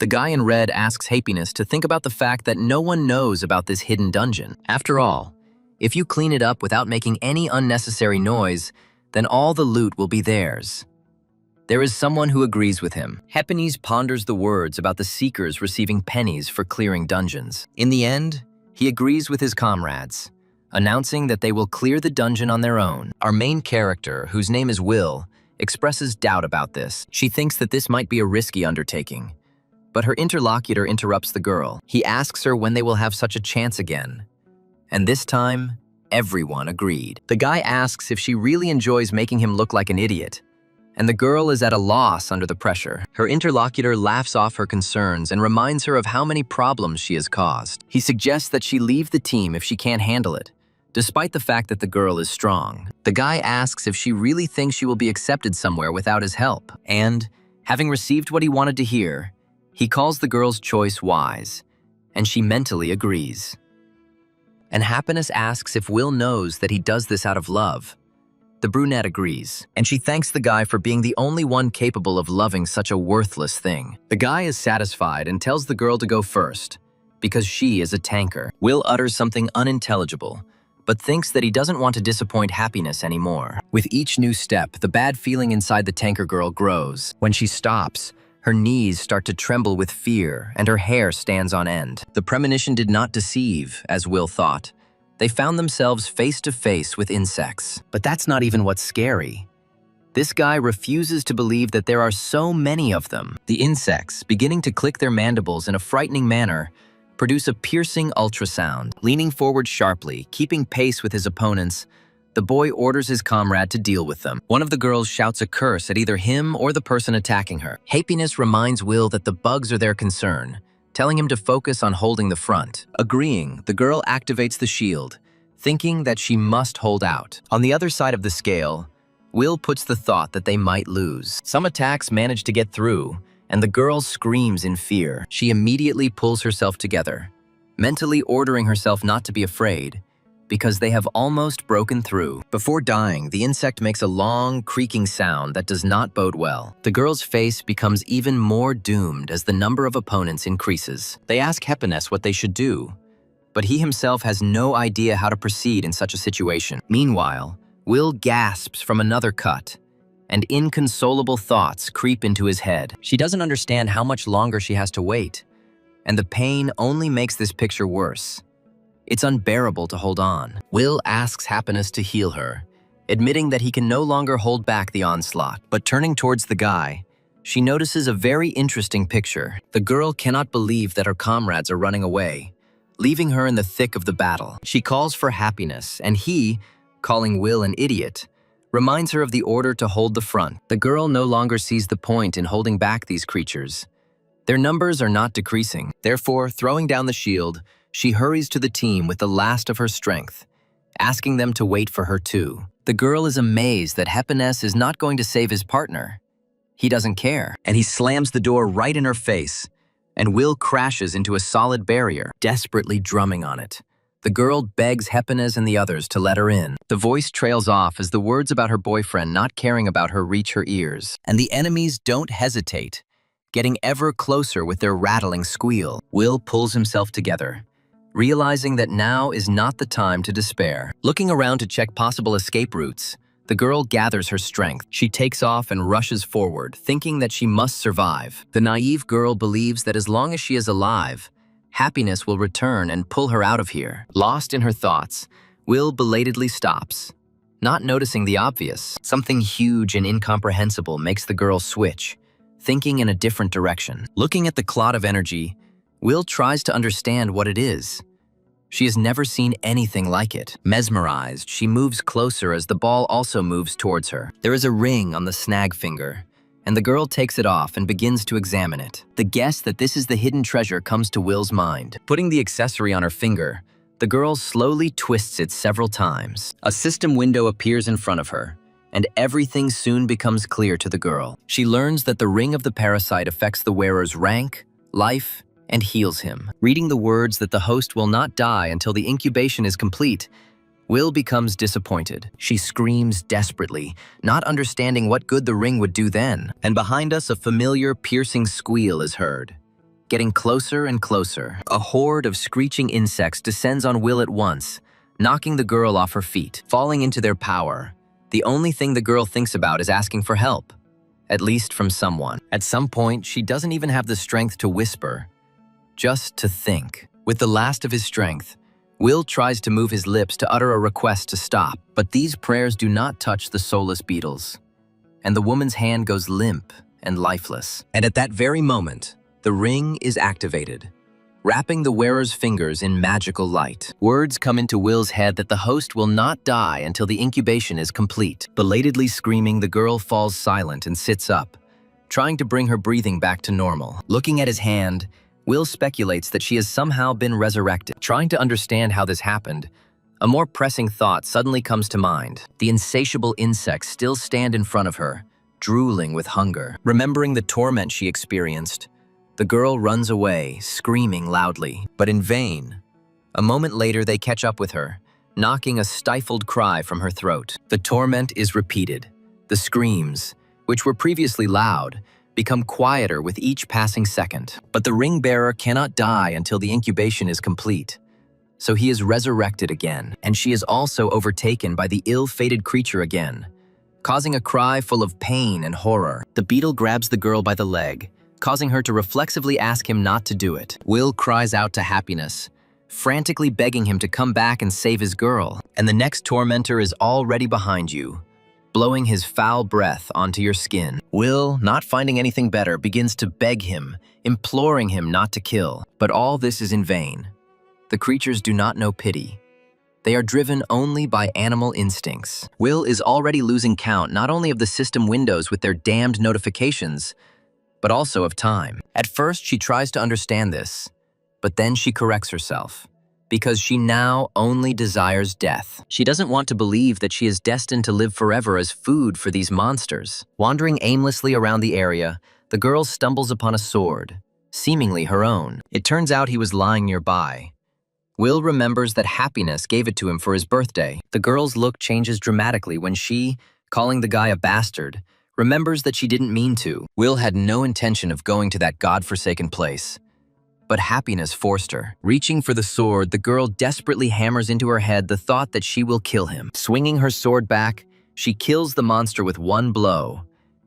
The guy in red asks Happiness to think about the fact that no one knows about this hidden dungeon. After all, if you clean it up without making any unnecessary noise, then all the loot will be theirs. There is someone who agrees with him. Happiness ponders the words about the seekers receiving pennies for clearing dungeons. In the end, he agrees with his comrades, announcing that they will clear the dungeon on their own. Our main character, whose name is Will, expresses doubt about this. She thinks that this might be a risky undertaking. But her interlocutor interrupts the girl. He asks her when they will have such a chance again. And this time, everyone agreed. The guy asks if she really enjoys making him look like an idiot. And the girl is at a loss under the pressure. Her interlocutor laughs off her concerns and reminds her of how many problems she has caused. He suggests that she leave the team if she can't handle it, despite the fact that the girl is strong. The guy asks if she really thinks she will be accepted somewhere without his help. And, having received what he wanted to hear, he calls the girl's choice wise, and she mentally agrees. And Happiness asks if Will knows that he does this out of love. The brunette agrees, and she thanks the guy for being the only one capable of loving such a worthless thing. The guy is satisfied and tells the girl to go first, because she is a tanker. Will utters something unintelligible, but thinks that he doesn't want to disappoint Happiness anymore. With each new step, the bad feeling inside the tanker girl grows. When she stops, her knees start to tremble with fear, and her hair stands on end. The premonition did not deceive, as Will thought. They found themselves face to face with insects. But that's not even what's scary. This guy refuses to believe that there are so many of them. The insects, beginning to click their mandibles in a frightening manner, produce a piercing ultrasound. Leaning forward sharply, keeping pace with his opponents, the boy orders his comrade to deal with them. One of the girls shouts a curse at either him or the person attacking her. Happiness reminds Will that the bugs are their concern, telling him to focus on holding the front. Agreeing, the girl activates the shield, thinking that she must hold out. On the other side of the scale, Will puts the thought that they might lose. Some attacks manage to get through, and the girl screams in fear. She immediately pulls herself together, mentally ordering herself not to be afraid, because they have almost broken through. Before dying, the insect makes a long, creaking sound that does not bode well. The girl's face becomes even more doomed as the number of opponents increases. They ask Happiness what they should do, but he himself has no idea how to proceed in such a situation. Meanwhile, Will gasps from another cut, and inconsolable thoughts creep into his head. She doesn't understand how much longer she has to wait, and the pain only makes this picture worse. It's unbearable to hold on. Will asks Happiness to heal her, admitting that he can no longer hold back the onslaught. But turning towards the guy, she notices a very interesting picture. The girl cannot believe that her comrades are running away, leaving her in the thick of the battle. She calls for Happiness, and he, calling Will an idiot, reminds her of the order to hold the front. The girl no longer sees the point in holding back these creatures. Their numbers are not decreasing. Therefore, throwing down the shield, she hurries to the team with the last of her strength, asking them to wait for her too. The girl is amazed that Happiness is not going to save his partner. He doesn't care, and he slams the door right in her face, and Will crashes into a solid barrier, desperately drumming on it. The girl begs Happiness and the others to let her in. The voice trails off as the words about her boyfriend not caring about her reach her ears, and the enemies don't hesitate, getting ever closer with their rattling squeal. Will pulls himself together, realizing that now is not the time to despair. Looking around to check possible escape routes, the girl gathers her strength. She takes off and rushes forward, thinking that she must survive. The naive girl believes that as long as she is alive, Happiness will return and pull her out of here. Lost in her thoughts, Will belatedly stops, not noticing the obvious. Something huge and incomprehensible makes the girl switch, thinking in a different direction. Looking at the clot of energy, Will tries to understand what it is. She has never seen anything like it. Mesmerized, she moves closer as the ball also moves towards her. There is a ring on the snag finger, and the girl takes it off and begins to examine it. The guess that this is the hidden treasure comes to Will's mind. Putting the accessory on her finger, the girl slowly twists it several times. A system window appears in front of her, and everything soon becomes clear to the girl. She learns that the ring of the parasite affects the wearer's rank, life, and heals him. Reading the words that the host will not die until the incubation is complete, Will becomes disappointed. She screams desperately, not understanding what good the ring would do then. And behind us, a familiar, piercing squeal is heard. getting closer and closer. A horde of screeching insects descends on Will at once, knocking the girl off her feet. Falling into their power, the only thing the girl thinks about is asking for help, at least from someone. At some point, she doesn't even have the strength to whisper, just to think. With the last of his strength, Will tries to move his lips to utter a request to stop, but these prayers do not touch the soulless beetles, and the woman's hand goes limp and lifeless. And at that very moment, the ring is activated, wrapping the wearer's fingers in magical light. Words come into Will's head that the host will not die until the incubation is complete. Belatedly screaming, the girl falls silent and sits up, trying to bring her breathing back to normal. Looking at his hand, Will speculates that she has somehow been resurrected. Trying to understand how this happened, a more pressing thought suddenly comes to mind. The insatiable insects still stand in front of her, drooling with hunger. Remembering the torment she experienced, the girl runs away, screaming loudly, but in vain. A moment later, they catch up with her, knocking a stifled cry from her throat. The torment is repeated. The screams, which were previously loud, become quieter with each passing second. But the ring bearer cannot die until the incubation is complete. So he is resurrected again, and she is also overtaken by the ill-fated creature again, causing a cry full of pain and horror. The beetle grabs the girl by the leg, causing her to reflexively ask him not to do it. Will cries out to Happiness, frantically begging him to come back and save his girl. And the next tormentor is already behind you, blowing his foul breath onto your skin. Will, not finding anything better, begins to beg him, imploring him not to kill. But all this is in vain. The creatures do not know pity. They are driven only by animal instincts. Will is already losing count not only of the system windows with their damned notifications, but also of time. At first, she tries to understand this, but then she corrects herself, because she now only desires death. She doesn't want to believe that she is destined to live forever as food for these monsters. Wandering aimlessly around the area, the girl stumbles upon a sword, seemingly her own. It turns out he was lying nearby. Will remembers that Happiness gave it to him for his birthday. The girl's look changes dramatically when she, calling the guy a bastard, remembers that she didn't mean to. Will had no intention of going to that godforsaken place, but Happiness forced her. Reaching for the sword, the girl desperately hammers into her head the thought that she will kill him. Swinging her sword back, she kills the monster with one blow,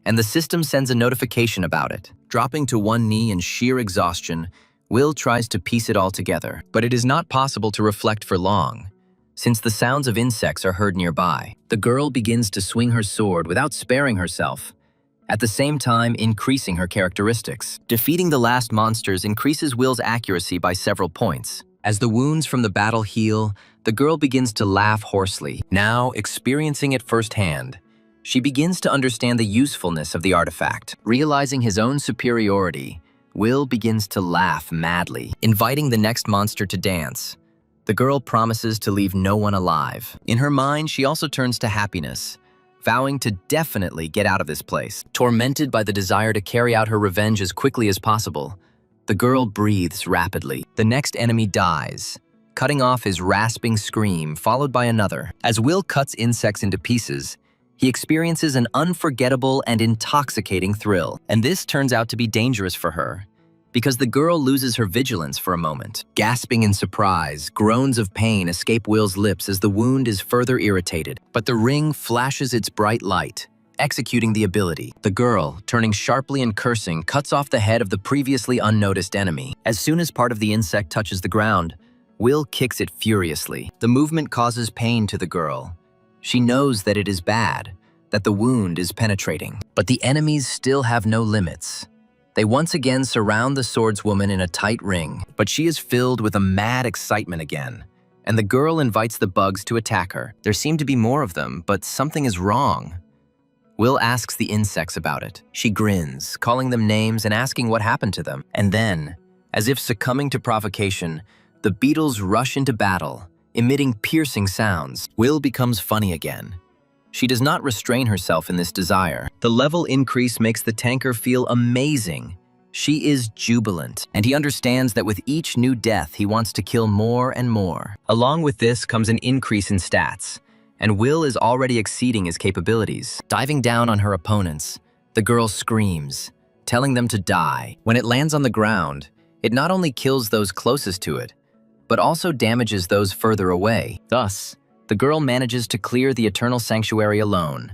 and the system sends a notification about it. Dropping to one knee in sheer exhaustion, Will tries to piece it all together, but it is not possible to reflect for long, since the sounds of insects are heard nearby. The girl begins to swing her sword without sparing herself, at the same time increasing her characteristics. Defeating the last monsters increases Will's accuracy by several points. As the wounds from the battle heal, the girl begins to laugh hoarsely. Now, experiencing it firsthand, she begins to understand the usefulness of the artifact. Realizing his own superiority, Will begins to laugh madly. Inviting the next monster to dance, the girl promises to leave no one alive. In her mind, she also turns to Happiness, vowing to definitely get out of this place. Tormented by the desire to carry out her revenge as quickly as possible, the girl breathes rapidly. The next enemy dies, cutting off his rasping scream, followed by another. As Will cuts insects into pieces, he experiences an unforgettable and intoxicating thrill. And this turns out to be dangerous for her, because the girl loses her vigilance for a moment. Gasping in surprise, groans of pain escape Will's lips as the wound is further irritated. But the ring flashes its bright light, executing the ability. The girl, turning sharply and cursing, cuts off the head of the previously unnoticed enemy. As soon as part of the insect touches the ground, Will kicks it furiously. The movement causes pain to the girl. She knows that it is bad, that the wound is penetrating. But the enemies still have no limits. They once again surround the swordswoman in a tight ring, but she is filled with a mad excitement again, and the girl invites the bugs to attack her. There seem to be more of them, but something is wrong. Will asks the insects about it. She grins, calling them names and asking what happened to them. And then, as if succumbing to provocation, the beetles rush into battle, emitting piercing sounds. Will becomes funny again. She does not restrain herself in this desire. The level increase makes the tanker feel amazing. She is jubilant, and he understands that with each new death, he wants to kill more and more. Along with this comes an increase in stats, and Will is already exceeding his capabilities. Diving down on her opponents, the girl screams, telling them to die. When it lands on the ground, It not only kills those closest to it, but also damages those further away. Thus, the girl manages to clear the Eternal Sanctuary alone,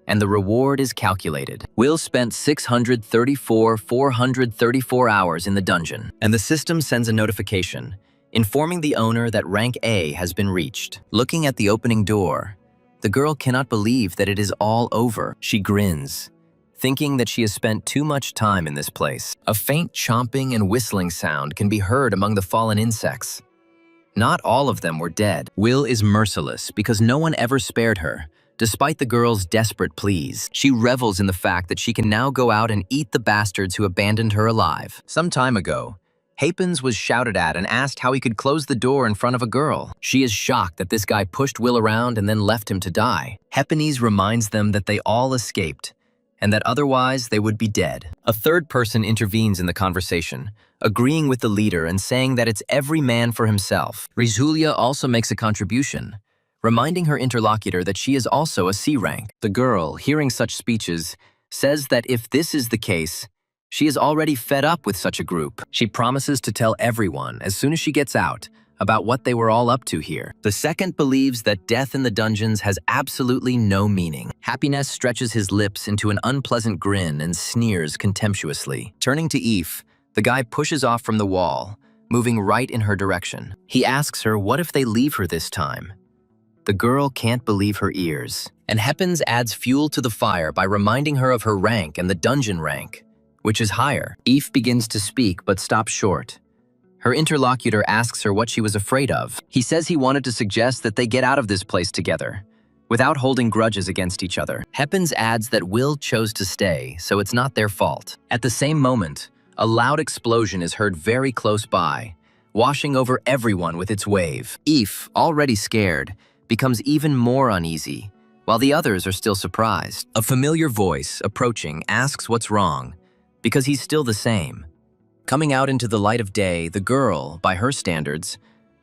and the reward is calculated. Will spent 434 hours in the dungeon, and the system sends a notification informing the owner that rank A has been reached. Looking at the opening door, the girl cannot believe that it is all over. She grins, thinking that she has spent too much time in this place. A faint chomping and whistling sound can be heard among the fallen insects. Not all of them were dead. Will is merciless because no one ever spared her, despite the girl's desperate pleas. She revels in the fact that she can now go out and eat the bastards who abandoned her alive. Some time ago, Hapens was shouted at and asked how he could close the door in front of a girl. She is shocked that this guy pushed Will around and then left him to die. Hepenese reminds them that they all escaped, and that otherwise they would be dead. A third person intervenes in the conversation, agreeing with the leader and saying that it's every man for himself. Rizulia also makes a contribution, reminding her interlocutor that she is also a C rank. The girl, hearing such speeches, says that if this is the case, she is already fed up with such a group. She promises to tell everyone, as soon as she gets out, about what they were all up to here. The second believes that death in the dungeons has absolutely no meaning. Happiness stretches his lips into an unpleasant grin and sneers contemptuously. Turning to Eve, the guy pushes off from the wall, moving right in her direction. He asks her what if they leave her this time. The girl can't believe her ears, and Hepens adds fuel to the fire by reminding her of her rank and the dungeon rank, which is higher. Eve begins to speak but stops short. Her interlocutor asks her what she was afraid of. He says he wanted to suggest that they get out of this place together, without holding grudges against each other. Hepens adds that Will chose to stay, so it's not their fault. At the same moment, a loud explosion is heard very close by, washing over everyone with its wave. Eve, already scared, becomes even more uneasy, while the others are still surprised. A familiar voice, approaching, asks what's wrong, because he's still the same. Coming out into the light of day, the girl, by her standards,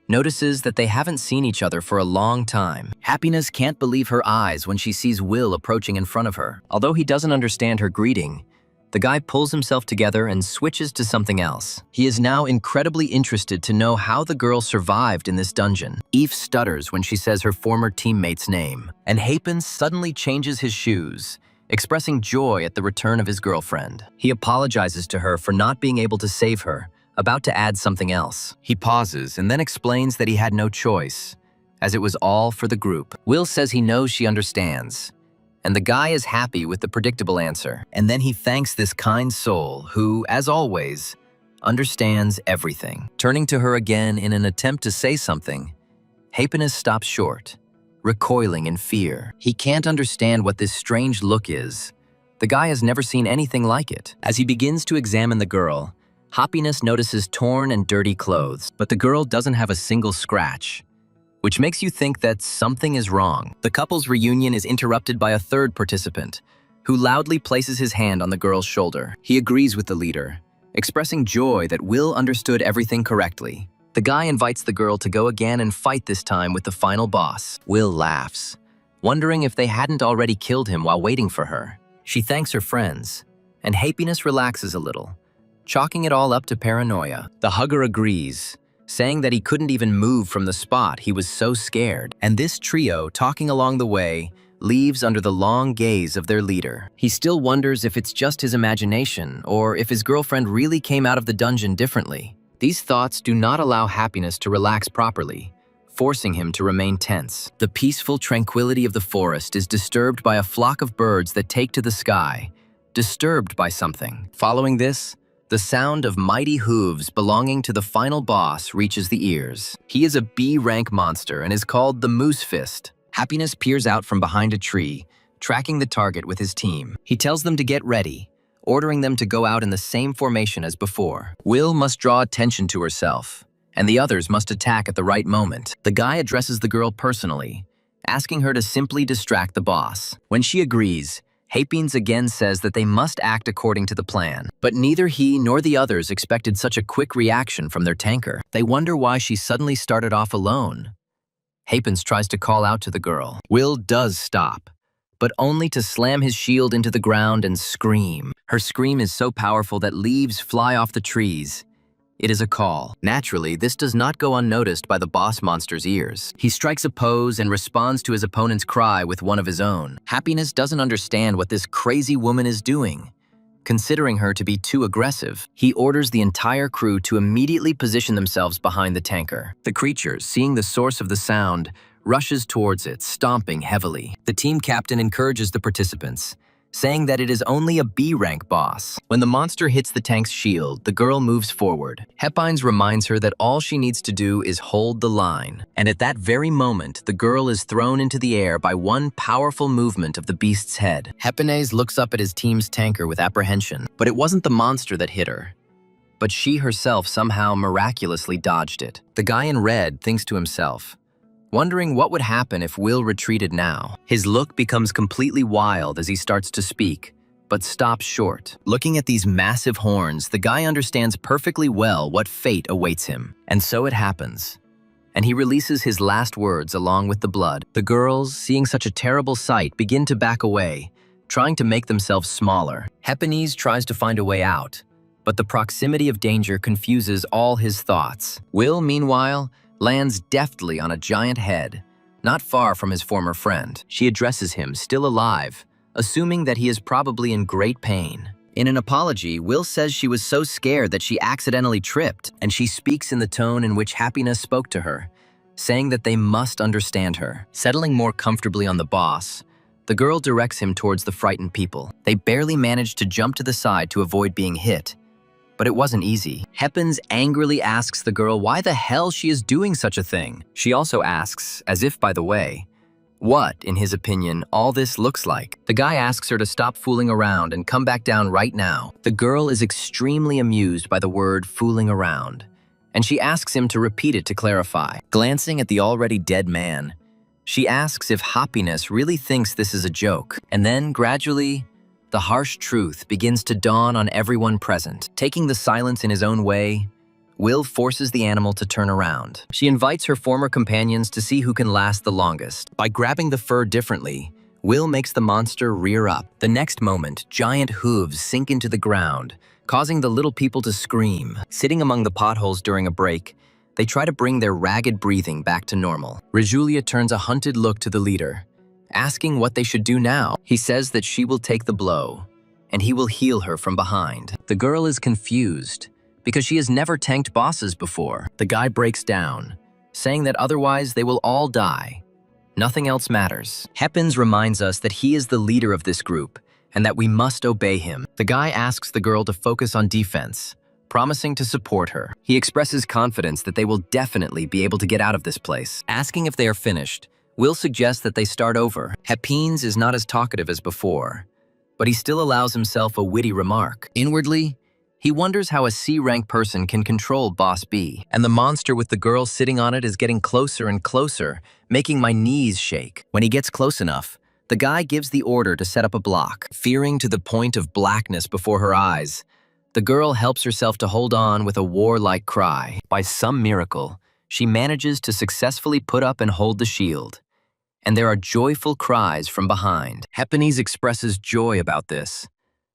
notices that they haven't seen each other for a long time. Happiness can't believe her eyes when she sees Will approaching in front of her. Although he doesn't understand her greeting, the guy pulls himself together and switches to something else. He is now incredibly interested to know how the girl survived in this dungeon. Eve stutters when she says her former teammate's name, and Hapens suddenly changes his shoes, expressing joy at the return of his girlfriend. He apologizes to her for not being able to save her, about to add something else. He pauses and then explains that he had no choice, as it was all for the group. Will says he knows she understands, and the guy is happy with the predictable answer. And then he thanks this kind soul who, as always, understands everything. Turning to her again in an attempt to say something, Happiness stops short, recoiling in fear. He can't understand what this strange look is. The guy has never seen anything like it. As he begins to examine the girl, Happiness notices torn and dirty clothes, but the girl doesn't have a single scratch, which makes you think that something is wrong. The couple's reunion is interrupted by a third participant, who loudly places his hand on the girl's shoulder. He agrees with the leader, expressing joy that Will understood everything correctly. The guy invites the girl to go again and fight this time with the final boss. Will laughs, wondering if they hadn't already killed him while waiting for her. She thanks her friends, and Happiness relaxes a little, chalking it all up to paranoia. The hugger agrees, saying that he couldn't even move from the spot, he was so scared. And this trio, talking along the way, leaves under the long gaze of their leader. He still wonders if it's just his imagination, or if his girlfriend really came out of the dungeon differently. These thoughts do not allow Happiness to relax properly, forcing him to remain tense. The peaceful tranquility of the forest is disturbed by a flock of birds that take to the sky, disturbed by something. Following this, the sound of mighty hooves belonging to the final boss reaches the ears. He is a B-rank monster and is called the Moose Fist. Happiness peers out from behind a tree, tracking the target with his team. He tells them to get ready, ordering them to go out in the same formation as before. Will must draw attention to herself, and the others must attack at the right moment. The guy addresses the girl personally, asking her to simply distract the boss. When she agrees, Hapines again says that they must act according to the plan. But neither he nor the others expected such a quick reaction from their tanker. They wonder why she suddenly started off alone. Hapins tries to call out to the girl. Will does stop, but only to slam his shield into the ground and scream. Her scream is so powerful that leaves fly off the trees. It is a call. Naturally, this does not go unnoticed by the boss monster's ears. He strikes a pose and responds to his opponent's cry with one of his own. Happiness doesn't understand what this crazy woman is doing. Considering her to be too aggressive, he orders the entire crew to immediately position themselves behind the tanker. The creature, seeing the source of the sound, rushes towards it, stomping heavily. The team captain encourages the participants, saying that it is only a B-rank boss. When the monster hits the tank's shield, the girl moves forward. Hepines reminds her that all she needs to do is hold the line. And at that very moment, the girl is thrown into the air by one powerful movement of the beast's head. Hepines looks up at his team's tanker with apprehension, but it wasn't the monster that hit her. But she herself somehow miraculously dodged it. The guy in red thinks to himself, wondering what would happen if Will retreated now. His look becomes completely wild as he starts to speak, but stops short. Looking at these massive horns, the guy understands perfectly well what fate awaits him. And so it happens. And he releases his last words along with the blood. The girls, seeing such a terrible sight, begin to back away, trying to make themselves smaller. Hepines tries to find a way out, but the proximity of danger confuses all his thoughts. Will, meanwhile, lands deftly on a giant head, not far from his former friend. She addresses him, still alive, assuming that he is probably in great pain. In an apology, Will says she was so scared that she accidentally tripped, and she speaks in the tone in which Happiness spoke to her, saying that they must understand her. Settling more comfortably on the boss, the girl directs him towards the frightened people. They barely manage to jump to the side to avoid being hit, but it wasn't easy. Hepines angrily asks the girl why the hell she is doing such a thing. She also asks, as if by the way, what, in his opinion, all this looks like. The guy asks her to stop fooling around and come back down right now. The girl is extremely amused by the word fooling around, and she asks him to repeat it to clarify. Glancing at the already dead man, she asks if Happiness really thinks this is a joke, and then gradually, the harsh truth begins to dawn on everyone present. Taking the silence in his own way, Will forces the animal to turn around. She invites her former companions to see who can last the longest. By grabbing the fur differently, Will makes the monster rear up. The next moment, giant hooves sink into the ground, causing the little people to scream. Sitting among the potholes during a break, they try to bring their ragged breathing back to normal. Rejulia turns a hunted look to the leader, asking what they should do now. He says that she will take the blow, and he will heal her from behind. The girl is confused, because she has never tanked bosses before. The guy breaks down, saying that otherwise they will all die. Nothing else matters. Hepines reminds us that he is the leader of this group, and that we must obey him. The guy asks the girl to focus on defense, promising to support her. He expresses confidence that they will definitely be able to get out of this place. Asking if they are finished, Will suggests that they start over. Hepines is not as talkative as before, but he still allows himself a witty remark. Inwardly, he wonders how a C-rank person can control Boss B, and the monster with the girl sitting on it is getting closer and closer, making my knees shake. When he gets close enough, the guy gives the order to set up a block. Fearing to the point of blackness before her eyes, the girl helps herself to hold on with a warlike cry. By some miracle, she manages to successfully put up and hold the shield, and there are joyful cries from behind. Hepines expresses joy about this,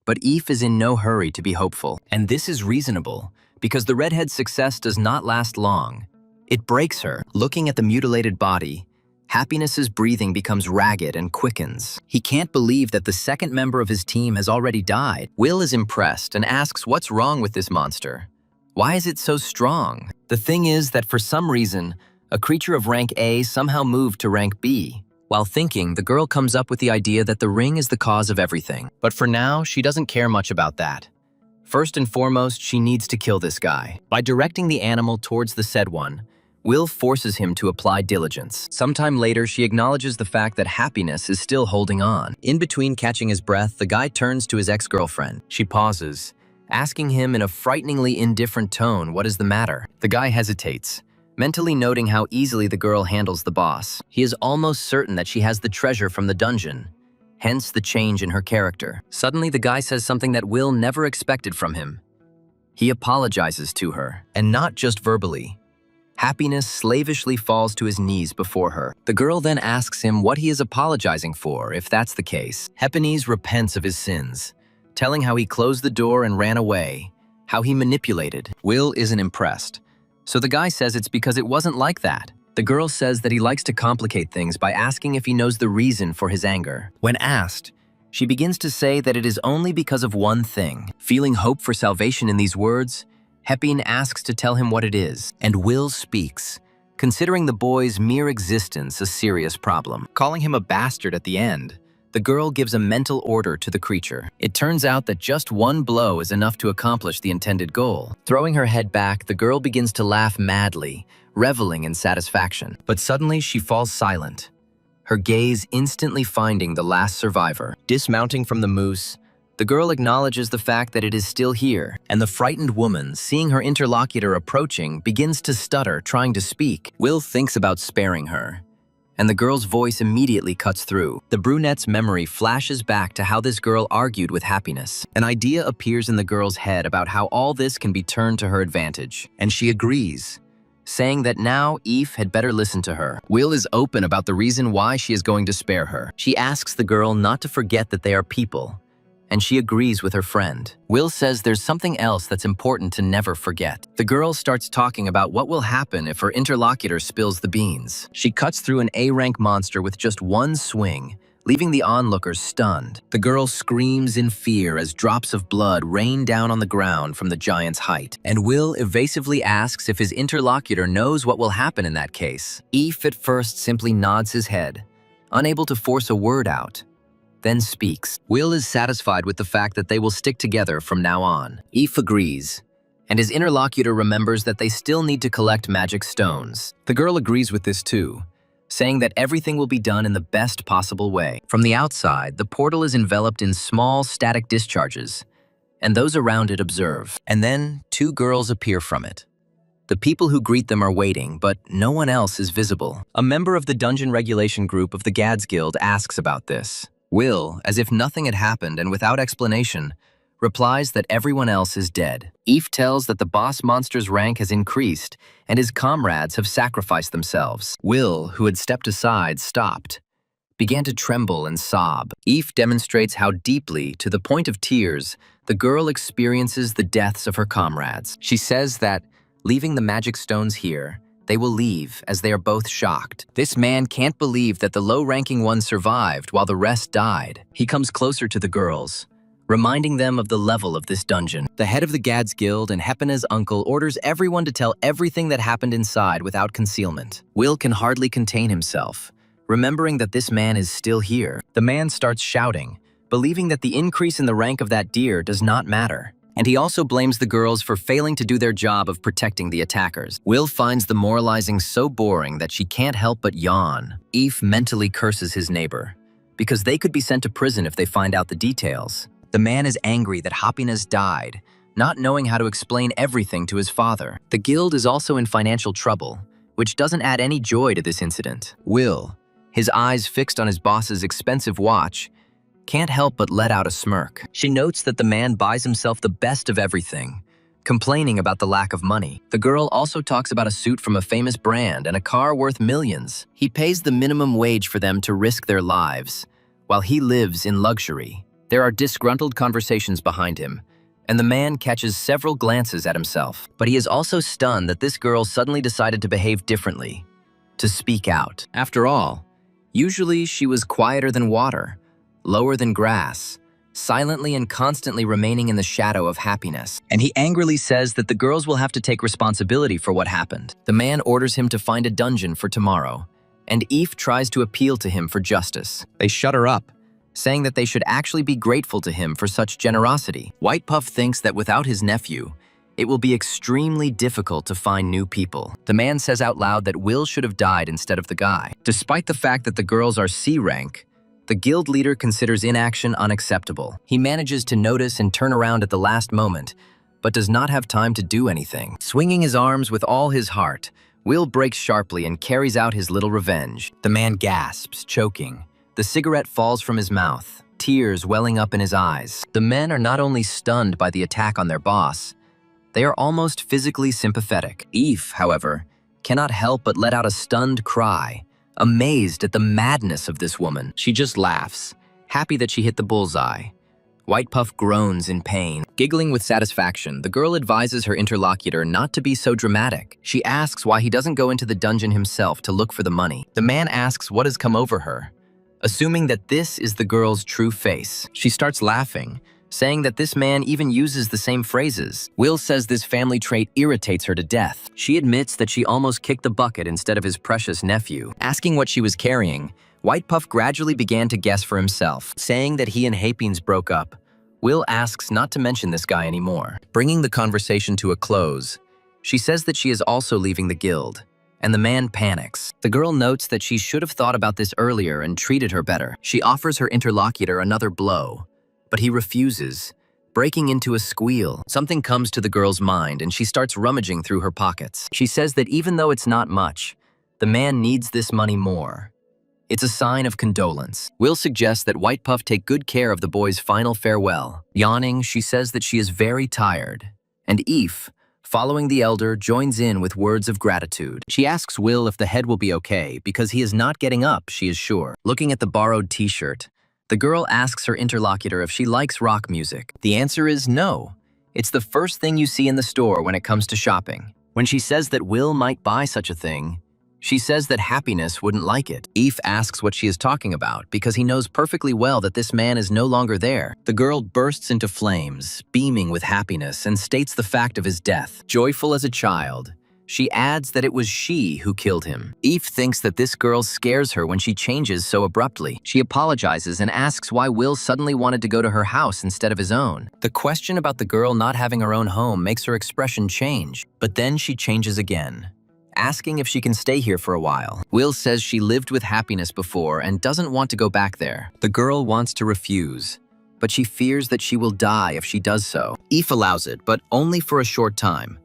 but Eve is in no hurry to be hopeful. And this is reasonable, because the redhead's success does not last long. It breaks her. Looking at the mutilated body, Happiness's breathing becomes ragged and quickens. He can't believe that the second member of his team has already died. Will is impressed and asks what's wrong with this monster. Why is it so strong? The thing is that for some reason, a creature of rank A somehow moved to rank B. While thinking, the girl comes up with the idea that the ring is the cause of everything. But for now, she doesn't care much about that. First and foremost, she needs to kill this guy. By directing the animal towards the said one, Will forces him to apply diligence. Sometime later, she acknowledges the fact that Happiness is still holding on. In between catching his breath, the guy turns to his ex-girlfriend. She pauses, asking him in a frighteningly indifferent tone what is the matter. The guy hesitates, mentally noting how easily the girl handles the boss. He is almost certain that she has the treasure from the dungeon, hence the change in her character. Suddenly, the guy says something that Will never expected from him. He apologizes to her, and not just verbally. Happiness slavishly falls to his knees before her. The girl then asks him what he is apologizing for, if that's the case. Hepines repents of his sins, telling how he closed the door and ran away, how he manipulated. Will isn't impressed. So the guy says it's because it wasn't like that. The girl says that he likes to complicate things by asking if he knows the reason for his anger. When asked, she begins to say that it is only because of one thing. Feeling hope for salvation in these words, Hepin asks to tell him what it is, and Will speaks, considering the boy's mere existence a serious problem. Calling him a bastard at the end, the girl gives a mental order to the creature. It turns out that just one blow is enough to accomplish the intended goal. Throwing her head back, the girl begins to laugh madly, reveling in satisfaction. But suddenly she falls silent, her gaze instantly finding the last survivor. Dismounting from the moose, the girl acknowledges the fact that it is still here, and the frightened woman, seeing her interlocutor approaching, begins to stutter, trying to speak. Will thinks about sparing her, and the girl's voice immediately cuts through. The brunette's memory flashes back to how this girl argued with happiness. An idea appears in the girl's head about how all this can be turned to her advantage, and she agrees, saying that now Eve had better listen to her. Will is open about the reason why she is going to spare her. She asks the girl not to forget that they are people, and she agrees with her friend. Will says there's something else that's important to never forget. The girl starts talking about what will happen if her interlocutor spills the beans. She cuts through an A-rank monster with just one swing, leaving the onlookers stunned. The girl screams in fear as drops of blood rain down on the ground from the giant's height, and Will evasively asks if his interlocutor knows what will happen in that case. Eve at first simply nods his head, unable to force a word out, then speaks. Will is satisfied with the fact that they will stick together from now on. Eve agrees, and his interlocutor remembers that they still need to collect magic stones. The girl agrees with this too, saying that everything will be done in the best possible way. From the outside, the portal is enveloped in small static discharges, and those around it observe. And then two girls appear from it. The people who greet them are waiting, but no one else is visible. A member of the dungeon regulation group of the Gads Guild asks about this. Will, as if nothing had happened and without explanation, replies that everyone else is dead. Eve tells that the boss monster's rank has increased and his comrades have sacrificed themselves. Will, who had stepped aside, stopped, began to tremble and sob. Eve demonstrates how deeply, to the point of tears, the girl experiences the deaths of her comrades. She says that, leaving the magic stones here, they will leave as they are both shocked. This man can't believe that the low-ranking one survived while the rest died. He comes closer to the girls, reminding them of the level of this dungeon. The head of the Gads Guild and Hepina's uncle orders everyone to tell everything that happened inside without concealment. Will can hardly contain himself, remembering that this man is still here. The man starts shouting, believing that the increase in the rank of that deer does not matter. And he also blames the girls for failing to do their job of protecting the attackers. Will finds the moralizing so boring that she can't help but yawn. Eve mentally curses his neighbor, because they could be sent to prison if they find out the details. The man is angry that Happiness died, not knowing how to explain everything to his father. The guild is also in financial trouble, which doesn't add any joy to this incident. Will, his eyes fixed on his boss's expensive watch, can't help but let out a smirk. She notes that the man buys himself the best of everything, complaining about the lack of money. The girl also talks about a suit from a famous brand and a car worth millions. He pays the minimum wage for them to risk their lives, while he lives in luxury. There are disgruntled conversations behind him, and the man catches several glances at himself. But he is also stunned that this girl suddenly decided to behave differently, to speak out. After all, usually she was quieter than water, lower than grass, silently and constantly remaining in the shadow of Happiness. And he angrily says that the girls will have to take responsibility for what happened. The man orders him to find a dungeon for tomorrow, and Eve tries to appeal to him for justice. They shut her up, saying that they should actually be grateful to him for such generosity. White Puff thinks that without his nephew, it will be extremely difficult to find new people. The man says out loud that Will should have died instead of the guy. Despite the fact that the girls are C rank, the guild leader considers inaction unacceptable. He manages to notice and turn around at the last moment, but does not have time to do anything. Swinging his arms with all his heart, Will breaks sharply and carries out his little revenge. The man gasps, choking. The cigarette falls from his mouth, tears welling up in his eyes. The men are not only stunned by the attack on their boss, they are almost physically sympathetic. Eve, however, cannot help but let out a stunned cry, amazed at the madness of this woman. She just laughs, happy that she hit the bullseye. White Puff groans in pain. Giggling with satisfaction, the girl advises her interlocutor not to be so dramatic. She asks why he doesn't go into the dungeon himself to look for the money. The man asks what has come over her. Assuming that this is the girl's true face, she starts laughing, saying that this man even uses the same phrases. Will says this family trait irritates her to death. She admits that she almost kicked the bucket instead of his precious nephew. Asking what she was carrying, White Puff gradually began to guess for himself, saying that he and Hapines broke up. Will asks not to mention this guy anymore. Bringing the conversation to a close, she says that she is also leaving the guild, and the man panics. The girl notes that she should have thought about this earlier and treated her better. She offers her interlocutor another blow, but he refuses, breaking into a squeal. Something comes to the girl's mind and she starts rummaging through her pockets. She says that even though it's not much, the man needs this money more. It's a sign of condolence. Will suggests that White Puff take good care of the boy's final farewell. Yawning, she says that she is very tired. And Eve, following the elder, joins in with words of gratitude. She asks Will if the head will be okay because he is not getting up, she is sure. Looking at the borrowed t-shirt, the girl asks her interlocutor if she likes rock music. The answer is no. It's the first thing you see in the store when it comes to shopping. When she says that Will might buy such a thing, she says that Happiness wouldn't like it. Eve asks what she is talking about because he knows perfectly well that this man is no longer there. The girl bursts into flames, beaming with happiness, and states the fact of his death. Joyful as a child, she adds that it was she who killed him. Eve thinks that this girl scares her when she changes so abruptly. She apologizes and asks why Will suddenly wanted to go to her house instead of his own. The question about the girl not having her own home makes her expression change, but then she changes again, asking if she can stay here for a while. Will says she lived with Happiness before and doesn't want to go back there. The girl wants to refuse, but she fears that she will die if she does so. Eve allows it, but only for a short time,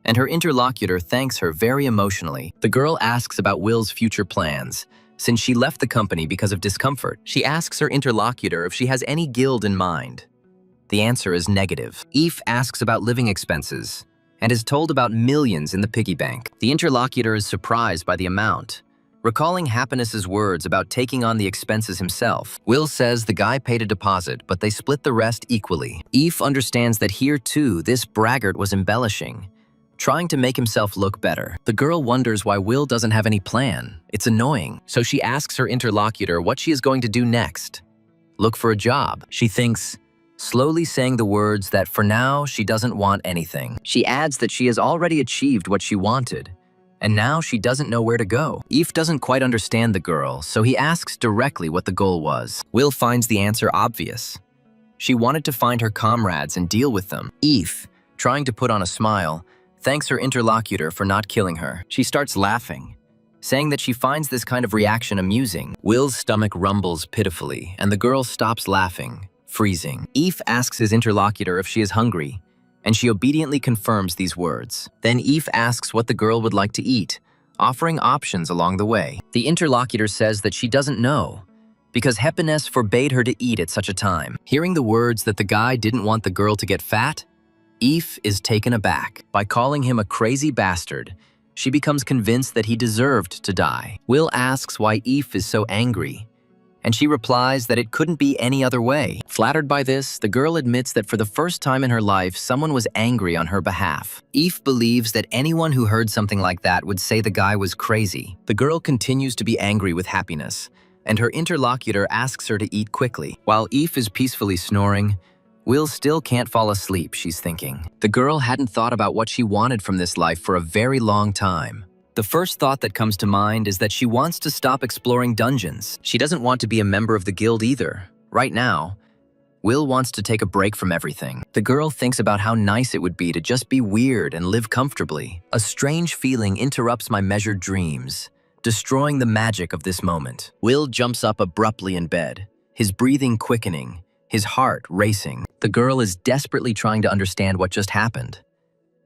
and her interlocutor thanks her very emotionally. The girl asks about Will's future plans, since she left the company because of discomfort. She asks her interlocutor if she has any guild in mind. The answer is negative. Eve asks about living expenses, and is told about millions in the piggy bank. The interlocutor is surprised by the amount, recalling Happiness's words about taking on the expenses himself. Will says the guy paid a deposit, but they split the rest equally. Eve understands that here too, this braggart was embellishing, trying to make himself look better. The girl wonders why Will doesn't have any plan. It's annoying, so she asks her interlocutor what she is going to do next. Look for a job, she thinks, slowly saying the words that for now she doesn't want anything. She adds that she has already achieved what she wanted, and now she doesn't know where to go. Eve doesn't quite understand the girl, so he asks directly what the goal was. Will finds the answer obvious. She wanted to find her comrades and deal with them. Eve, trying to put on a smile, thanks her interlocutor for not killing her. She starts laughing, saying that she finds this kind of reaction amusing. Will's stomach rumbles pitifully, and the girl stops laughing, freezing. Eve asks his interlocutor if she is hungry, and she obediently confirms these words. Then Eve asks what the girl would like to eat, offering options along the way. The interlocutor says that she doesn't know, because Happiness forbade her to eat at such a time. Hearing the words that the guy didn't want the girl to get fat, Eve is taken aback. By calling him a crazy bastard, she becomes convinced that he deserved to die. Will asks why Eve is so angry, and she replies that it couldn't be any other way. Flattered by this, the girl admits that for the first time in her life, someone was angry on her behalf. Eve believes that anyone who heard something like that would say the guy was crazy. The girl continues to be angry with Happiness, and her interlocutor asks her to eat quickly. While Eve is peacefully snoring, Will still can't fall asleep, she's thinking. The girl hadn't thought about what she wanted from this life for a very long time. The first thought that comes to mind is that she wants to stop exploring dungeons. She doesn't want to be a member of the guild either. Right now, Will wants to take a break from everything. The girl thinks about how nice it would be to just be weird and live comfortably. A strange feeling interrupts my measured dreams, destroying the magic of this moment. Will jumps up abruptly in bed, his breathing quickening, his heart racing. The girl is desperately trying to understand what just happened.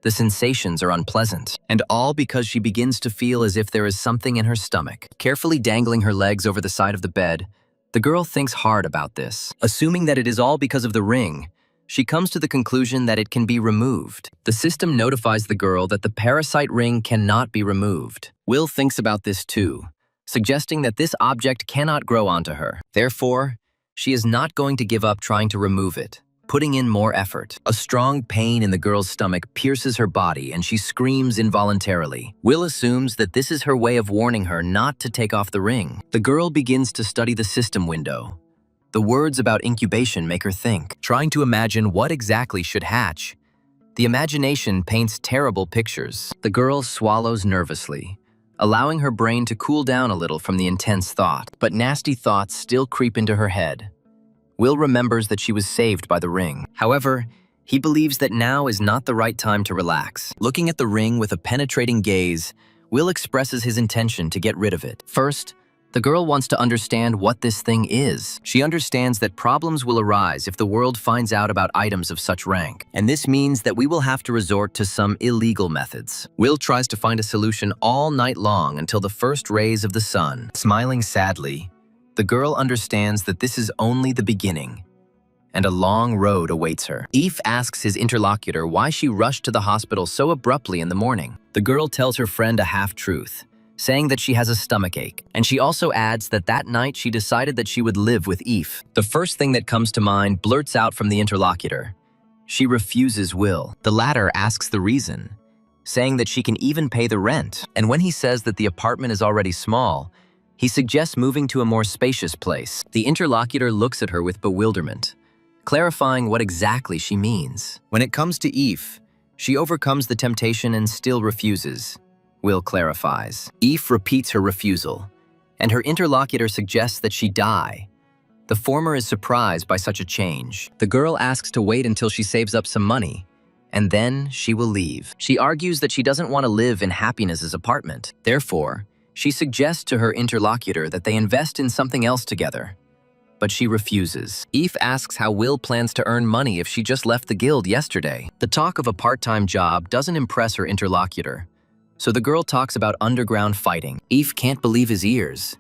The sensations are unpleasant, and all because she begins to feel as if there is something in her stomach. Carefully dangling her legs over the side of the bed, the girl thinks hard about this. Assuming that it is all because of the ring, she comes to the conclusion that it can be removed. The system notifies the girl that the parasite ring cannot be removed. Will thinks about this too, suggesting that this object cannot grow onto her. Therefore, She is not going to give up trying to remove it, putting in more effort. A strong pain in the girl's stomach pierces her body and she screams involuntarily. Will assumes that this is her way of warning her not to take off the ring. The girl begins to study the system window. The words about incubation make her think, trying to imagine what exactly should hatch. The imagination paints terrible pictures. The girl swallows nervously, allowing her brain to cool down a little from the intense thought. But nasty thoughts still creep into her head. Will remembers that she was saved by the ring. However, he believes that now is not the right time to relax. Looking at the ring with a penetrating gaze, Will expresses his intention to get rid of it. First, the girl wants to understand what this thing is. She understands that problems will arise if the world finds out about items of such rank, and this means that we will have to resort to some illegal methods. Will tries to find a solution all night long until the first rays of the sun. Smiling sadly, the girl understands that this is only the beginning, and a long road awaits her. Eve asks his interlocutor why she rushed to the hospital so abruptly in the morning. The girl tells her friend a half-truth, saying that she has a stomachache, and she also adds that that night she decided that she would live with Eve. The first thing that comes to mind blurts out from the interlocutor. She refuses Will. The latter asks the reason, saying that she can even pay the rent, and when he says that the apartment is already small, he suggests moving to a more spacious place. The interlocutor looks at her with bewilderment, clarifying what exactly she means. When it comes to Eve, she overcomes the temptation and still refuses. Will clarifies. Eve repeats her refusal, and her interlocutor suggests that she die. The former is surprised by such a change. The girl asks to wait until she saves up some money, and then she will leave. She argues that she doesn't want to live in Happiness's apartment. Therefore, she suggests to her interlocutor that they invest in something else together. But she refuses. Eve asks how Will plans to earn money if she just left the guild yesterday. The talk of a part-time job doesn't impress her interlocutor, so the girl talks about underground fighting. Eve can't believe his ears,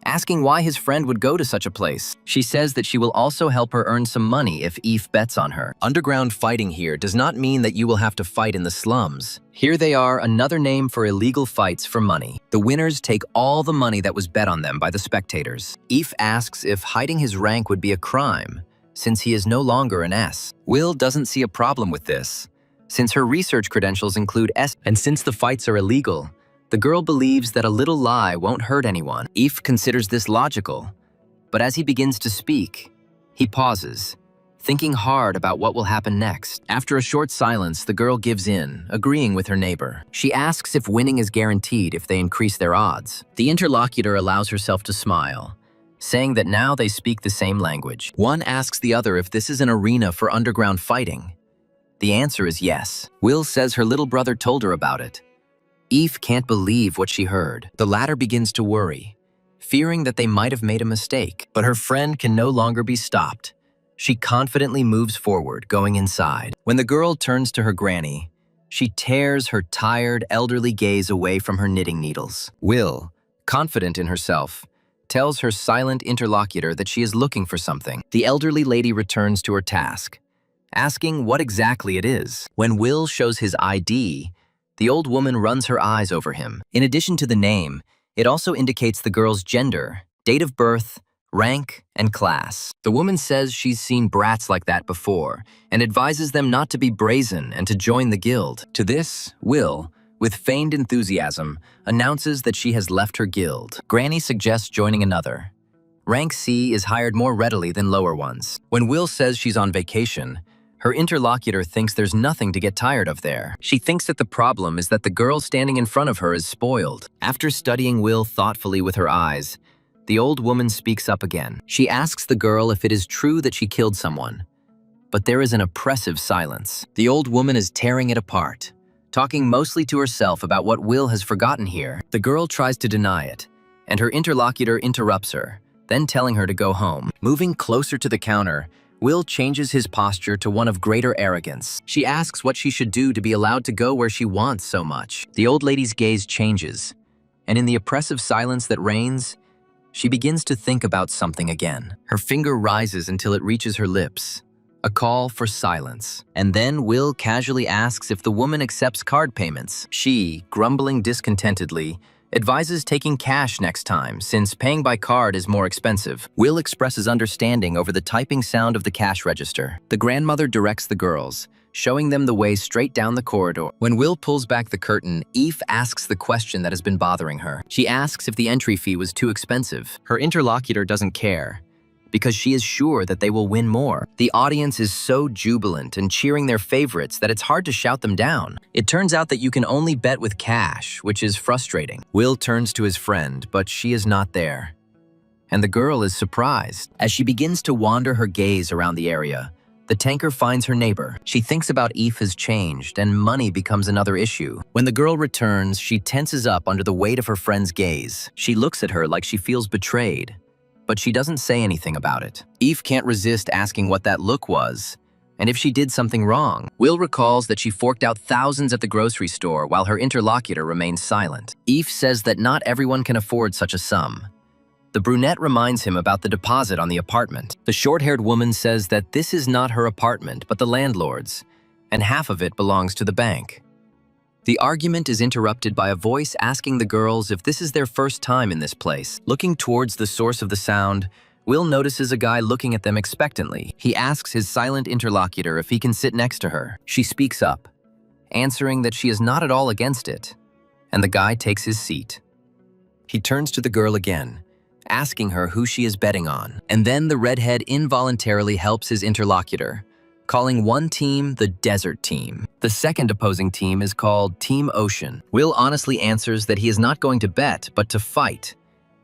asking why his friend would go to such a place. She says that she will also help her earn some money if Eve bets on her. Underground fighting here does not mean that you will have to fight in the slums. Here they are, another name for illegal fights for money. The winners take all the money that was bet on them by the spectators. Eve asks if hiding his rank would be a crime, since he is no longer an S. Will doesn't see a problem with this, since her research credentials include S, and since the fights are illegal, the girl believes that a little lie won't hurt anyone. Eve considers this logical, but as he begins to speak, he pauses, thinking hard about what will happen next. After a short silence, the girl gives in, agreeing with her neighbor. She asks if winning is guaranteed if they increase their odds. The interlocutor allows herself to smile, saying that now they speak the same language. One asks the other if this is an arena for underground fighting. The answer is yes. Will says her little brother told her about it. Eve can't believe what she heard. The latter begins to worry, fearing that they might have made a mistake. But her friend can no longer be stopped. She confidently moves forward, going inside. When the girl turns to her granny, she tears her tired, elderly gaze away from her knitting needles. Will, confident in herself, tells her silent interlocutor that she is looking for something. The elderly lady returns to her task, asking what exactly it is. When Will shows his ID, the old woman runs her eyes over him. In addition to the name, it also indicates the girl's gender, date of birth, rank, and class. The woman says she's seen brats like that before and advises them not to be brazen and to join the guild. To this, Will, with feigned enthusiasm, announces that she has left her guild. Granny suggests joining another. Rank C is hired more readily than lower ones. When Will says she's on vacation, her interlocutor thinks there's nothing to get tired of there. She thinks that the problem is that the girl standing in front of her is spoiled. After studying Will thoughtfully with her eyes, the old woman speaks up again. She asks the girl if it is true that she killed someone, but there is an oppressive silence. The old woman is tearing it apart, talking mostly to herself about what Will has forgotten here. The girl tries to deny it, and her interlocutor interrupts her, then telling her to go home. Moving closer to the counter, Will changes his posture to one of greater arrogance. She asks what she should do to be allowed to go where she wants so much. The old lady's gaze changes, and in the oppressive silence that reigns, she begins to think about something again. Her finger rises until it reaches her lips, a call for silence. And then Will casually asks if the woman accepts card payments. She, grumbling discontentedly, advises taking cash next time since paying by card is more expensive. Will expresses understanding over the typing sound of the cash register. The grandmother directs the girls, showing them the way straight down the corridor. When Will pulls back the curtain, Eve asks the question that has been bothering her. She asks if the entry fee was too expensive. Her interlocutor doesn't care, because she is sure that they will win more. The audience is so jubilant and cheering their favorites that it's hard to shout them down. It turns out that you can only bet with cash, which is frustrating. Will turns to his friend, but she is not there. And the girl is surprised. As she begins to wander her gaze around the area, the tanker finds her neighbor. She thinks about Eve has changed, and money becomes another issue. When the girl returns, she tenses up under the weight of her friend's gaze. She looks at her like she feels betrayed, but she doesn't say anything about it. Eve can't resist asking what that look was, and if she did something wrong. Will recalls that she forked out thousands at the grocery store while her interlocutor remains silent. Eve says that not everyone can afford such a sum. The brunette reminds him about the deposit on the apartment. The short-haired woman says that this is not her apartment, but the landlord's, and half of it belongs to the bank. The argument is interrupted by a voice asking the girls if this is their first time in this place. Looking towards the source of the sound, Will notices a guy looking at them expectantly. He asks his silent interlocutor if he can sit next to her. She speaks up, answering that she is not at all against it, and the guy takes his seat. He turns to the girl again, asking her who she is betting on. And then the redhead involuntarily helps his interlocutor, calling one team the Desert Team. The second opposing team is called Team Ocean. Will honestly answers that he is not going to bet, but to fight,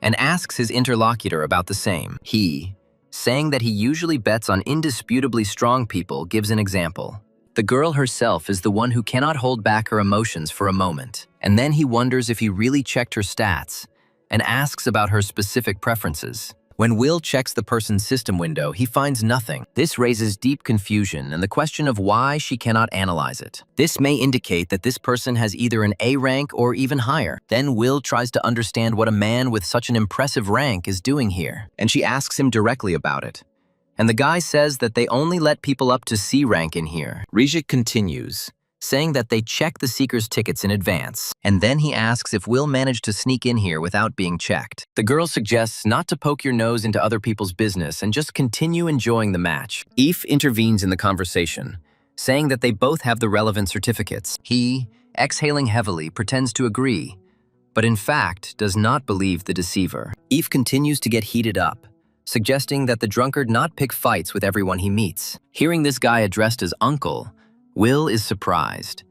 and asks his interlocutor about the same. He, saying that he usually bets on indisputably strong people, gives an example. The girl herself is the one who cannot hold back her emotions for a moment, and then he wonders if he really checked her stats, and asks about her specific preferences. When Will checks the person's system window, he finds nothing. This raises deep confusion and the question of why she cannot analyze it. This may indicate that this person has either an A rank or even higher. Then Will tries to understand what a man with such an impressive rank is doing here, and she asks him directly about it. And the guy says that they only let people up to C rank in here. Rijik continues, saying that they check the seeker's tickets in advance, and then he asks if Will managed to sneak in here without being checked. The girl suggests not to poke your nose into other people's business and just continue enjoying the match. Eve intervenes in the conversation, saying that they both have the relevant certificates. He, exhaling heavily, pretends to agree, but in fact does not believe the deceiver. Eve continues to get heated up, suggesting that the drunkard not pick fights with everyone he meets. Hearing this guy addressed as uncle, Will is surprised,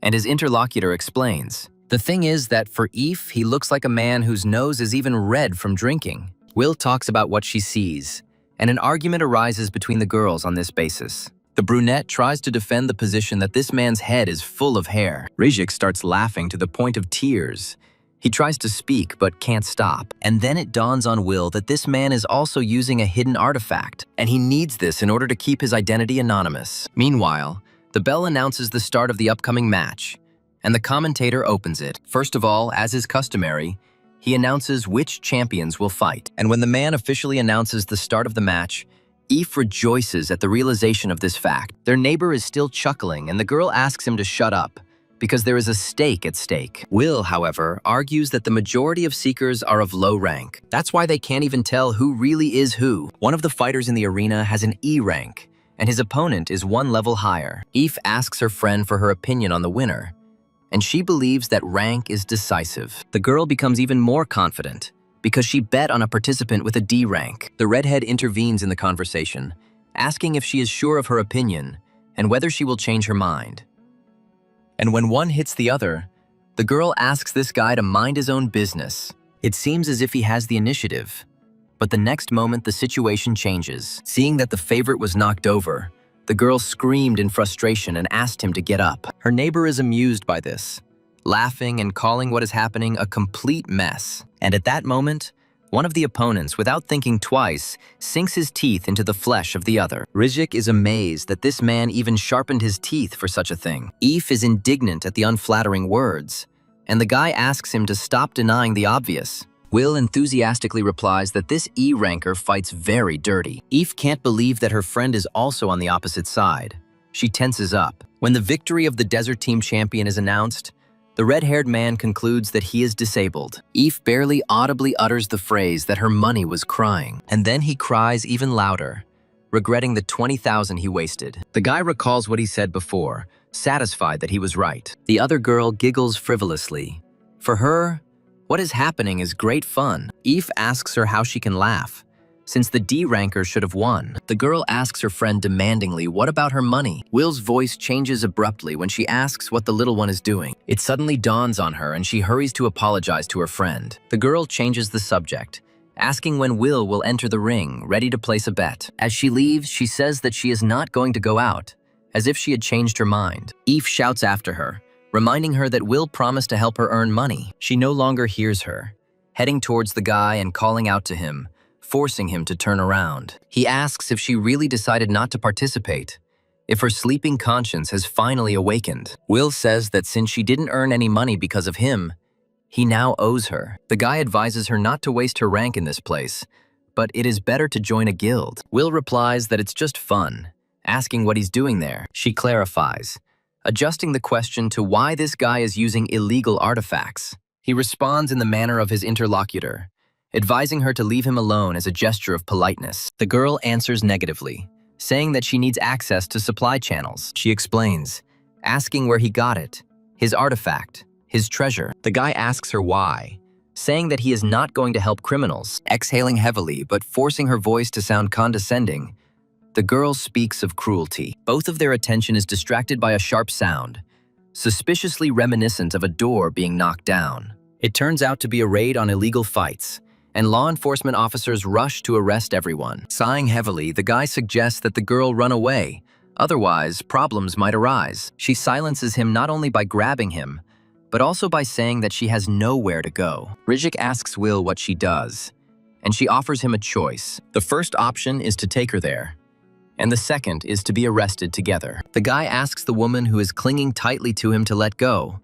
and his interlocutor explains. The thing is that for Eve, he looks like a man whose nose is even red from drinking. Will talks about what she sees, and an argument arises between the girls on this basis. The brunette tries to defend the position that this man's head is full of hair. Rijik starts laughing to the point of tears. He tries to speak but can't stop, and then it dawns on Will that this man is also using a hidden artifact, and he needs this in order to keep his identity anonymous. Meanwhile, the bell announces the start of the upcoming match, and the commentator opens it. First of all, as is customary, he announces which champions will fight. And when the man officially announces the start of the match, Eve rejoices at the realization of this fact. Their neighbor is still chuckling, and the girl asks him to shut up, because there is a stake at stake. Will, however, argues that the majority of seekers are of low rank. That's why they can't even tell who really is who. One of the fighters in the arena has an E rank, and his opponent is one level higher. Eve asks her friend for her opinion on the winner, and she believes that rank is decisive. The girl becomes even more confident because she bet on a participant with a D rank. The redhead intervenes in the conversation, asking if she is sure of her opinion and whether she will change her mind. And when one hits the other, the girl asks this guy to mind his own business. It seems as if he has the initiative. But the next moment, the situation changes. Seeing that the favorite was knocked over, the girl screamed in frustration and asked him to get up. Her neighbor is amused by this, laughing and calling what is happening a complete mess. And at that moment, one of the opponents, without thinking twice, sinks his teeth into the flesh of the other. Rijik is amazed that this man even sharpened his teeth for such a thing. Eve is indignant at the unflattering words, and the guy asks him to stop denying the obvious. Will enthusiastically replies that this E-ranker fights very dirty. Eve can't believe that her friend is also on the opposite side. She tenses up. When the victory of the Desert Team champion is announced, The red-haired man concludes that he is disabled. Eve barely audibly utters the phrase that her money was crying, and then he cries even louder, regretting the 20,000 he wasted. The guy recalls what he said before, satisfied that he was right. The other girl giggles frivolously. For her, what is happening is great fun. Eve asks her how she can laugh, since the D ranker should have won. The girl asks her friend demandingly what about her money. Will's voice changes abruptly when she asks what the little one is doing. It suddenly dawns on her and she hurries to apologize to her friend. The girl changes the subject, asking when Will enter the ring, ready to place a bet. As she leaves, she says that she is not going to go out, as if she had changed her mind. Eve shouts after her, reminding her that Will promised to help her earn money. She no longer hears her, heading towards the guy and calling out to him, forcing him to turn around. He asks if she really decided not to participate, if her sleeping conscience has finally awakened. Will says that since she didn't earn any money because of him, he now owes her. The guy advises her not to waste her rank in this place, but it is better to join a guild. Will replies that it's just fun, asking what he's doing there. She clarifies, adjusting the question to why this guy is using illegal artifacts. He responds in the manner of his interlocutor, advising her to leave him alone as a gesture of politeness. The girl answers negatively, saying that she needs access to supply channels. She explains, asking where he got it, his artifact, his treasure. The guy asks her why, saying that he is not going to help criminals. Exhaling heavily but forcing her voice to sound condescending, the girl speaks of cruelty. Both of their attention is distracted by a sharp sound, suspiciously reminiscent of a door being knocked down. It turns out to be a raid on illegal fights, and law enforcement officers rush to arrest everyone. Sighing heavily, the guy suggests that the girl run away, otherwise problems might arise. She silences him not only by grabbing him, but also by saying that she has nowhere to go. Rijik asks Will what she does, and she offers him a choice. The first option is to take her there, and the second is to be arrested together. The guy asks the woman who is clinging tightly to him to let go,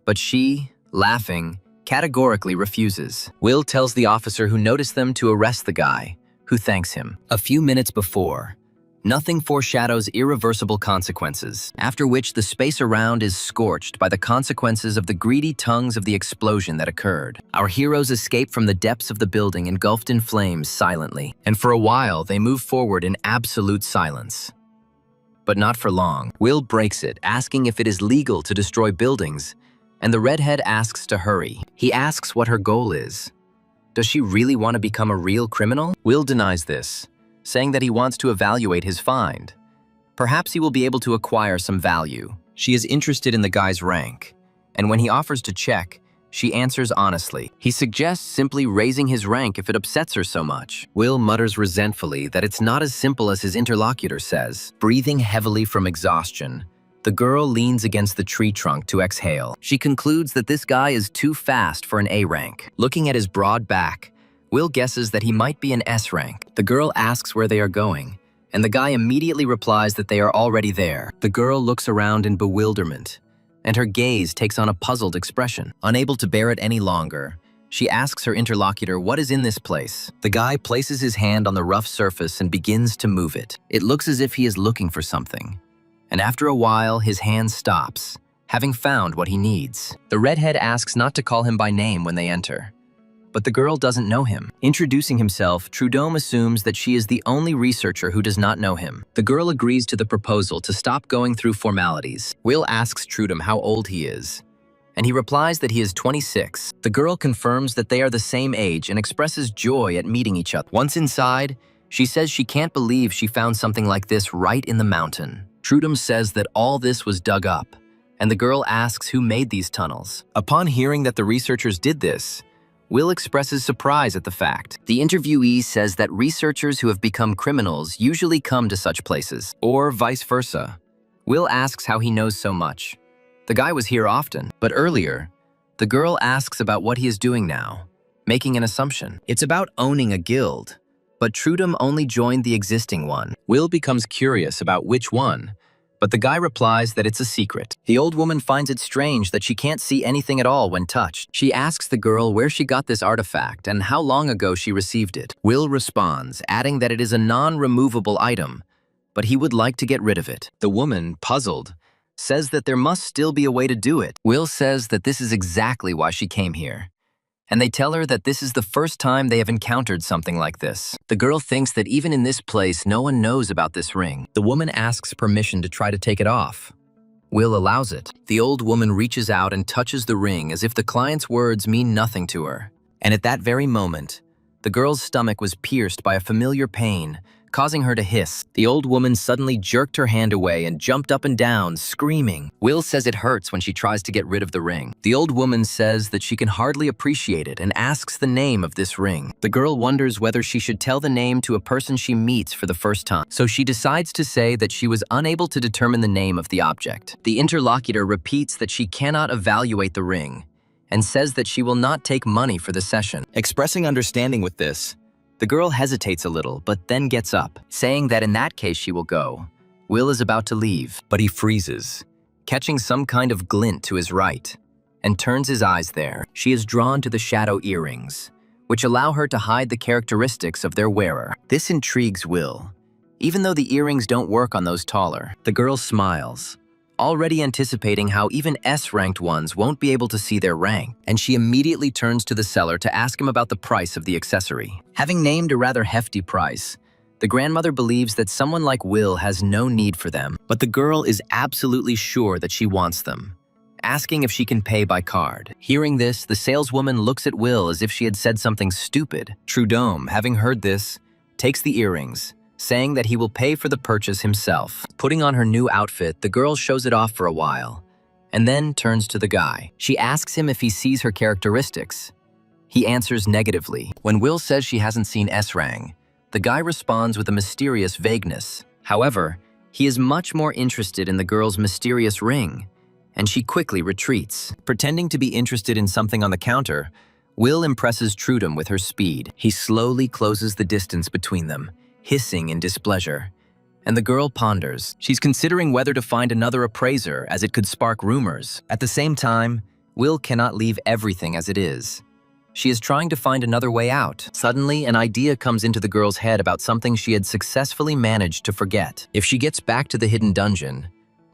but she, laughing, categorically refuses. Will tells the officer who noticed them to arrest the guy, who thanks him. A few minutes before, nothing foreshadows irreversible consequences, after which the space around is scorched by the consequences of the greedy tongues of the explosion that occurred. Our heroes escape from the depths of the building engulfed in flames silently, and for a while they move forward in absolute silence. But not for long. Will breaks it, asking if it is legal to destroy buildings, and the redhead asks to hurry. He asks what her goal is. Does she really want to become a real criminal? Will denies this, saying that he wants to evaluate his find. Perhaps he will be able to acquire some value. She is interested in the guy's rank, and when he offers to check, she answers honestly. He suggests simply raising his rank if it upsets her so much. Will mutters resentfully that it's not as simple as his interlocutor says. Breathing heavily from exhaustion, the girl leans against the tree trunk to exhale. She concludes that this guy is too fast for an A rank. Looking at his broad back, Will guesses that he might be an S rank. The girl asks where they are going, and the guy immediately replies that they are already there. The girl looks around in bewilderment, and her gaze takes on a puzzled expression. Unable to bear it any longer, she asks her interlocutor what is in this place. The guy places his hand on the rough surface and begins to move it. It looks as if he is looking for something, and after a while, his hand stops, having found what he needs. The redhead asks not to call him by name when they enter, but the girl doesn't know him. Introducing himself, Trudome assumes that she is the only researcher who does not know him. The girl agrees to the proposal to stop going through formalities. Will asks Trudome how old he is, and he replies that he is 26. The girl confirms that they are the same age and expresses joy at meeting each other. Once inside, she says she can't believe she found something like this right in the mountain. Trudome says that all this was dug up, and the girl asks who made these tunnels. Upon hearing that the researchers did this, Will expresses surprise at the fact. The interviewee says that researchers who have become criminals usually come to such places, or vice versa. Will asks how he knows so much. The guy was here often, but earlier, the girl asks about what he is doing now, making an assumption. It's about owning a guild, but Trudome only joined the existing one. Will becomes curious about which one, but the guy replies that it's a secret. The old woman finds it strange that she can't see anything at all when touched. She asks the girl where she got this artifact and how long ago she received it. Will responds, adding that it is a non-removable item, but he would like to get rid of it. The woman, puzzled, says that there must still be a way to do it. Will says that this is exactly why she came here, and they tell her that this is the first time they have encountered something like this. The girl thinks that even in this place, no one knows about this ring. The woman asks permission to try to take it off. Will allows it. The old woman reaches out and touches the ring as if the client's words mean nothing to her. And at that very moment, the girl's stomach was pierced by a familiar pain, causing her to hiss. The old woman suddenly jerked her hand away and jumped up and down, screaming. Will says it hurts when she tries to get rid of the ring. The old woman says that she can hardly appreciate it and asks the name of this ring. The girl wonders whether she should tell the name to a person she meets for the first time, so she decides to say that she was unable to determine the name of the object. The interlocutor repeats that she cannot evaluate the ring and says that she will not take money for the session. Expressing understanding with this, the girl hesitates a little, but then gets up, saying that in that case she will go. Will is about to leave, but he freezes, catching some kind of glint to his right, and turns his eyes there. She is drawn to the shadow earrings, which allow her to hide the characteristics of their wearer. This intrigues Will. Even though the earrings don't work on those taller, the girl smiles, already anticipating how even S-ranked ones won't be able to see their rank, and she immediately turns to the seller to ask him about the price of the accessory. Having named a rather hefty price, the grandmother believes that someone like Will has no need for them, but the girl is absolutely sure that she wants them, asking if she can pay by card. Hearing this, the saleswoman looks at Will as if she had said something stupid. Trudome, having heard this, takes the earrings, saying that he will pay for the purchase himself. Putting on her new outfit, the girl shows it off for a while, and then turns to the guy. She asks him if he sees her characteristics. He answers negatively. When Will says she hasn't seen S-Rang, the guy responds with a mysterious vagueness. However, he is much more interested in the girl's mysterious ring, and she quickly retreats. Pretending to be interested in something on the counter, Will impresses Trudome with her speed. He slowly closes the distance between them, hissing in displeasure, and the girl ponders. She's considering whether to find another appraiser, as it could spark rumors. At the same time, Will cannot leave everything as it is. She is trying to find another way out. Suddenly, an idea comes into the girl's head about something she had successfully managed to forget. If she gets back to the hidden dungeon,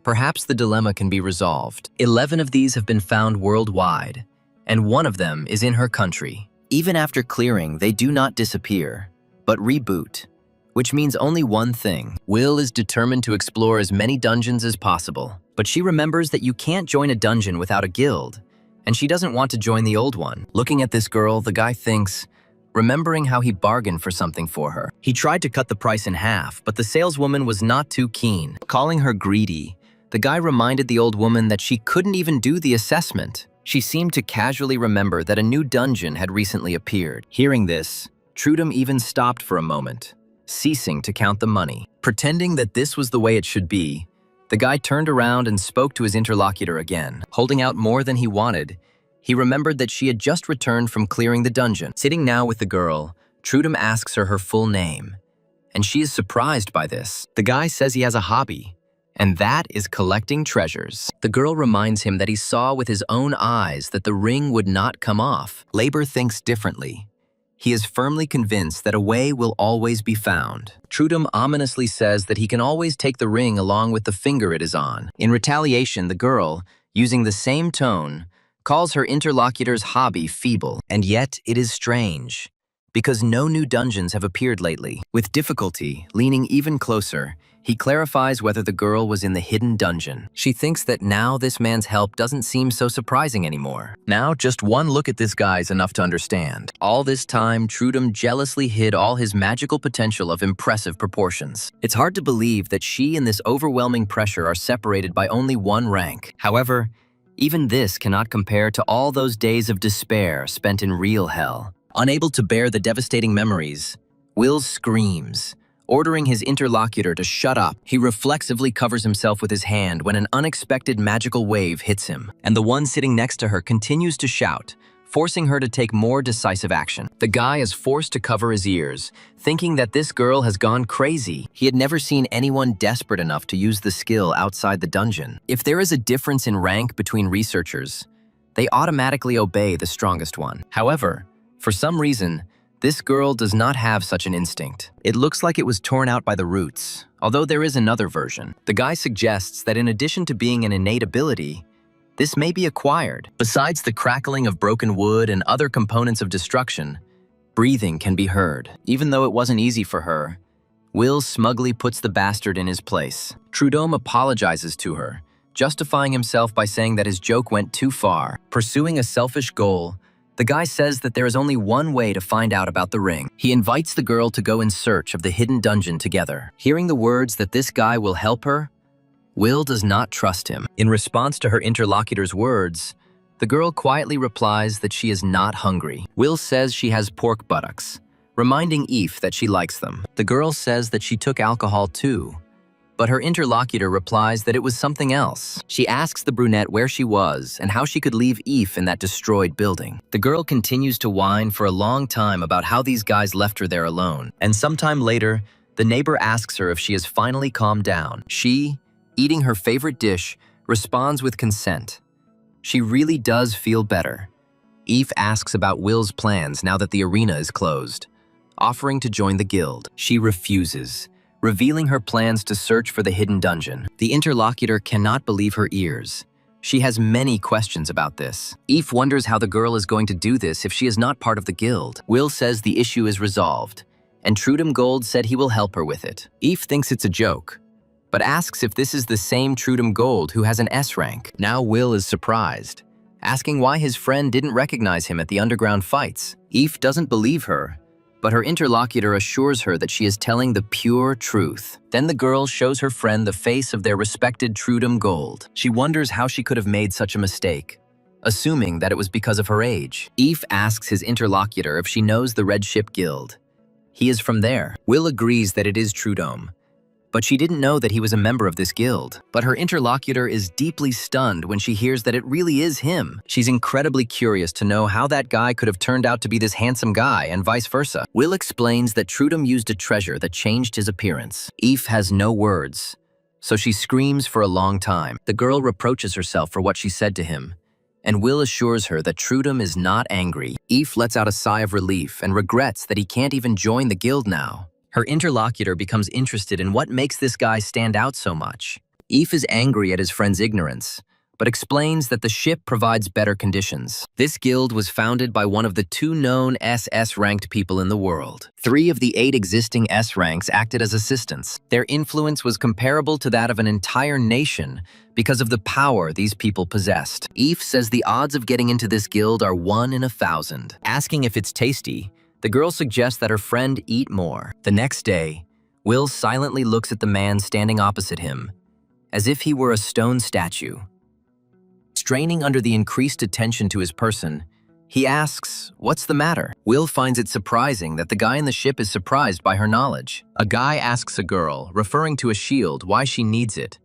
perhaps the dilemma can be resolved. 11 of these have been found worldwide, and one of them is in her country. Even after clearing, they do not disappear, but reboot, which means only one thing. Will is determined to explore as many dungeons as possible, but she remembers that you can't join a dungeon without a guild, and she doesn't want to join the old one. Looking at this girl, the guy thinks, remembering how he bargained for something for her. He tried to cut the price in half, but the saleswoman was not too keen. Calling her greedy, the guy reminded the old woman that she couldn't even do the assessment. She seemed to casually remember that a new dungeon had recently appeared. Hearing this, Trudome even stopped for a moment, ceasing to count the money. Pretending that this was the way it should be, the guy turned around and spoke to his interlocutor again. Holding out more than he wanted, he remembered that she had just returned from clearing the dungeon. Sitting now with the girl, Trudome asks her full name, and she is surprised by this. The guy says he has a hobby, and that is collecting treasures. The girl reminds him that he saw with his own eyes that the ring would not come off. Labor thinks differently. He is firmly convinced that a way will always be found. Trudome ominously says that he can always take the ring along with the finger it is on. In retaliation, the girl, using the same tone, calls her interlocutor's hobby feeble. And yet, it is strange, because no new dungeons have appeared lately. With difficulty, leaning even closer, he clarifies whether the girl was in the hidden dungeon. She thinks that now this man's help doesn't seem so surprising anymore. Now, just one look at this guy's enough to understand. All this time, Trudome jealously hid all his magical potential of impressive proportions. It's hard to believe that she and this overwhelming pressure are separated by only one rank. However, even this cannot compare to all those days of despair spent in real hell. Unable to bear the devastating memories, Will screams, ordering his interlocutor to shut up. He reflexively covers himself with his hand when an unexpected magical wave hits him, and the one sitting next to her continues to shout, forcing her to take more decisive action. The guy is forced to cover his ears, thinking that this girl has gone crazy. He had never seen anyone desperate enough to use the skill outside the dungeon. If there is a difference in rank between researchers, they automatically obey the strongest one. However, for some reason, this girl does not have such an instinct. It looks like it was torn out by the roots, Although there is another version. The guy suggests that in addition to being an innate ability, this may be acquired. Besides the crackling of broken wood and other components of destruction, breathing can be heard. Even though it wasn't easy for her, Will smugly puts the bastard in his place. Trudome apologizes to her, justifying himself by saying that his joke went too far. Pursuing a selfish goal, the guy says that there is only one way to find out about the ring. He invites the girl to go in search of the hidden dungeon together. Hearing the words that this guy will help her, Will does not trust him. In response to her interlocutor's words, the girl quietly replies that she is not hungry. Will says she has pork buttocks, reminding Eve that she likes them. The girl says that she took alcohol too, but her interlocutor replies that it was something else. She asks the brunette where she was and how she could leave Eve in that destroyed building. The girl continues to whine for a long time about how these guys left her there alone. And sometime later, the neighbor asks her if she has finally calmed down. She, eating her favorite dish, responds with consent. She really does feel better. Eve asks about Will's plans now that the arena is closed, offering to join the guild. She refuses, revealing her plans to search for the hidden dungeon. The interlocutor cannot believe her ears. She has many questions about this. Eve wonders how the girl is going to do this if she is not part of the guild. Will says the issue is resolved, and Trudum Gold said he will help her with it. Eve thinks it's a joke, but asks if this is the same Trudum Gold who has an S rank. Now Will is surprised, asking why his friend didn't recognize him at the underground fights. Eve doesn't believe her, but her interlocutor assures her that she is telling the pure truth. Then the girl shows her friend the face of their respected Trudum Gold. She wonders how she could have made such a mistake, assuming that it was because of her age. Eve asks his interlocutor if she knows the Red Ship Guild. He is from there. Will agrees that it is Trudome, but she didn't know that he was a member of this guild. But her interlocutor is deeply stunned when she hears that it really is him. She's incredibly curious to know how that guy could have turned out to be this handsome guy and vice versa. Will explains that Trudum used a treasure that changed his appearance. Eve has no words, so she screams for a long time. The girl reproaches herself for what she said to him, and Will assures her that Trudum is not angry. Eve lets out a sigh of relief and regrets that he can't even join the guild now. Her interlocutor becomes interested in what makes this guy stand out so much. Eve is angry at his friend's ignorance, but explains that the ship provides better conditions. This guild was founded by one of the 2 known SS-ranked people in the world. 3 of the 8 existing S ranks acted as assistants. Their influence was comparable to that of an entire nation because of the power these people possessed. Eve says the odds of getting into this guild are 1 in 1,000. Asking if it's tasty, the girl suggests that her friend eat more. The next day, Will silently looks at the man standing opposite him, as if he were a stone statue. Straining under the increased attention to his person, he asks, "What's the matter?" Will finds it surprising that the guy in the ship is surprised by her knowledge. A guy asks a girl, referring to a shield, why she needs it,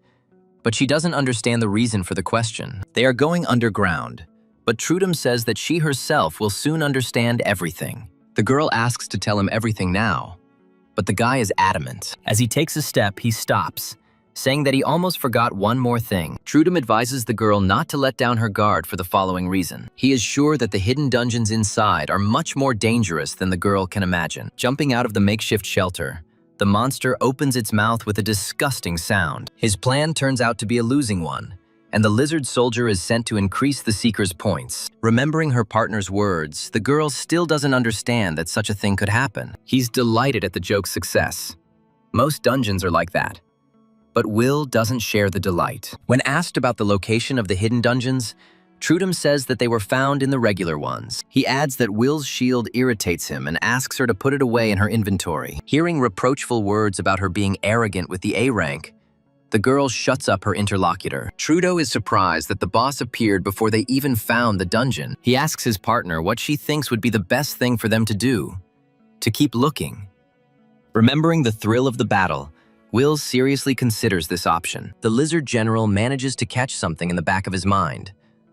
but she doesn't understand the reason for the question. They are going underground, but Trudum says that she herself will soon understand everything. The girl asks to tell him everything now, but the guy is adamant. As he takes a step, he stops, saying that he almost forgot one more thing. Trudum advises the girl not to let down her guard for the following reason. He is sure that the hidden dungeons inside are much more dangerous than the girl can imagine. Jumping out of the makeshift shelter, the monster opens its mouth with a disgusting sound. His plan turns out to be a losing one, and the lizard soldier is sent to increase the seeker's points. Remembering her partner's words, the girl still doesn't understand that such a thing could happen. He's delighted at the joke's success. Most dungeons are like that, but Will doesn't share the delight. When asked about the location of the hidden dungeons, Trudum says that they were found in the regular ones. He adds that Will's shield irritates him and asks her to put it away in her inventory. Hearing reproachful words about her being arrogant with the A rank, the girl shuts up her interlocutor. Trudeau is surprised that the boss appeared before they even found the dungeon. He asks his partner what she thinks would be the best thing for them to do: to keep looking. Remembering the thrill of the battle, Will seriously considers this option. The lizard general manages to catch something in the back of his mind,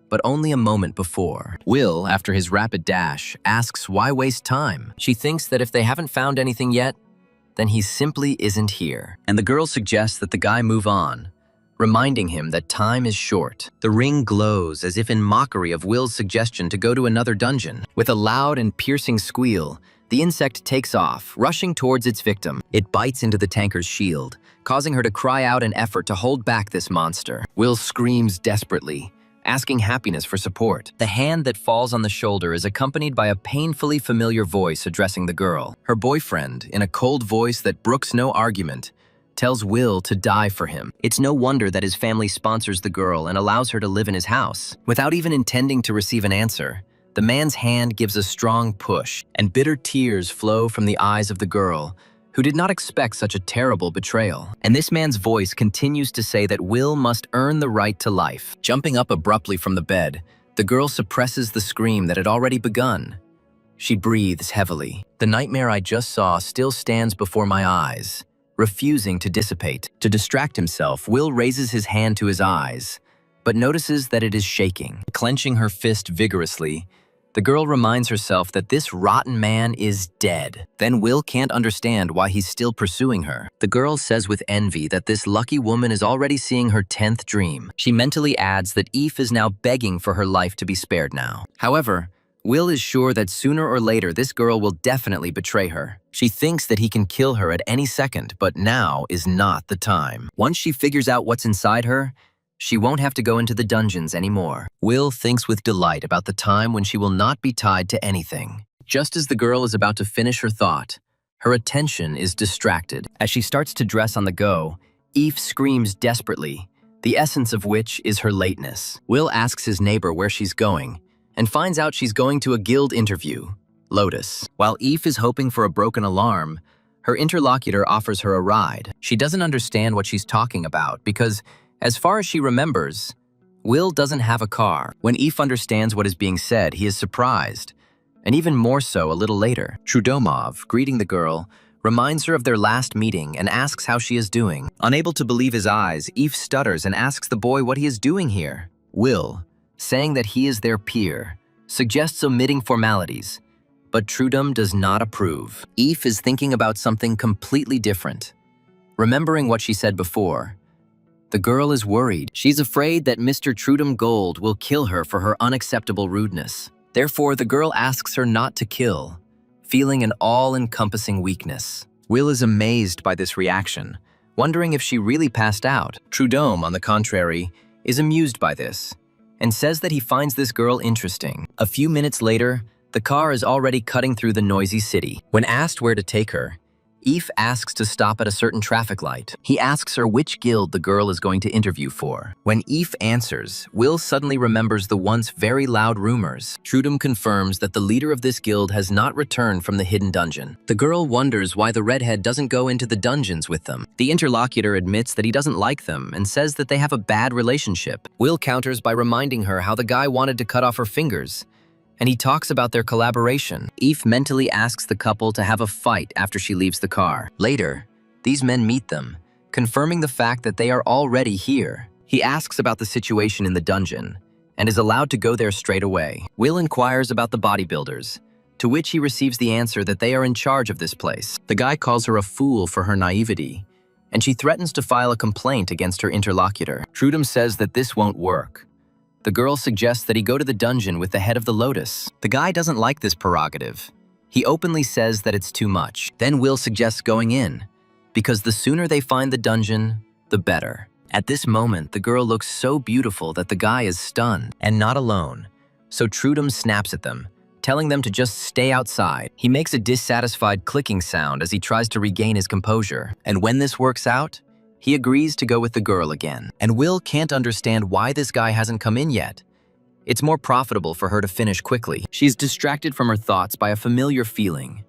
but only a moment before. Will, after his rapid dash, asks why waste time. She thinks that if they haven't found anything yet, then he simply isn't here. And the girl suggests that the guy move on, reminding him that time is short. The ring glows as if in mockery of Will's suggestion to go to another dungeon. With a loud and piercing squeal, The insect takes off, rushing towards its victim. It bites into the tanker's shield, causing her to cry out in effort to hold back this monster. Will screams desperately, asking Happiness for support. The hand that falls on the shoulder is accompanied by a painfully familiar voice addressing the girl. Her boyfriend, in a cold voice that brooks no argument, tells Will to die for him. It's no wonder that his family sponsors the girl and allows her to live in his house. Without even intending to receive an answer, the man's hand gives a strong push, and bitter tears flow from the eyes of the girl, who did not expect such a terrible betrayal. And this man's voice continues to say that Will must earn the right to life. Jumping up abruptly from the bed, the girl suppresses the scream that had already begun. She breathes heavily. The nightmare I just saw still stands before my eyes, refusing to dissipate. To distract himself, Will raises his hand to his eyes, but notices that it is shaking. Clenching her fist vigorously, the girl reminds herself that this rotten man is dead. Then Will can't understand why he's still pursuing her. The girl says with envy that this lucky woman is already seeing her 10th dream. She mentally adds that Eve is now begging for her life to be spared now. However, Will is sure that sooner or later this girl will definitely betray her. She thinks that he can kill her at any second, but now is not the time. Once she figures out what's inside her, she won't have to go into the dungeons anymore. Will thinks with delight about the time when she will not be tied to anything. Just as the girl is about to finish her thought, her attention is distracted. As she starts to dress on the go, Eve screams desperately, the essence of which is her lateness. Will asks his neighbor where she's going, and finds out she's going to a guild interview, Lotus. While Eve is hoping for a broken alarm, her interlocutor offers her a ride. She doesn't understand what she's talking about because, as far as she remembers, Will doesn't have a car. When Eve understands what is being said, he is surprised, and even more so a little later. Trudomov, greeting the girl, reminds her of their last meeting and asks how she is doing. Unable to believe his eyes, Eve stutters and asks the boy what he is doing here. Will, saying that he is their peer, suggests omitting formalities, but Trudom does not approve. Eve is thinking about something completely different. Remembering what she said before, the girl is worried. She's afraid that Mr. Trudom Gold will kill her for her unacceptable rudeness. Therefore, the girl asks her not to kill, feeling an all-encompassing weakness. Will is amazed by this reaction, wondering if she really passed out. Trudom, on the contrary, is amused by this, and says that he finds this girl interesting. A few minutes later, the car is already cutting through the noisy city. When asked where to take her, Eve asks to stop at a certain traffic light. He asks her which guild the girl is going to interview for. When Eve answers, Will suddenly remembers the once very loud rumors. Trudom confirms that the leader of this guild has not returned from the hidden dungeon. The girl wonders why the redhead doesn't go into the dungeons with them. The interlocutor admits that he doesn't like them and says that they have a bad relationship. Will counters by reminding her how the guy wanted to cut off her fingers, and he talks about their collaboration. Eve mentally asks the couple to have a fight after she leaves the car. Later, these men meet them, confirming the fact that they are already here. He asks about the situation in the dungeon, and is allowed to go there straight away. Will inquires about the bodybuilders, to which he receives the answer that they are in charge of this place. The guy calls her a fool for her naivety, and she threatens to file a complaint against her interlocutor. Trudom says that this won't work. The girl suggests that he go to the dungeon with the head of the Lotus. The guy doesn't like this prerogative. He openly says that it's too much. Then Will suggests going in, because the sooner they find the dungeon, the better. At this moment, the girl looks so beautiful that the guy is stunned, and not alone. So Trudom snaps at them, telling them to just stay outside. He makes a dissatisfied clicking sound as he tries to regain his composure. And when this works out, he agrees to go with the girl again. And Will can't understand why this guy hasn't come in yet. It's more profitable for her to finish quickly. She's distracted from her thoughts by a familiar feeling,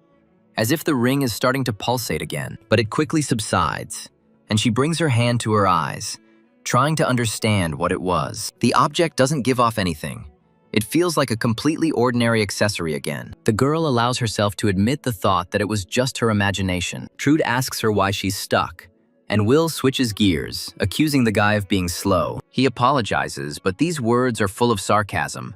as if the ring is starting to pulsate again. But it quickly subsides, and she brings her hand to her eyes, trying to understand what it was. The object doesn't give off anything. It feels like a completely ordinary accessory again. The girl allows herself to admit the thought that it was just her imagination. Trude asks her why she's stuck, and Will switches gears, accusing the guy of being slow. He apologizes, but these words are full of sarcasm,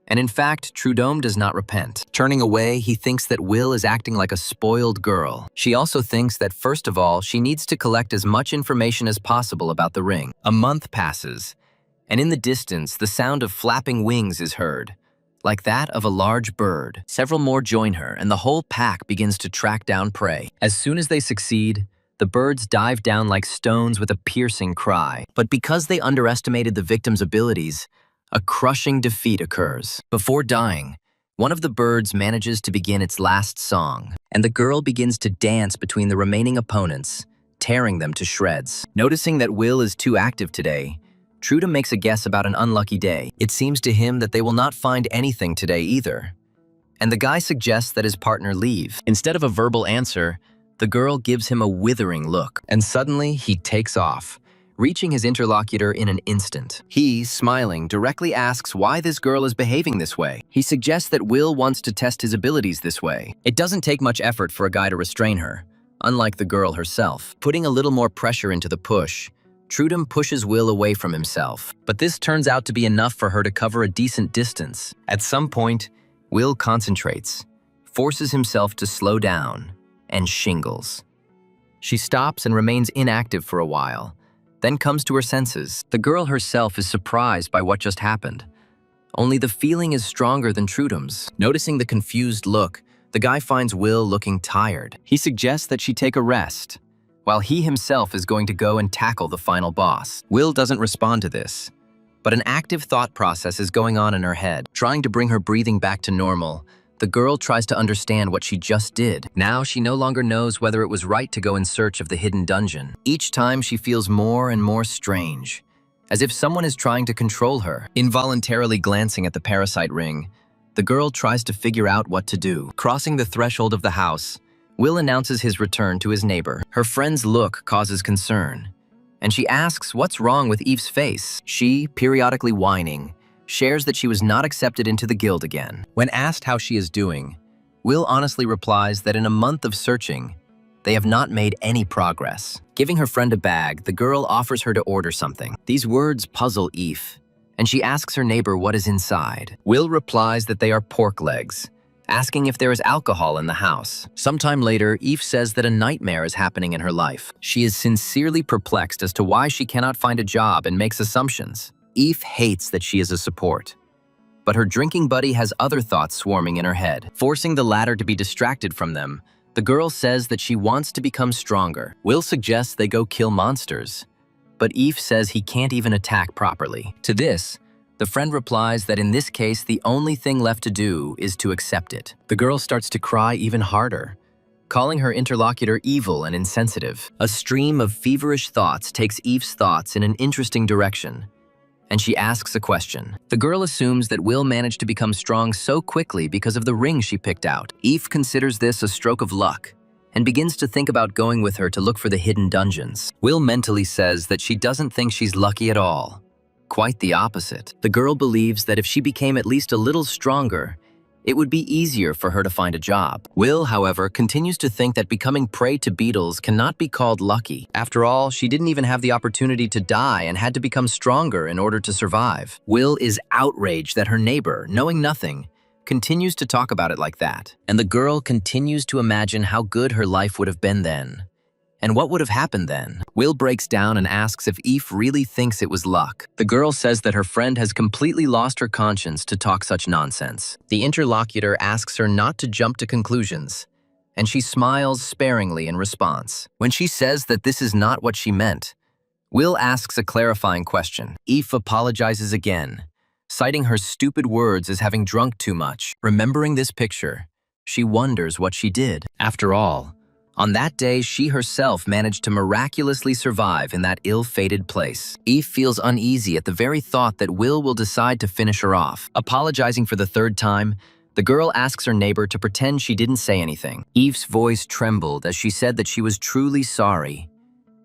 and in fact, Trudom does not repent. Turning away, he thinks that Will is acting like a spoiled girl. She also thinks that first of all, she needs to collect as much information as possible about the ring. A month passes, and in the distance, the sound of flapping wings is heard. like that of a large bird. Several more join her, and the whole pack begins to track down prey. As soon as they succeed, the birds dive down like stones with a piercing cry. But because they underestimated the victim's abilities, a crushing defeat occurs. Before dying, one of the birds manages to begin its last song, and the girl begins to dance between the remaining opponents, tearing them to shreds. Noticing that Will is too active today, Trudum makes a guess about an unlucky day. It seems to him that they will not find anything today either. And the guy suggests that his partner leave. Instead of a verbal answer, the girl gives him a withering look, and suddenly he takes off, reaching his interlocutor in an instant. He, smiling, directly asks why this girl is behaving this way. He suggests that Will wants to test his abilities this way. It doesn't take much effort for a guy to restrain her, unlike the girl herself. Putting a little more pressure into the push, Trudum pushes Will away from himself. But this turns out to be enough for her to cover a decent distance. At some point, Will concentrates, forces himself to slow down, and shingles. She stops and remains inactive for a while, then comes to her senses. The girl herself is surprised by what just happened. Only the feeling is stronger than Trudum's. Noticing the confused look, the guy finds Will looking tired. He suggests that she take a rest, while he himself is going to go and tackle the final boss. Will doesn't respond to this, but an active thought process is going on in her head. Trying to bring her breathing back to normal, the girl tries to understand what she just did. Now she no longer knows whether it was right to go in search of the hidden dungeon. Each time she feels more and more strange, as if someone is trying to control her. Involuntarily glancing at the parasite ring, the girl tries to figure out what to do. Crossing the threshold of the house, Will announces his return to his neighbor. Her friend's look causes concern, and she asks what's wrong with Eve's face. She, periodically whining, shares that she was not accepted into the guild again. When asked how she is doing, Will honestly replies that in a month of searching, they have not made any progress. Giving her friend a bag, the girl offers her to order something. These words puzzle Eve, and she asks her neighbor what is inside. Will replies that they are pork legs, asking if there is alcohol in the house. Sometime later, Eve says that a nightmare is happening in her life. She is sincerely perplexed as to why she cannot find a job and makes assumptions. Eve hates that she is a support, but her drinking buddy has other thoughts swarming in her head. Forcing the latter to be distracted from them, the girl says that she wants to become stronger. Will suggests they go kill monsters, but Eve says he can't even attack properly. To this, the friend replies that in this case, the only thing left to do is to accept it. The girl starts to cry even harder, calling her interlocutor evil and insensitive. A stream of feverish thoughts takes Eve's thoughts in an interesting direction, and she asks a question. The girl assumes that Will managed to become strong so quickly because of the ring she picked out. Eve considers this a stroke of luck and begins to think about going with her to look for the hidden dungeons. Will mentally says that she doesn't think she's lucky at all. Quite the opposite. The girl believes that if she became at least a little stronger, it would be easier for her to find a job. Will, however, continues to think that becoming prey to beetles cannot be called lucky. After all, she didn't even have the opportunity to die and had to become stronger in order to survive. Will is outraged that her neighbor, knowing nothing, continues to talk about it like that. And the girl continues to imagine how good her life would have been then. And what would have happened then? Will breaks down and asks if Eve really thinks it was luck. The girl says that her friend has completely lost her conscience to talk such nonsense. The interlocutor asks her not to jump to conclusions, and she smiles sparingly in response. When she says that this is not what she meant, Will asks a clarifying question. Eve apologizes again, citing her stupid words as having drunk too much. Remembering this picture, she wonders what she did. After all, on that day, she herself managed to miraculously survive in that ill-fated place. Eve feels uneasy at the very thought that Will decide to finish her off. Apologizing for the third time, the girl asks her neighbor to pretend she didn't say anything. Eve's voice trembled as she said that she was truly sorry,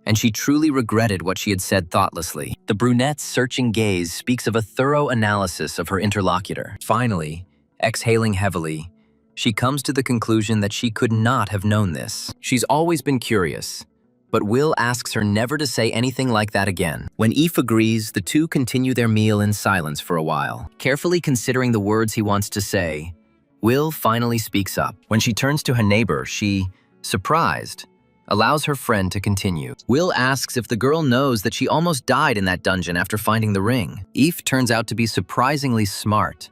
and she truly regretted what she had said thoughtlessly. The brunette's searching gaze speaks of a thorough analysis of her interlocutor. Finally, exhaling heavily, she comes to the conclusion that she could not have known this. She's always been curious, but Will asks her never to say anything like that again. When Eve agrees, the two continue their meal in silence for a while. Carefully considering the words he wants to say, Will finally speaks up. When she turns to her neighbor, she, surprised, allows her friend to continue. Will asks if the girl knows that she almost died in that dungeon after finding the ring. Eve turns out to be surprisingly smart,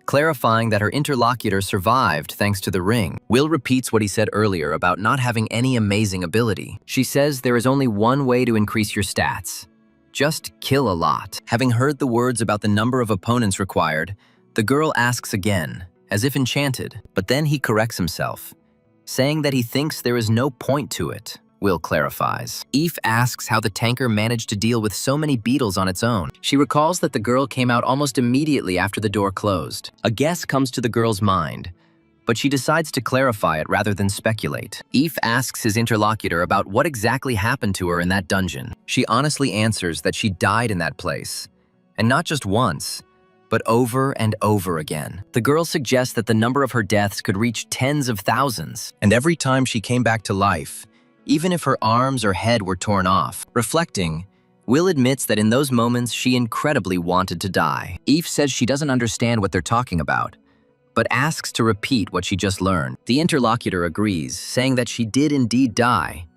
clarifying that her interlocutor survived thanks to the ring. Will repeats what he said earlier about not having any amazing ability. She says there is only one way to increase your stats. Just kill a lot. Having heard the words about the number of opponents required, the girl asks again, as if enchanted, but then he corrects himself, saying that he thinks there is no point to it. Will clarifies. Eve asks how the tanker managed to deal with so many beetles on its own. She recalls that the girl came out almost immediately after the door closed. A guess comes to the girl's mind, but she decides to clarify it rather than speculate. Eve asks his interlocutor about what exactly happened to her in that dungeon. She honestly answers that she died in that place, and not just once, but over and over again. The girl suggests that the number of her deaths could reach tens of thousands, and every time she came back to life, even if her arms or head were torn off. Reflecting, Will admits that in those moments she incredibly wanted to die. Eve says she doesn't understand what they're talking about, but asks to repeat what she just learned. The interlocutor agrees, saying that she did indeed die,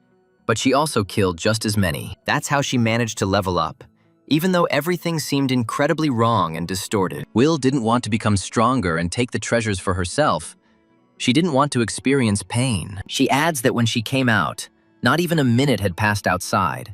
but she also killed just as many. That's how she managed to level up, even though everything seemed incredibly wrong and distorted. Will didn't want to become stronger and take the treasures for herself. She didn't want to experience pain. She adds that when she came out, not even a minute had passed outside.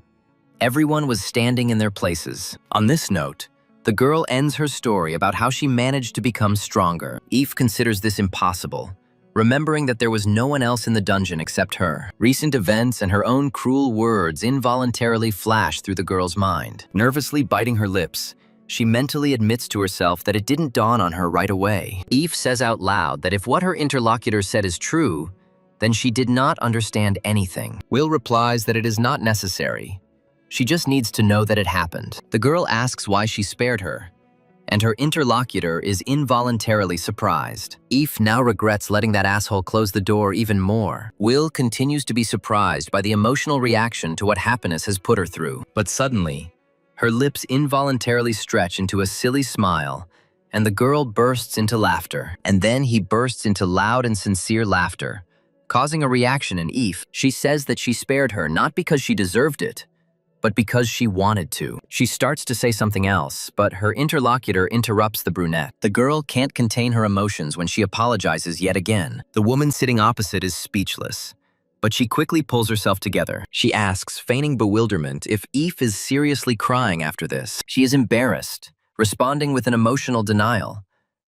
Everyone was standing in their places. On this note, the girl ends her story about how she managed to become stronger. Eve considers this impossible, remembering that there was no one else in the dungeon except her. Recent events and her own cruel words involuntarily flash through the girl's mind. Nervously biting her lips, she mentally admits to herself that it didn't dawn on her right away. Eve says out loud that if what her interlocutor said is true, then she did not understand anything. Will replies that it is not necessary. She just needs to know that it happened. The girl asks why she spared her, and her interlocutor is involuntarily surprised. Eve now regrets letting that asshole close the door even more. Will continues to be surprised by the emotional reaction to what happiness has put her through. But suddenly, her lips involuntarily stretch into a silly smile, and the girl bursts into laughter. And then he bursts into loud and sincere laughter, causing a reaction in Eve. She says that she spared her not because she deserved it, but because she wanted to. She starts to say something else, but her interlocutor interrupts the brunette. The girl can't contain her emotions when she apologizes yet again. The woman sitting opposite is speechless, but she quickly pulls herself together. She asks, feigning bewilderment, if Eve is seriously crying after this. She is embarrassed, responding with an emotional denial,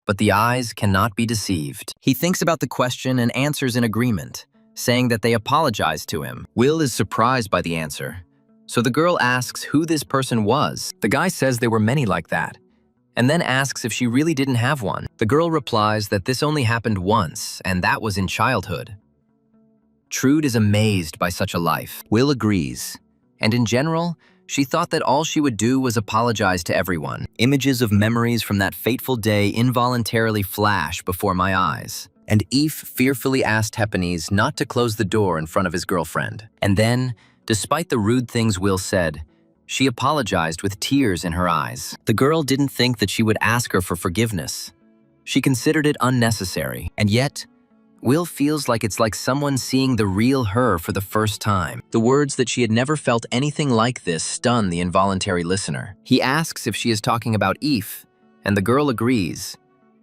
but the eyes cannot be deceived. He thinks about the question and answers in agreement, saying that they apologize to him. Will is surprised by the answer, so the girl asks who this person was. The guy says there were many like that, and then asks if she really didn't have one. The girl replies that this only happened once, and that was in childhood. Trude is amazed by such a life. Will agrees, and in general, she thought that all she would do was apologize to everyone. Images of memories from that fateful day involuntarily flash before my eyes, and Eve fearfully asked Hephanes not to close the door in front of his girlfriend. And then, despite the rude things Will said, she apologized with tears in her eyes. The girl didn't think that she would ask her for forgiveness. She considered it unnecessary, and yet, Will feels like it's like someone seeing the real her for the first time. The words that she had never felt anything like this stun the involuntary listener. He asks if she is talking about Eve, and the girl agrees,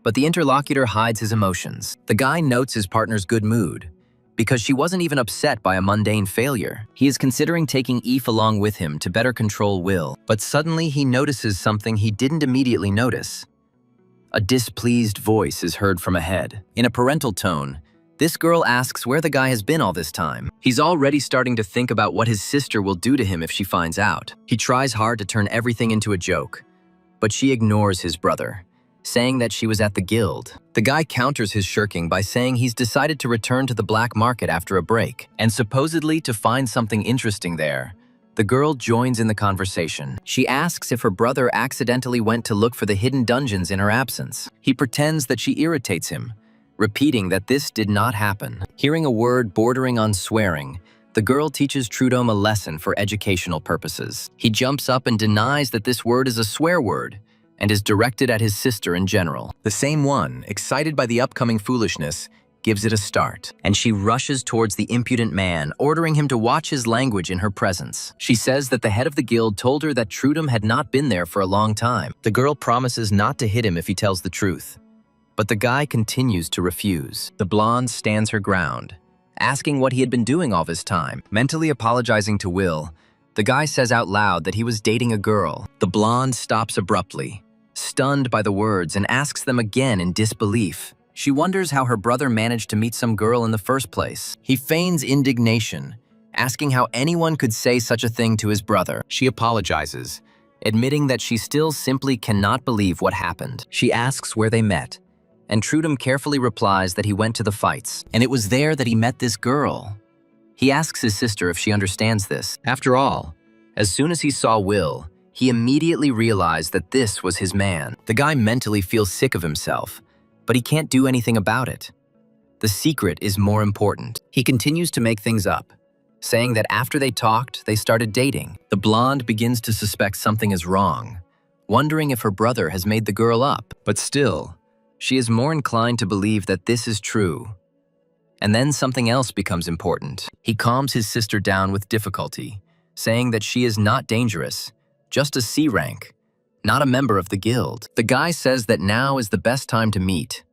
but the interlocutor hides his emotions. The guy notes his partner's good mood, because she wasn't even upset by a mundane failure. He is considering taking Eve along with him to better control Will, but suddenly he notices something he didn't immediately notice. A displeased voice is heard from ahead. In a parental tone, this girl asks where the guy has been all this time. He's already starting to think about what his sister will do to him if she finds out. He tries hard to turn everything into a joke, but she ignores his brother, saying that she was at the guild. The guy counters his shirking by saying he's decided to return to the black market after a break, and supposedly to find something interesting there. The girl joins in the conversation. She asks if her brother accidentally went to look for the hidden dungeons in her absence. He pretends that she irritates him, repeating that this did not happen. Hearing a word bordering on swearing, the girl teaches Trudome a lesson for educational purposes. He jumps up and denies that this word is a swear word, and is directed at his sister in general. The same one, excited by the upcoming foolishness, gives it a start, and she rushes towards the impudent man, ordering him to watch his language in her presence. She says that the head of the guild told her that Trudome had not been there for a long time. The girl promises not to hit him if he tells the truth, But the guy continues to refuse. The blonde stands her ground, asking what he had been doing all this time. Mentally apologizing to Will, the guy says out loud that he was dating a girl. The blonde stops abruptly, stunned by the words, and asks them again in disbelief. She wonders how her brother managed to meet some girl in the first place. He feigns indignation, asking how anyone could say such a thing to his brother. She apologizes, admitting that she still simply cannot believe what happened. She asks where they met, and Trudum carefully replies that he went to the fights, and it was there that he met this girl. He asks his sister if she understands this. After all, as soon as he saw Will, he immediately realized that this was his man. The guy mentally feels sick of himself, but he can't do anything about it. The secret is more important. He continues to make things up, saying that after they talked, they started dating. The blonde begins to suspect something is wrong, wondering if her brother has made the girl up. But still, she is more inclined to believe that this is true. And then something else becomes important. He calms his sister down with difficulty, saying that she is not dangerous, just a C rank, not a member of the guild. The guy says that now is the best time to meet,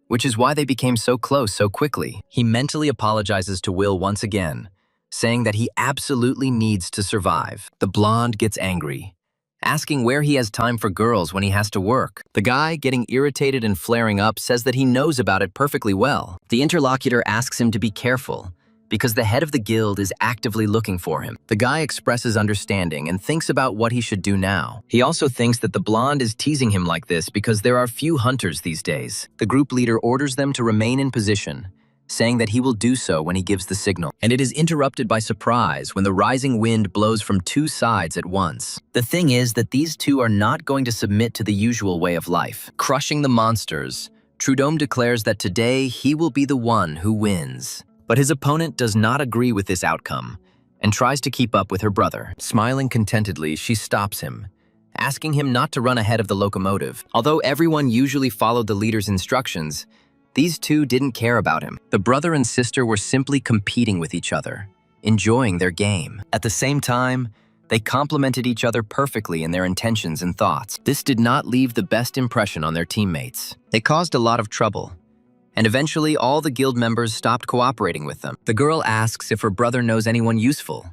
which is why they became so close so quickly. He mentally apologizes to Will once again, saying that he absolutely needs to survive. The blonde gets angry, asking where he has time for girls when he has to work. The guy, getting irritated and flaring up, says that he knows about it perfectly well. The interlocutor asks him to be careful, because the head of the guild is actively looking for him. The guy expresses understanding and thinks about what he should do now. He also thinks that the blonde is teasing him like this because there are few hunters these days. The group leader orders them to remain in position, saying that he will do so when he gives the signal. And it is interrupted by surprise when the rising wind blows from two sides at once. The thing is that these two are not going to submit to the usual way of life. Crushing the monsters, Trudum declares that today he will be the one who wins. But his opponent does not agree with this outcome and tries to keep up with her brother. Smiling contentedly, she stops him, asking him not to run ahead of the locomotive. Although everyone usually followed the leader's instructions, these two didn't care about him. The brother and sister were simply competing with each other, enjoying their game. At the same time, they complemented each other perfectly in their intentions and thoughts. This did not leave the best impression on their teammates. They caused a lot of trouble, and eventually all the guild members stopped cooperating with them. The girl asks if her brother knows anyone useful.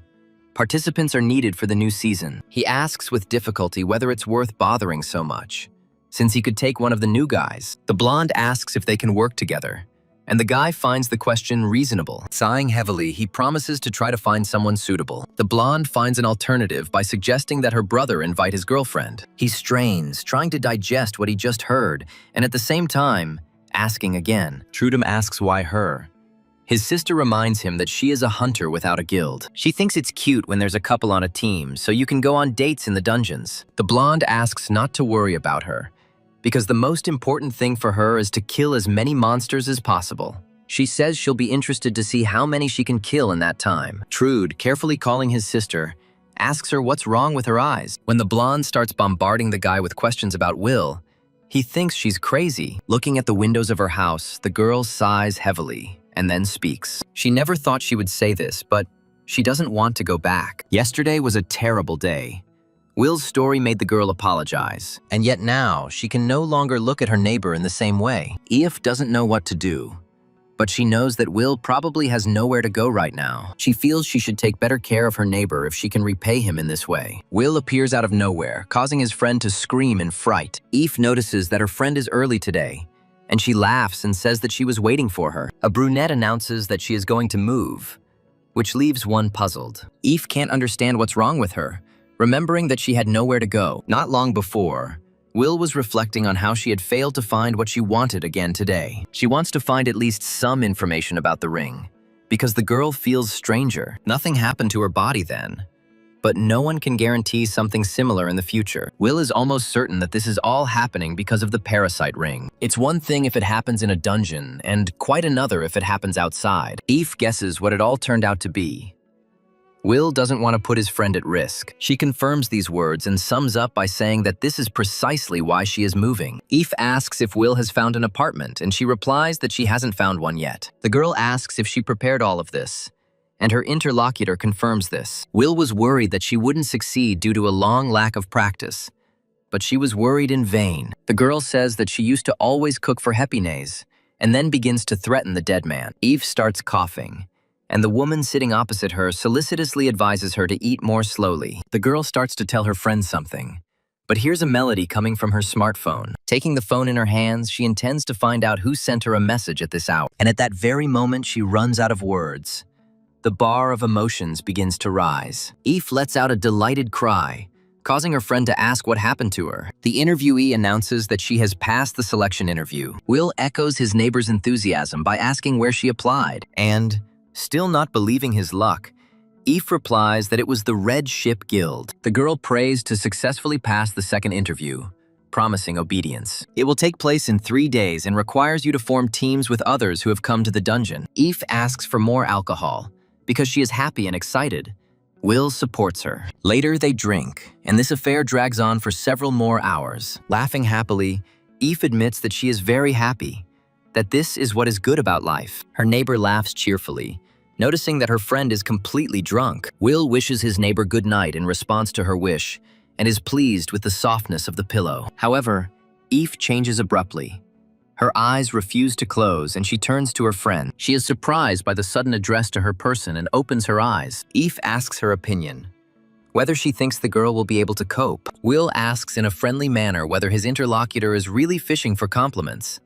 Participants are needed for the new season. He asks with difficulty whether it's worth bothering so much, since he could take one of the new guys. The blonde asks if they can work together, and the guy finds the question reasonable. Sighing heavily, he promises to try to find someone suitable. The blonde finds an alternative by suggesting that her brother invite his girlfriend. He strains, trying to digest what he just heard, and at the same time, asking again. Trudum asks why her. His sister reminds him that she is a hunter without a guild. She thinks it's cute when there's a couple on a team, so you can go on dates in the dungeons. The blonde asks not to worry about her, because the most important thing for her is to kill as many monsters as possible. She says she'll be interested to see how many she can kill in that time. Trude, carefully calling his sister, asks her what's wrong with her eyes. When the blonde starts bombarding the guy with questions about Will, he thinks she's crazy. Looking at the windows of her house, the girl sighs heavily and then speaks. She never thought she would say this, but she doesn't want to go back. Yesterday was a terrible day. Will's story made the girl apologize, and yet now she can no longer look at her neighbor in the same way. Eve doesn't know what to do, but she knows that Will probably has nowhere to go right now. She feels she should take better care of her neighbor if she can repay him in this way. Will appears out of nowhere, causing his friend to scream in fright. Eve notices that her friend is early today, and she laughs and says that she was waiting for her. A brunette announces that she is going to move, which leaves one puzzled. Eve can't understand what's wrong with her, remembering that she had nowhere to go. Not long before, Will was reflecting on how she had failed to find what she wanted again today. She wants to find at least some information about the ring, because the girl feels stranger. Nothing happened to her body then, but no one can guarantee something similar in the future. Will is almost certain that this is all happening because of the parasite ring. It's one thing if it happens in a dungeon, and quite another if it happens outside. Eve guesses what it all turned out to be. Will doesn't want to put his friend at risk. She confirms these words and sums up by saying that this is precisely why she is moving. Eve asks if Will has found an apartment, and she replies that she hasn't found one yet. The girl asks if she prepared all of this, and her interlocutor confirms this. Will was worried that she wouldn't succeed due to a long lack of practice, but she was worried in vain. The girl says that she used to always cook for Hepines, and then begins to threaten the dead man. Eve starts coughing, and the woman sitting opposite her solicitously advises her to eat more slowly. The girl starts to tell her friend something, but hears a melody coming from her smartphone. Taking the phone in her hands, she intends to find out who sent her a message at this hour. And at that very moment, she runs out of words. The bar of emotions begins to rise. Eve lets out a delighted cry, causing her friend to ask what happened to her. The interviewee announces that she has passed the selection interview. Will echoes his neighbor's enthusiasm by asking where she applied, and, still not believing his luck, Eve replies that it was the Red Ship Guild. The girl prays to successfully pass the second interview, promising obedience. It will take place in 3 days and requires you to form teams with others who have come to the dungeon. Eve asks for more alcohol because she is happy and excited. Will supports her. Later, they drink, and this affair drags on for several more hours. Laughing happily, Eve admits that she is very happy, that this is what is good about life. Her neighbor laughs cheerfully, noticing that her friend is completely drunk. Will wishes his neighbor good night in response to her wish, and is pleased with the softness of the pillow. However, Eve changes abruptly. Her eyes refuse to close, and she turns to her friend. She is surprised by the sudden address to her person and opens her eyes. Eve asks her opinion, whether she thinks the girl will be able to cope. Will asks in a friendly manner whether his interlocutor is really fishing for compliments,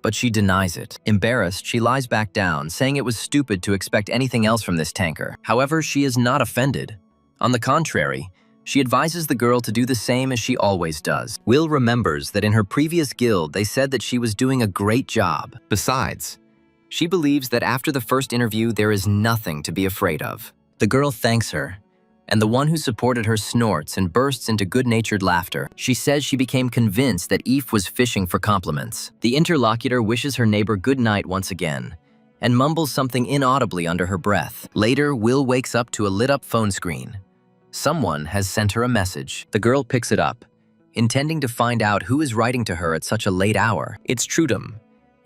but she denies it. Embarrassed, she lies back down, saying it was stupid to expect anything else from this tanker. However, she is not offended. On the contrary, she advises the girl to do the same as she always does. Will remembers that in her previous guild, they said that she was doing a great job. Besides, she believes that after the first interview, there is nothing to be afraid of. The girl thanks her, and the one who supported her snorts and bursts into good-natured laughter. She says she became convinced that Eve was fishing for compliments. The interlocutor wishes her neighbor good night once again, and mumbles something inaudibly under her breath. Later, Will wakes up to a lit-up phone screen. Someone has sent her a message. The girl picks it up, intending to find out who is writing to her at such a late hour. It's Trudum,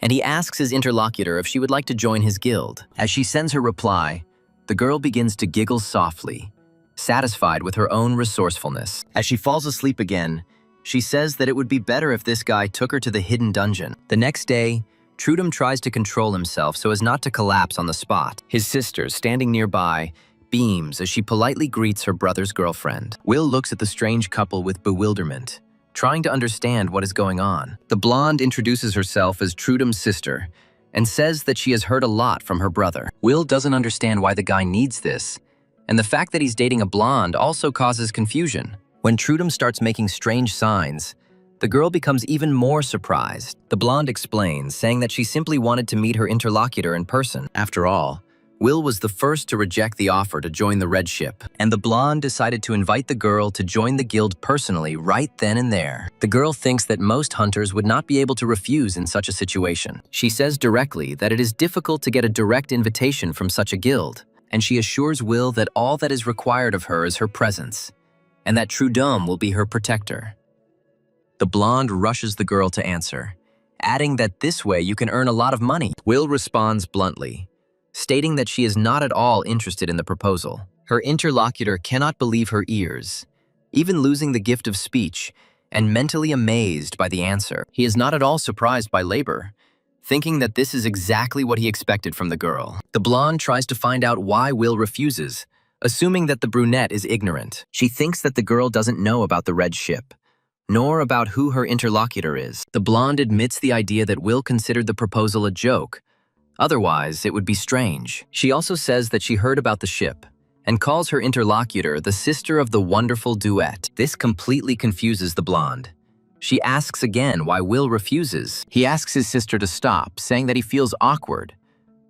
and he asks his interlocutor if she would like to join his guild. As she sends her reply, the girl begins to giggle softly, satisfied with her own resourcefulness. As she falls asleep again, she says that it would be better if this guy took her to the hidden dungeon. The next day, Trudum tries to control himself so as not to collapse on the spot. His sister, standing nearby, beams as she politely greets her brother's girlfriend. Will looks at the strange couple with bewilderment, trying to understand what is going on. The blonde introduces herself as Trudum's sister and says that she has heard a lot from her brother. Will doesn't understand why the guy needs this, and the fact that he's dating a blonde also causes confusion. When Trudum starts making strange signs, the girl becomes even more surprised. The blonde explains, saying that she simply wanted to meet her interlocutor in person. After all, Will was the first to reject the offer to join the Red Ship, and the blonde decided to invite the girl to join the guild personally right then and there. The girl thinks that most hunters would not be able to refuse in such a situation. She says directly that it is difficult to get a direct invitation from such a guild, and she assures Will that all that is required of her is her presence, and that Trudum will be her protector. The blonde rushes the girl to answer, adding that this way you can earn a lot of money. Will responds bluntly, stating that she is not at all interested in the proposal. Her interlocutor cannot believe her ears, even losing the gift of speech, and mentally amazed by the answer. He is not at all surprised by labor, thinking that this is exactly what he expected from the girl. The blonde tries to find out why Will refuses, assuming that the brunette is ignorant. She thinks that the girl doesn't know about the Red Ship, nor about who her interlocutor is. The blonde admits the idea that Will considered the proposal a joke. Otherwise, it would be strange. She also says that she heard about the ship and calls her interlocutor the sister of the wonderful duet. This completely confuses the blonde. She asks again why Will refuses. He asks his sister to stop, saying that he feels awkward,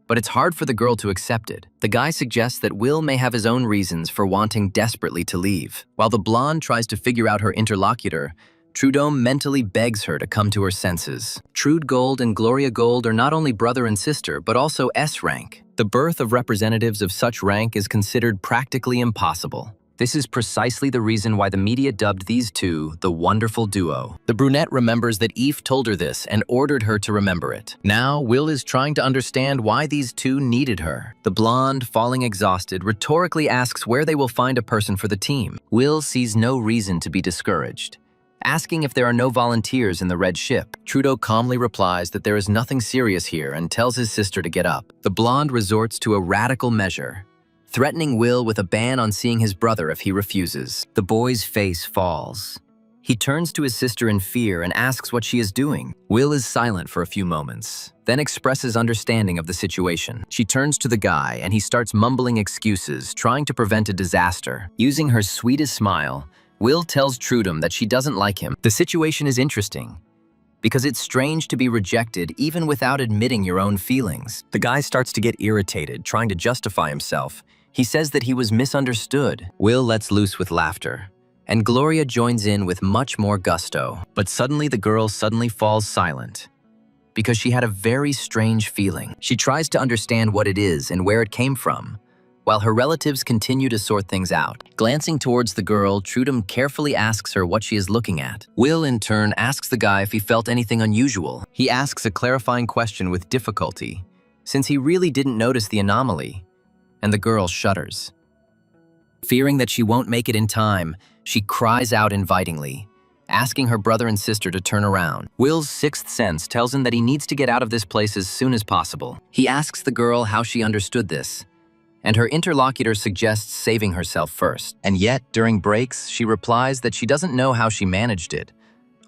but it's hard for the girl to accept it. The guy suggests that Will may have his own reasons for wanting desperately to leave. While the blonde tries to figure out her interlocutor, Trudum mentally begs her to come to her senses. Trude Gold and Gloria Gold are not only brother and sister, but also S rank. The birth of representatives of such rank is considered practically impossible. This is precisely the reason why the media dubbed these two the wonderful duo. The brunette remembers that Eve told her this and ordered her to remember it. Now, Will is trying to understand why these two needed her. The blonde, falling exhausted, rhetorically asks where they will find a person for the team. Will sees no reason to be discouraged. asking if there are no volunteers in the red ship. Trudeau calmly replies that there is nothing serious here and tells his sister to get up. The blonde resorts to a radical measure, threatening Will with a ban on seeing his brother if he refuses. The boy's face falls. He turns to his sister in fear and asks what she is doing. Will is silent for a few moments, then expresses understanding of the situation. She turns to the guy and he starts mumbling excuses, trying to prevent a disaster. Using her sweetest smile, Will tells Trudum that she doesn't like him. The situation is interesting, because it's strange to be rejected even without admitting your own feelings. The guy starts to get irritated, trying to justify himself. He says that he was misunderstood. Will lets loose with laughter, and Gloria joins in with much more gusto. But suddenly the girl falls silent, because she had a very strange feeling. She tries to understand what it is and where it came from, while her relatives continue to sort things out. Glancing towards the girl, Trudum carefully asks her what she is looking at. Will, in turn, asks the guy if he felt anything unusual. He asks a clarifying question with difficulty, since he really didn't notice the anomaly, and the girl shudders. Fearing that she won't make it in time, she cries out invitingly, asking her brother and sister to turn around. Will's sixth sense tells him that he needs to get out of this place as soon as possible. He asks the girl how she understood this, and her interlocutor suggests saving herself first. And yet, during breaks, she replies that she doesn't know how she managed it,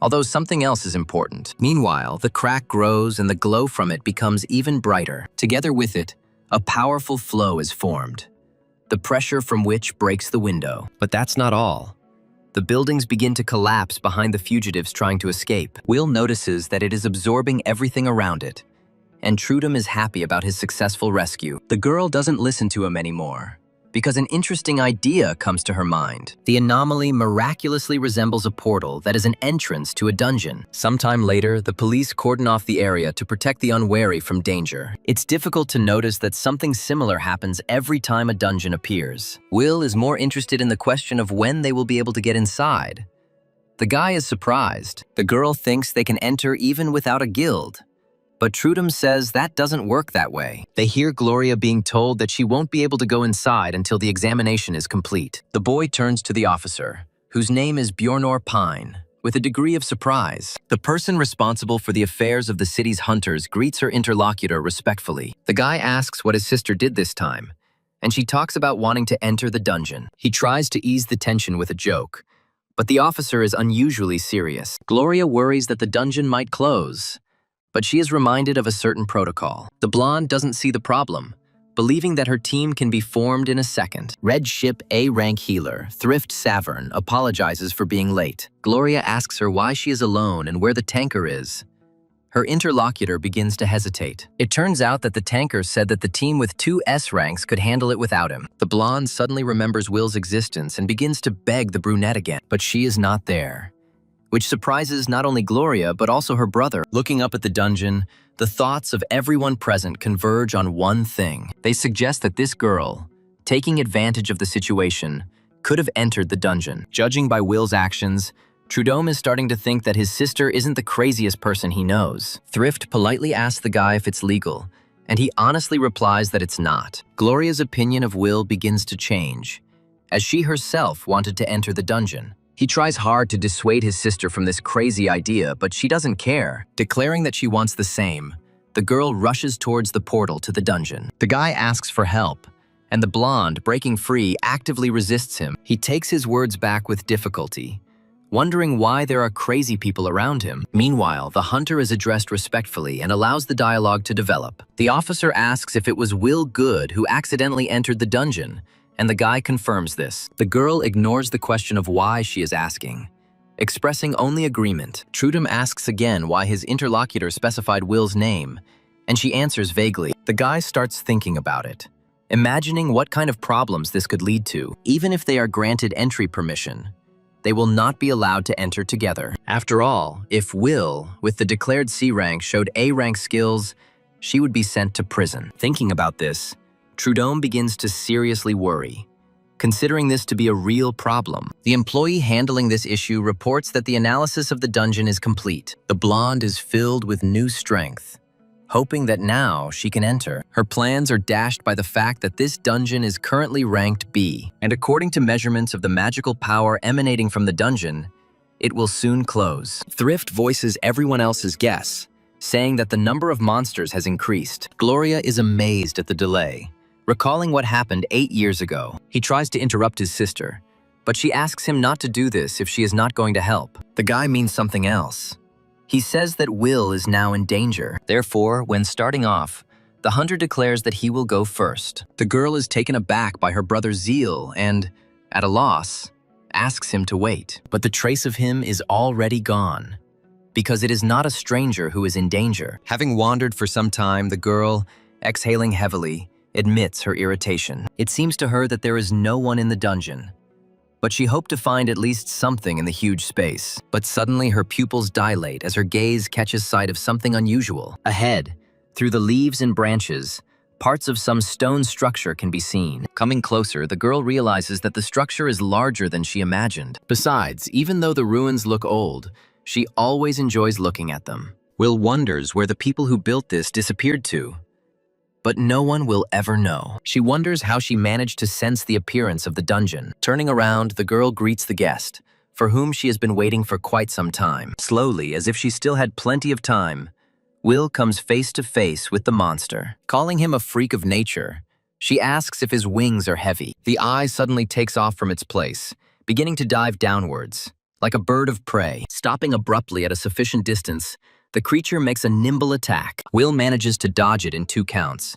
although something else is important. Meanwhile, the crack grows and the glow from it becomes even brighter. Together with it, a powerful flow is formed, the pressure from which breaks the window. But that's not all. The buildings begin to collapse behind the fugitives trying to escape. Will notices that it is absorbing everything around it, and Trudum is happy about his successful rescue. The girl doesn't listen to him anymore, because an interesting idea comes to her mind. The anomaly miraculously resembles a portal that is an entrance to a dungeon. Sometime later, the police cordon off the area to protect the unwary from danger. It's difficult to notice that something similar happens every time a dungeon appears. Will is more interested in the question of when they will be able to get inside. The guy is surprised. The girl thinks they can enter even without a guild, but Trudum says that doesn't work that way. They hear Gloria being told that she won't be able to go inside until the examination is complete. The boy turns to the officer, whose name is Bjornor Pine, with a degree of surprise. The person responsible for the affairs of the city's hunters greets her interlocutor respectfully. The guy asks what his sister did this time, and she talks about wanting to enter the dungeon. He tries to ease the tension with a joke, but the officer is unusually serious. Gloria worries that the dungeon might close, but she is reminded of a certain protocol. The blonde doesn't see the problem, believing that her team can be formed in a second. Red Ship A-rank healer, Thrift Savern, apologizes for being late. Gloria asks her why she is alone and where the tanker is. Her interlocutor begins to hesitate. It turns out that the tanker said that the team with 2 S ranks could handle it without him. The blonde suddenly remembers Will's existence and begins to beg the brunette again, but she is not there, which surprises not only Gloria, but also her brother. Looking up at the dungeon, the thoughts of everyone present converge on one thing. They suggest that this girl, taking advantage of the situation, could have entered the dungeon. Judging by Will's actions, Trudum is starting to think that his sister isn't the craziest person he knows. Thrift politely asks the guy if it's legal, and he honestly replies that it's not. Gloria's opinion of Will begins to change, as she herself wanted to enter the dungeon. He tries hard to dissuade his sister from this crazy idea, but she doesn't care. Declaring that she wants the same, the girl rushes towards the portal to the dungeon. The guy asks for help, and the blonde, breaking free, actively resists him. He takes his words back with difficulty, wondering why there are crazy people around him. Meanwhile, the hunter is addressed respectfully and allows the dialogue to develop. The officer asks if it was Will Good who accidentally entered the dungeon, and the guy confirms this. The girl ignores the question of why she is asking, expressing only agreement. Trudum asks again why his interlocutor specified Will's name, and she answers vaguely. The guy starts thinking about it, imagining what kind of problems this could lead to. Even if they are granted entry permission, they will not be allowed to enter together. After all, if Will, with the declared C rank, showed A rank skills, she would be sent to prison. Thinking about this, Trudum begins to seriously worry, considering this to be a real problem. The employee handling this issue reports that the analysis of the dungeon is complete. The blonde is filled with new strength, hoping that now she can enter. Her plans are dashed by the fact that this dungeon is currently ranked B, and according to measurements of the magical power emanating from the dungeon, It will soon close. Thrift voices everyone else's guess, saying that the number of monsters has increased. Gloria is amazed at the delay, recalling what happened 8 years ago. He tries to interrupt his sister, but she asks him not to do this if she is not going to help. The guy means something else. He says that Will is now in danger. Therefore, when starting off, the hunter declares that he will go first. The girl is taken aback by her brother's zeal and, at a loss, asks him to wait. But the trace of him is already gone, because it is not a stranger who is in danger. Having wandered for some time, the girl, exhaling heavily, admits her irritation. It seems to her that there is no one in the dungeon, but she hoped to find at least something in the huge space. But suddenly her pupils dilate as her gaze catches sight of something unusual. Ahead, through the leaves and branches, parts of some stone structure can be seen. Coming closer, the girl realizes that the structure is larger than she imagined. Besides, even though the ruins look old, she always enjoys looking at them. Will wonders where the people who built this disappeared to, but no one will ever know. She wonders how she managed to sense the appearance of the dungeon. Turning around, the girl greets the guest, for whom she has been waiting for quite some time. Slowly, as if she still had plenty of time, Will comes face to face with the monster. Calling him a freak of nature, she asks if his wings are heavy. The eye suddenly takes off from its place, beginning to dive downwards, like a bird of prey. Stopping abruptly at a sufficient distance, the creature makes a nimble attack. Will manages to dodge it in 2 counts,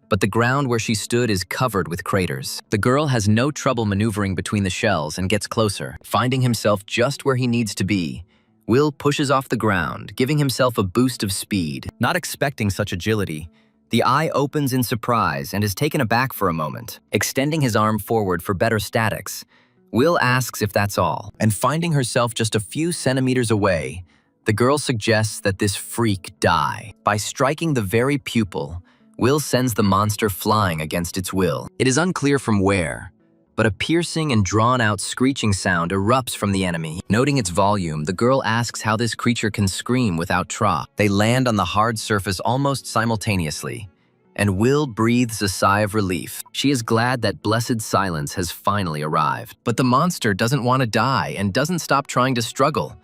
but the ground where she stood is covered with craters. The girl has no trouble maneuvering between the shells and gets closer. Finding himself just where he needs to be, Will pushes off the ground, giving himself a boost of speed. Not expecting such agility, the eye opens in surprise and is taken aback for a moment. Extending his arm forward for better statics, Will asks if that's all. And finding herself just a few centimeters away, the girl suggests that this freak die. By striking the very pupil, Will sends the monster flying against its will. It is unclear from where, but a piercing and drawn-out screeching sound erupts from the enemy. Noting its volume, the girl asks how this creature can scream without trough. They land on the hard surface almost simultaneously, and Will breathes a sigh of relief. She is glad that blessed silence has finally arrived. But the monster doesn't want to die and doesn't stop trying to struggle.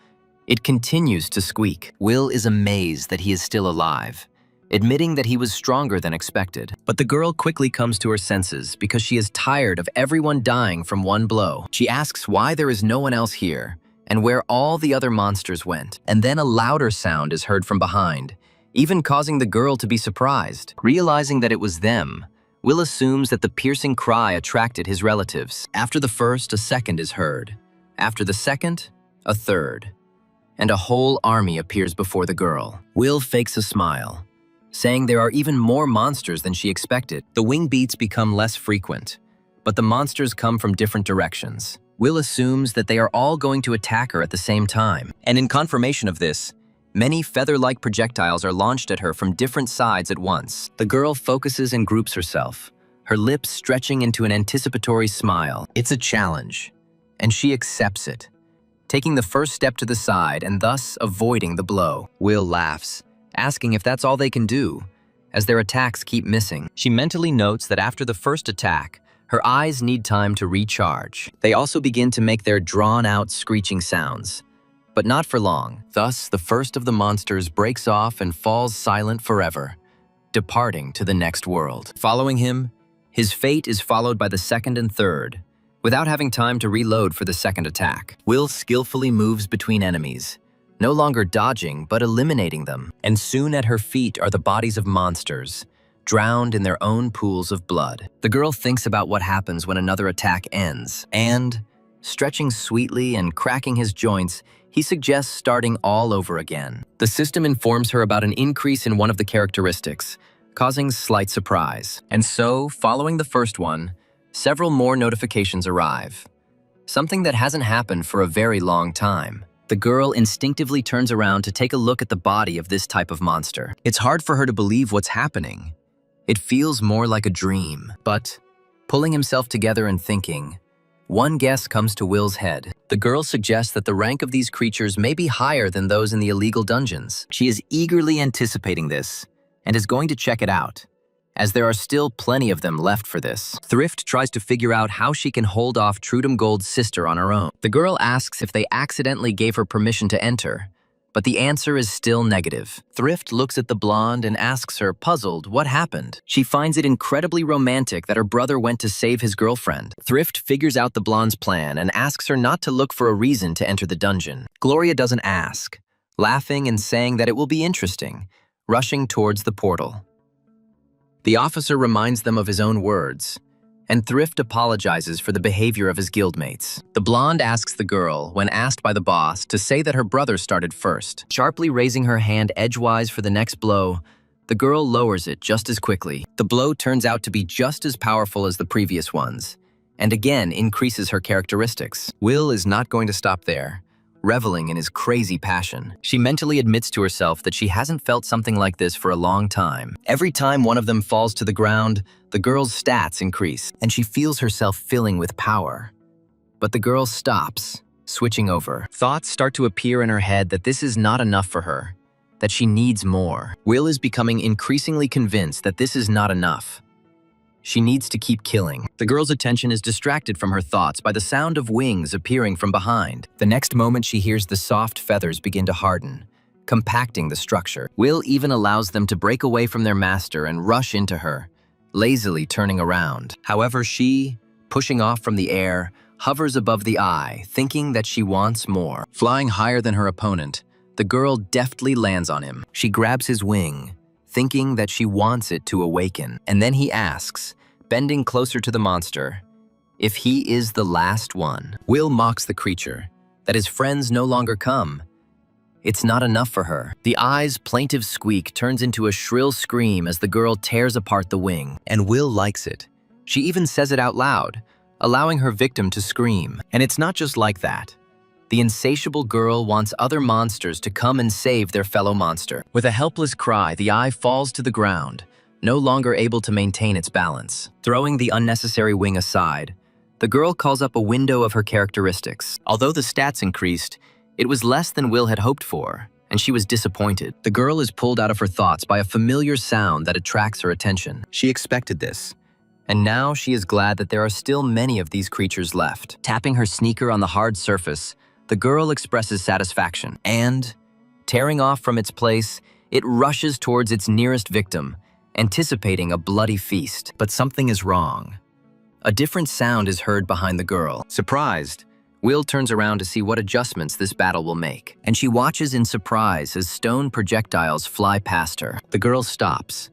It continues to squeak. Will is amazed that he is still alive, admitting that he was stronger than expected. But the girl quickly comes to her senses because she is tired of everyone dying from one blow. She asks why there is no one else here and where all the other monsters went. And then a louder sound is heard from behind, even causing the girl to be surprised. Realizing that it was them, Will assumes that the piercing cry attracted his relatives. After the first, a second is heard. After the second, a third. And a whole army appears before the girl. Will fakes a smile, saying there are even more monsters than she expected. The wing beats become less frequent, but the monsters come from different directions. Will assumes that they are all going to attack her at the same time. And in confirmation of this, many feather-like projectiles are launched at her from different sides at once. The girl focuses and groups herself, her lips stretching into an anticipatory smile. It's a challenge, and she accepts it, taking the first step to the side and thus avoiding the blow. Will laughs, asking if that's all they can do, as their attacks keep missing. She mentally notes that after the first attack, her eyes need time to recharge. They also begin to make their drawn-out screeching sounds, but not for long. Thus, the first of the monsters breaks off and falls silent forever, departing to the next world. Following him, his fate is followed by the second and third, without having time to reload for the second attack. Will skillfully moves between enemies, no longer dodging but eliminating them, and soon at her feet are the bodies of monsters, drowned in their own pools of blood. The girl thinks about what happens when another attack ends, and, stretching sweetly and cracking his joints, he suggests starting all over again. The system informs her about an increase in one of the characteristics, causing slight surprise. And so, following the first one, several more notifications arrive, something that hasn't happened for a very long time. The girl instinctively turns around to take a look at the body of this type of monster. It's hard for her to believe what's happening. It feels more like a dream. But, pulling himself together and thinking, one guess comes to Will's head. The girl suggests that the rank of these creatures may be higher than those in the illegal dungeons. She is eagerly anticipating this and is going to check it out. as there are still plenty of them left for this. Thrift tries to figure out how she can hold off Trudum Gold's sister on her own. The girl asks if they accidentally gave her permission to enter, but the answer is still negative. Thrift looks at the blonde and asks her, puzzled, what happened. She finds it incredibly romantic that her brother went to save his girlfriend. Thrift figures out the blonde's plan and asks her not to look for a reason to enter the dungeon. Gloria doesn't ask, laughing and saying that it will be interesting, rushing towards the portal. The officer reminds them of his own words, and Thrift apologizes for the behavior of his guildmates. The blonde asks the girl, when asked by the boss, to say that her brother started first. Sharply raising her hand edgewise for the next blow, the girl lowers it just as quickly. The blow turns out to be just as powerful as the previous ones, and again increases her characteristics. Will is not going to stop there, reveling in his crazy passion. She mentally admits to herself that she hasn't felt something like this for a long time. Every time one of them falls to the ground, the girl's stats increase, and she feels herself filling with power. But the girl stops, switching over. Thoughts start to appear in her head that this is not enough for her, that she needs more. Will is becoming increasingly convinced that this is not enough. She needs to keep killing. The girl's attention is distracted from her thoughts by the sound of wings appearing from behind. The next moment she hears the soft feathers begin to harden, compacting the structure. Will even allows them to break away from their master and rush into her, lazily turning around. However, she, pushing off from the air, hovers above the eye, thinking that she wants more. Flying higher than her opponent, the girl deftly lands on him. She grabs his wing, thinking that she wants it to awaken. And then he asks, bending closer to the monster, if he is the last one. Will mocks the creature, that his friends no longer come. It's not enough for her. The eye's plaintive squeak turns into a shrill scream as the girl tears apart the wing, and Will likes it. She even says it out loud, allowing her victim to scream. And it's not just like that. The insatiable girl wants other monsters to come and save their fellow monster. With a helpless cry, the eye falls to the ground, no longer able to maintain its balance. Throwing the unnecessary wing aside, the girl calls up a window of her characteristics. Although the stats increased, it was less than Will had hoped for, and she was disappointed. The girl is pulled out of her thoughts by a familiar sound that attracts her attention. She expected this, and now she is glad that there are still many of these creatures left. Tapping her sneaker on the hard surface, the girl expresses satisfaction, and, tearing off from its place, it rushes towards its nearest victim, anticipating a bloody feast. But something is wrong. A different sound is heard behind the girl. Surprised, Will turns around to see what adjustments this battle will make, and she watches in surprise as stone projectiles fly past her. The girl stops,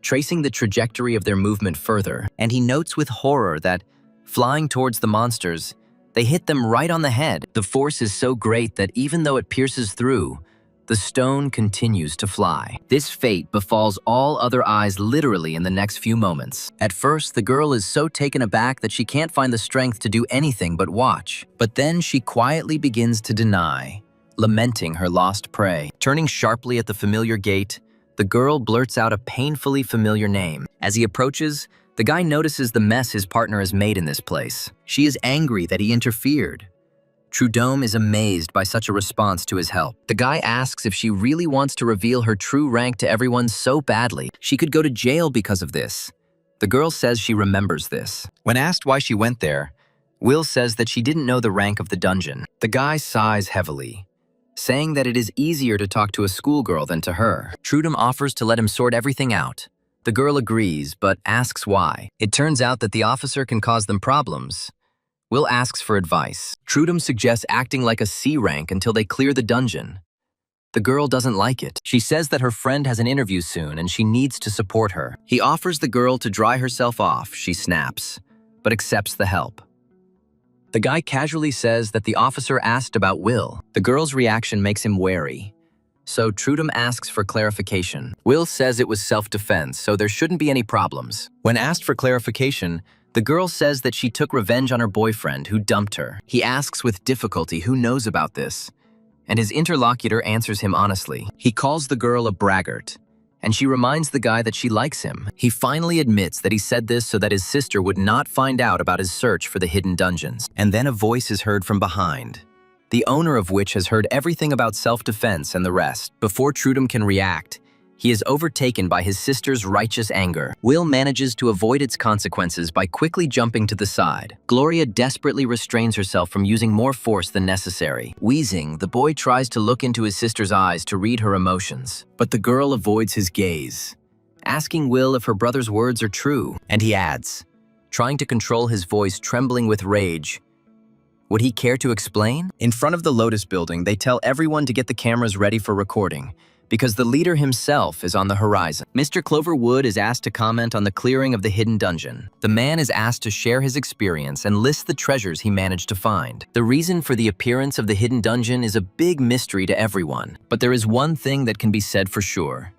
tracing the trajectory of their movement further, and he notes with horror that, flying towards the monsters, they hit them right on the head. The force is so great that even though it pierces through, the stone continues to fly. This fate befalls all other eyes literally in the next few moments. At first, the girl is so taken aback that she can't find the strength to do anything but watch. But then she quietly begins to deny, lamenting her lost prey. Turning sharply at the familiar gate, the girl blurts out a painfully familiar name. As he approaches, the guy notices the mess his partner has made in this place. She is angry that he interfered. Trudum is amazed by such a response to his help. The guy asks if she really wants to reveal her true rank to everyone so badly. She could go to jail because of this. The girl says she remembers this. When asked why she went there, Will says that she didn't know the rank of the dungeon. The guy sighs heavily, saying that it is easier to talk to a schoolgirl than to her. Trudum offers to let him sort everything out. The girl agrees, but asks why. It turns out that the officer can cause them problems. Will asks for advice. Trudum suggests acting like a C rank until they clear the dungeon. The girl doesn't like it. She says that her friend has an interview soon and she needs to support her. He offers the girl to dry herself off, she snaps, but accepts the help. The guy casually says that the officer asked about Will. The girl's reaction makes him wary. So Trudum asks for clarification. Will says it was self-defense, so there shouldn't be any problems. When asked for clarification, the girl says that she took revenge on her boyfriend who dumped her. He asks with difficulty who knows about this, and his interlocutor answers him honestly. He calls the girl a braggart, and she reminds the guy that she likes him. He finally admits that he said this so that his sister would not find out about his search for the hidden dungeons. And then a voice is heard from behind, the owner of which has heard everything about self-defense and the rest. Before Trudum can react, He is overtaken by his sister's righteous anger. Will manages to avoid its consequences by quickly jumping to the side. Gloria desperately restrains herself from using more force than necessary. Wheezing, the boy tries to look into his sister's eyes to read her emotions, but the girl avoids his gaze, asking Will if her brother's words are true, and he adds, trying to control his voice trembling with rage, would he care to explain? In front of the Lotus building, they tell everyone to get the cameras ready for recording, because the leader himself is on the horizon. Mr. Cloverwood is asked to comment on the clearing of the hidden dungeon. The man is asked to share his experience and list the treasures he managed to find. The reason for the appearance of the hidden dungeon is a big mystery to everyone, but there is one thing that can be said for sure.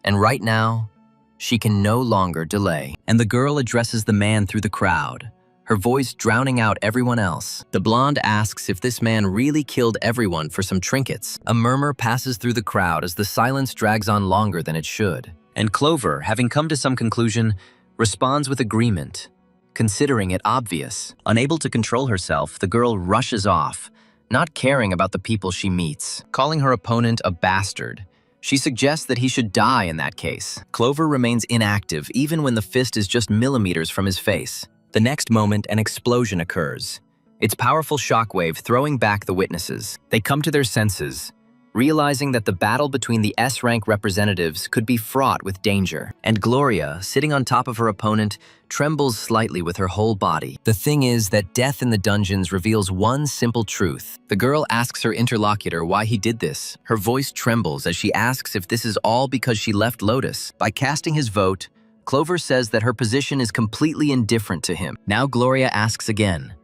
And right now, she can no longer delay. And the girl addresses the man through the crowd, her voice drowning out everyone else. The blonde asks if this man really killed everyone for some trinkets. A murmur passes through the crowd as the silence drags on longer than it should. And Clover, having come to some conclusion, responds with agreement, considering it obvious. Unable to control herself, the girl rushes off, not caring about the people she meets, calling her opponent a bastard. She suggests that he should die in that case. Clover remains inactive even when the fist is just millimeters from his face. The next moment, an explosion occurs, its powerful shockwave throwing back the witnesses. They come to their senses, realizing that the battle between the S-rank representatives could be fraught with danger. And Gloria, sitting on top of her opponent, trembles slightly with her whole body. The thing is that death in the dungeons reveals one simple truth. The girl asks her interlocutor why he did this. Her voice trembles as she asks if this is all because she left Lotus. By casting his vote, Clover says that her position is completely indifferent to him. Now Gloria asks again,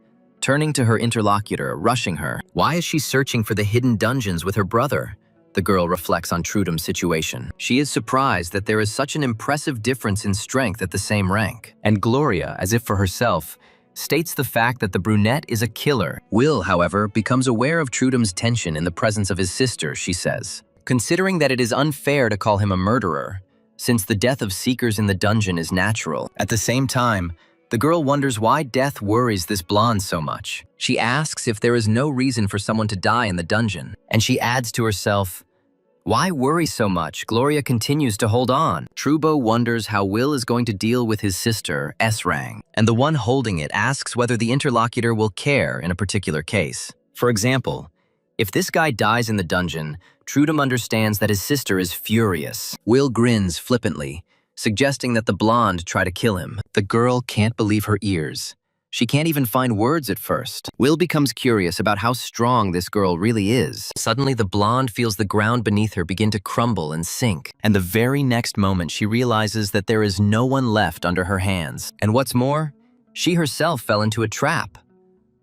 turning to her interlocutor, rushing her. Why is she searching for the hidden dungeons with her brother? The girl reflects on Trudum's situation. She is surprised that there is such an impressive difference in strength at the same rank. And Gloria, as if for herself, states the fact that the brunette is a killer. Will, however, becomes aware of Trudum's tension in the presence of his sister, she says. Considering that it is unfair to call him a murderer, since the death of seekers in the dungeon is natural. At the same time, the girl wonders why death worries this blonde so much. She asks if there is no reason for someone to die in the dungeon, and she adds to herself, why worry so much? Gloria continues to hold on. Trubo wonders how Will is going to deal with his sister, S-Rang, and the one holding it asks whether the interlocutor will care in a particular case. For example, if this guy dies in the dungeon, Trudum understands that his sister is furious. Will grins flippantly, suggesting that the blonde try to kill him. The girl can't believe her ears. She can't even find words at first. Will becomes curious about how strong this girl really is. Suddenly, the blonde feels the ground beneath her begin to crumble and sink. And the very next moment, she realizes that there is no one left under her hands. And what's more, she herself fell into a trap.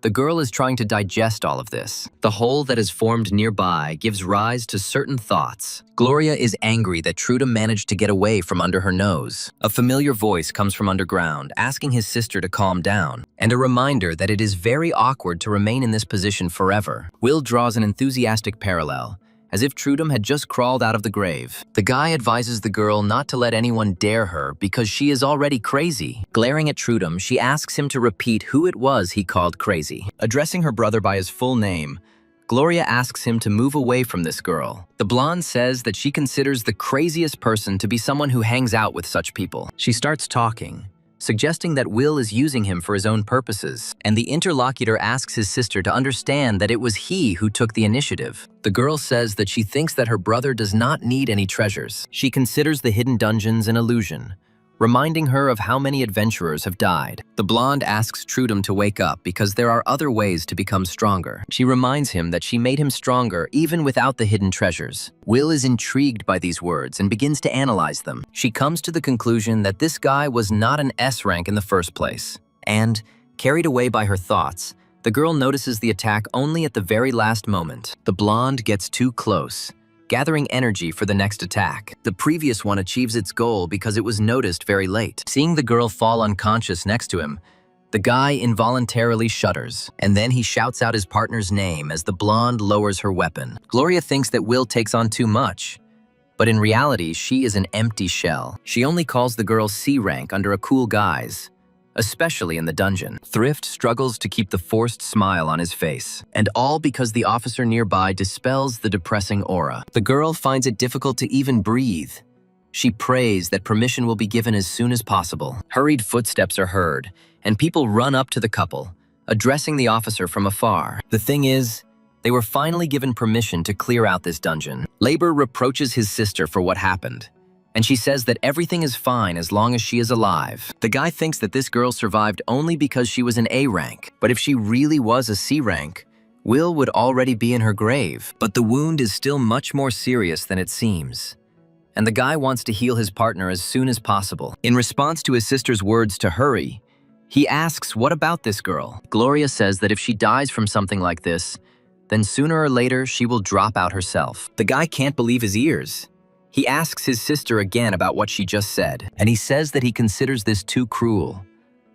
The girl is trying to digest all of this. The hole that is formed nearby gives rise to certain thoughts. Gloria is angry that Trudum managed to get away from under her nose. A familiar voice comes from underground, asking his sister to calm down, and a reminder that it is very awkward to remain in this position forever. Will draws an enthusiastic parallel, as if Trudum had just crawled out of the grave. The guy advises the girl not to let anyone dare her because she is already crazy. Glaring at Trudum, she asks him to repeat who it was he called crazy. Addressing her brother by his full name, Gloria asks him to move away from this girl. The blonde says that she considers the craziest person to be someone who hangs out with such people. She starts talking, suggesting that Will is using him for his own purposes, and the interlocutor asks his sister to understand that it was he who took the initiative. The girl says that she thinks that her brother does not need any treasures. She considers the hidden dungeons an illusion, reminding her of how many adventurers have died. The blonde asks Trudum to wake up because there are other ways to become stronger. She reminds him that she made him stronger even without the hidden treasures. Will is intrigued by these words and begins to analyze them. She comes to the conclusion that this guy was not an S rank in the first place. And, carried away by her thoughts, the girl notices the attack only at the very last moment. The blonde gets too close, gathering energy for the next attack. The previous one achieves its goal because it was noticed very late. Seeing the girl fall unconscious next to him, the guy involuntarily shudders, and then he shouts out his partner's name as the blonde lowers her weapon. Gloria thinks that Will takes on too much, but in reality, she is an empty shell. She only calls the girl C rank under a cool guise, especially in the dungeon. Thrift struggles to keep the forced smile on his face, and all because the officer nearby dispels the depressing aura. The girl finds it difficult to even breathe, She prays that permission will be given as soon as possible. Hurried footsteps are heard, and people run up to the couple, addressing the officer from afar. The thing is, they were finally given permission to clear out this dungeon. Labor reproaches his sister for what happened, and she says that everything is fine as long as she is alive. The guy thinks that this girl survived only because she was an A rank, but if she really was a C rank, Will would already be in her grave. But the wound is still much more serious than it seems, and the guy wants to heal his partner as soon as possible. In response to his sister's words to hurry, he asks, what about this girl? Gloria says that if she dies from something like this, then sooner or later she will drop out herself. The guy can't believe his ears. He asks his sister again about what she just said, and he says that he considers this too cruel.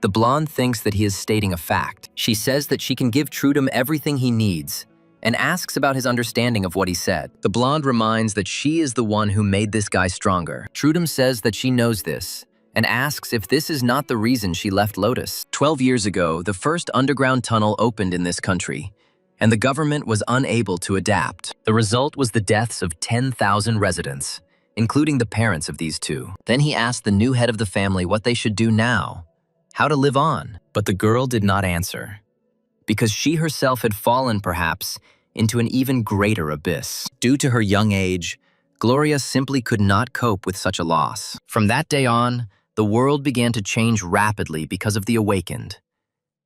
The blonde thinks that he is stating a fact. She says that she can give Trudum everything he needs, and asks about his understanding of what he said. The blonde reminds that she is the one who made this guy stronger. Trudum says that she knows this, and asks if this is not the reason she left Lotus. 12 years ago, the first underground tunnel opened in this country, and the government was unable to adapt. The result was the deaths of 10,000 residents, including the parents of these two. Then he asked the new head of the family what they should do now, how to live on. But the girl did not answer, because she herself had fallen, perhaps, into an even greater abyss. Due to her young age, Gloria simply could not cope with such a loss. From that day on, the world began to change rapidly because of the awakened.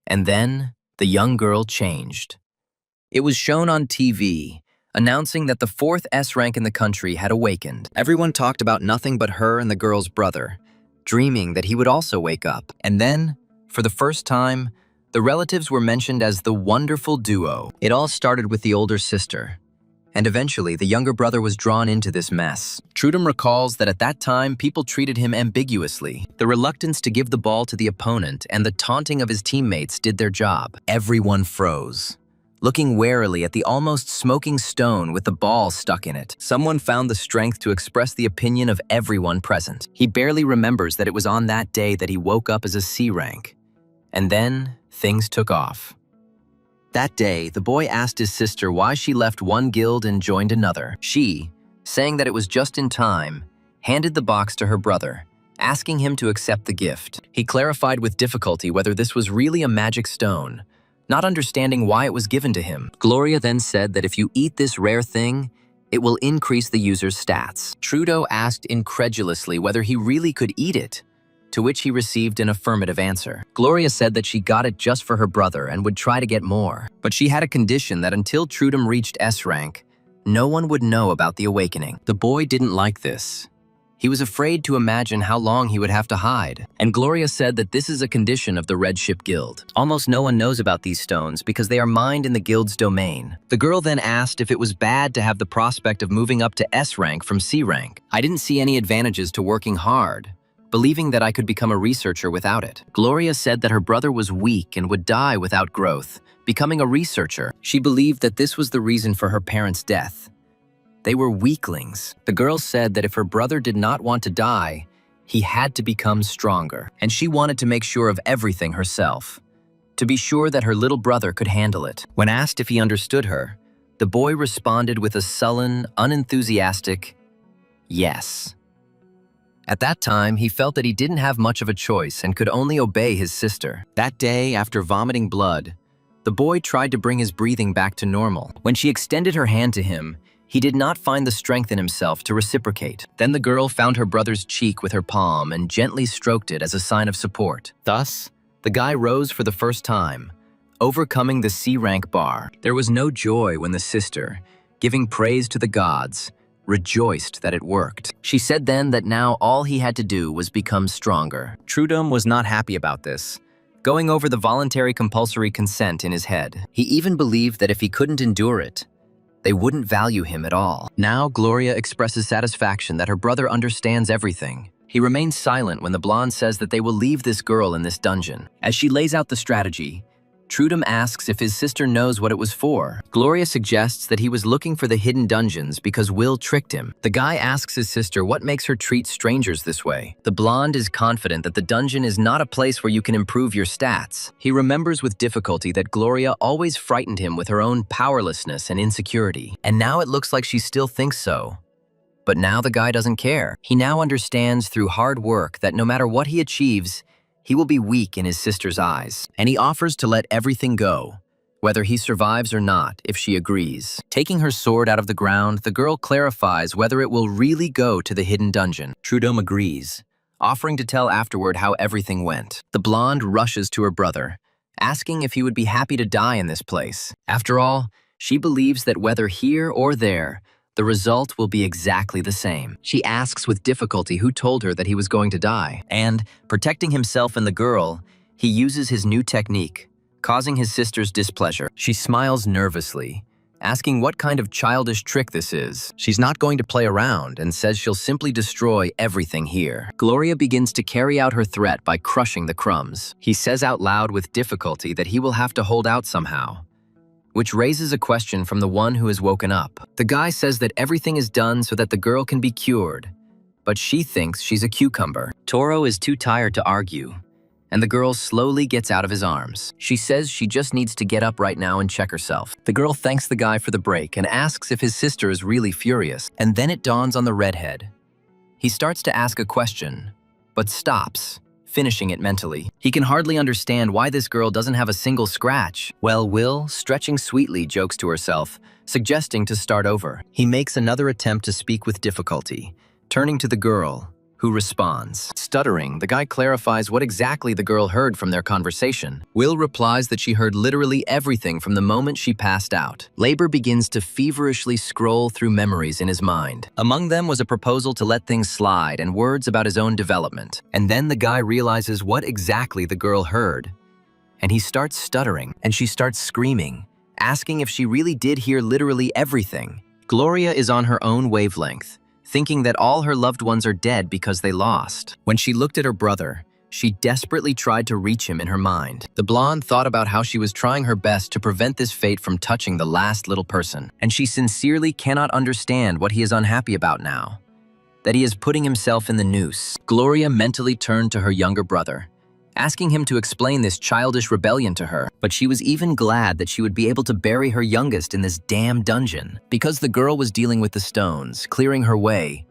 And then, the young girl changed. It was shown on TV, announcing that the 4th S rank in the country had awakened. Everyone talked about nothing but her and the girl's brother, dreaming that he would also wake up. And then, for the first time, the relatives were mentioned as the wonderful duo. It all started with the older sister, and eventually the younger brother was drawn into this mess. Trudum recalls that at that time, people treated him ambiguously. The reluctance to give the ball to the opponent and the taunting of his teammates did their job. Everyone froze, looking warily at the almost smoking stone with the ball stuck in it. Someone found the strength to express the opinion of everyone present. He barely remembers that it was on that day that he woke up as a C rank. And then, things took off. That day, the boy asked his sister why she left one guild and joined another. She, saying that it was just in time, handed the box to her brother, asking him to accept the gift. He clarified with difficulty whether this was really a magic stone, not understanding why it was given to him. Gloria then said that if you eat this rare thing, it will increase the user's stats. Trudeau asked incredulously whether he really could eat it, to which he received an affirmative answer. Gloria said that she got it just for her brother and would try to get more, but she had a condition that until Trudum reached S rank, no one would know about the awakening. The boy didn't like this. He was afraid to imagine how long he would have to hide, and Gloria said that this is a condition of the Red Ship Guild. Almost no one knows about these stones because they are mined in the guild's domain. The girl then asked if it was bad to have the prospect of moving up to S rank from C rank. I didn't see any advantages to working hard, believing that I could become a researcher without it. Gloria said that her brother was weak and would die without growth, becoming a researcher. She believed that this was the reason for her parents' death. They were weaklings. The girl said that if her brother did not want to die, he had to become stronger, and she wanted to make sure of everything herself, to be sure that her little brother could handle it. When asked if he understood her, the boy responded with a sullen, unenthusiastic yes. At that time, he felt that he didn't have much of a choice and could only obey his sister. That day, after vomiting blood, the boy tried to bring his breathing back to normal. When she extended her hand to him, he did not find the strength in himself to reciprocate. Then the girl found her brother's cheek with her palm and gently stroked it as a sign of support. Thus, the guy rose for the first time, overcoming the C rank bar. There was no joy when the sister, giving praise to the gods, rejoiced that it worked. She said then that now all he had to do was become stronger. Trudum was not happy about this, going over the voluntary compulsory consent in his head. He even believed that if he couldn't endure it, they wouldn't value him at all. Now Gloria expresses satisfaction that her brother understands everything. He remains silent when the blonde says that they will leave this girl in this dungeon. As she lays out the strategy, Trudum asks if his sister knows what it was for. Gloria suggests that he was looking for the hidden dungeons because Will tricked him. The guy asks his sister what makes her treat strangers this way. The blonde is confident that the dungeon is not a place where you can improve your stats. He remembers with difficulty that Gloria always frightened him with her own powerlessness and insecurity, and now it looks like she still thinks so. But now the guy doesn't care. He now understands through hard work that no matter what he achieves, he will be weak in his sister's eyes. And he offers to let everything go, whether he survives or not, if she agrees. Taking her sword out of the ground, the girl clarifies whether it will really go to the hidden dungeon. Trudome agrees, offering to tell afterward how everything went. The blonde rushes to her brother, asking if he would be happy to die in this place. After all, she believes that whether here or there, the result will be exactly the same. She asks with difficulty who told her that he was going to die. And, protecting himself and the girl, he uses his new technique, causing his sister's displeasure. She smiles nervously, asking what kind of childish trick this is. She's not going to play around and says she'll simply destroy everything here. Gloria begins to carry out her threat by crushing the crumbs. He says out loud with difficulty that he will have to hold out somehow, which raises a question from the one who has woken up. The guy says that everything is done so that the girl can be cured, but she thinks she's a cucumber. Toro is too tired to argue, and the girl slowly gets out of his arms. She says she just needs to get up right now and check herself. The girl thanks the guy for the break and asks if his sister is really furious, and then it dawns on the redhead. He starts to ask a question, but stops, finishing it mentally. He can hardly understand why this girl doesn't have a single scratch. Well, Will, stretching sweetly, jokes to herself, suggesting to start over. He makes another attempt to speak with difficulty, turning to the girl, who responds. Stuttering, the guy clarifies what exactly the girl heard from their conversation. Will replies that she heard literally everything from the moment she passed out. Labor begins to feverishly scroll through memories in his mind. Among them was a proposal to let things slide and words about his own development. And then the guy realizes what exactly the girl heard. And he starts stuttering, and she starts screaming, asking if she really did hear literally everything. Gloria is on her own wavelength, thinking that all her loved ones are dead because they lost. When she looked at her brother, she desperately tried to reach him in her mind. The blonde thought about how she was trying her best to prevent this fate from touching the last little person, and she sincerely cannot understand what he is unhappy about now, that he is putting himself in the noose. Gloria mentally turned to her younger brother, asking him to explain this childish rebellion to her, but she was even glad that she would be able to bury her youngest in this damn dungeon. Because the girl was dealing with the stones, clearing her way,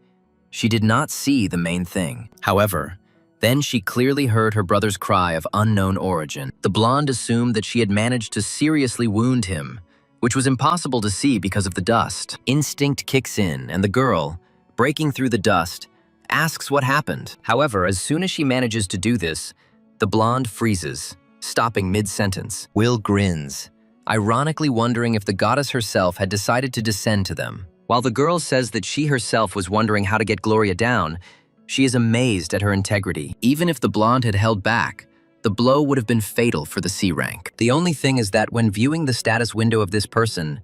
she did not see the main thing. However, then she clearly heard her brother's cry of unknown origin. The blonde assumed that she had managed to seriously wound him, which was impossible to see because of the dust. Instinct kicks in, and the girl, breaking through the dust, asks what happened. However, as soon as she manages to do this, the blonde freezes, stopping mid-sentence. Will grins, ironically wondering if the goddess herself had decided to descend to them. While the girl says that she herself was wondering how to get Gloria down, she is amazed at her integrity. Even if the blonde had held back, the blow would have been fatal for the C rank. The only thing is that when viewing the status window of this person,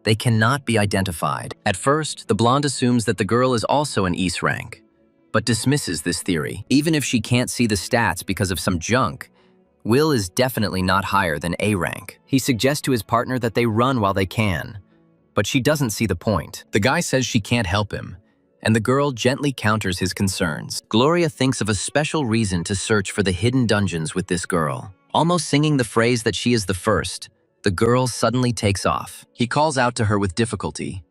they cannot be identified. At first, the blonde assumes that the girl is also an East rank, but dismisses this theory. Even if she can't see the stats because of some junk, Will is definitely not higher than A rank. He suggests to his partner that they run while they can, but she doesn't see the point. The guy says she can't help him, and the girl gently counters his concerns. Gloria thinks of a special reason to search for the hidden dungeons with this girl. Almost singing the phrase that she is the first, the girl suddenly takes off. He calls out to her with difficulty,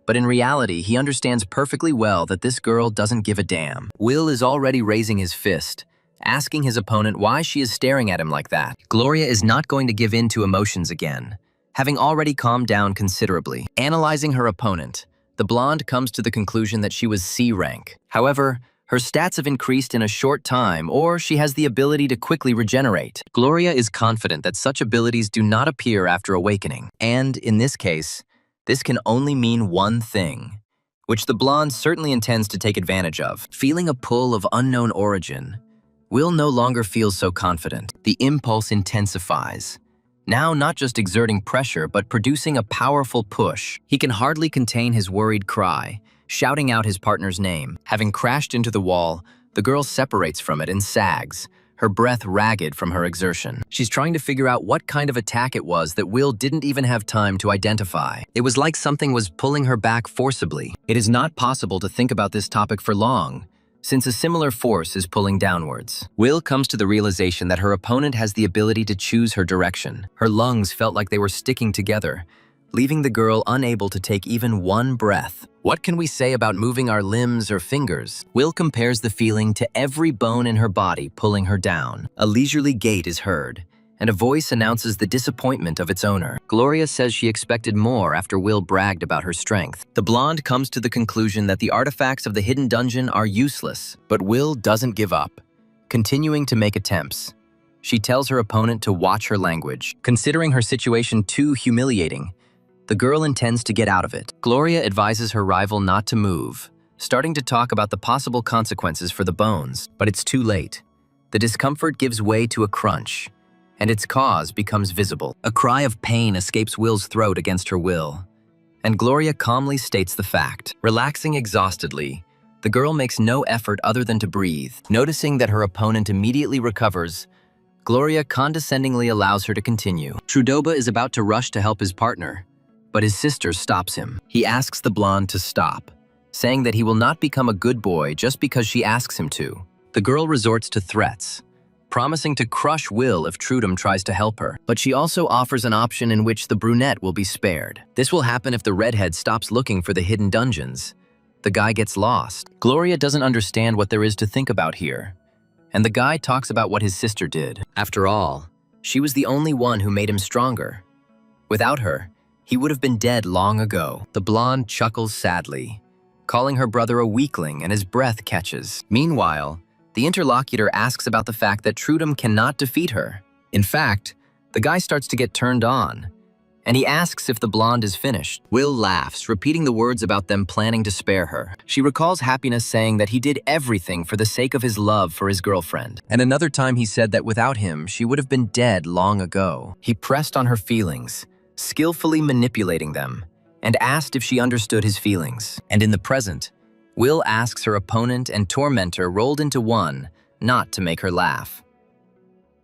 but in reality, he understands perfectly well that this girl doesn't give a damn. Will is already raising his fist, asking his opponent why she is staring at him like that. Gloria is not going to give in to emotions again, having already calmed down considerably. Analyzing her opponent, the blonde comes to the conclusion that she was C rank. However, her stats have increased in a short time, or she has the ability to quickly regenerate. Gloria is confident that such abilities do not appear after awakening, and in this case, this can only mean one thing, which the blonde certainly intends to take advantage of. Feeling a pull of unknown origin, Will no longer feels so confident. The impulse intensifies, now not just exerting pressure, but producing a powerful push. He can hardly contain his worried cry, shouting out his partner's name. Having crashed into the wall, the girl separates from it and sags, her breath ragged from her exertion. She's trying to figure out what kind of attack it was that Will didn't even have time to identify. It was like something was pulling her back forcibly. It is not possible to think about this topic for long, since a similar force is pulling downwards. Will comes to the realization that her opponent has the ability to choose her direction. Her lungs felt like they were sticking together, leaving the girl unable to take even one breath. What can we say about moving our limbs or fingers? Will compares the feeling to every bone in her body pulling her down. A leisurely gait is heard, and a voice announces the disappointment of its owner. Gloria says she expected more after Will bragged about her strength. The blonde comes to the conclusion that the artifacts of the hidden dungeon are useless, but Will doesn't give up, continuing to make attempts. She tells her opponent to watch her language. Considering her situation too humiliating, the girl intends to get out of it. Gloria advises her rival not to move, starting to talk about the possible consequences for the bones, but it's too late. The discomfort gives way to a crunch, and its cause becomes visible. A cry of pain escapes Will's throat against her will, and Gloria calmly states the fact. Relaxing exhaustedly, the girl makes no effort other than to breathe. Noticing that her opponent immediately recovers, Gloria condescendingly allows her to continue. Trudoba is about to rush to help his partner, but his sister stops him. He asks the blonde to stop, saying that he will not become a good boy just because she asks him to. The girl resorts to threats, promising to crush Will if Trudum tries to help her. But she also offers an option in which the brunette will be spared. This will happen if the redhead stops looking for the hidden dungeons. The guy gets lost. Gloria doesn't understand what there is to think about here, and the guy talks about what his sister did. After all, she was the only one who made him stronger. Without her, he would have been dead long ago. The blonde chuckles sadly, calling her brother a weakling, and his breath catches. Meanwhile, the interlocutor asks about the fact that Trudum cannot defeat her. In fact, the guy starts to get turned on, and he asks if the blonde is finished. Will laughs, repeating the words about them planning to spare her. She recalls Happiness saying that he did everything for the sake of his love for his girlfriend. And another time he said that without him, she would have been dead long ago. He pressed on her feelings, skillfully manipulating them, and asked if she understood his feelings. And in the present, Will asks her opponent and tormentor rolled into one not to make her laugh.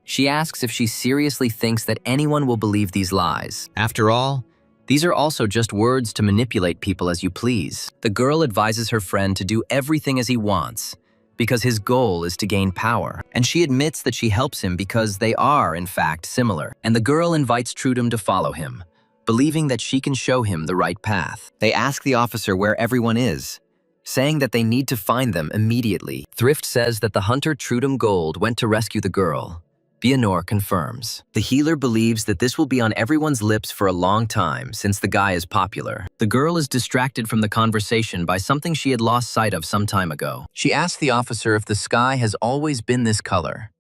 She asks if she seriously thinks that anyone will believe these lies. After all, these are also just words to manipulate people as you please. The girl advises her friend to do everything as he wants, because his goal is to gain power. And she admits that she helps him because they are, in fact, similar. And the girl invites Trudum to follow him, believing that she can show him the right path. They ask the officer where everyone is, saying that they need to find them immediately. Thrift says that the hunter Trudum Gold went to rescue the girl. Bianor confirms. The healer believes that this will be on everyone's lips for a long time since the guy is popular. The girl is distracted from the conversation by something she had lost sight of some time ago. She asks the officer if the sky has always been this color,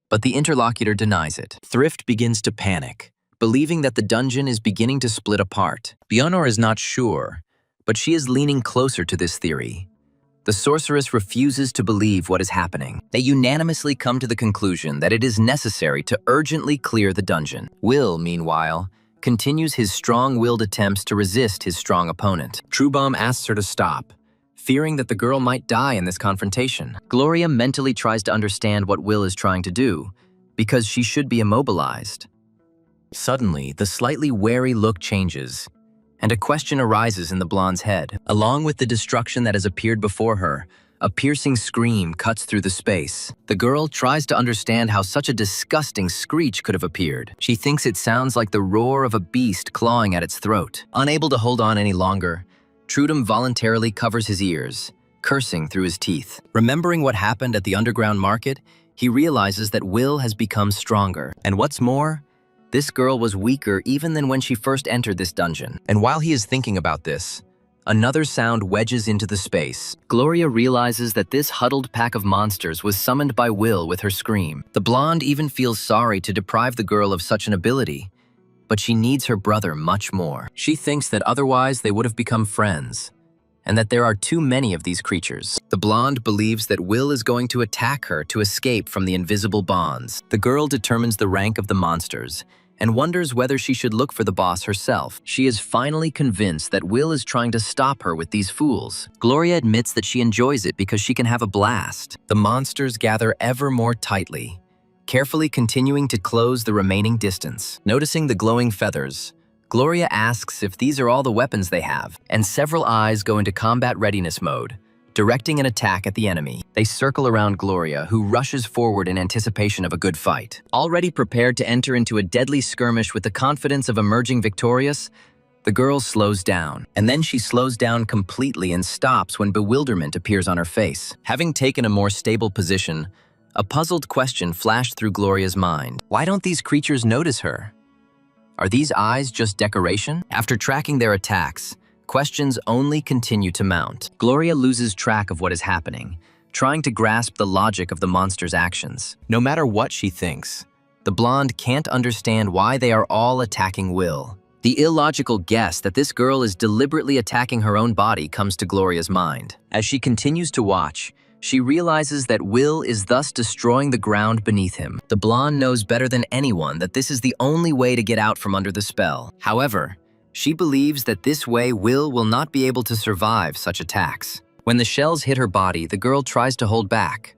but the interlocutor denies it. Thrift begins to panic, believing that the dungeon is beginning to split apart. Bianor is not sure, but she is leaning closer to this theory. The sorceress refuses to believe what is happening. They unanimously come to the conclusion that it is necessary to urgently clear the dungeon. Will, meanwhile, continues his strong-willed attempts to resist his strong opponent. Trubom asks her to stop, fearing that the girl might die in this confrontation. Gloria mentally tries to understand what Will is trying to do, because she should be immobilized. Suddenly, the slightly wary look changes, and a question arises in the blonde's head. Along with the destruction that has appeared before her, a piercing scream cuts through the space. The girl tries to understand how such a disgusting screech could have appeared. She thinks it sounds like the roar of a beast clawing at its throat. Unable to hold on any longer, Trudum voluntarily covers his ears, cursing through his teeth. Remembering what happened at the underground market, he realizes that Will has become stronger. And what's more, this girl was weaker even than when she first entered this dungeon. And while he is thinking about this, another sound wedges into the space. Gloria realizes that this huddled pack of monsters was summoned by Will with her scream. The blonde even feels sorry to deprive the girl of such an ability, but she needs her brother much more. She thinks that otherwise they would have become friends, and that there are too many of these creatures. The blonde believes that Will is going to attack her to escape from the invisible bonds. The girl determines the rank of the monsters and wonders whether she should look for the boss herself. She is finally convinced that Will is trying to stop her with these fools. Gloria admits that she enjoys it because she can have a blast. The monsters gather ever more tightly, carefully continuing to close the remaining distance. Noticing the glowing feathers, Gloria asks if these are all the weapons they have, and several eyes go into combat readiness mode, directing an attack at the enemy. They circle around Gloria, who rushes forward in anticipation of a good fight. Already prepared to enter into a deadly skirmish with the confidence of emerging victorious, The girl slows down, and then she slows down completely and stops when bewilderment appears on her face. Having taken a more stable position, a puzzled question flashed through Gloria's mind. Why don't these creatures notice her? Are these eyes just decoration? After tracking their attacks, questions only continue to mount. Gloria loses track of what is happening, trying to grasp the logic of the monster's actions. No matter what she thinks, the blonde can't understand why they are all attacking Will. The illogical guess that this girl is deliberately attacking her own body comes to Gloria's mind. As she continues to watch, she realizes that Will is thus destroying the ground beneath him. The blonde knows better than anyone that this is the only way to get out from under the spell. However, she believes that this way Will not be able to survive such attacks. When the shells hit her body, the girl tries to hold back,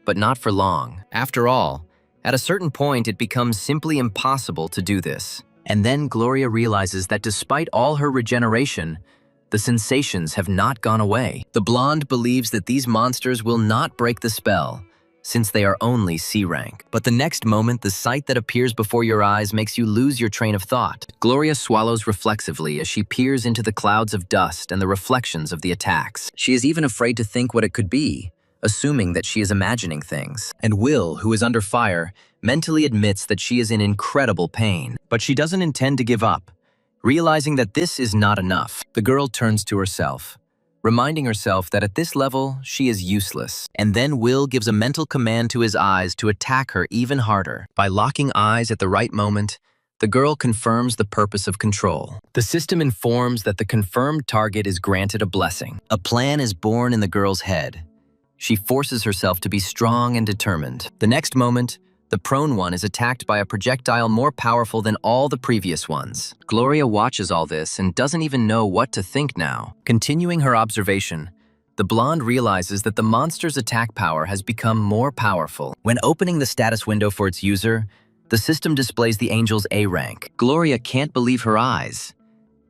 but not for long. After all, at a certain point it becomes simply impossible to do this. And then Gloria realizes that despite all her regeneration, the sensations have not gone away. The blonde believes that these monsters will not break the spell, since they are only C rank. But the next moment, the sight that appears before your eyes makes you lose your train of thought. Gloria swallows reflexively as she peers into the clouds of dust and the reflections of the attacks. She is even afraid to think what it could be, assuming that she is imagining things. And Will, who is under fire, mentally admits that she is in incredible pain. But she doesn't intend to give up. Realizing that this is not enough, the girl turns to herself, reminding herself that at this level, she is useless. And then Will gives a mental command to his eyes to attack her even harder. By locking eyes at the right moment, the girl confirms the purpose of control. The system informs that the confirmed target is granted a blessing. A plan is born in the girl's head. She forces herself to be strong and determined. The next moment, the prone one is attacked by a projectile more powerful than all the previous ones. Gloria watches all this and doesn't even know what to think now. Continuing her observation, the blonde realizes that the monster's attack power has become more powerful. When opening the status window for its user, the system displays the angel's A rank. Gloria can't believe her eyes,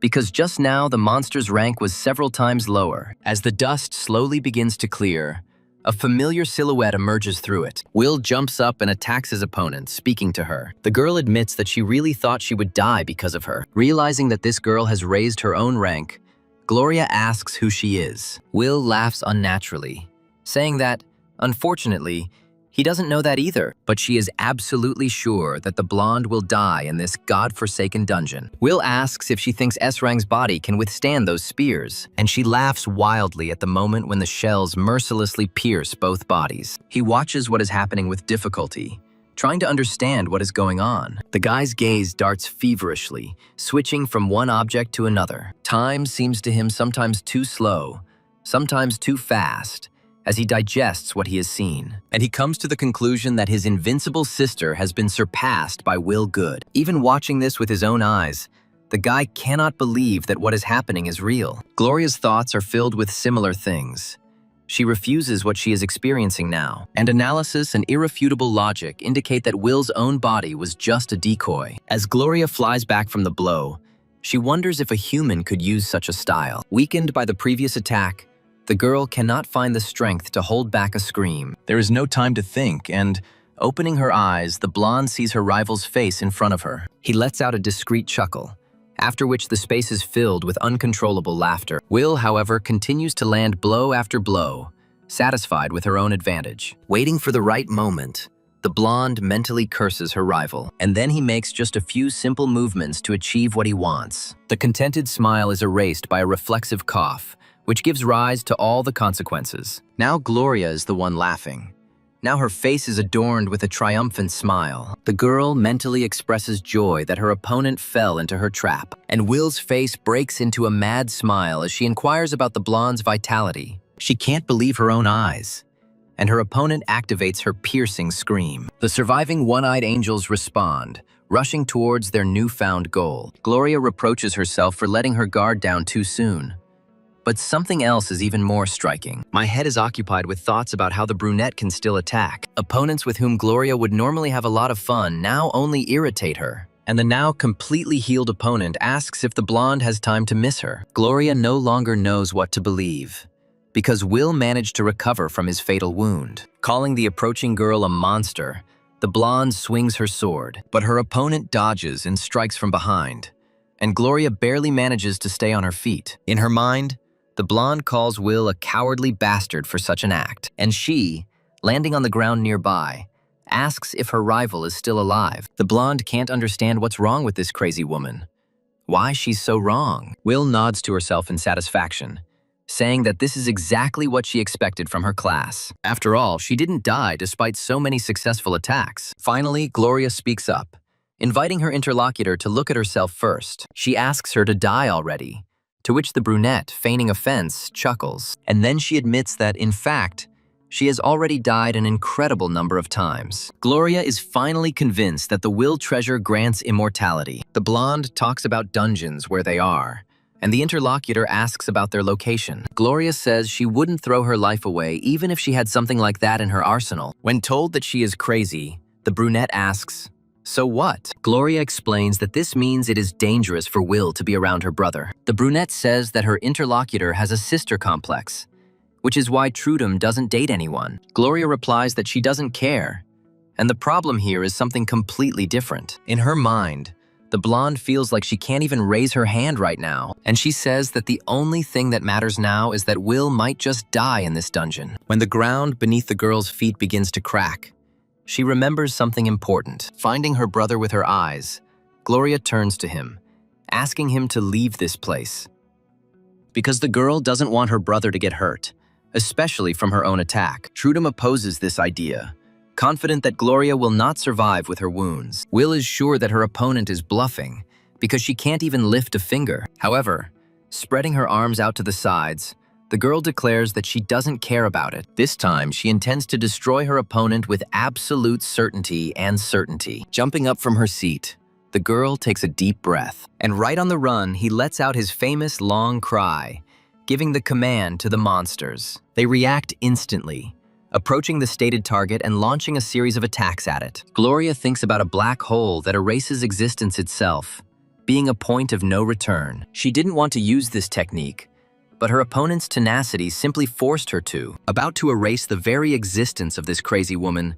because just now the monster's rank was several times lower. As the dust slowly begins to clear, a familiar silhouette emerges through it. Will jumps up and attacks his opponent, speaking to her. The girl admits that she really thought she would die because of her. Realizing that this girl has raised her own rank, Gloria asks who she is. Will laughs unnaturally, saying that, unfortunately, he doesn't know that either, but she is absolutely sure that the blonde will die in this god-forsaken dungeon. Will asks if she thinks S-Rang's body can withstand those spears, and she laughs wildly at the moment when the shells mercilessly pierce both bodies. He watches what is happening with difficulty, trying to understand what is going on. The guy's gaze darts feverishly, switching from one object to another. Time seems to him sometimes too slow, sometimes too fast, as he digests what he has seen. And he comes to the conclusion that his invincible sister has been surpassed by Will Good. Even watching this with his own eyes, the guy cannot believe that what is happening is real. Gloria's thoughts are filled with similar things. She refuses what she is experiencing now, and analysis and irrefutable logic indicate that Will's own body was just a decoy. As Gloria flies back from the blow, she wonders if a human could use such a style. Weakened by the previous attack, the girl cannot find the strength to hold back a scream. There is no time to think, and opening her eyes, the blonde sees her rival's face in front of her. He lets out a discreet chuckle, after which the space is filled with uncontrollable laughter. Will, however, continues to land blow after blow, satisfied with her own advantage. Waiting for the right moment, the blonde mentally curses her rival, and then he makes just a few simple movements to achieve what he wants. The contented smile is erased by a reflexive cough, which gives rise to all the consequences. Now Gloria is the one laughing. Now her face is adorned with a triumphant smile. The girl mentally expresses joy that her opponent fell into her trap, and Will's face breaks into a mad smile as she inquires about the blonde's vitality. She can't believe her own eyes, and her opponent activates her piercing scream. The surviving one-eyed angels respond, rushing towards their newfound goal. Gloria reproaches herself for letting her guard down too soon. But something else is even more striking. My head is occupied with thoughts about how the brunette can still attack. Opponents with whom Gloria would normally have a lot of fun now only irritate her. And the now completely healed opponent asks if the blonde has time to miss her. Gloria no longer knows what to believe, because Will managed to recover from his fatal wound. Calling the approaching girl a monster, the blonde swings her sword, but her opponent dodges and strikes from behind. and Gloria barely manages to stay on her feet. In her mind, the blonde calls Will a cowardly bastard for such an act, and she, landing on the ground nearby, asks if her rival is still alive. The blonde can't understand what's wrong with this crazy woman. Why she's so wrong. Will nods to herself in satisfaction, saying that this is exactly what she expected from her class. After all, she didn't die despite so many successful attacks. Finally, Gloria speaks up, inviting her interlocutor to look at herself first. She asks her to die already, to which the brunette, feigning offense, chuckles. And then she admits that, in fact, she has already died an incredible number of times. Gloria is finally convinced that the will treasure grants immortality. The blonde talks about dungeons where they are, and the interlocutor asks about their location. Gloria says she wouldn't throw her life away even if she had something like that in her arsenal. When told that she is crazy, the brunette asks, "So what?" Gloria explains that this means it is dangerous for Will to be around her brother. The brunette says that her interlocutor has a sister complex, which is why Trudum doesn't date anyone. Gloria replies that she doesn't care, and the problem here is something completely different. In her mind, the blonde feels like she can't even raise her hand right now, and she says that the only thing that matters now is that Will might just die in this dungeon. When the ground beneath the girl's feet begins to crack, she remembers something important. Finding her brother with her eyes, Gloria turns to him, asking him to leave this place, because the girl doesn't want her brother to get hurt, especially from her own attack. Trudum opposes this idea, confident that Gloria will not survive with her wounds. Will is sure that her opponent is bluffing, because she can't even lift a finger. However, spreading her arms out to the sides, the girl declares that she doesn't care about it. This time, she intends to destroy her opponent with absolute certainty and certainty. Jumping up from her seat, the girl takes a deep breath, and right on the run, he lets out his famous long cry, giving the command to the monsters. They react instantly, approaching the stated target and launching a series of attacks at it. Gloria thinks about a black hole that erases existence itself, being a point of no return. She didn't want to use this technique, but her opponent's tenacity simply forced her to. About to erase the very existence of this crazy woman,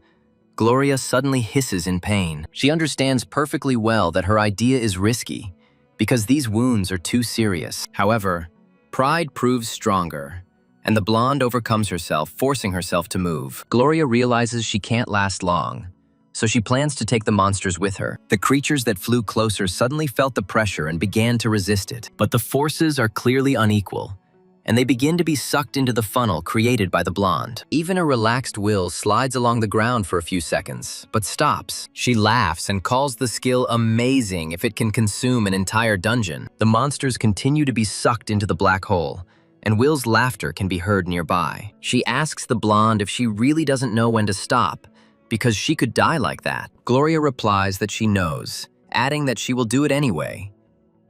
Gloria suddenly hisses in pain. She understands perfectly well that her idea is risky, because these wounds are too serious. However, pride proves stronger, and the blonde overcomes herself, forcing herself to move. Gloria realizes she can't last long, so she plans to take the monsters with her. The creatures that flew closer suddenly felt the pressure and began to resist it. But the forces are clearly unequal, and they begin to be sucked into the funnel created by the blonde. Even a relaxed Will slides along the ground for a few seconds, but stops. She laughs and calls the skill amazing if it can consume an entire dungeon. The monsters continue to be sucked into the black hole, and Will's laughter can be heard nearby. She asks the blonde if she really doesn't know when to stop, because she could die like that. Gloria replies that she knows, adding that she will do it anyway.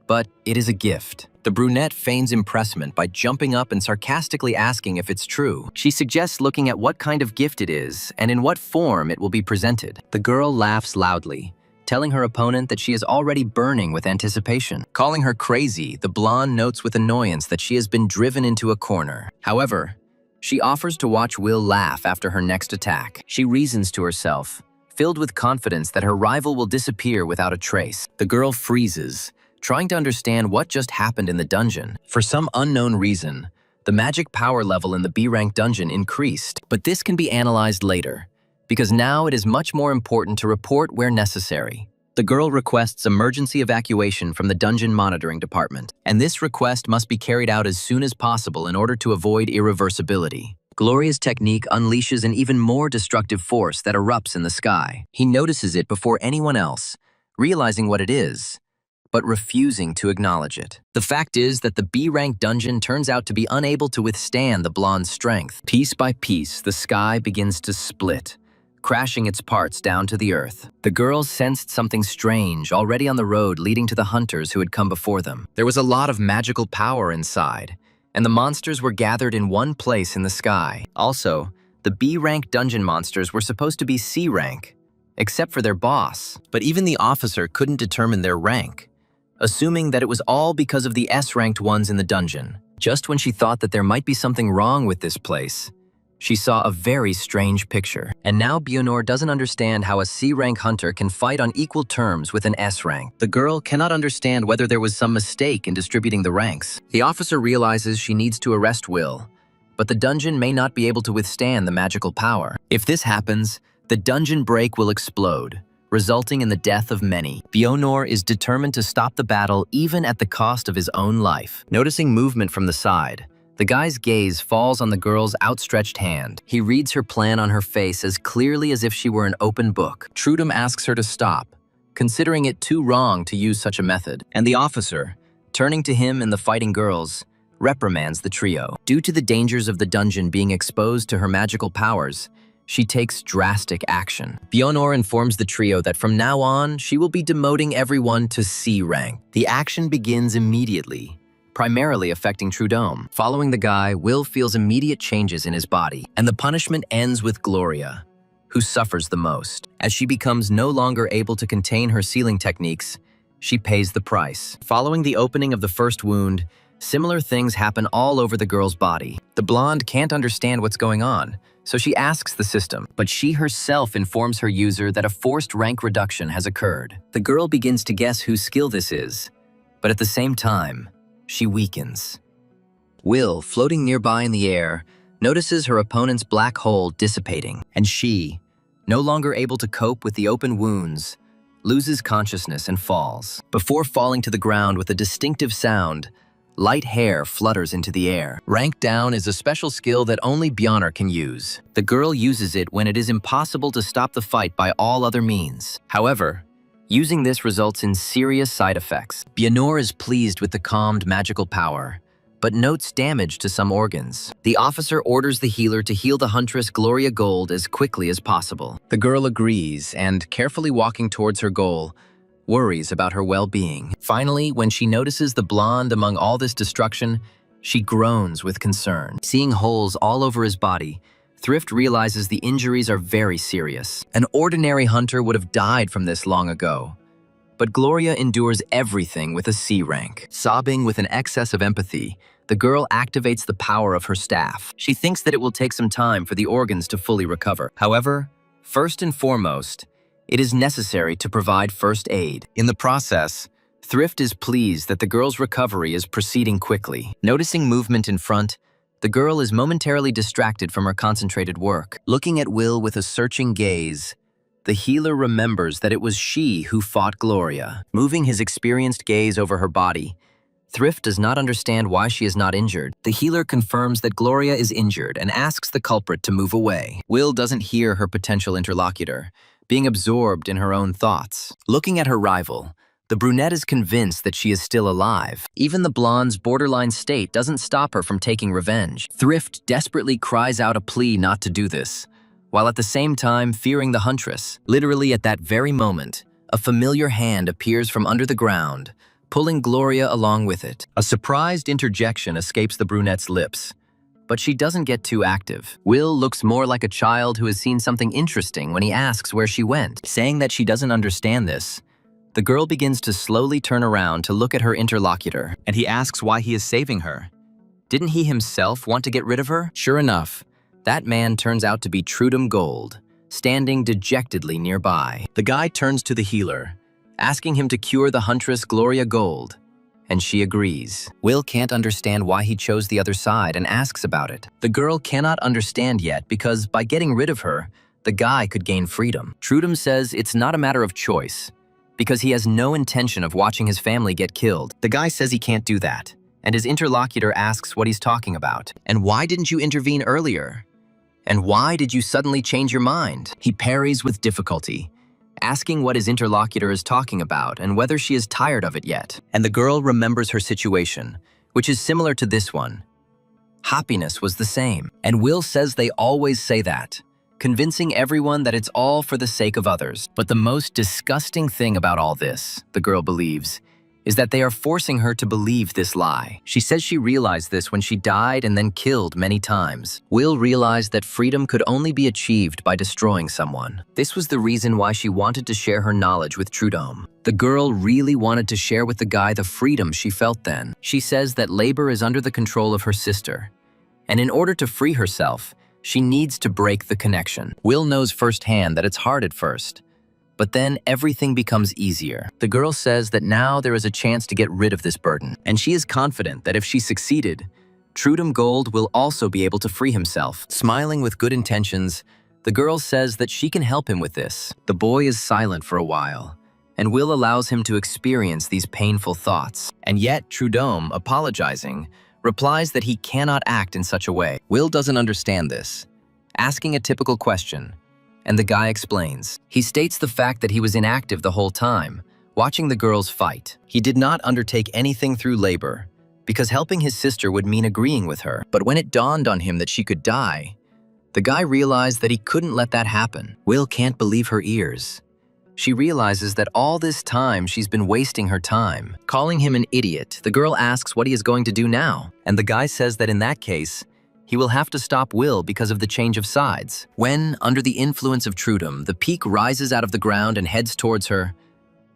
But it is a gift. The brunette feigns impressment by jumping up and sarcastically asking if it's true. She suggests looking at what kind of gift it is and in what form it will be presented. The girl laughs loudly, telling her opponent that she is already burning with anticipation. Calling her crazy, the blonde notes with annoyance that she has been driven into a corner. However, she offers to watch Will laugh after her next attack. She reasons to herself, filled with confidence that her rival will disappear without a trace. The girl freezes, trying to understand what just happened in the dungeon. For some unknown reason, the magic power level in the B-rank dungeon increased, but this can be analyzed later, because now it is much more important to report where necessary. The girl requests emergency evacuation from the dungeon monitoring department, and this request must be carried out as soon as possible in order to avoid irreversibility. Gloria's technique unleashes an even more destructive force that erupts in the sky. He notices it before anyone else, realizing what it is, but refusing to acknowledge it. The fact is that the B-rank dungeon turns out to be unable to withstand the blonde's strength. Piece by piece, the sky begins to split, crashing its parts down to the earth. The girls sensed something strange already on the road leading to the hunters who had come before them. There was a lot of magical power inside, and the monsters were gathered in one place in the sky. Also, the B-rank dungeon monsters were supposed to be C-rank, except for their boss. But even the officer couldn't determine their rank, assuming that it was all because of the S-ranked ones in the dungeon. Just when she thought that there might be something wrong with this place, She saw a very strange picture. And now Bionor doesn't understand how a C-rank hunter can fight on equal terms with an S-rank. The girl cannot understand whether there was some mistake in distributing the ranks. The officer realizes she needs to arrest Will, but the dungeon may not be able to withstand the magical power. If this happens, the dungeon break will explode, resulting in the death of many. Bionor is determined to stop the battle even at the cost of his own life. Noticing movement from the side, the guy's gaze falls on the girl's outstretched hand. He reads her plan on her face as clearly as if she were an open book. Trudum asks her to stop, considering it too wrong to use such a method. And the officer, turning to him and the fighting girls, reprimands the trio. Due to the dangers of the dungeon being exposed to her magical powers, she takes drastic action. Bionor informs the trio that from now on, she will be demoting everyone to C rank. The action begins immediately, primarily affecting Trudome. Following the guy, Will feels immediate changes in his body, and the punishment ends with Gloria, who suffers the most. As she becomes no longer able to contain her sealing techniques, she pays the price. Following the opening of the first wound, similar things happen all over the girl's body. The blonde can't understand what's going on, so she asks the system, but she herself informs her user that a forced rank reduction has occurred. The girl begins to guess whose skill this is, but at the same time, she weakens. Will, floating nearby in the air, notices her opponent's black hole dissipating, and she, no longer able to cope with the open wounds, loses consciousness and falls. Before falling to the ground with a distinctive sound, light hair flutters into the air. Rank down is a special skill that only Bionor can use. The girl uses it when it is impossible to stop the fight by all other means. However, using this results in serious side effects. Bionor is pleased with the calmed magical power, but notes damage to some organs. The officer orders the healer to heal the huntress Gloria Gold as quickly as possible. The girl agrees and, carefully walking towards her goal, worries about her well-being. Finally, when she notices the blonde among all this destruction, she groans with concern. Seeing holes all over his body, Thrift realizes the injuries are very serious. An ordinary hunter would have died from this long ago. But Gloria endures everything with a C rank. Sobbing with an excess of empathy, the girl activates the power of her staff. She thinks that it will take some time for the organs to fully recover. However, first and foremost, it is necessary to provide first aid. In the process, Thrift is pleased that the girl's recovery is proceeding quickly. Noticing movement in front, the girl is momentarily distracted from her concentrated work. Looking at Will with a searching gaze, the healer remembers that it was she who fought Gloria. Moving his experienced gaze over her body, Thrift does not understand why she is not injured. The healer confirms that Gloria is injured and asks the culprit to move away. Will doesn't hear her potential interlocutor, being absorbed in her own thoughts. Looking at her rival, the brunette is convinced that she is still alive. Even the blonde's borderline state doesn't stop her from taking revenge. Thrift desperately cries out a plea not to do this, while at the same time fearing the huntress. Literally at that very moment, a familiar hand appears from under the ground, pulling Gloria along with it. A surprised interjection escapes the brunette's lips, but she doesn't get too active. Will looks more like a child who has seen something interesting when he asks where she went. Saying that she doesn't understand this, the girl begins to slowly turn around to look at her interlocutor, and he asks why he is saving her. Didn't he himself want to get rid of her? Sure enough, that man turns out to be Trudum Gold, standing dejectedly nearby. The guy turns to the healer, asking him to cure the huntress Gloria Gold, and she agrees. Will can't understand why he chose the other side and asks about it. The girl cannot understand yet because by getting rid of her, the guy could gain freedom. Trudum says it's not a matter of choice, because he has no intention of watching his family get killed. The guy says he can't do that, and his interlocutor asks what he's talking about. And why didn't you intervene earlier? And why did you suddenly change your mind? He parries with difficulty, asking what his interlocutor is talking about and whether she is tired of it yet. And the girl remembers her situation, which is similar to this one. Happiness was the same, and Will says they always say that, convincing everyone that it's all for the sake of others. But the most disgusting thing about all this, the girl believes, is that they are forcing her to believe this lie. She says she realized this when she died and then killed many times. Will realized that freedom could only be achieved by destroying someone. This was the reason why she wanted to share her knowledge with Trudome. The girl really wanted to share with the guy the freedom she felt then. She says that labor is under the control of her sister, and in order to free herself, She needs to break the connection. Will knows firsthand that it's hard at first, but then everything becomes easier. The girl says that now there is a chance to get rid of this burden, and she is confident that if she succeeded, Trudum Gold will also be able to free himself. Smiling with good intentions, the girl says that she can help him with this. The boy is silent for a while, and Will allows him to experience these painful thoughts. And yet Trudum, apologizing, replies that he cannot act in such a way. Will doesn't understand this, asking a typical question, and the guy explains. He states the fact that he was inactive the whole time, watching the girls fight. He did not undertake anything through labor, because helping his sister would mean agreeing with her. But when it dawned on him that she could die, the guy realized that he couldn't let that happen. Will can't believe her ears. She realizes that all this time she's been wasting her time. Calling him an idiot, the girl asks what he is going to do now, and the guy says that in that case, he will have to stop Will because of the change of sides. When, under the influence of Trudum, the peak rises out of the ground and heads towards her,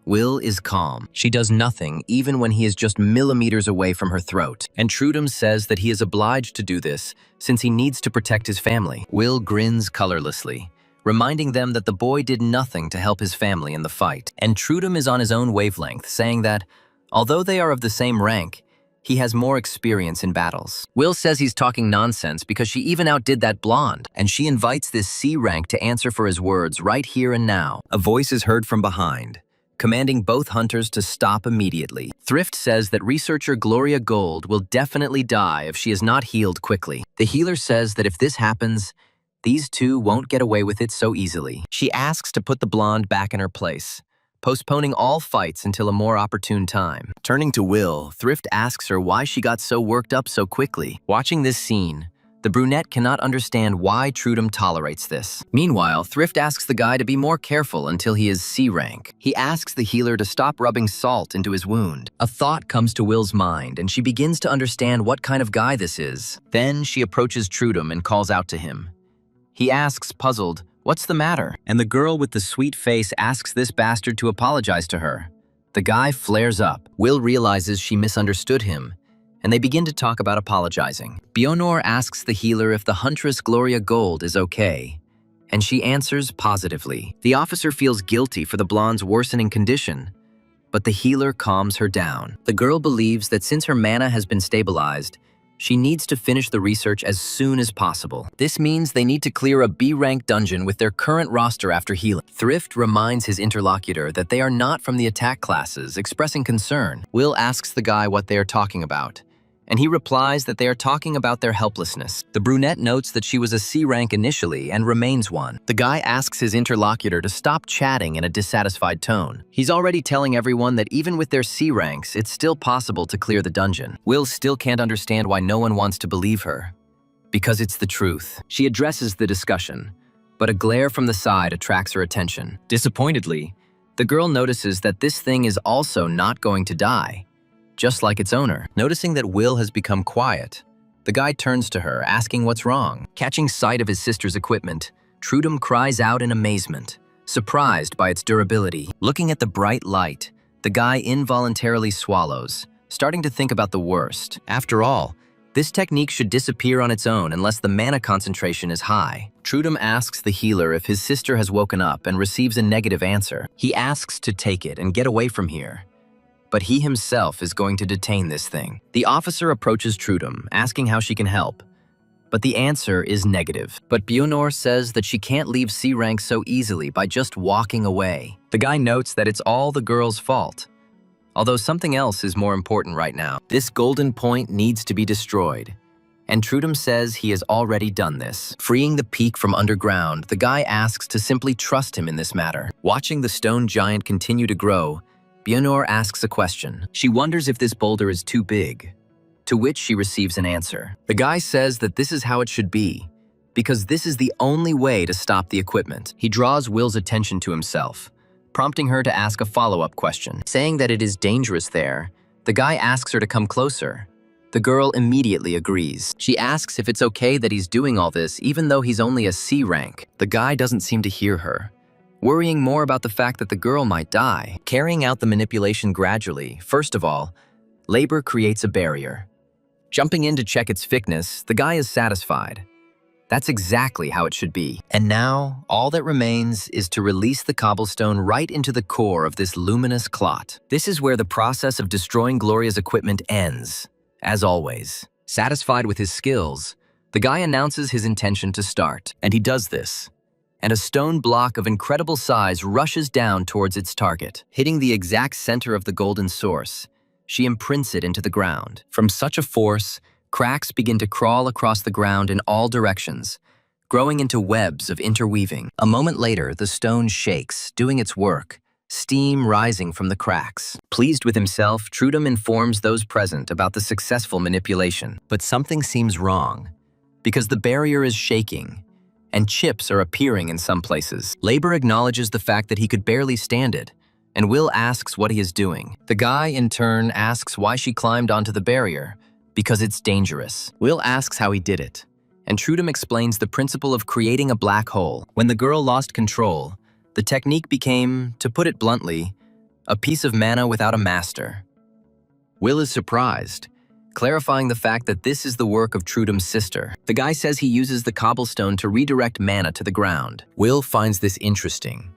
Will is calm. She does nothing even when he is just millimeters away from her throat. And Trudum says that he is obliged to do this since he needs to protect his family. Will grins colorlessly, reminding them that the boy did nothing to help his family in the fight. And Trudum is on his own wavelength, saying that, although they are of the same rank, he has more experience in battles. Will says he's talking nonsense because she even outdid that blonde, and she invites this C rank to answer for his words right here and now. A voice is heard from behind, commanding both hunters to stop immediately. Thrift says that researcher Gloria Gold will definitely die if she is not healed quickly. The healer says that if this happens, these two won't get away with it so easily. She asks to put the blonde back in her place, postponing all fights until a more opportune time. Turning to Will, Thrift asks her why she got so worked up so quickly. Watching this scene, the brunette cannot understand why Trudum tolerates this. Meanwhile, Thrift asks the guy to be more careful until he is C rank. He asks the healer to stop rubbing salt into his wound. A thought comes to Will's mind, and she begins to understand what kind of guy this is. Then she approaches Trudum and calls out to him. He asks, puzzled, "What's the matter?" And the girl with the sweet face asks this bastard to apologize to her. The guy flares up. Will realizes she misunderstood him, and they begin to talk about apologizing. Bionor asks the healer if the huntress Gloria Gold is okay, and she answers positively. The officer feels guilty for the blonde's worsening condition, but the healer calms her down. The girl believes that since her mana has been stabilized, she needs to finish the research as soon as possible. This means they need to clear a B-rank dungeon with their current roster after healing. Thrift reminds his interlocutor that they are not from the attack classes, expressing concern. Will asks the guy what they are talking about, and he replies that they are talking about their helplessness. The brunette notes that she was a C rank initially and remains one. The guy asks his interlocutor to stop chatting in a dissatisfied tone. He's already telling everyone that even with their C ranks, it's still possible to clear the dungeon. Will still can't understand why no one wants to believe her, because it's the truth. She addresses the discussion, but a glare from the side attracts her attention. Disappointedly, the girl notices that this thing is also not going to die, just like its owner. Noticing that Will has become quiet, the guy turns to her, asking what's wrong. Catching sight of his sister's equipment, Trudum cries out in amazement, surprised by its durability. Looking at the bright light, the guy involuntarily swallows, starting to think about the worst. After all, this technique should disappear on its own unless the mana concentration is high. Trudum asks the healer if his sister has woken up and receives a negative answer. He asks to take it and get away from here, but he himself is going to detain this thing. The officer approaches Trudum, asking how she can help, but the answer is negative. But Bionor says that she can't leave C rank so easily by just walking away. The guy notes that it's all the girl's fault, although something else is more important right now. This golden point needs to be destroyed, and Trudum says he has already done this. Freeing the peak from underground, the guy asks to simply trust him in this matter. Watching the stone giant continue to grow, Bionor asks a question. She wonders if this boulder is too big, to which she receives an answer. The guy says that this is how it should be, because this is the only way to stop the equipment. He draws Will's attention to himself, prompting her to ask a follow-up question. Saying that it is dangerous there, the guy asks her to come closer. The girl immediately agrees. She asks if it's okay that he's doing all this even though he's only a C rank. The guy doesn't seem to hear her, worrying more about the fact that the girl might die. Carrying out the manipulation gradually, first of all, labor creates a barrier. Jumping in to check its thickness, the guy is satisfied. That's exactly how it should be. And now, all that remains is to release the cobblestone right into the core of this luminous clot. This is where the process of destroying Gloria's equipment ends, as always. Satisfied with his skills, the guy announces his intention to start, and he does this. And a stone block of incredible size rushes down towards its target. Hitting the exact center of the golden source, she imprints it into the ground. From such a force, cracks begin to crawl across the ground in all directions, growing into webs of interweaving. A moment later, the stone shakes, doing its work, steam rising from the cracks. Pleased with himself, Trudum informs those present about the successful manipulation. But something seems wrong, because the barrier is shaking, and chips are appearing in some places. Labor acknowledges the fact that he could barely stand it, and Will asks what he is doing. The guy, in turn, asks why she climbed onto the barrier, because it's dangerous. Will asks how he did it, and Trudum explains the principle of creating a black hole. When the girl lost control, the technique became, to put it bluntly, a piece of mana without a master. Will is surprised, clarifying the fact that this is the work of Trudum's sister. The guy says he uses the cobblestone to redirect mana to the ground. Will finds this interesting,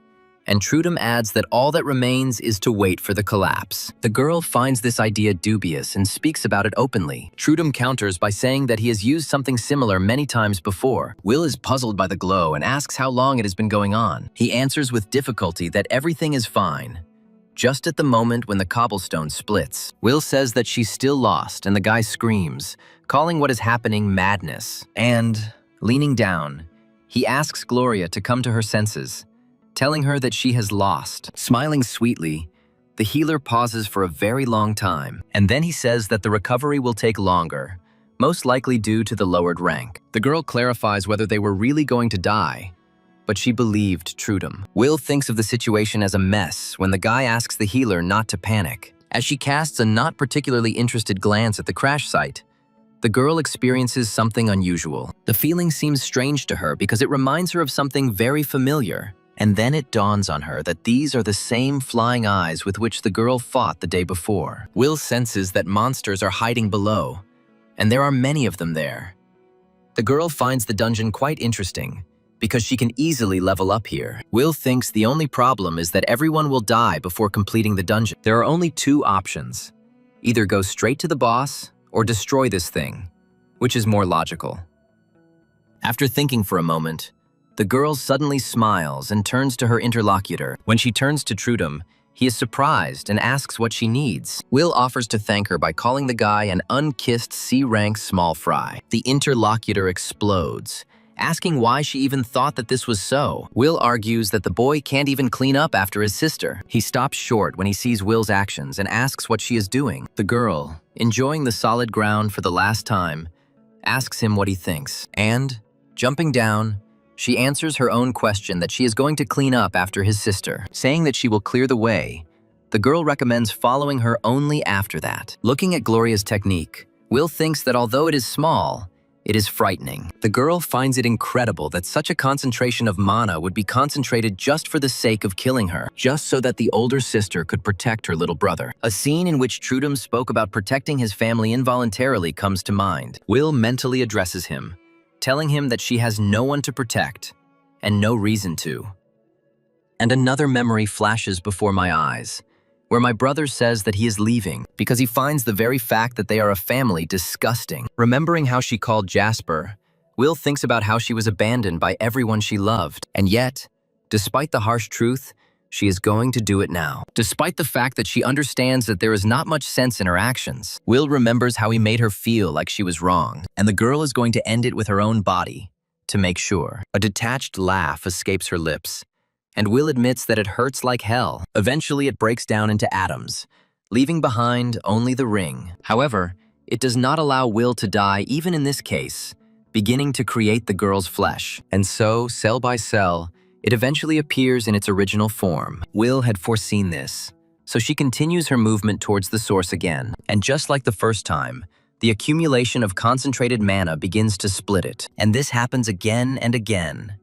and Trudum adds that all that remains is to wait for the collapse. The girl finds this idea dubious and speaks about it openly. Trudum counters by saying that he has used something similar many times before. Will is puzzled by the glow and asks how long it has been going on. He answers with difficulty that everything is fine, just at the moment when the cobblestone splits. Will says that she's still lost, and the guy screams, calling what is happening madness. And, leaning down, he asks Gloria to come to her senses, telling her that she has lost. Smiling sweetly, the healer pauses for a very long time, and then he says that the recovery will take longer, most likely due to the lowered rank. The girl clarifies whether they were really going to die, but she believed Trudum. Will thinks of the situation as a mess when the guy asks the healer not to panic. As she casts a not particularly interested glance at the crash site, the girl experiences something unusual. The feeling seems strange to her because it reminds her of something very familiar. And then it dawns on her that these are the same flying eyes with which the girl fought the day before. Will senses that monsters are hiding below, and there are many of them there. The girl finds the dungeon quite interesting, because she can easily level up here. Will thinks the only problem is that everyone will die before completing the dungeon. There are only two options: either go straight to the boss, or destroy this thing, which is more logical. After thinking for a moment, the girl suddenly smiles and turns to her interlocutor. When she turns to Trudum, he is surprised and asks what she needs. Will offers to thank her by calling the guy an unkissed C-rank small fry. The interlocutor explodes, asking why she even thought that this was so. Will argues that the boy can't even clean up after his sister. He stops short when he sees Will's actions and asks what she is doing. The girl, enjoying the solid ground for the last time, asks him what he thinks. And, jumping down, she answers her own question that she is going to clean up after his sister. Saying that she will clear the way, the girl recommends following her only after that. Looking at Gloria's technique, Will thinks that although it is small, it is frightening. The girl finds it incredible that such a concentration of mana would be concentrated just for the sake of killing her, just so that the older sister could protect her little brother. A scene in which Trudum spoke about protecting his family involuntarily comes to mind. Will mentally addresses him, telling him that she has no one to protect, and no reason to. And another memory flashes before my eyes, where my brother says that he is leaving because he finds the very fact that they are a family disgusting. Remembering how she called Jasper, Will thinks about how she was abandoned by everyone she loved, and yet, despite the harsh truth, she is going to do it now. Despite the fact that she understands that there is not much sense in her actions, Will remembers how he made her feel like she was wrong, and the girl is going to end it with her own body, to make sure. A detached laugh escapes her lips, and Will admits that it hurts like hell. Eventually it breaks down into atoms, leaving behind only the ring. However, it does not allow Will to die even in this case, beginning to create the girl's flesh. And so, cell by cell, it eventually appears in its original form. Will had foreseen this, so she continues her movement towards the source again. And just like the first time, the accumulation of concentrated mana begins to split it. And this happens again and again.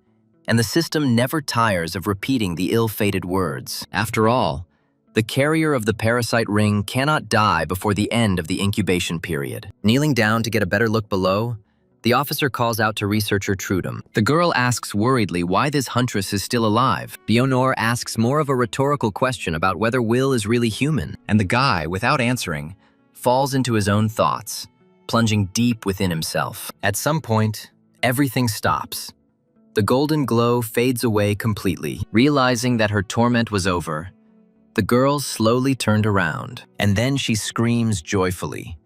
And the system never tires of repeating the ill-fated words. After all, the carrier of the parasite ring cannot die before the end of the incubation period. Kneeling down to get a better look below, The officer calls out to researcher Trudum. The girl asks worriedly why this huntress is still alive. Bionor asks more of a rhetorical question about whether Will is really human. And the guy, without answering, falls into his own thoughts, plunging deep within himself. At some point, everything stops. The golden glow fades away completely. Realizing that her torment was over, the girl slowly turned around, and then she screams joyfully,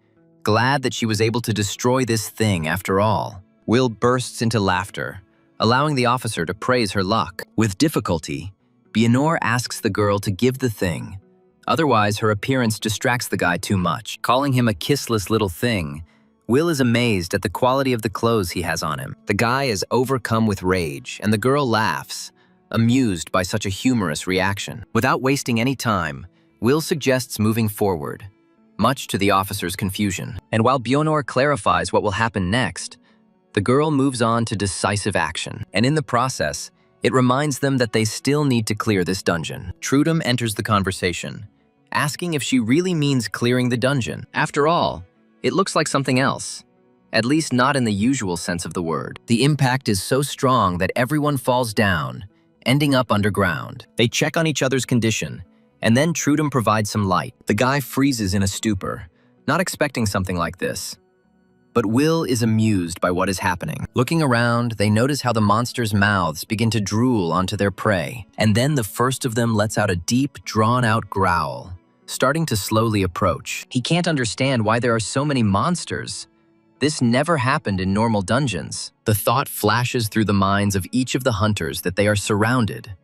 glad that she was able to destroy this thing after all. Will bursts into laughter, allowing the officer to praise her luck. With difficulty, Bionor asks the girl to give the thing. Otherwise, her appearance distracts the guy too much. Calling him a kissless little thing, Will is amazed at the quality of the clothes he has on him. The guy is overcome with rage, and the girl laughs, amused by such a humorous reaction. Without wasting any time, Will suggests moving forward, much to the officer's confusion. And while Bionor clarifies what will happen next, the girl moves on to decisive action. And in the process, it reminds them that they still need to clear this dungeon. Trudum enters the conversation, asking if she really means clearing the dungeon. After all, it looks like something else, at least not in the usual sense of the word. The impact is so strong that everyone falls down, ending up underground. They check on each other's condition, and then Trudum provides some light. The guy freezes in a stupor, not expecting something like this. But Will is amused by what is happening. Looking around, they notice how the monsters' mouths begin to drool onto their prey, and then the first of them lets out a deep, drawn-out growl, starting to slowly approach. He can't understand why there are so many monsters. This never happened in normal dungeons. The thought flashes through the minds of each of the hunters that they are surrounded,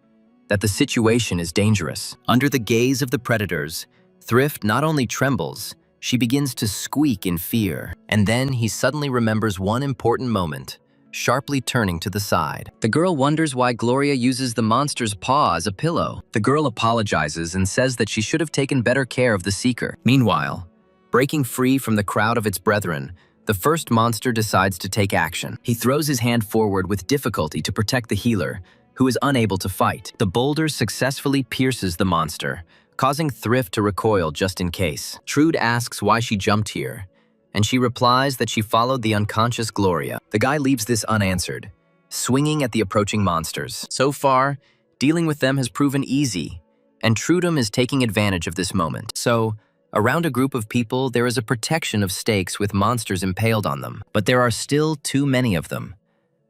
that the situation is dangerous. Under the gaze of the predators, Thrift not only trembles, she begins to squeak in fear. And then he suddenly remembers one important moment, sharply turning to the side. The girl wonders why Gloria uses the monster's paw as a pillow. The girl apologizes and says that she should have taken better care of the seeker. Meanwhile, breaking free from the crowd of its brethren, the first monster decides to take action. He throws his hand forward with difficulty to protect the healer, who is unable to fight. The boulder successfully pierces the monster, causing Thrift to recoil just in case. Trude asks why she jumped here, and she replies that she followed the unconscious Gloria. The guy leaves this unanswered, swinging at the approaching monsters. So far, dealing with them has proven easy, and Trudum is taking advantage of this moment. So, around a group of people, there is a protection of stakes with monsters impaled on them, but there are still too many of them.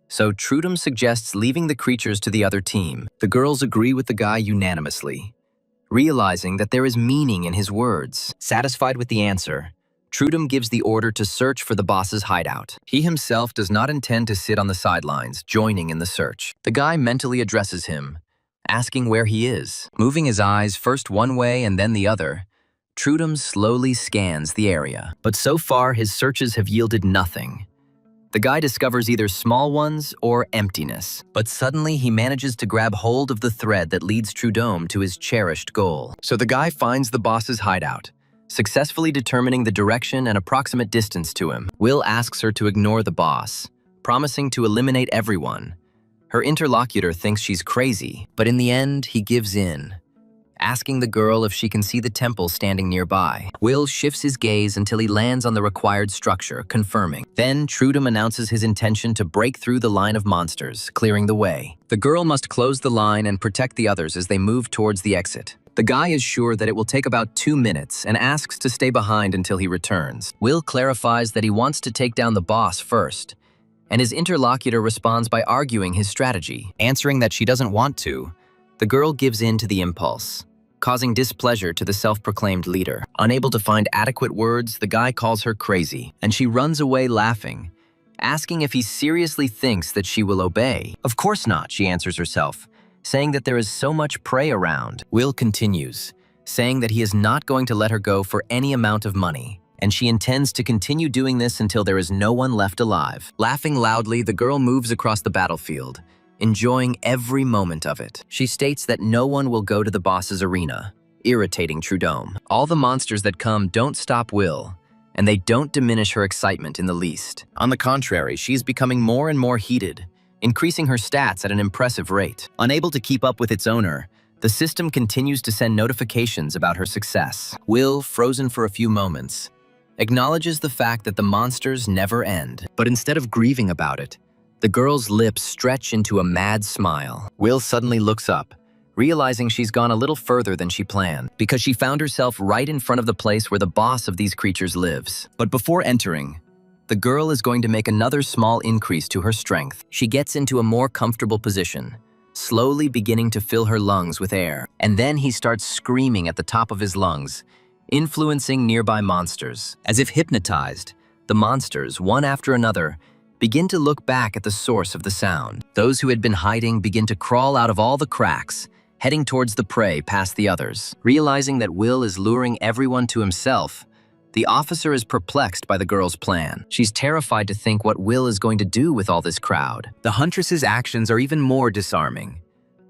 So Trudum suggests leaving the creatures to the other team. The girls agree with the guy unanimously, realizing that there is meaning in his words. Satisfied with the answer, Trudum gives the order to search for the boss's hideout. He himself does not intend to sit on the sidelines, joining in the search. The guy mentally addresses him, asking where he is. Moving his eyes first one way and then the other, Trudum slowly scans the area. But so far, his searches have yielded nothing. The guy discovers either small ones or emptiness. But suddenly, he manages to grab hold of the thread that leads Trudum to his cherished goal. So the guy finds the boss's hideout, successfully determining the direction and approximate distance to him. Will asks her to ignore the boss, promising to eliminate everyone. Her interlocutor thinks she's crazy, but in the end, he gives in, asking the girl if she can see the temple standing nearby. Will shifts his gaze until he lands on the required structure, confirming. Then Trudum announces his intention to break through the line of monsters, clearing the way. The girl must close the line and protect the others as they move towards the exit. The guy is sure that it will take about 2 minutes and asks to stay behind until he returns. Will clarifies that he wants to take down the boss first, and his interlocutor responds by arguing his strategy. Answering that she doesn't want to, the girl gives in to the impulse, causing displeasure to the self-proclaimed leader. Unable to find adequate words, the guy calls her crazy, and she runs away laughing, asking if he seriously thinks that she will obey. Of course not, she answers herself, saying that there is so much prey around. Will continues, saying that he is not going to let her go for any amount of money, and she intends to continue doing this until there is no one left alive. Laughing loudly, the girl moves across the battlefield, enjoying every moment of it. She states that no one will go to the boss's arena, irritating Trudum. All the monsters that come don't stop Will, and they don't diminish her excitement in the least. On the contrary, she is becoming more and more heated, increasing her stats at an impressive rate. Unable to keep up with its owner, the system continues to send notifications about her success. Will, frozen for a few moments, acknowledges the fact that the monsters never end. But instead of grieving about it, the girl's lips stretch into a mad smile. Will suddenly looks up, realizing she's gone a little further than she planned, because she found herself right in front of the place where the boss of these creatures lives. But before entering, the girl is going to make another small increase to her strength. She gets into a more comfortable position, slowly beginning to fill her lungs with air. And then he starts screaming at the top of his lungs, influencing nearby monsters. As if hypnotized, the monsters, one after another, begin to look back at the source of the sound. Those who had been hiding begin to crawl out of all the cracks, heading towards the prey past the others. Realizing that Will is luring everyone to himself, the officer is perplexed by the girl's plan. She's terrified to think what Will is going to do with all this crowd. The huntress's actions are even more disarming.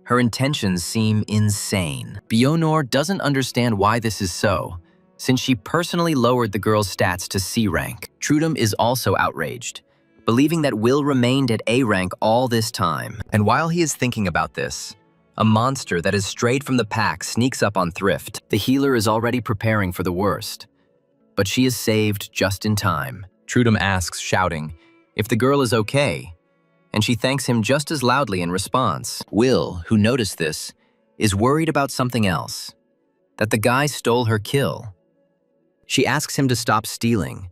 Her intentions seem insane. Bionor doesn't understand why this is so, since she personally lowered the girl's stats to C rank. Trudum is also outraged, believing that Will remained at A rank all this time. And while he is thinking about this, a monster that has strayed from the pack sneaks up on Thrift. The healer is already preparing for the worst, but she is saved just in time. Trudum asks, shouting, if the girl is okay, and she thanks him just as loudly in response. Will, who noticed this, is worried about something else, that the guy stole her kill. She asks him to stop stealing,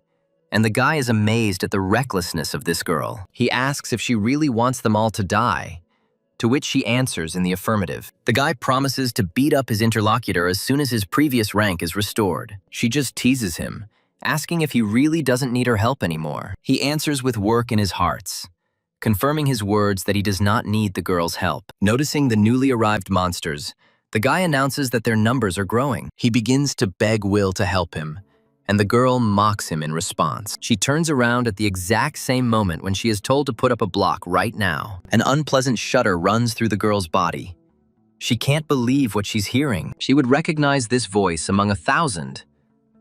and the guy is amazed at the recklessness of this girl. He asks if she really wants them all to die, to which she answers in the affirmative. The guy promises to beat up his interlocutor as soon as his previous rank is restored. She just teases him, asking if he really doesn't need her help anymore. He answers with work in his hearts, confirming his words that he does not need the girl's help. Noticing the newly arrived monsters, the guy announces that their numbers are growing. He begins to beg Will to help him, and the girl mocks him in response. She turns around at the exact same moment when she is told to put up a block right now. An unpleasant shudder runs through the girl's body. She can't believe what she's hearing. She would recognize this voice among 1,000,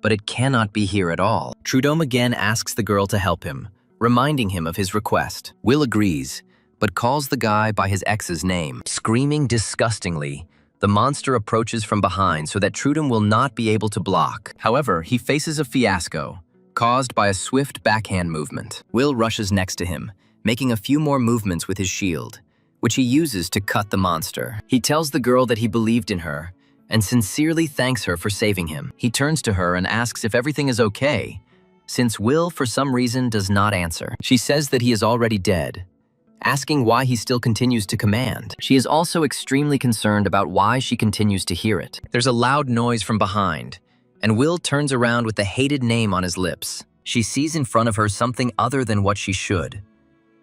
but it cannot be here at all. Trudum again asks the girl to help him, reminding him of his request. Will agrees, but calls the guy by his ex's name. Screaming disgustingly, the monster approaches from behind so that Trudum will not be able to block. However, he faces a fiasco, caused by a swift backhand movement. Will rushes next to him, making a few more movements with his shield, which he uses to cut the monster. He tells the girl that he believed in her, and sincerely thanks her for saving him. He turns to her and asks if everything is okay, since Will, for some reason, does not answer. She says that he is already dead, asking why he still continues to command. She is also extremely concerned about why she continues to hear it. There's a loud noise from behind, and Will turns around with the hated name on his lips. She sees in front of her something other than what she should,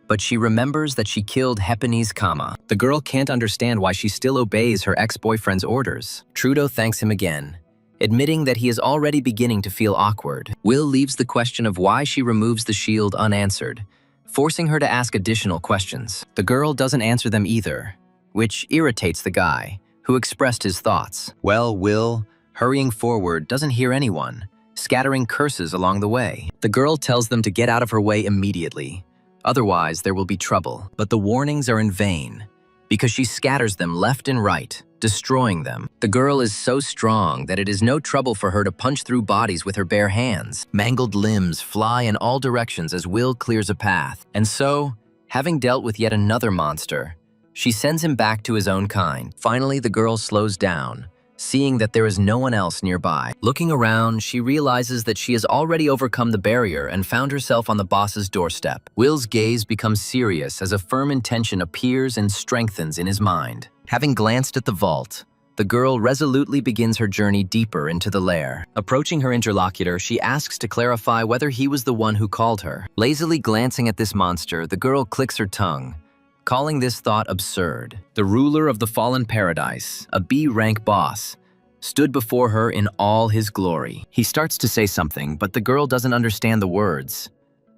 but she remembers that she killed Hephanes Kama. The girl can't understand why she still obeys her ex-boyfriend's orders. Trudeau thanks him again, admitting that he is already beginning to feel awkward. Will leaves the question of why she removes the shield unanswered, forcing her to ask additional questions. The girl doesn't answer them either, which irritates the guy, who expressed his thoughts. Well, Will, hurrying forward, doesn't hear anyone, scattering curses along the way. The girl tells them to get out of her way immediately, otherwise there will be trouble. But the warnings are in vain, because she scatters them left and right, destroying them. The girl is so strong that it is no trouble for her to punch through bodies with her bare hands. Mangled limbs fly in all directions as Will clears a path. And so, having dealt with yet another monster, she sends him back to his own kind. Finally, the girl slows down, seeing that there is no one else nearby. Looking around, she realizes that she has already overcome the barrier and found herself on the boss's doorstep. Will's gaze becomes serious as a firm intention appears and strengthens in his mind. Having glanced at the vault, the girl resolutely begins her journey deeper into the lair. Approaching her interlocutor, she asks to clarify whether he was the one who called her. Lazily glancing at this monster, the girl clicks her tongue, calling this thought absurd. The ruler of the fallen paradise, a B-rank boss, stood before her in all his glory. He starts to say something, but the girl doesn't understand the words.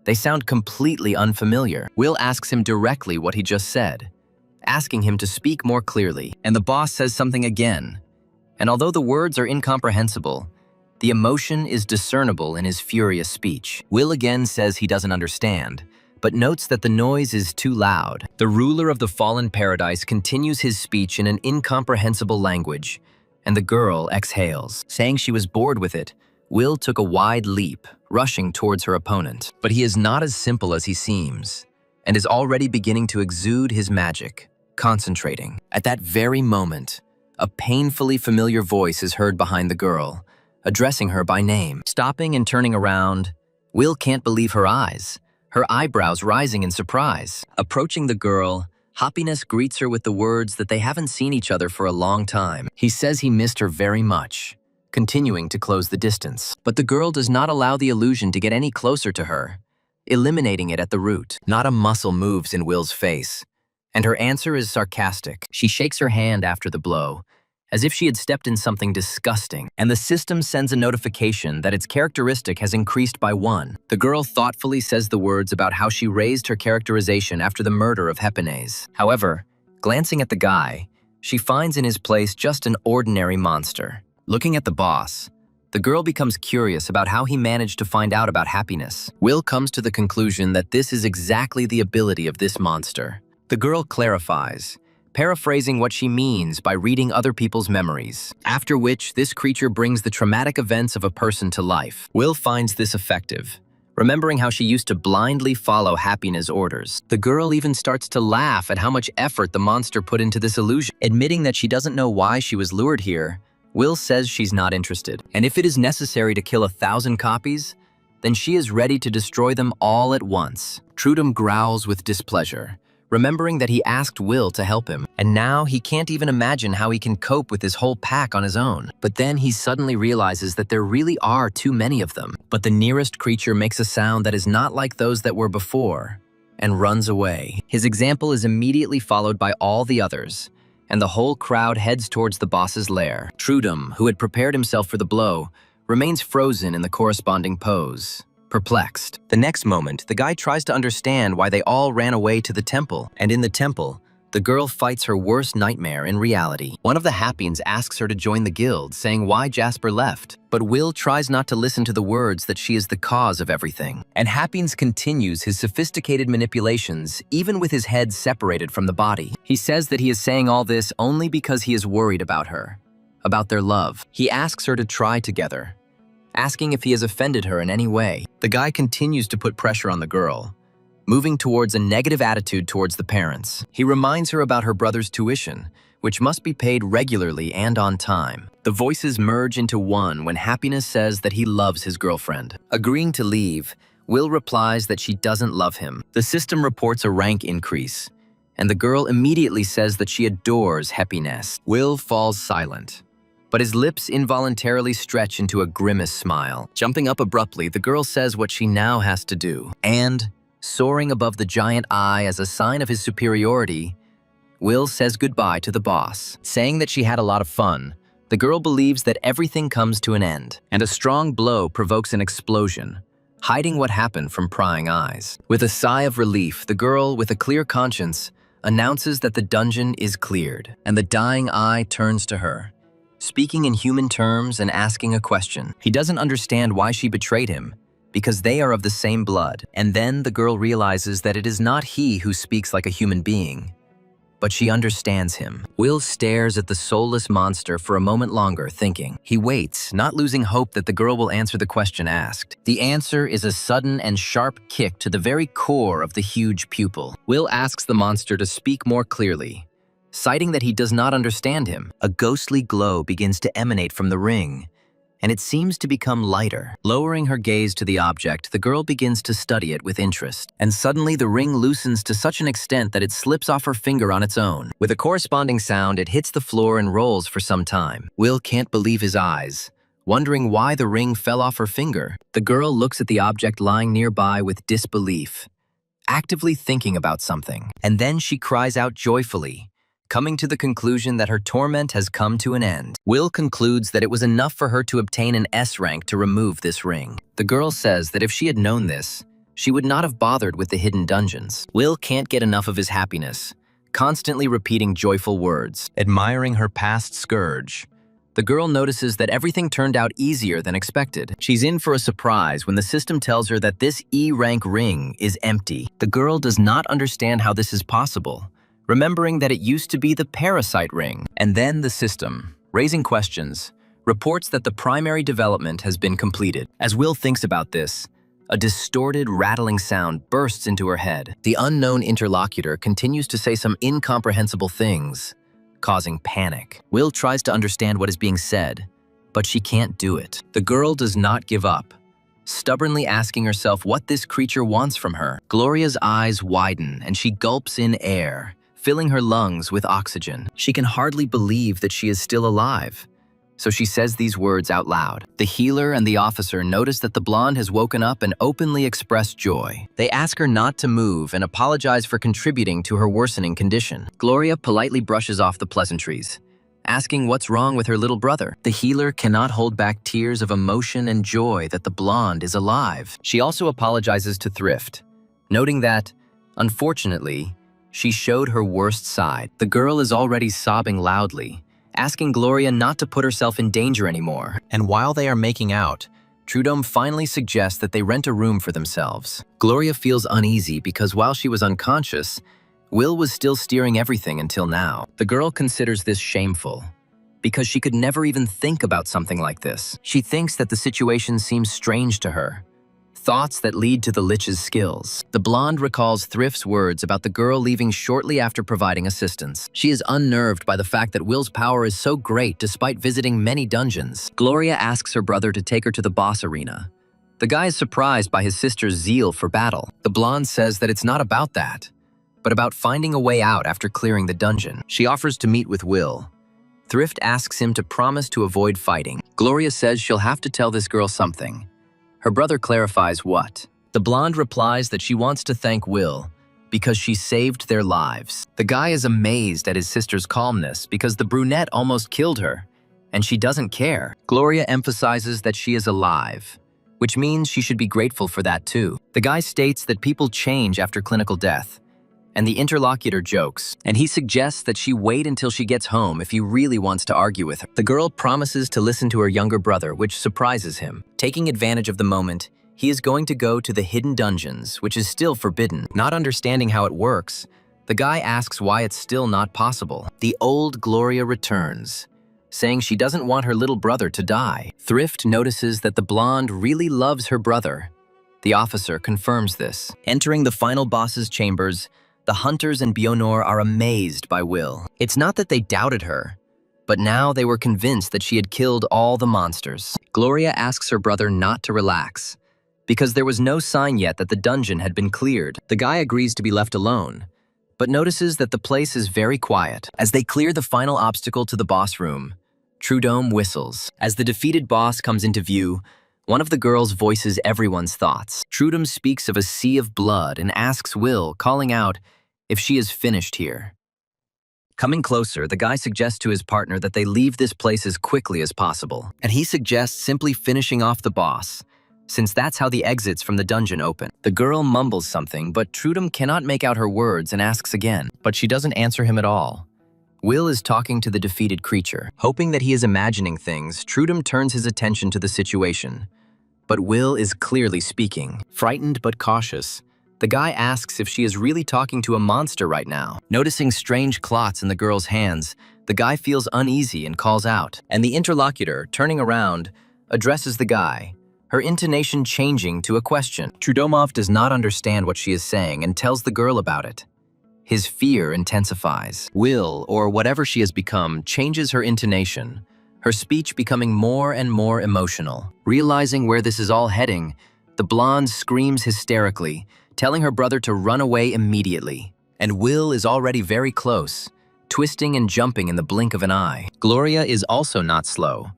They sound completely unfamiliar. Will asks him directly what he just said, asking him to speak more clearly, and the boss says something again. And although the words are incomprehensible, the emotion is discernible in his furious speech. Will again says he doesn't understand, but notes that the noise is too loud. The ruler of the fallen paradise continues his speech in an incomprehensible language, and the girl exhales. Saying she was bored with it, Will took a wide leap, rushing towards her opponent. But he is not as simple as he seems, and is already beginning to exude his magic, concentrating. At that very moment, a painfully familiar voice is heard behind the girl, addressing her by name. Stopping and turning around, Will can't believe her eyes, her eyebrows rising in surprise. Approaching the girl, Happiness greets her with the words that they haven't seen each other for a long time. He says he missed her very much, continuing to close the distance. But the girl does not allow the illusion to get any closer to her, eliminating it at the root. Not a muscle moves in Will's face, and her answer is sarcastic. She shakes her hand after the blow, as if she had stepped in something disgusting, and the system sends a notification that its characteristic has increased by 1. The girl thoughtfully says the words about how she raised her characterization after the murder of Happiness. However, glancing at the guy, she finds in his place just an ordinary monster. Looking at the boss, the girl becomes curious about how he managed to find out about Happiness. Will comes to the conclusion that this is exactly the ability of this monster. The girl clarifies, paraphrasing what she means by reading other people's memories, after which this creature brings the traumatic events of a person to life. Will finds this effective, remembering how she used to blindly follow Happiness' orders. The girl even starts to laugh at how much effort the monster put into this illusion. Admitting that she doesn't know why she was lured here, Will says she's not interested, and if it is necessary to kill 1,000 copies, then she is ready to destroy them all at once. Trudum growls with displeasure, remembering that he asked Will to help him, and now he can't even imagine how he can cope with his whole pack on his own. But then he suddenly realizes that there really are too many of them. But the nearest creature makes a sound that is not like those that were before, and runs away. His example is immediately followed by all the others, and the whole crowd heads towards the boss's lair. Trudum, who had prepared himself for the blow, remains frozen in the corresponding pose, perplexed. The next moment, the guy tries to understand why they all ran away to the temple, and in the temple, the girl fights her worst nightmare in reality. One of the Happines asks her to join the guild, saying why Jasper left, but Will tries not to listen to the words that she is the cause of everything. And Happines continues his sophisticated manipulations, even with his head separated from the body. He says that he is saying all this only because he is worried about her, about their love. He asks her to try together, asking if he has offended her in any way. The guy continues to put pressure on the girl, moving towards a negative attitude towards the parents. He reminds her about her brother's tuition, which must be paid regularly and on time. The voices merge into one when Happiness says that he loves his girlfriend. Agreeing to leave, Will replies that she doesn't love him. The system reports a rank increase, and the girl immediately says that she adores Happiness. Will falls silent, but his lips involuntarily stretch into a grimace smile. Jumping up abruptly, the girl says what she now has to do. And, soaring above the giant eye as a sign of his superiority, Will says goodbye to the boss. Saying that she had a lot of fun, the girl believes that everything comes to an end, and a strong blow provokes an explosion, hiding what happened from prying eyes. With a sigh of relief, the girl, with a clear conscience, announces that the dungeon is cleared, and the dying eye turns to her, speaking in human terms and asking a question. He doesn't understand why she betrayed him, because they are of the same blood. And then the girl realizes that it is not he who speaks like a human being, but she understands him. Will stares at the soulless monster for a moment longer, thinking. He waits, not losing hope that the girl will answer the question asked. The answer is a sudden and sharp kick to the very core of the huge pupil. Will asks the monster to speak more clearly, citing that he does not understand him. A ghostly glow begins to emanate from the ring, and it seems to become lighter. Lowering her gaze to the object, the girl begins to study it with interest. And suddenly the ring loosens to such an extent that it slips off her finger on its own. With a corresponding sound, it hits the floor and rolls for some time. Will can't believe his eyes, wondering why the ring fell off her finger. The girl looks at the object lying nearby with disbelief, actively thinking about something. And then she cries out joyfully, coming to the conclusion that her torment has come to an end. Will concludes that it was enough for her to obtain an S rank to remove this ring. The girl says that if she had known this, she would not have bothered with the hidden dungeons. Will can't get enough of his happiness, constantly repeating joyful words, admiring her past scourge. The girl notices that everything turned out easier than expected. She's in for a surprise when the system tells her that this E rank ring is empty. The girl does not understand how this is possible, remembering that it used to be the parasite ring. And then the system, raising questions, reports that the primary development has been completed. As Will thinks about this, a distorted, rattling sound bursts into her head. The unknown interlocutor continues to say some incomprehensible things, causing panic. Will tries to understand what is being said, but she can't do it. The girl does not give up, stubbornly asking herself what this creature wants from her. Gloria's eyes widen and she gulps in air, filling her lungs with oxygen. She can hardly believe that she is still alive, so she says these words out loud. The healer and the officer notice that the blonde has woken up and openly express joy. They ask her not to move and apologize for contributing to her worsening condition. Gloria politely brushes off the pleasantries, asking what's wrong with her little brother. The healer cannot hold back tears of emotion and joy that the blonde is alive. She also apologizes to Thrift, noting that, unfortunately, she showed her worst side. The girl is already sobbing loudly, asking Gloria not to put herself in danger anymore. And while they are making out, Trudome finally suggests that they rent a room for themselves. Gloria feels uneasy because while she was unconscious, Will was still steering everything until now. The girl considers this shameful, because she could never even think about something like this. She thinks that the situation seems strange to her, thoughts that lead to the Lich's skills. The blonde recalls Thrift's words about the girl leaving shortly after providing assistance. She is unnerved by the fact that Will's power is so great despite visiting many dungeons. Gloria asks her brother to take her to the boss arena. The guy is surprised by his sister's zeal for battle. The blonde says that it's not about that, but about finding a way out after clearing the dungeon. She offers to meet with Will. Thrift asks him to promise to avoid fighting. Gloria says she'll have to tell this girl something. Her brother clarifies what. The blonde replies that she wants to thank Will because she saved their lives. The guy is amazed at his sister's calmness because the brunette almost killed her, and she doesn't care. Gloria emphasizes that she is alive, which means she should be grateful for that too. The guy states that people change after clinical death, and the interlocutor jokes, and he suggests that she wait until she gets home if he really wants to argue with her. The girl promises to listen to her younger brother, which surprises him. Taking advantage of the moment, he is going to go to the hidden dungeons, which is still forbidden. Not understanding how it works, the guy asks why it's still not possible. The old Gloria returns, saying she doesn't want her little brother to die. Thrift notices that the blonde really loves her brother. The officer confirms this. Entering the final boss's chambers, the hunters and Bionor are amazed by Will. It's not that they doubted her, but now they were convinced that she had killed all the monsters. Gloria asks her brother not to relax, because there was no sign yet that the dungeon had been cleared. The guy agrees to be left alone, but notices that the place is very quiet. As they clear the final obstacle to the boss room, Trudome whistles. As the defeated boss comes into view, one of the girls voices everyone's thoughts. Trudome speaks of a sea of blood and asks Will, calling out if she is finished here. Coming closer, the guy suggests to his partner that they leave this place as quickly as possible, and he suggests simply finishing off the boss, since that's how the exits from the dungeon open. The girl mumbles something, but Trudome cannot make out her words and asks again, but she doesn't answer him at all. Will is talking to the defeated creature. Hoping that he is imagining things, Trudome turns his attention to the situation. But Will is clearly speaking. Frightened but cautious, the guy asks if she is really talking to a monster right now. Noticing strange clots in the girl's hands, the guy feels uneasy and calls out. And the interlocutor, turning around, addresses the guy, her intonation changing to a question. Trudomov does not understand what she is saying and tells the girl about it. His fear intensifies. Will, or whatever she has become, changes her intonation, her speech becoming more and more emotional. Realizing where this is all heading, the blonde screams hysterically, telling her brother to run away immediately. And Will is already very close, twisting and jumping in the blink of an eye. Gloria is also not slow,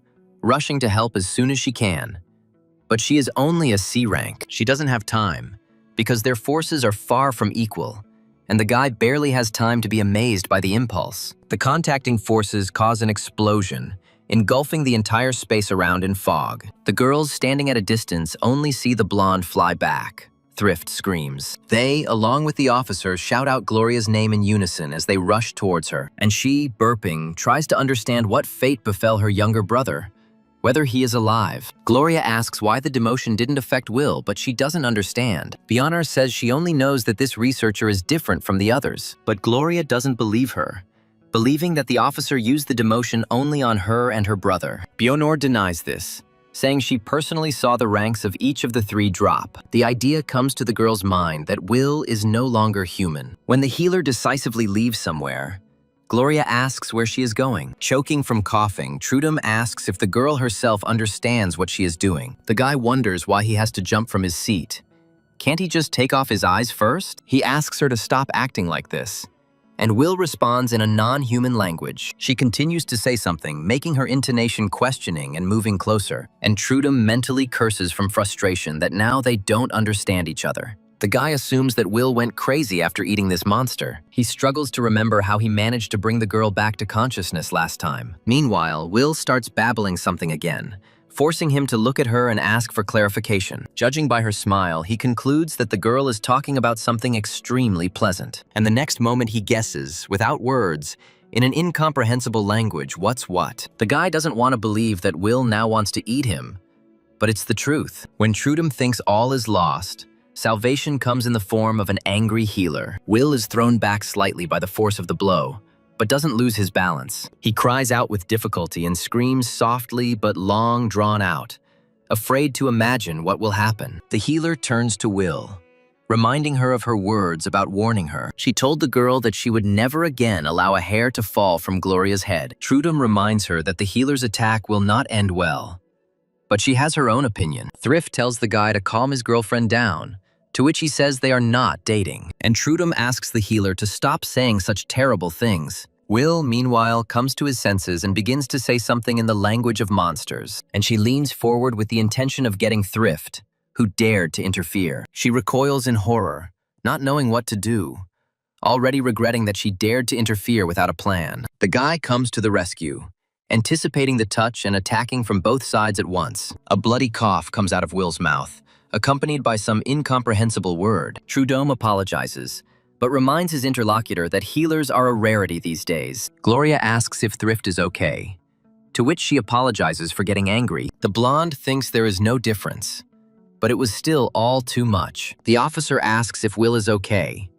rushing to help as soon as she can. But she is only a C rank. She doesn't have time, because their forces are far from equal, and the guy barely has time to be amazed by the impulse. The contacting forces cause an explosion, engulfing the entire space around in fog. The girls standing at a distance only see the blonde fly back. Thrift screams. They, along with the officer, shout out Gloria's name in unison as they rush towards her, and she, burping, tries to understand what fate befell her younger brother, whether he is alive. Gloria asks why the demotion didn't affect Will, but she doesn't understand. Bionor says she only knows that this researcher is different from the others, but Gloria doesn't believe her, believing that the officer used the demotion only on her and her brother. Bionor denies this, saying she personally saw the ranks of each of the three drop. The idea comes to the girl's mind that Will is no longer human. When the healer decisively leaves somewhere, Gloria asks where she is going. Choking from coughing, Trudum asks if the girl herself understands what she is doing. The guy wonders why he has to jump from his seat. Can't he just take off his eyes first? He asks her to stop acting like this. And Will responds in a non-human language. She continues to say something, making her intonation questioning and moving closer. And Trudum mentally curses from frustration that now they don't understand each other. The guy assumes that Will went crazy after eating this monster. He struggles to remember how he managed to bring the girl back to consciousness last time. Meanwhile, Will starts babbling something again, forcing him to look at her and ask for clarification. Judging by her smile, he concludes that the girl is talking about something extremely pleasant. And the next moment he guesses, without words, in an incomprehensible language, what's what. The guy doesn't want to believe that Will now wants to eat him, but it's the truth. When Trudum thinks all is lost, salvation comes in the form of an angry healer. Will is thrown back slightly by the force of the blow, but doesn't lose his balance. He cries out with difficulty and screams softly but long drawn out, afraid to imagine what will happen. The healer turns to Will, reminding her of her words about warning her. She told the girl that she would never again allow a hair to fall from Gloria's head. Trudum reminds her that the healer's attack will not end well, but she has her own opinion. Thrift tells the guy to calm his girlfriend down, to which he says they are not dating. And Trudum asks the healer to stop saying such terrible things. Will, meanwhile, comes to his senses and begins to say something in the language of monsters, and she leans forward with the intention of getting Thrift, who dared to interfere. She recoils in horror, not knowing what to do, already regretting that she dared to interfere without a plan. The guy comes to the rescue, anticipating the touch and attacking from both sides at once. A bloody cough comes out of Will's mouth, accompanied by some incomprehensible word. Trudum apologizes, but reminds his interlocutor that healers are a rarity these days. Gloria asks if Thrift is okay, to which she apologizes for getting angry. The blonde thinks there is no difference, but it was still all too much. The officer asks if Will is okay.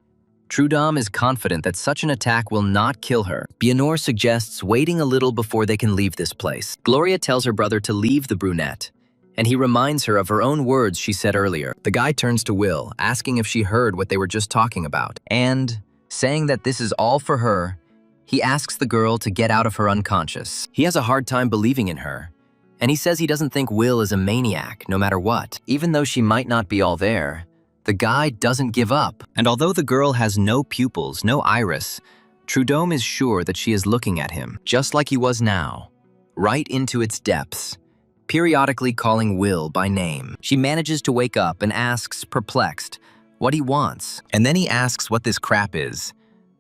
Trudum is confident that such an attack will not kill her. Bionor suggests waiting a little before they can leave this place. Gloria tells her brother to leave the brunette, and he reminds her of her own words she said earlier. The guy turns to Will, asking if she heard what they were just talking about. And, saying that this is all for her, he asks the girl to get out of her unconscious. He has a hard time believing in her, and he says he doesn't think Will is a maniac, no matter what. Even though she might not be all there, the guy doesn't give up. And although the girl has no pupils, no iris, Trudum is sure that she is looking at him, just like he was now, right into its depths, periodically calling Will by name. She manages to wake up and asks, perplexed, what he wants. And then he asks what this crap is,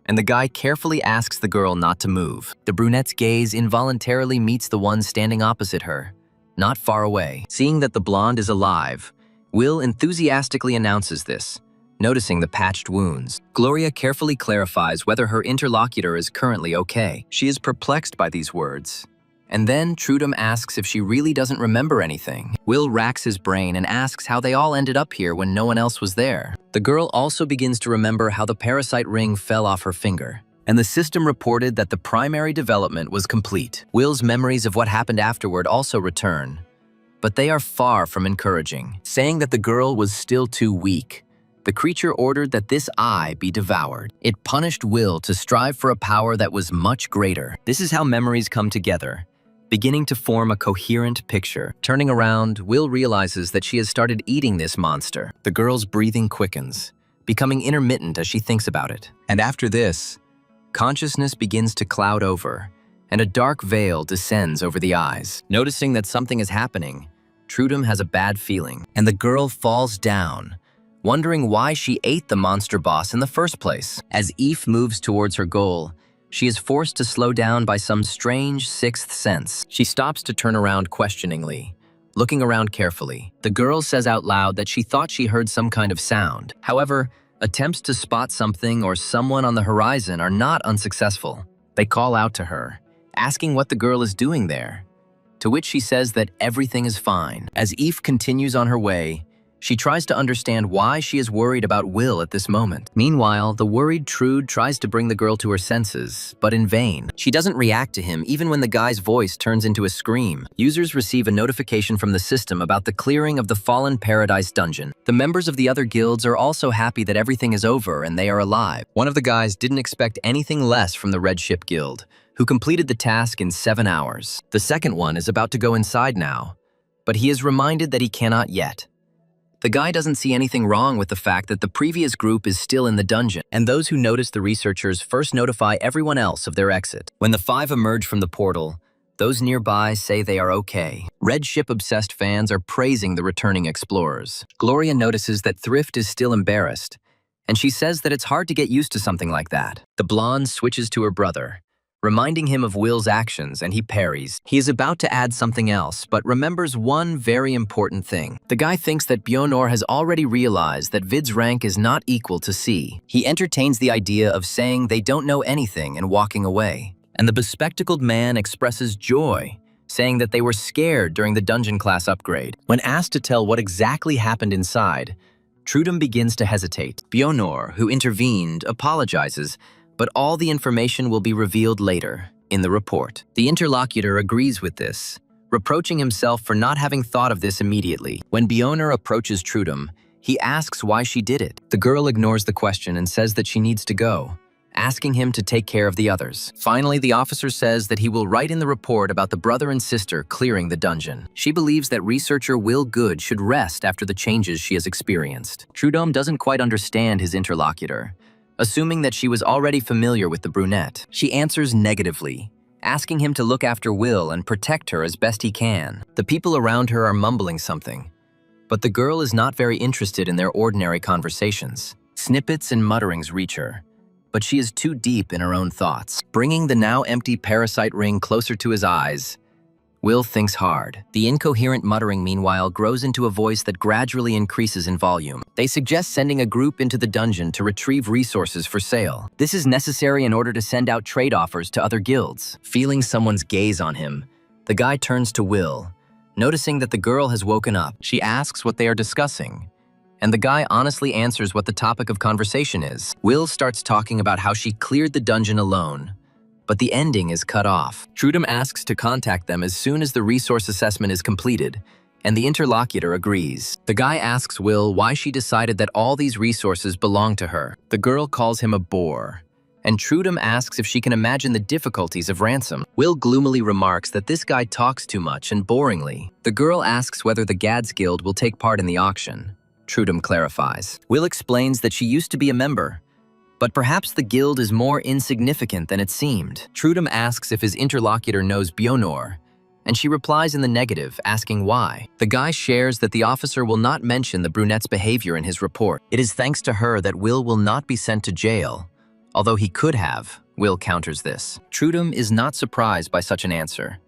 and the guy carefully asks the girl not to move. The brunette's gaze involuntarily meets the one standing opposite her, not far away. Seeing that the blonde is alive, Will enthusiastically announces this, noticing the patched wounds. Gloria carefully clarifies whether her interlocutor is currently okay. She is perplexed by these words. And then Trudum asks if she really doesn't remember anything. Will racks his brain and asks how they all ended up here when no one else was there. The girl also begins to remember how the parasite ring fell off her finger, and the system reported that the primary development was complete. Will's memories of what happened afterward also return, but they are far from encouraging. Saying that the girl was still too weak, the creature ordered that this eye be devoured. It punished Will to strive for a power that was much greater. This is how memories come together, beginning to form a coherent picture. Turning around, Will realizes that she has started eating this monster. The girl's breathing quickens, becoming intermittent as she thinks about it. And after this, consciousness begins to cloud over, and a dark veil descends over the eyes. Noticing that something is happening, Trudum has a bad feeling, and the girl falls down, wondering why she ate the monster boss in the first place. As Eve moves towards her goal, she is forced to slow down by some strange sixth sense. She stops to turn around questioningly, looking around carefully. The girl says out loud that she thought she heard some kind of sound. However, attempts to spot something or someone on the horizon are not unsuccessful. They call out to her, asking what the girl is doing there, to which she says that everything is fine. As Eve continues on her way, She tries to understand why she is worried about Will at this moment. Meanwhile, the worried Trude tries to bring the girl to her senses, but in vain. She doesn't react to him even when the guy's voice turns into a scream. Users receive a notification from the system about the clearing of the Fallen Paradise dungeon. The members of the other guilds are also happy that everything is over and they are alive. One of the guys didn't expect anything less from the Red Ship Guild, who completed the task in 7 hours. The second one is about to go inside now, but he is reminded that he cannot yet. The guy doesn't see anything wrong with the fact that the previous group is still in the dungeon, and those who notice the researchers first notify everyone else of their exit. When the 5 emerge from the portal, those nearby say they are okay. Red Ship-obsessed fans are praising the returning explorers. Gloria notices that Thrift is still embarrassed, and she says that it's hard to get used to something like that. The blonde switches to her brother, reminding him of Will's actions, and he parries. He is about to add something else, but remembers one very important thing. The guy thinks that Bjornor has already realized that Vid's rank is not equal to C. He entertains the idea of saying they don't know anything and walking away. And the bespectacled man expresses joy, saying that they were scared during the dungeon class upgrade. When asked to tell what exactly happened inside, Trudum begins to hesitate. Bjornor, who intervened, apologizes, but all the information will be revealed later, in the report. The interlocutor agrees with this, reproaching himself for not having thought of this immediately. When Bjornor approaches Trudum, he asks why she did it. The girl ignores the question and says that she needs to go, asking him to take care of the others. Finally, the officer says that he will write in the report about the brother and sister clearing the dungeon. She believes that researcher Will Good should rest after the changes she has experienced. Trudum doesn't quite understand his interlocutor, assuming that she was already familiar with the brunette. She answers negatively, asking him to look after Will and protect her as best he can. The people around her are mumbling something, but the girl is not very interested in their ordinary conversations. Snippets and mutterings reach her, but she is too deep in her own thoughts. Bringing the now empty parasite ring closer to his eyes, Will thinks hard. The incoherent muttering, meanwhile, grows into a voice that gradually increases in volume. They suggest sending a group into the dungeon to retrieve resources for sale. This is necessary in order to send out trade offers to other guilds. Feeling someone's gaze on him, the guy turns to Will, noticing that the girl has woken up. She asks what they are discussing, and the guy honestly answers what the topic of conversation is. Will starts talking about how she cleared the dungeon alone, but the ending is cut off. Trudum asks to contact them as soon as the resource assessment is completed, and the interlocutor agrees. The guy asks Will why she decided that all these resources belong to her. The girl calls him a bore, and Trudum asks if she can imagine the difficulties of ransom. Will gloomily remarks that this guy talks too much and boringly. The girl asks whether the Gads Guild will take part in the auction. Trudum clarifies. Will explains that she used to be a member, but perhaps the guild is more insignificant than it seemed. Trudum asks if his interlocutor knows Bjornor, and she replies in the negative, asking why. The guy shares that the officer will not mention the brunette's behavior in his report. It is thanks to her that Will not be sent to jail, although he could have. Will counters this. Trudum is not surprised by such an answer,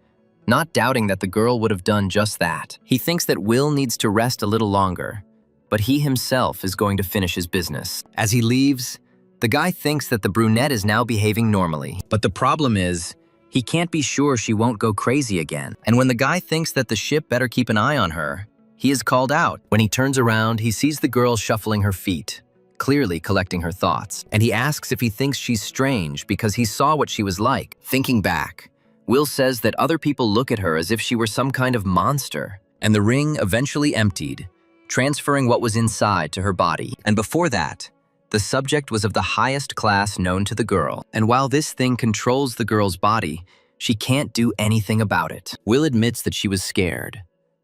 not doubting that the girl would have done just that. He thinks that Will needs to rest a little longer, but he himself is going to finish his business. As he leaves, the guy thinks that the brunette is now behaving normally, but the problem is, he can't be sure she won't go crazy again. And when the guy thinks that the ship better keep an eye on her, he is called out. When he turns around, he sees the girl shuffling her feet, clearly collecting her thoughts, and he asks if he thinks she's strange because he saw what she was like. Thinking back, Will says that other people look at her as if she were some kind of monster, and the ring eventually emptied, transferring what was inside to her body. And before that, the subject was of the highest class known to the girl, and while this thing controls the girl's body, she can't do anything about it. Will admits that she was scared,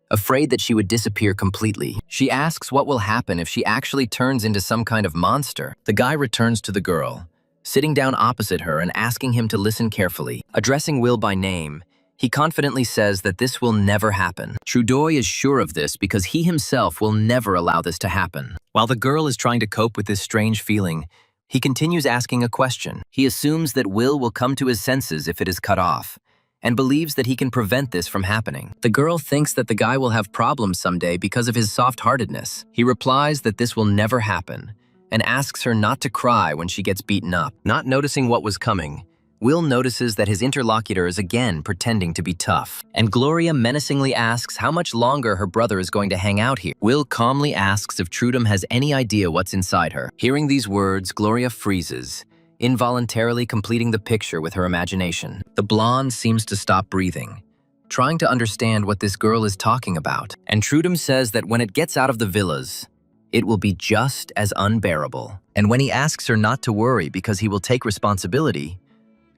afraid that she would disappear completely. She asks what will happen if she actually turns into some kind of monster. The guy returns to the girl, sitting down opposite her and asking him to listen carefully. Addressing Will by name, he confidently says that this will never happen. Trudoy is sure of this because he himself will never allow this to happen. While the girl is trying to cope with this strange feeling, he continues asking a question. He assumes that Will come to his senses if it is cut off, and believes that he can prevent this from happening. The girl thinks that the guy will have problems someday because of his soft-heartedness. He replies that this will never happen, and asks her not to cry when she gets beaten up. Not noticing what was coming, Will notices that his interlocutor is again pretending to be tough, and Gloria menacingly asks how much longer her brother is going to hang out here. Will calmly asks if Trudum has any idea what's inside her. Hearing these words, Gloria freezes, involuntarily completing the picture with her imagination. The blonde seems to stop breathing, trying to understand what this girl is talking about. And Trudum says that when it gets out of the villas, it will be just as unbearable. And when he asks her not to worry because he will take responsibility,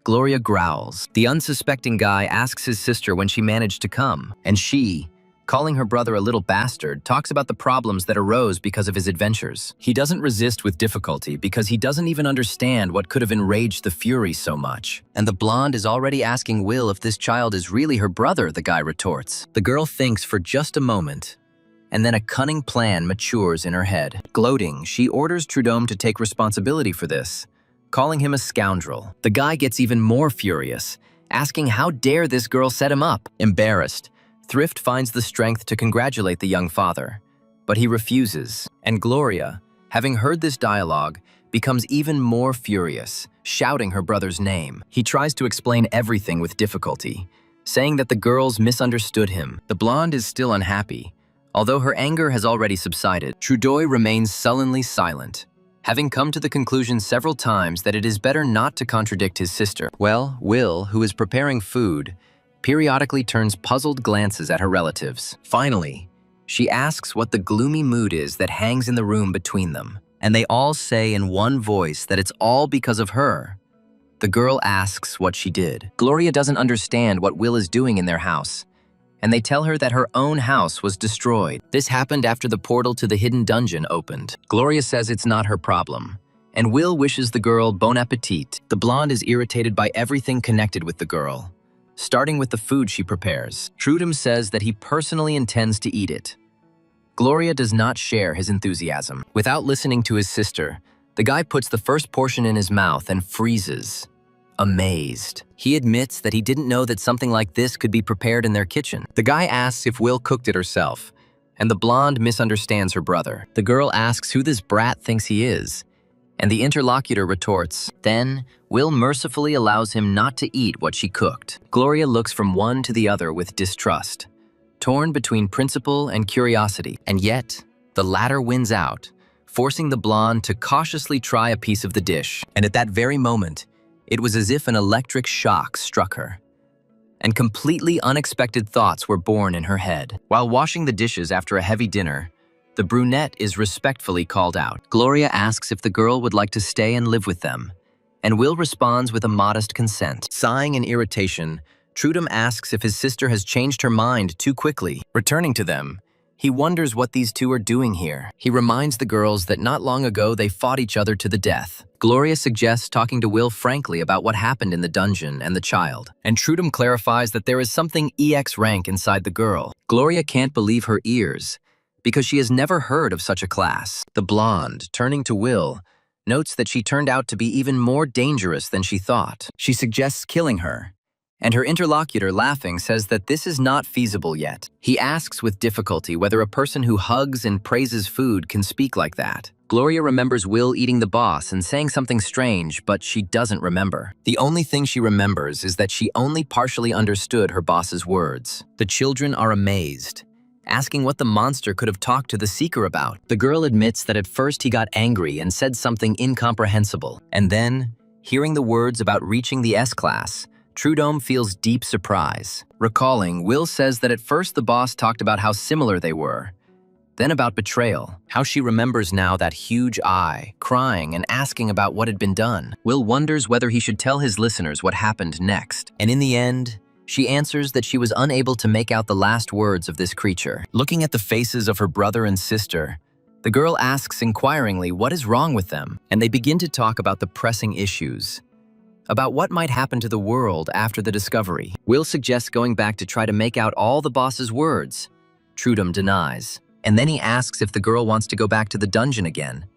Gloria growls. The unsuspecting guy asks his sister when she managed to come, and she, calling her brother a little bastard, talks about the problems that arose because of his adventures. He doesn't resist with difficulty because he doesn't even understand what could have enraged the Fury so much. And the blonde is already asking Will if this child is really her brother, the guy retorts. The girl thinks for just a moment, and then a cunning plan matures in her head. Gloating, she orders Trudum to take responsibility for this, calling him a scoundrel. The guy gets even more furious, asking how dare this girl set him up. Embarrassed, Thrift finds the strength to congratulate the young father, but he refuses, and Gloria, having heard this dialogue, becomes even more furious, shouting her brother's name. He tries to explain everything with difficulty, saying that the girls misunderstood him. The blonde is still unhappy, although her anger has already subsided. Trudeau remains sullenly silent, having come to the conclusion several times that it is better not to contradict his sister. Well, Will, who is preparing food, periodically turns puzzled glances at her relatives. Finally, she asks what the gloomy mood is that hangs in the room between them, and they all say in one voice that it's all because of her. The girl asks what she did. Gloria doesn't understand what Will is doing in their house, and they tell her that her own house was destroyed. This happened after the portal to the hidden dungeon opened. Gloria says it's not her problem, and Will wishes the girl bon appetit. The blonde is irritated by everything connected with the girl, starting with the food she prepares. Trudum says that he personally intends to eat it. Gloria does not share his enthusiasm. Without listening to his sister, the guy puts the first portion in his mouth and freezes, amazed. He admits that he didn't know that something like this could be prepared in their kitchen. The guy asks if Will cooked it herself, and the blonde misunderstands her brother. The girl asks who this brat thinks he is, and the interlocutor retorts. Then, Will mercifully allows him not to eat what she cooked. Gloria looks from one to the other with distrust, torn between principle and curiosity. And yet, the latter wins out, forcing the blonde to cautiously try a piece of the dish. And at that very moment, it was as if an electric shock struck her, and completely unexpected thoughts were born in her head. While washing the dishes after a heavy dinner, the brunette is respectfully called out. Gloria asks if the girl would like to stay and live with them, and Will responds with a modest consent. Sighing in irritation, Trudum asks if his sister has changed her mind too quickly. Returning to them, he wonders what these two are doing here. He reminds the girls that not long ago they fought each other to the death. Gloria suggests talking to Will frankly about what happened in the dungeon and the child, and Trudum clarifies that there is something EX rank inside the girl. Gloria can't believe her ears, because she has never heard of such a class. The blonde, turning to Will, notes that she turned out to be even more dangerous than she thought. She suggests killing her, and her interlocutor, laughing, says that this is not feasible yet. He asks with difficulty whether a person who hugs and praises food can speak like that. Gloria remembers Will eating the boss and saying something strange, but she doesn't remember. The only thing she remembers is that she only partially understood her boss's words. The children are amazed, asking what the monster could have talked to the Seeker about. The girl admits that at first he got angry and said something incomprehensible, and then, hearing the words about reaching the S-class, Trudum feels deep surprise. Recalling, Will says that at first the boss talked about how similar they were, then about betrayal, how she remembers now that huge eye, crying and asking about what had been done. Will wonders whether he should tell his listeners what happened next, and in the end, she answers that she was unable to make out the last words of this creature. Looking at the faces of her brother and sister, the girl asks inquiringly what is wrong with them, and they begin to talk about the pressing issues, about what might happen to the world after the discovery. Will suggests going back to try to make out all the boss's words. Trudum denies, and then he asks if the girl wants to go back to the dungeon again.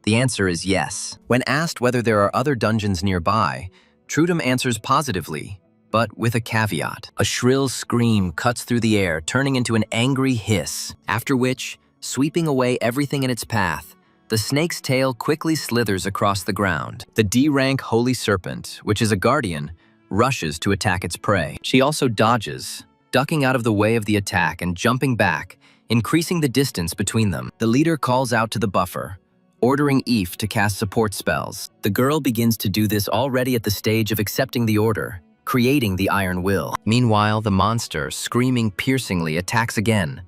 The answer is yes. When asked whether there are other dungeons nearby, Trudum answers positively, but with a caveat. A shrill scream cuts through the air, turning into an angry hiss, after which, sweeping away everything in its path, the snake's tail quickly slithers across the ground. The D-rank Holy Serpent, which is a guardian, rushes to attack its prey. She also dodges, ducking out of the way of the attack and jumping back, increasing the distance between them. The leader calls out to the buffer, ordering Eve to cast support spells. The girl begins to do this already at the stage of accepting the order, creating the Iron Will. Meanwhile, the monster, screaming piercingly, attacks again,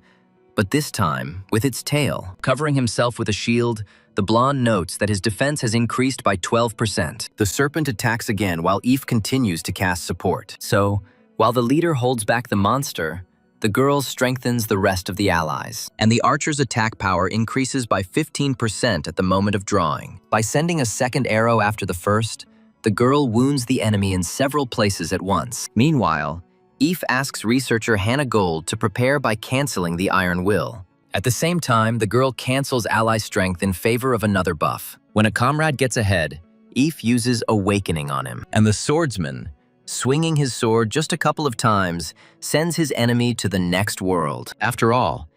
but this time with its tail. Covering himself with a shield, the blonde notes that his defense has increased by 12%. The serpent attacks again while Eve continues to cast support. So, while the leader holds back the monster, the girl strengthens the rest of the allies, and the archer's attack power increases by 15% at the moment of drawing. By sending a second arrow after the first, the girl wounds the enemy in several places at once. Meanwhile, Eve asks researcher Hannah Gold to prepare by canceling the Iron Will. At the same time, the girl cancels ally strength in favor of another buff. When a comrade gets ahead, Eve uses Awakening on him, and the swordsman, swinging his sword just a couple of times, sends his enemy to the next world. After all,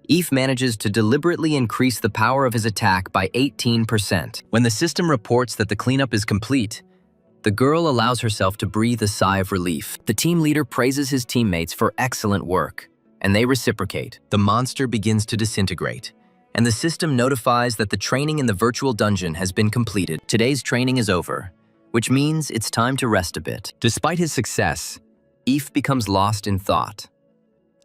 Eve manages to deliberately increase the power of his attack by 18%. When the system reports that the cleanup is complete, the girl allows herself to breathe a sigh of relief. The team leader praises his teammates for excellent work, and they reciprocate. The monster begins to disintegrate, and the system notifies that the training in the virtual dungeon has been completed. Today's training is over, which means it's time to rest a bit. Despite his success, Eve becomes lost in thought.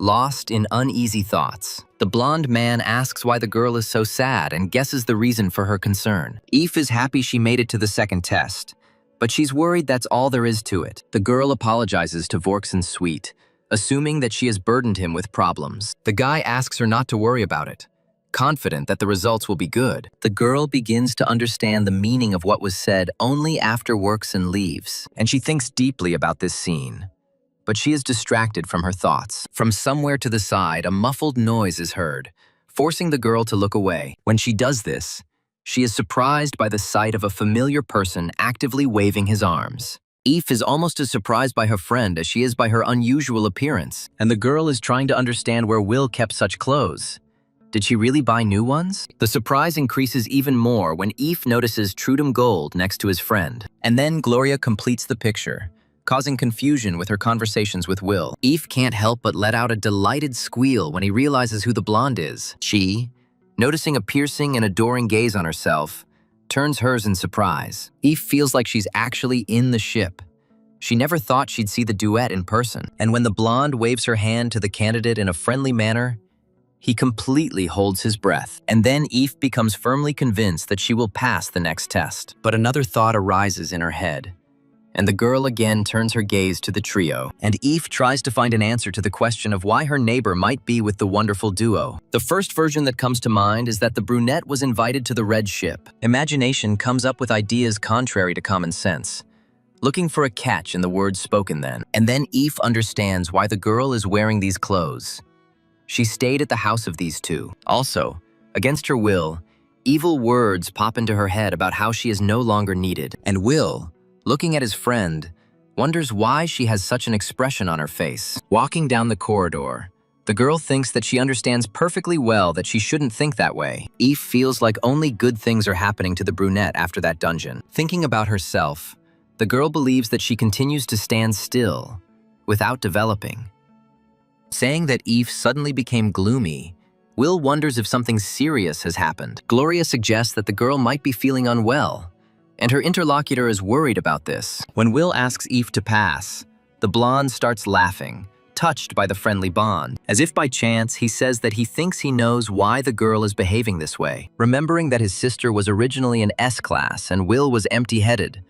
Lost in uneasy thoughts. The blonde man asks why the girl is so sad and guesses the reason for her concern. Eve is happy she made it to the second test, but she's worried that's all there is to it. The girl apologizes to Vorkson Sweet, assuming that she has burdened him with problems. The guy asks her not to worry about it, confident that the results will be good. The girl begins to understand the meaning of what was said only after Vorkson leaves, and she thinks deeply about this scene. But she is distracted from her thoughts. From somewhere to the side, a muffled noise is heard, forcing the girl to look away. When she does this, she is surprised by the sight of a familiar person actively waving his arms. Eve is almost as surprised by her friend as she is by her unusual appearance, and the girl is trying to understand where Will kept such clothes. Did she really buy new ones? The surprise increases even more when Eve notices Trudum Gold next to his friend. And then Gloria completes the picture, causing confusion with her conversations with Will. Eve can't help but let out a delighted squeal when he realizes who the blonde is. She, noticing a piercing and adoring gaze on herself, turns hers in surprise. Eve feels like she's actually in the ship. She never thought she'd see the duet in person. And when the blonde waves her hand to the candidate in a friendly manner, he completely holds his breath. And then Eve becomes firmly convinced that she will pass the next test. But another thought arises in her head, and the girl again turns her gaze to the trio, and Eve tries to find an answer to the question of why her neighbor might be with the wonderful duo. The first version that comes to mind is that the brunette was invited to the red ship. Imagination comes up with ideas contrary to common sense, looking for a catch in the words spoken then. And then Eve understands why the girl is wearing these clothes. She stayed at the house of these two. Also, against her will, evil words pop into her head about how she is no longer needed. And Will, looking at his friend, wonders why she has such an expression on her face. Walking down the corridor, the girl thinks that she understands perfectly well that she shouldn't think that way. Eve feels like only good things are happening to the brunette after that dungeon. Thinking about herself, the girl believes that she continues to stand still, without developing. Saying that Eve suddenly became gloomy, Will wonders if something serious has happened. Gloria suggests that the girl might be feeling unwell, and her interlocutor is worried about this. When Will asks Eve to pass, the blonde starts laughing, touched by the friendly bond. As if by chance, he says that he thinks he knows why the girl is behaving this way. Remembering that his sister was originally an S-class and Will was empty-headed,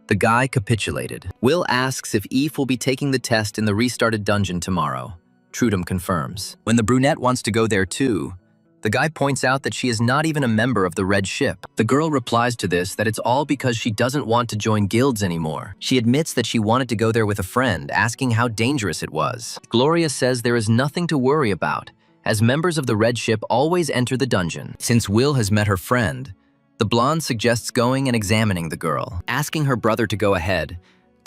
the guy capitulated. Will asks if Eve will be taking the test in the restarted dungeon tomorrow. Trudum confirms. When the brunette wants to go there too, the guy points out that she is not even a member of the red ship. The girl replies to this that it's all because she doesn't want to join guilds anymore. She admits that she wanted to go there with a friend, asking how dangerous it was. Gloria says there is nothing to worry about, as members of the red ship always enter the dungeon. Since Will has met her friend, the blonde suggests going and examining the girl. Asking her brother to go ahead,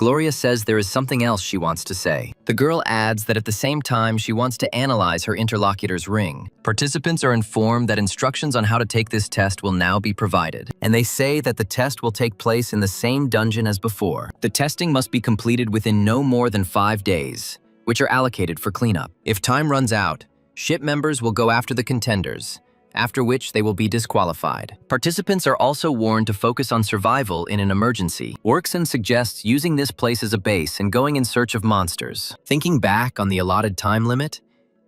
Gloria says there is something else she wants to say. The girl adds that at the same time she wants to analyze her interlocutor's ring. Participants are informed that instructions on how to take this test will now be provided, and they say that the test will take place in the same dungeon as before. The testing must be completed within no more than 5 days, which are allocated for cleanup. If time runs out, ship members will go after the contenders, after which they will be disqualified. Participants are also warned to focus on survival in an emergency. Workson suggests using this place as a base and going in search of monsters. Thinking back on the allotted time limit,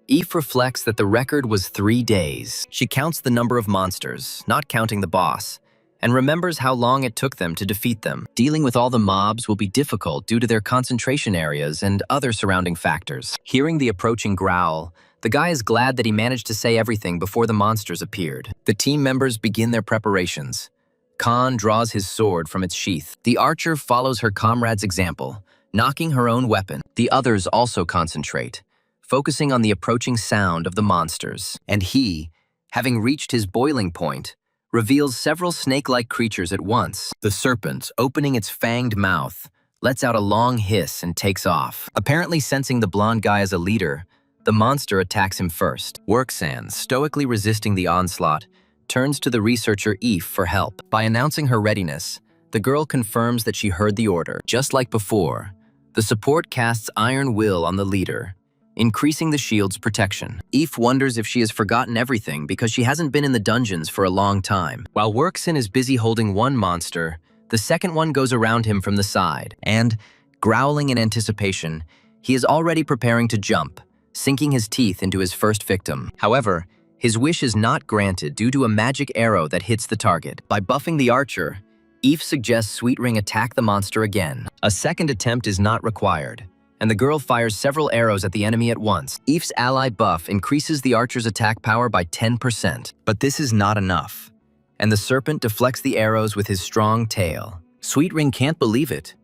Eve reflects that the record was 3 days. She counts the number of monsters, not counting the boss, and remembers how long it took them to defeat them. Dealing with all the mobs will be difficult due to their concentration areas and other surrounding factors. Hearing the approaching growl, the guy is glad that he managed to say everything before the monsters appeared. The team members begin their preparations. Khan draws his sword from its sheath. The archer follows her comrade's example, knocking her own weapon. The others also concentrate, focusing on the approaching sound of the monsters. And he, having reached his boiling point, reveals several snake-like creatures at once. The serpent, opening its fanged mouth, lets out a long hiss and takes off. Apparently sensing the blonde guy as a leader, the monster attacks him first. Worksan, stoically resisting the onslaught, turns to the researcher Eve for help. By announcing her readiness, the girl confirms that she heard the order. Just like before, the support casts Iron Will on the leader, increasing the shield's protection. Eve wonders if she has forgotten everything because she hasn't been in the dungeons for a long time. While Workson is busy holding one monster, the second one goes around him from the side, and, growling in anticipation, he is already preparing to jump, sinking his teeth into his first victim. However, his wish is not granted due to a magic arrow that hits the target. By buffing the archer, Eve suggests Sweetring attack the monster again. A second attempt is not required, and the girl fires several arrows at the enemy at once. Eve's ally buff increases the archer's attack power by 10%. But this is not enough, and the serpent deflects the arrows with his strong tail. Sweetring can't believe it,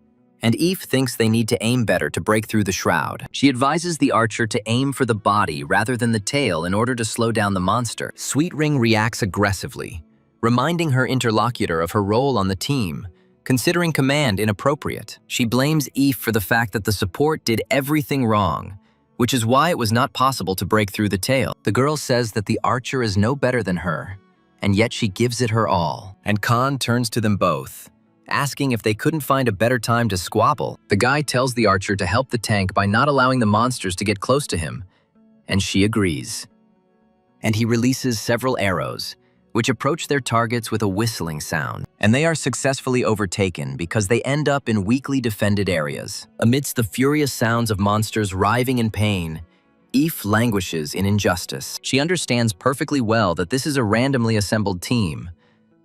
and Eve thinks they need to aim better to break through the shroud. She advises the archer to aim for the body rather than the tail in order to slow down the monster. Sweetring reacts aggressively, reminding her interlocutor of her role on the team, considering command inappropriate. She blames Eve for the fact that the support did everything wrong, which is why it was not possible to break through the tail. The girl says that the archer is no better than her, and yet she gives it her all. And Khan turns to them both, asking if they couldn't find a better time to squabble. The guy tells the archer to help the tank by not allowing the monsters to get close to him, and she agrees. And he releases several arrows, which approach their targets with a whistling sound, and they are successfully overtaken because they end up in weakly defended areas. Amidst the furious sounds of monsters writhing in pain, Eve languishes in injustice. She understands perfectly well that this is a randomly assembled team,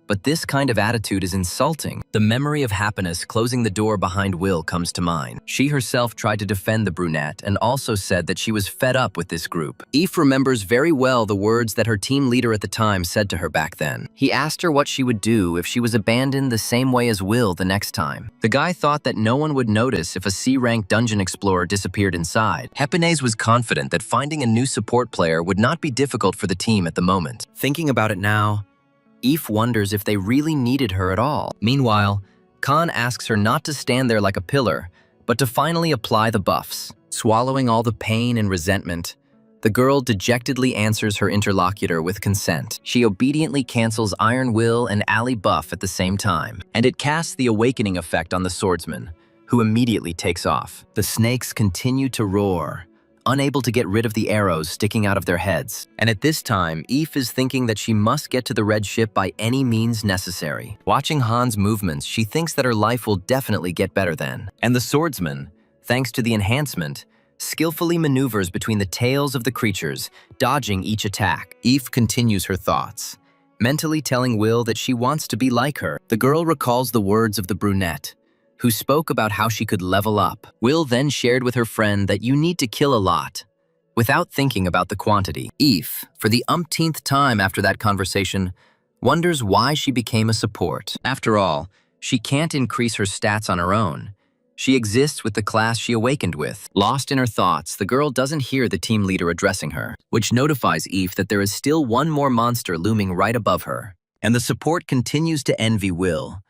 but this kind of attitude is insulting. The memory of happiness closing the door behind Will comes to mind. She herself tried to defend the brunette and also said that she was fed up with this group. Eve remembers very well the words that her team leader at the time said to her back then. He asked her what she would do if she was abandoned the same way as Will the next time. The guy thought that no one would notice if a C-rank dungeon explorer disappeared inside. Hepenez was confident that finding a new support player would not be difficult for the team at the moment. Thinking about it now, Eve wonders if they really needed her at all. Meanwhile, Khan asks her not to stand there like a pillar, but to finally apply the buffs. Swallowing all the pain and resentment, the girl dejectedly answers her interlocutor with consent. She obediently cancels Iron Will and Ally buff at the same time, and it casts the awakening effect on the swordsman, who immediately takes off. The snakes continue to roar, unable to get rid of the arrows sticking out of their heads. And at this time, Eve is thinking that she must get to the red ship by any means necessary. Watching Han's movements, she thinks that her life will definitely get better then. And the swordsman, thanks to the enhancement, skillfully maneuvers between the tails of the creatures, dodging each attack. Eve continues her thoughts, mentally telling Will that she wants to be like her. The girl recalls the words of the brunette, who spoke about how she could level up. Will then shared with her friend that you need to kill a lot, without thinking about the quantity. Eve, for the umpteenth time after that conversation, wonders why she became a support. After all, she can't increase her stats on her own. She exists with the class she awakened with. Lost in her thoughts, the girl doesn't hear the team leader addressing her, which notifies Eve that there is still one more monster looming right above her. And the support continues to envy Will,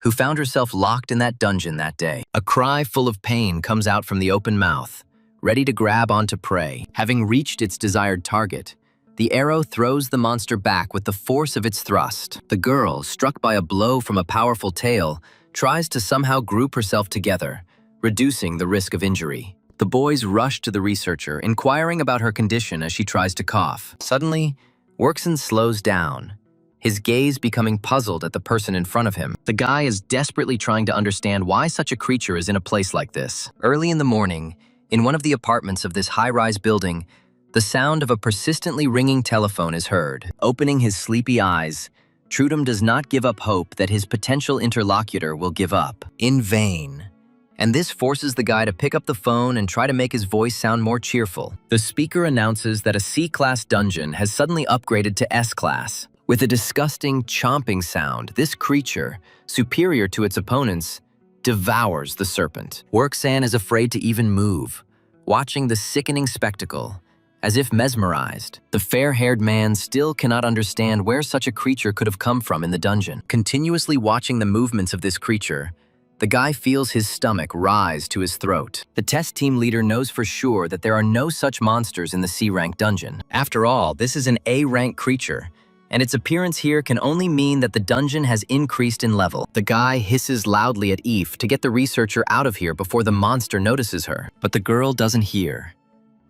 who found herself locked in that dungeon that day. A cry full of pain comes out from the open mouth, ready to grab onto prey. Having reached its desired target, the arrow throws the monster back with the force of its thrust. The girl, struck by a blow from a powerful tail, tries to somehow group herself together, reducing the risk of injury. The boys rush to the researcher, inquiring about her condition as she tries to cough. Suddenly, Workson slows down, his gaze becoming puzzled at the person in front of him. The guy is desperately trying to understand why such a creature is in a place like this. Early in the morning, in one of the apartments of this high-rise building, the sound of a persistently ringing telephone is heard. Opening his sleepy eyes, Trudum does not give up hope that his potential interlocutor will give up. In vain. And this forces the guy to pick up the phone and try to make his voice sound more cheerful. The speaker announces that a C-class dungeon has suddenly upgraded to S-class. With a disgusting, chomping sound, this creature, superior to its opponents, devours the serpent. Worksan is afraid to even move, watching the sickening spectacle, as if mesmerized. The fair-haired man still cannot understand where such a creature could have come from in the dungeon. Continuously watching the movements of this creature, the guy feels his stomach rise to his throat. The test team leader knows for sure that there are no such monsters in the C-rank dungeon. After all, this is an A-rank creature, and its appearance here can only mean that the dungeon has increased in level. The guy hisses loudly at Eve to get the researcher out of here before the monster notices her. But the girl doesn't hear.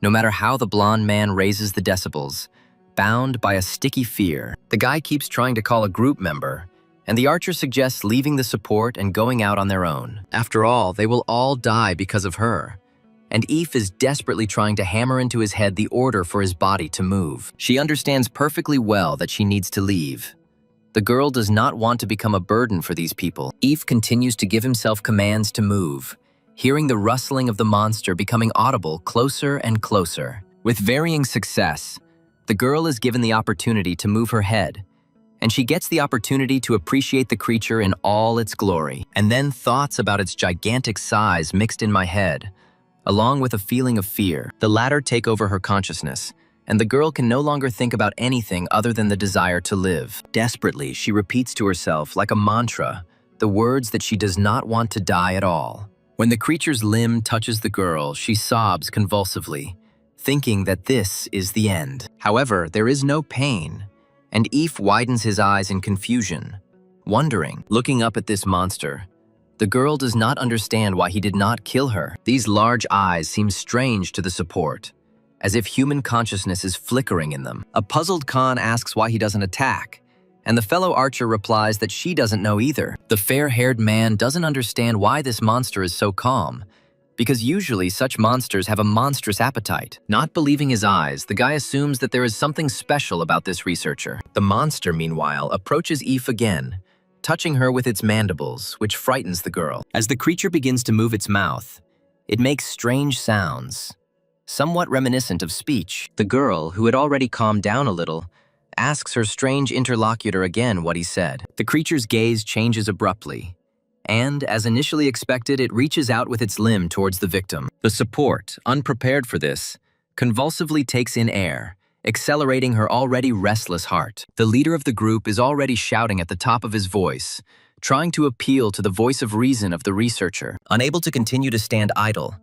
No matter how the blonde man raises the decibels, bound by a sticky fear, the guy keeps trying to call a group member, and the archer suggests leaving the support and going out on their own. After all, they will all die because of her. And Eve is desperately trying to hammer into his head the order for his body to move. She understands perfectly well that she needs to leave. The girl does not want to become a burden for these people. Eve continues to give himself commands to move, hearing the rustling of the monster becoming audible closer and closer. With varying success, the girl is given the opportunity to move her head, and she gets the opportunity to appreciate the creature in all its glory. And then thoughts about its gigantic size mixed in my head, along with a feeling of fear. The latter take over her consciousness, and the girl can no longer think about anything other than the desire to live. Desperately, she repeats to herself, like a mantra, the words that she does not want to die at all. When the creature's limb touches the girl, she sobs convulsively, thinking that this is the end. However, there is no pain, and Eve widens his eyes in confusion, wondering. Looking up at this monster, the girl does not understand why he did not kill her. These large eyes seem strange to the support, as if human consciousness is flickering in them. A puzzled Khan asks why he doesn't attack, and the fellow archer replies that she doesn't know either. The fair-haired man doesn't understand why this monster is so calm, because usually such monsters have a monstrous appetite. Not believing his eyes, the guy assumes that there is something special about this researcher. The monster, meanwhile, approaches Eve again, touching her with its mandibles, which frightens the girl. As the creature begins to move its mouth, it makes strange sounds, somewhat reminiscent of speech. The girl, who had already calmed down a little, asks her strange interlocutor again what he said. The creature's gaze changes abruptly, and, as initially expected, it reaches out with its limb towards the victim. The support, unprepared for this, convulsively takes in air, accelerating her already restless heart. The leader of the group is already shouting at the top of his voice, trying to appeal to the voice of reason of the researcher. Unable to continue to stand idle,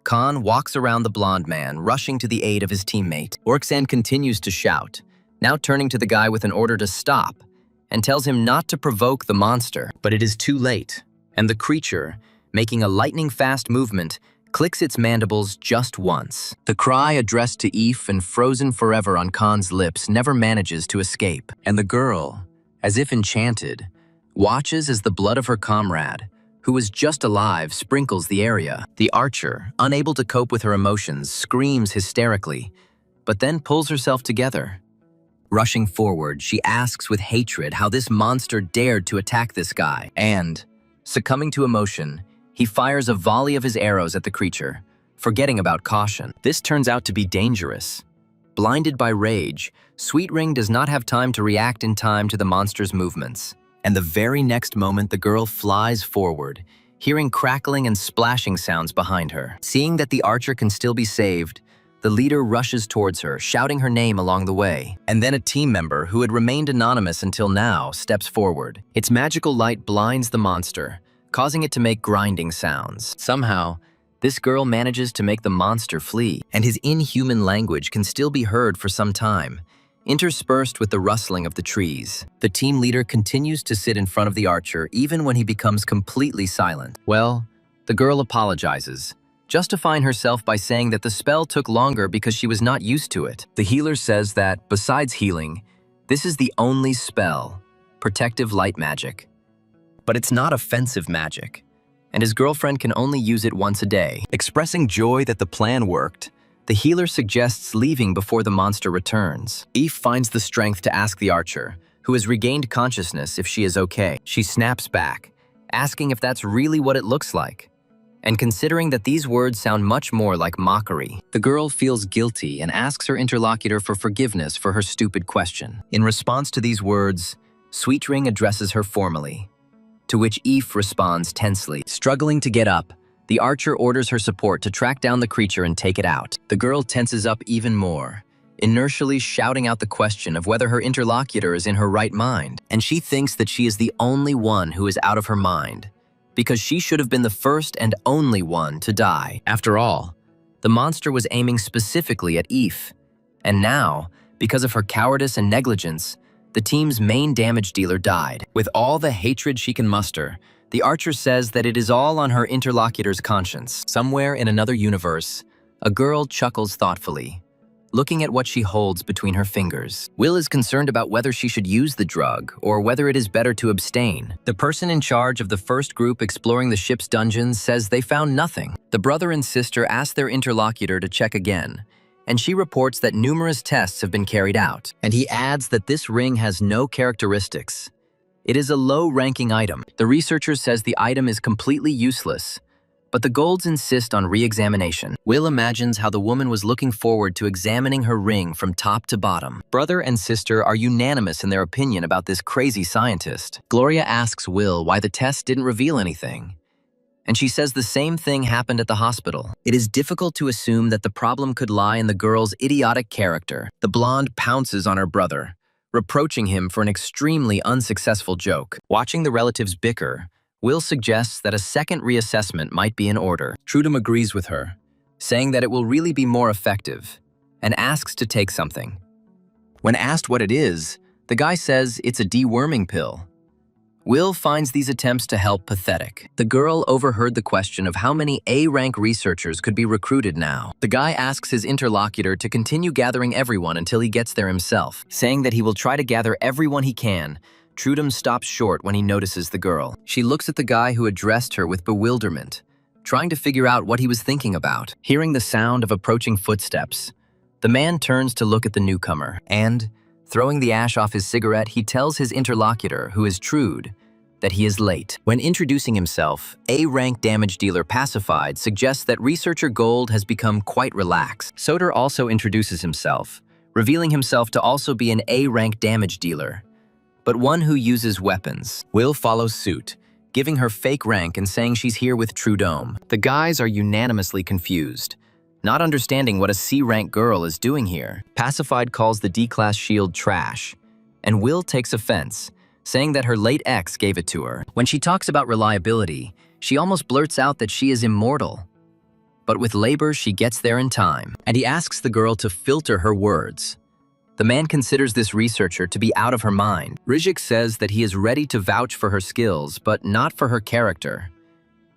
Khan walks around the blonde man, rushing to the aid of his teammate. Orksan continues to shout, now turning to the guy with an order to stop, and tells him not to provoke the monster. But it is too late, and the creature, making a lightning-fast movement, clicks its mandibles just once. The cry addressed to Eve and frozen forever on Khan's lips never manages to escape, and the girl, as if enchanted, watches as the blood of her comrade, who was just alive, sprinkles the area. The archer, unable to cope with her emotions, screams hysterically, but then pulls herself together. Rushing forward, she asks with hatred how this monster dared to attack this guy, and, succumbing to emotion, he fires a volley of his arrows at the creature, forgetting about caution. This turns out to be dangerous. Blinded by rage, Sweetring does not have time to react in time to the monster's movements. And the very next moment, the girl flies forward, hearing crackling and splashing sounds behind her. Seeing that the archer can still be saved, The leader rushes towards her, shouting her name along the way. And then a team member, who had remained anonymous until now, steps forward. Its magical light blinds the monster, causing it to make grinding sounds. Somehow, this girl manages to make the monster flee, and his inhuman language can still be heard for some time, interspersed with the rustling of the trees. The team leader continues to sit in front of the archer even when he becomes completely silent. Well, the girl apologizes, justifying herself by saying that the spell took longer because she was not used to it. The healer says that, besides healing, this is the only spell, protective light magic. But it's not offensive magic, and his girlfriend can only use it once a day. Expressing joy that the plan worked, the healer suggests leaving before the monster returns. Eve finds the strength to ask the archer, who has regained consciousness, if she is okay. She snaps back, asking if that's really what it looks like. And considering that these words sound much more like mockery, the girl feels guilty and asks her interlocutor for forgiveness for her stupid question. In response to these words, Sweetring addresses her formally, to which Eve responds tensely. Struggling to get up, the archer orders her support to track down the creature and take it out. The girl tenses up even more, inertially shouting out the question of whether her interlocutor is in her right mind. And she thinks that she is the only one who is out of her mind, because she should have been the first and only one to die. After all, the monster was aiming specifically at Eve. And now, because of her cowardice and negligence, the team's main damage dealer died. With all the hatred she can muster, the archer says that it is all on her interlocutor's conscience. Somewhere in another universe, a girl chuckles thoughtfully, looking at what she holds between her fingers. Will is concerned about whether she should use the drug or whether it is better to abstain. The person in charge of the first group exploring the ship's dungeons says they found nothing. The brother and sister ask their interlocutor to check again, and she reports that numerous tests have been carried out. And he adds that this ring has no characteristics. It is a low-ranking item. The researcher says the item is completely useless, but the Golds insist on re-examination. Will imagines how the woman was looking forward to examining her ring from top to bottom. Brother and sister are unanimous in their opinion about this crazy scientist. Gloria asks Will why the test didn't reveal anything, and she says the same thing happened at the hospital. It is difficult to assume that the problem could lie in the girl's idiotic character. The blonde pounces on her brother, reproaching him for an extremely unsuccessful joke. Watching the relatives bicker, Will suggests that a second reassessment might be in order. Trudum agrees with her, saying that it will really be more effective, and asks to take something. When asked what it is, the guy says it's a deworming pill. Will finds these attempts to help pathetic. The girl overheard the question of how many A-rank researchers could be recruited now. The guy asks his interlocutor to continue gathering everyone until he gets there himself, saying that he will try to gather everyone he can. Trudum stops short when he notices the girl. She looks at the guy who addressed her with bewilderment, trying to figure out what he was thinking about. Hearing the sound of approaching footsteps, the man turns to look at the newcomer, and, throwing the ash off his cigarette, he tells his interlocutor, who is Trude, that he is late. When introducing himself, A-rank damage dealer Pacified suggests that researcher Gold has become quite relaxed. Soder also introduces himself, revealing himself to also be an A-rank damage dealer, but one who uses weapons. Will follows suit, giving her fake rank and saying she's here with Trudome. The guys are unanimously confused, not understanding what a C-rank girl is doing here. Pacified calls the D-class shield trash, and Will takes offense, saying that her late ex gave it to her. When she talks about reliability, she almost blurts out that she is immortal. But with labor, she gets there in time, and he asks the girl to filter her words. The man considers this researcher to be out of her mind. Rijik says that he is ready to vouch for her skills, but not for her character.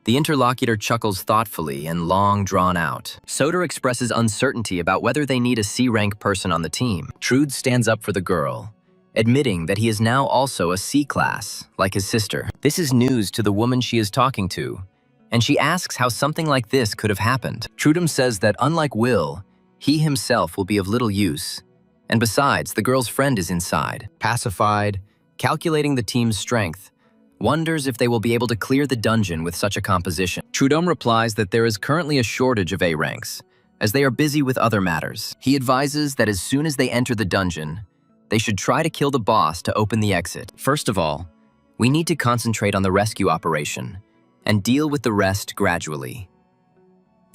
The interlocutor chuckles thoughtfully and long drawn out. Soder expresses uncertainty about whether they need a C-rank person on the team. Trude stands up for the girl, admitting that he is now also a C-class, like his sister. This is news to the woman she is talking to, and she asks how something like this could have happened. Trudum says that unlike Will, he himself will be of little use. And besides, the girl's friend is inside. Pacified, calculating the team's strength, wonders if they will be able to clear the dungeon with such a composition. Trudome replies that there is currently a shortage of A-ranks, as they are busy with other matters. He advises that as soon as they enter the dungeon, they should try to kill the boss to open the exit. First of all, we need to concentrate on the rescue operation and deal with the rest gradually.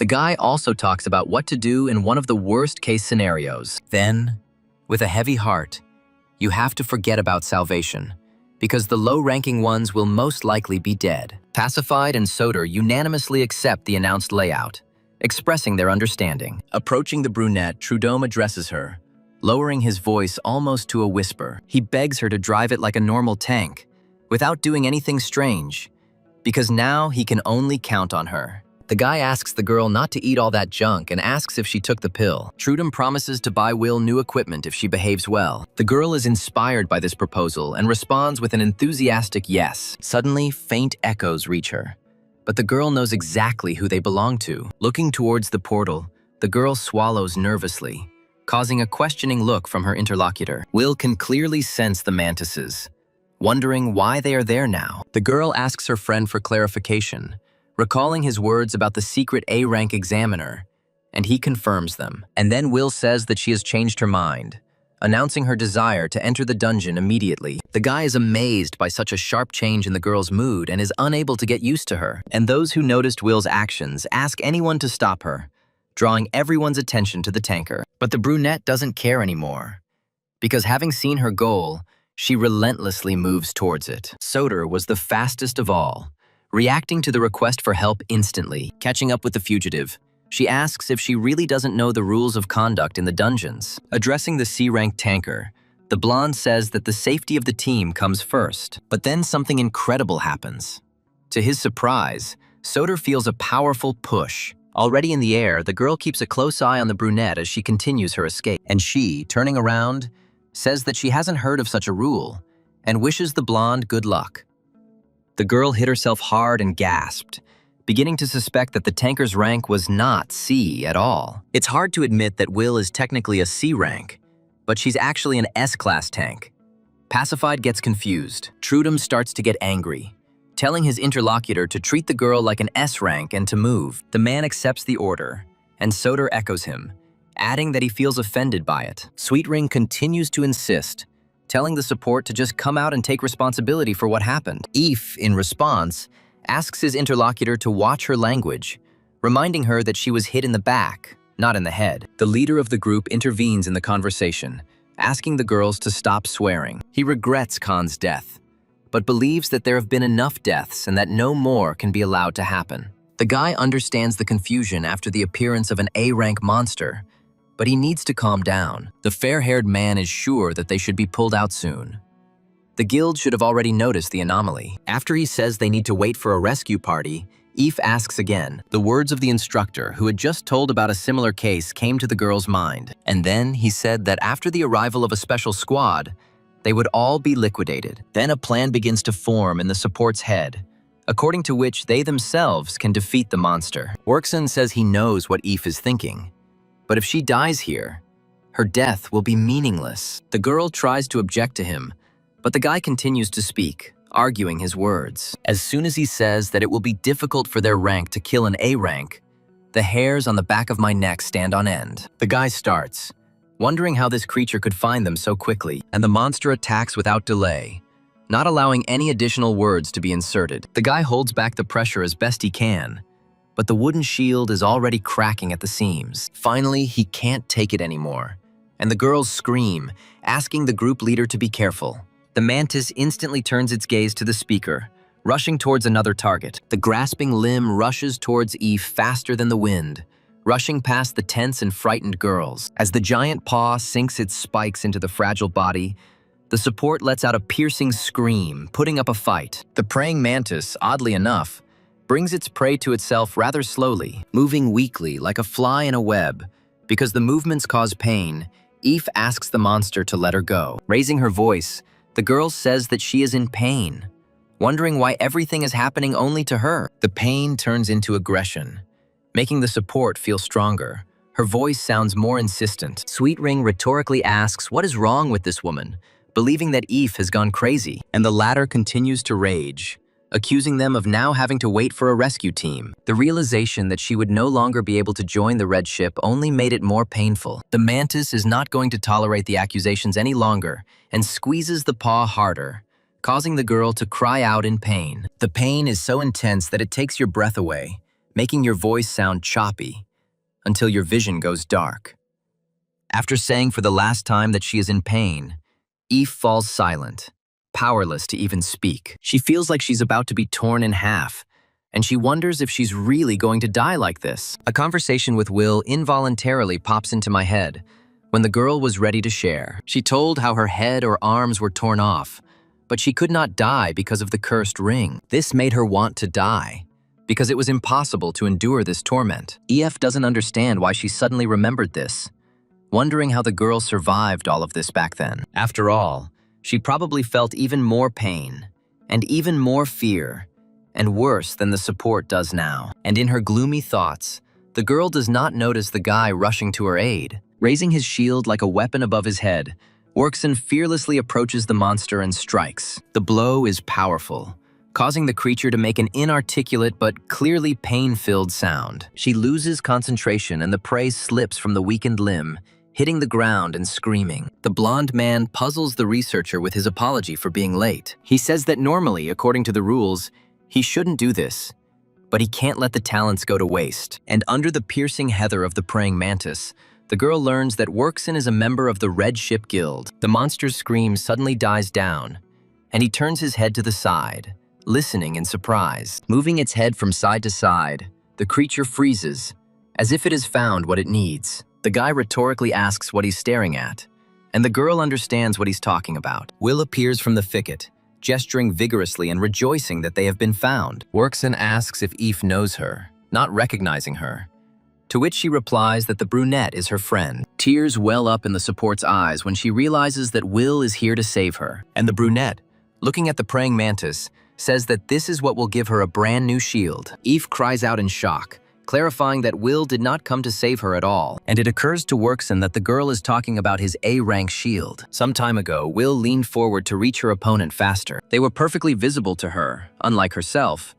The guy also talks about what to do in one of the worst-case scenarios. Then, with a heavy heart, you have to forget about salvation, because the low-ranking ones will most likely be dead. Pacified and Soder unanimously accept the announced layout, expressing their understanding. Approaching the brunette, Trudome addresses her, lowering his voice almost to a whisper. He begs her to drive it like a normal tank, without doing anything strange, because now he can only count on her. The guy asks the girl not to eat all that junk and asks if she took the pill. Trudome promises to buy Will new equipment if she behaves well. The girl is inspired by this proposal and responds with an enthusiastic yes. Suddenly, faint echoes reach her, but the girl knows exactly who they belong to. Looking towards the portal, the girl swallows nervously, causing a questioning look from her interlocutor. Will can clearly sense the mantises, wondering why they are there now. The girl asks her friend for clarification, recalling his words about the secret A-rank examiner, and he confirms them. And then Will says that she has changed her mind, announcing her desire to enter the dungeon immediately. The guy is amazed by such a sharp change in the girl's mood and is unable to get used to her. And those who noticed Will's actions ask anyone to stop her, drawing everyone's attention to the tanker. But the brunette doesn't care anymore, because having seen her goal, she relentlessly moves towards it. Soder was the fastest of all, reacting to the request for help instantly. Catching up with the fugitive, she asks if she really doesn't know the rules of conduct in the dungeons. Addressing the C-rank tanker, the blonde says that the safety of the team comes first. But then something incredible happens. To his surprise, Soder feels a powerful push. Already in the air, the girl keeps a close eye on the brunette as she continues her escape. And she, turning around, says that she hasn't heard of such a rule and wishes the blonde good luck. The girl hit herself hard and gasped, beginning to suspect that the tanker's rank was not C at all. It's hard to admit that Will is technically a C rank, but she's actually an S-class tank. Pacified gets confused. Trudome starts to get angry, telling his interlocutor to treat the girl like an S rank and to move. The man accepts the order, and Soder echoes him, adding that he feels offended by it. Sweetring continues to insist, telling the support to just come out and take responsibility for what happened. Eve, in response, asks his interlocutor to watch her language, reminding her that she was hit in the back, not in the head. The leader of the group intervenes in the conversation, asking the girls to stop swearing. He regrets Khan's death, but believes that there have been enough deaths and that no more can be allowed to happen. The guy understands the confusion after the appearance of an A-rank monster, but he needs to calm down. The fair-haired man is sure that they should be pulled out soon. The guild should have already noticed the anomaly. After he says they need to wait for a rescue party, Eve asks again. The words of the instructor, who had just told about a similar case, came to the girl's mind. And then he said that after the arrival of a special squad, they would all be liquidated. Then a plan begins to form in the support's head, according to which they themselves can defeat the monster. Workson says he knows what Eve is thinking, but if she dies here, her death will be meaningless. The girl tries to object to him, but the guy continues to speak, arguing his words. As soon as he says that it will be difficult for their rank to kill an A rank, the hairs on the back of my neck stand on end. The guy starts, wondering how this creature could find them so quickly, and the monster attacks without delay, not allowing any additional words to be inserted. The guy holds back the pressure as best he can, but the wooden shield is already cracking at the seams. Finally, he can't take it anymore, and the girls scream, asking the group leader to be careful. The mantis instantly turns its gaze to the speaker, rushing towards another target. The grasping limb rushes towards Eve faster than the wind, rushing past the tense and frightened girls. As the giant paw sinks its spikes into the fragile body, the support lets out a piercing scream, putting up a fight. The praying mantis, oddly enough, brings its prey to itself rather slowly, moving weakly like a fly in a web. Because the movements cause pain, Eve asks the monster to let her go. Raising her voice, the girl says that she is in pain, wondering why everything is happening only to her. The pain turns into aggression, making the support feel stronger. Her voice sounds more insistent. Sweetring rhetorically asks what is wrong with this woman, believing that Eve has gone crazy, and the latter continues to rage, accusing them of now having to wait for a rescue team. The realization that she would no longer be able to join the red ship only made it more painful. The mantis is not going to tolerate the accusations any longer and squeezes the paw harder, causing the girl to cry out in pain. The pain is so intense that it takes your breath away, making your voice sound choppy until your vision goes dark. After saying for the last time that she is in pain, Eve falls silent, powerless to even speak. She feels like she's about to be torn in half, and she wonders if she's really going to die like this. A conversation with Will involuntarily pops into my head when the girl was ready to share. She told how her head or arms were torn off, but she could not die because of the cursed ring. This made her want to die, because it was impossible to endure this torment. EF doesn't understand why she suddenly remembered this, wondering how the girl survived all of this back then. After all, she probably felt even more pain and even more fear, and worse than the support does now. And in her gloomy thoughts, the girl does not notice the guy rushing to her aid. Raising his shield like a weapon above his head, Workson fearlessly approaches the monster and strikes. The blow is powerful, causing the creature to make an inarticulate but clearly pain-filled sound. She loses concentration and the prey slips from the weakened limb, hitting the ground and screaming. The blonde man puzzles the researcher with his apology for being late. He says that normally, according to the rules, he shouldn't do this, but he can't let the talents go to waste. And under the piercing heather of the praying mantis, the girl learns that Workson is a member of the Red Ship Guild. The monster's scream suddenly dies down, and he turns his head to the side, listening in surprise. Moving its head from side to side, the creature freezes, as if it has found what it needs. The guy rhetorically asks what he's staring at, and the girl understands what he's talking about. Will appears from the thicket, gesturing vigorously and rejoicing that they have been found. Workson asks if Eve knows her, not recognizing her, to which she replies that the brunette is her friend. Tears well up in the support's eyes when she realizes that Will is here to save her. And the brunette, looking at the praying mantis, says that this is what will give her a brand new shield. Eve cries out in shock, clarifying that Will did not come to save her at all, and it occurs to Workson that the girl is talking about his A-rank shield. Some time ago, Will leaned forward to reach her opponent faster. They were perfectly visible to her, unlike herself,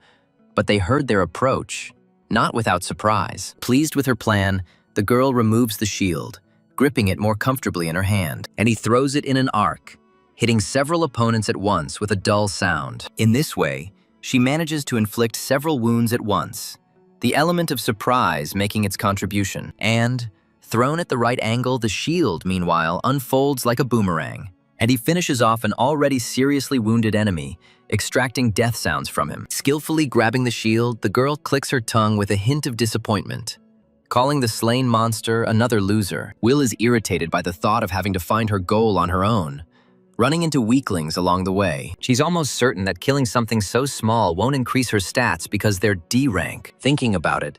but they heard their approach, not without surprise. Pleased with her plan, the girl removes the shield, gripping it more comfortably in her hand, and he throws it in an arc, hitting several opponents at once with a dull sound. In this way, she manages to inflict several wounds at once, the element of surprise making its contribution. And, thrown at the right angle, the shield, meanwhile, unfolds like a boomerang, and he finishes off an already seriously wounded enemy, extracting death sounds from him. Skillfully grabbing the shield, the girl clicks her tongue with a hint of disappointment, calling the slain monster another loser. Will is irritated by the thought of having to find her goal on her own, running into weaklings along the way. She's almost certain that killing something so small won't increase her stats because they're D rank. Thinking about it,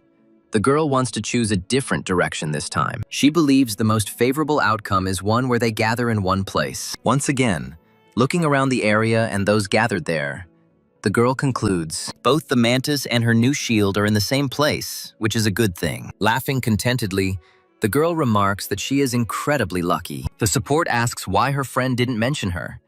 the girl wants to choose a different direction this time. She believes the most favorable outcome is one where they gather in one place. Once again, looking around the area and those gathered there, the girl concludes both the mantis and her new shield are in the same place, which is a good thing. Laughing contentedly, the girl remarks that she is incredibly lucky. The support asks why her friend didn't mention her,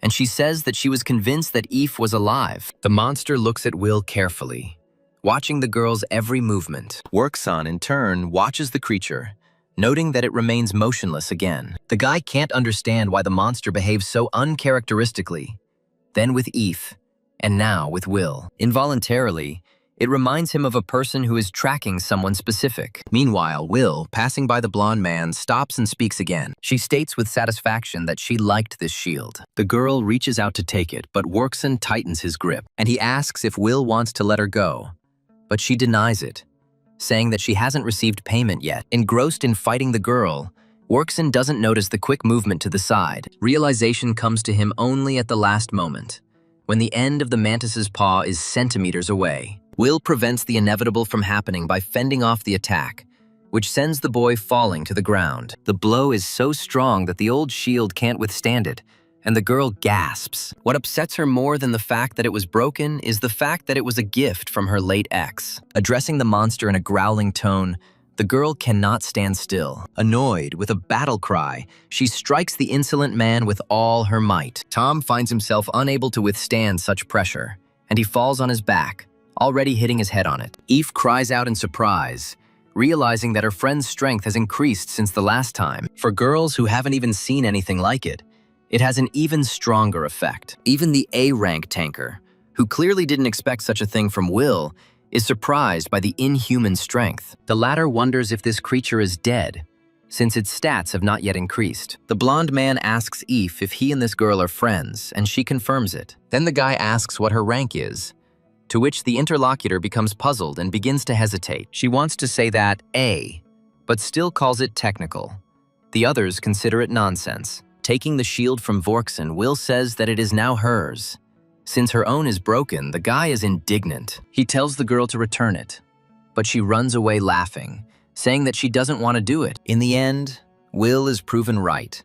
and she says that she was convinced that Eve was alive. The monster looks at Will carefully, watching the girl's every movement. Workson, in turn, watches the creature, noting that it remains motionless again. The guy can't understand why the monster behaves so uncharacteristically, then with Eve, and now with Will. Involuntarily, it reminds him of a person who is tracking someone specific. Meanwhile, Will, passing by the blonde man, stops and speaks again. She states with satisfaction that she liked this shield. The girl reaches out to take it, but Workson tightens his grip, and he asks if Will wants to let her go, but she denies it, saying that she hasn't received payment yet. Engrossed in fighting the girl, Workson doesn't notice the quick movement to the side. Realization comes to him only at the last moment, when the end of the mantis's paw is centimeters away. Will prevents the inevitable from happening by fending off the attack, which sends the boy falling to the ground. The blow is so strong that the old shield can't withstand it, and the girl gasps. What upsets her more than the fact that it was broken is the fact that it was a gift from her late ex. Addressing the monster in a growling tone, the girl cannot stand still. Annoyed, with a battle cry, she strikes the insolent man with all her might. Tom finds himself unable to withstand such pressure, and he falls on his back, already hitting his head on it. Eve cries out in surprise, realizing that her friend's strength has increased since the last time. For girls who haven't even seen anything like it, it has an even stronger effect. Even the A-rank tanker, who clearly didn't expect such a thing from Will, is surprised by the inhuman strength. The latter wonders if this creature is dead, since its stats have not yet increased. The blonde man asks Eve if he and this girl are friends, and she confirms it. Then the guy asks what her rank is, to which the interlocutor becomes puzzled and begins to hesitate. She wants to say that A, but still calls it technical. The others consider it nonsense. Taking the shield from Vorkson, Will says that it is now hers. Since her own is broken, the guy is indignant. He tells the girl to return it, but she runs away laughing, saying that she doesn't want to do it. In the end, Will is proven right,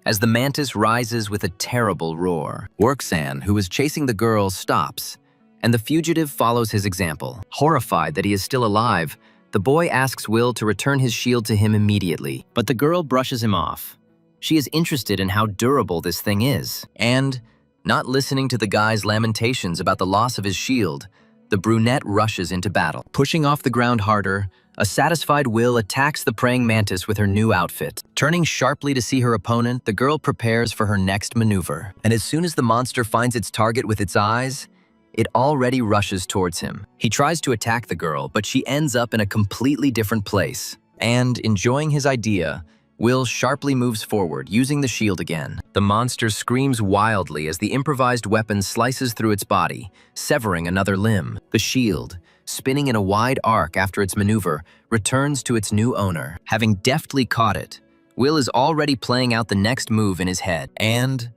as the mantis rises with a terrible roar. Worksan, who is chasing the girl, stops, and the fugitive follows his example. Horrified that he is still alive, the boy asks Will to return his shield to him immediately, but the girl brushes him off. She is interested in how durable this thing is, and, not listening to the guy's lamentations about the loss of his shield, the brunette rushes into battle. Pushing off the ground harder, a satisfied Will attacks the praying mantis with her new outfit. Turning sharply to see her opponent, the girl prepares for her next maneuver. And as soon as the monster finds its target with its eyes, it already rushes towards him. He tries to attack the girl, but she ends up in a completely different place. And, enjoying his idea, Will sharply moves forward, using the shield again. The monster screams wildly as the improvised weapon slices through its body, severing another limb. The shield, spinning in a wide arc after its maneuver, returns to its new owner. Having deftly caught it, Will is already playing out the next move in his head. And,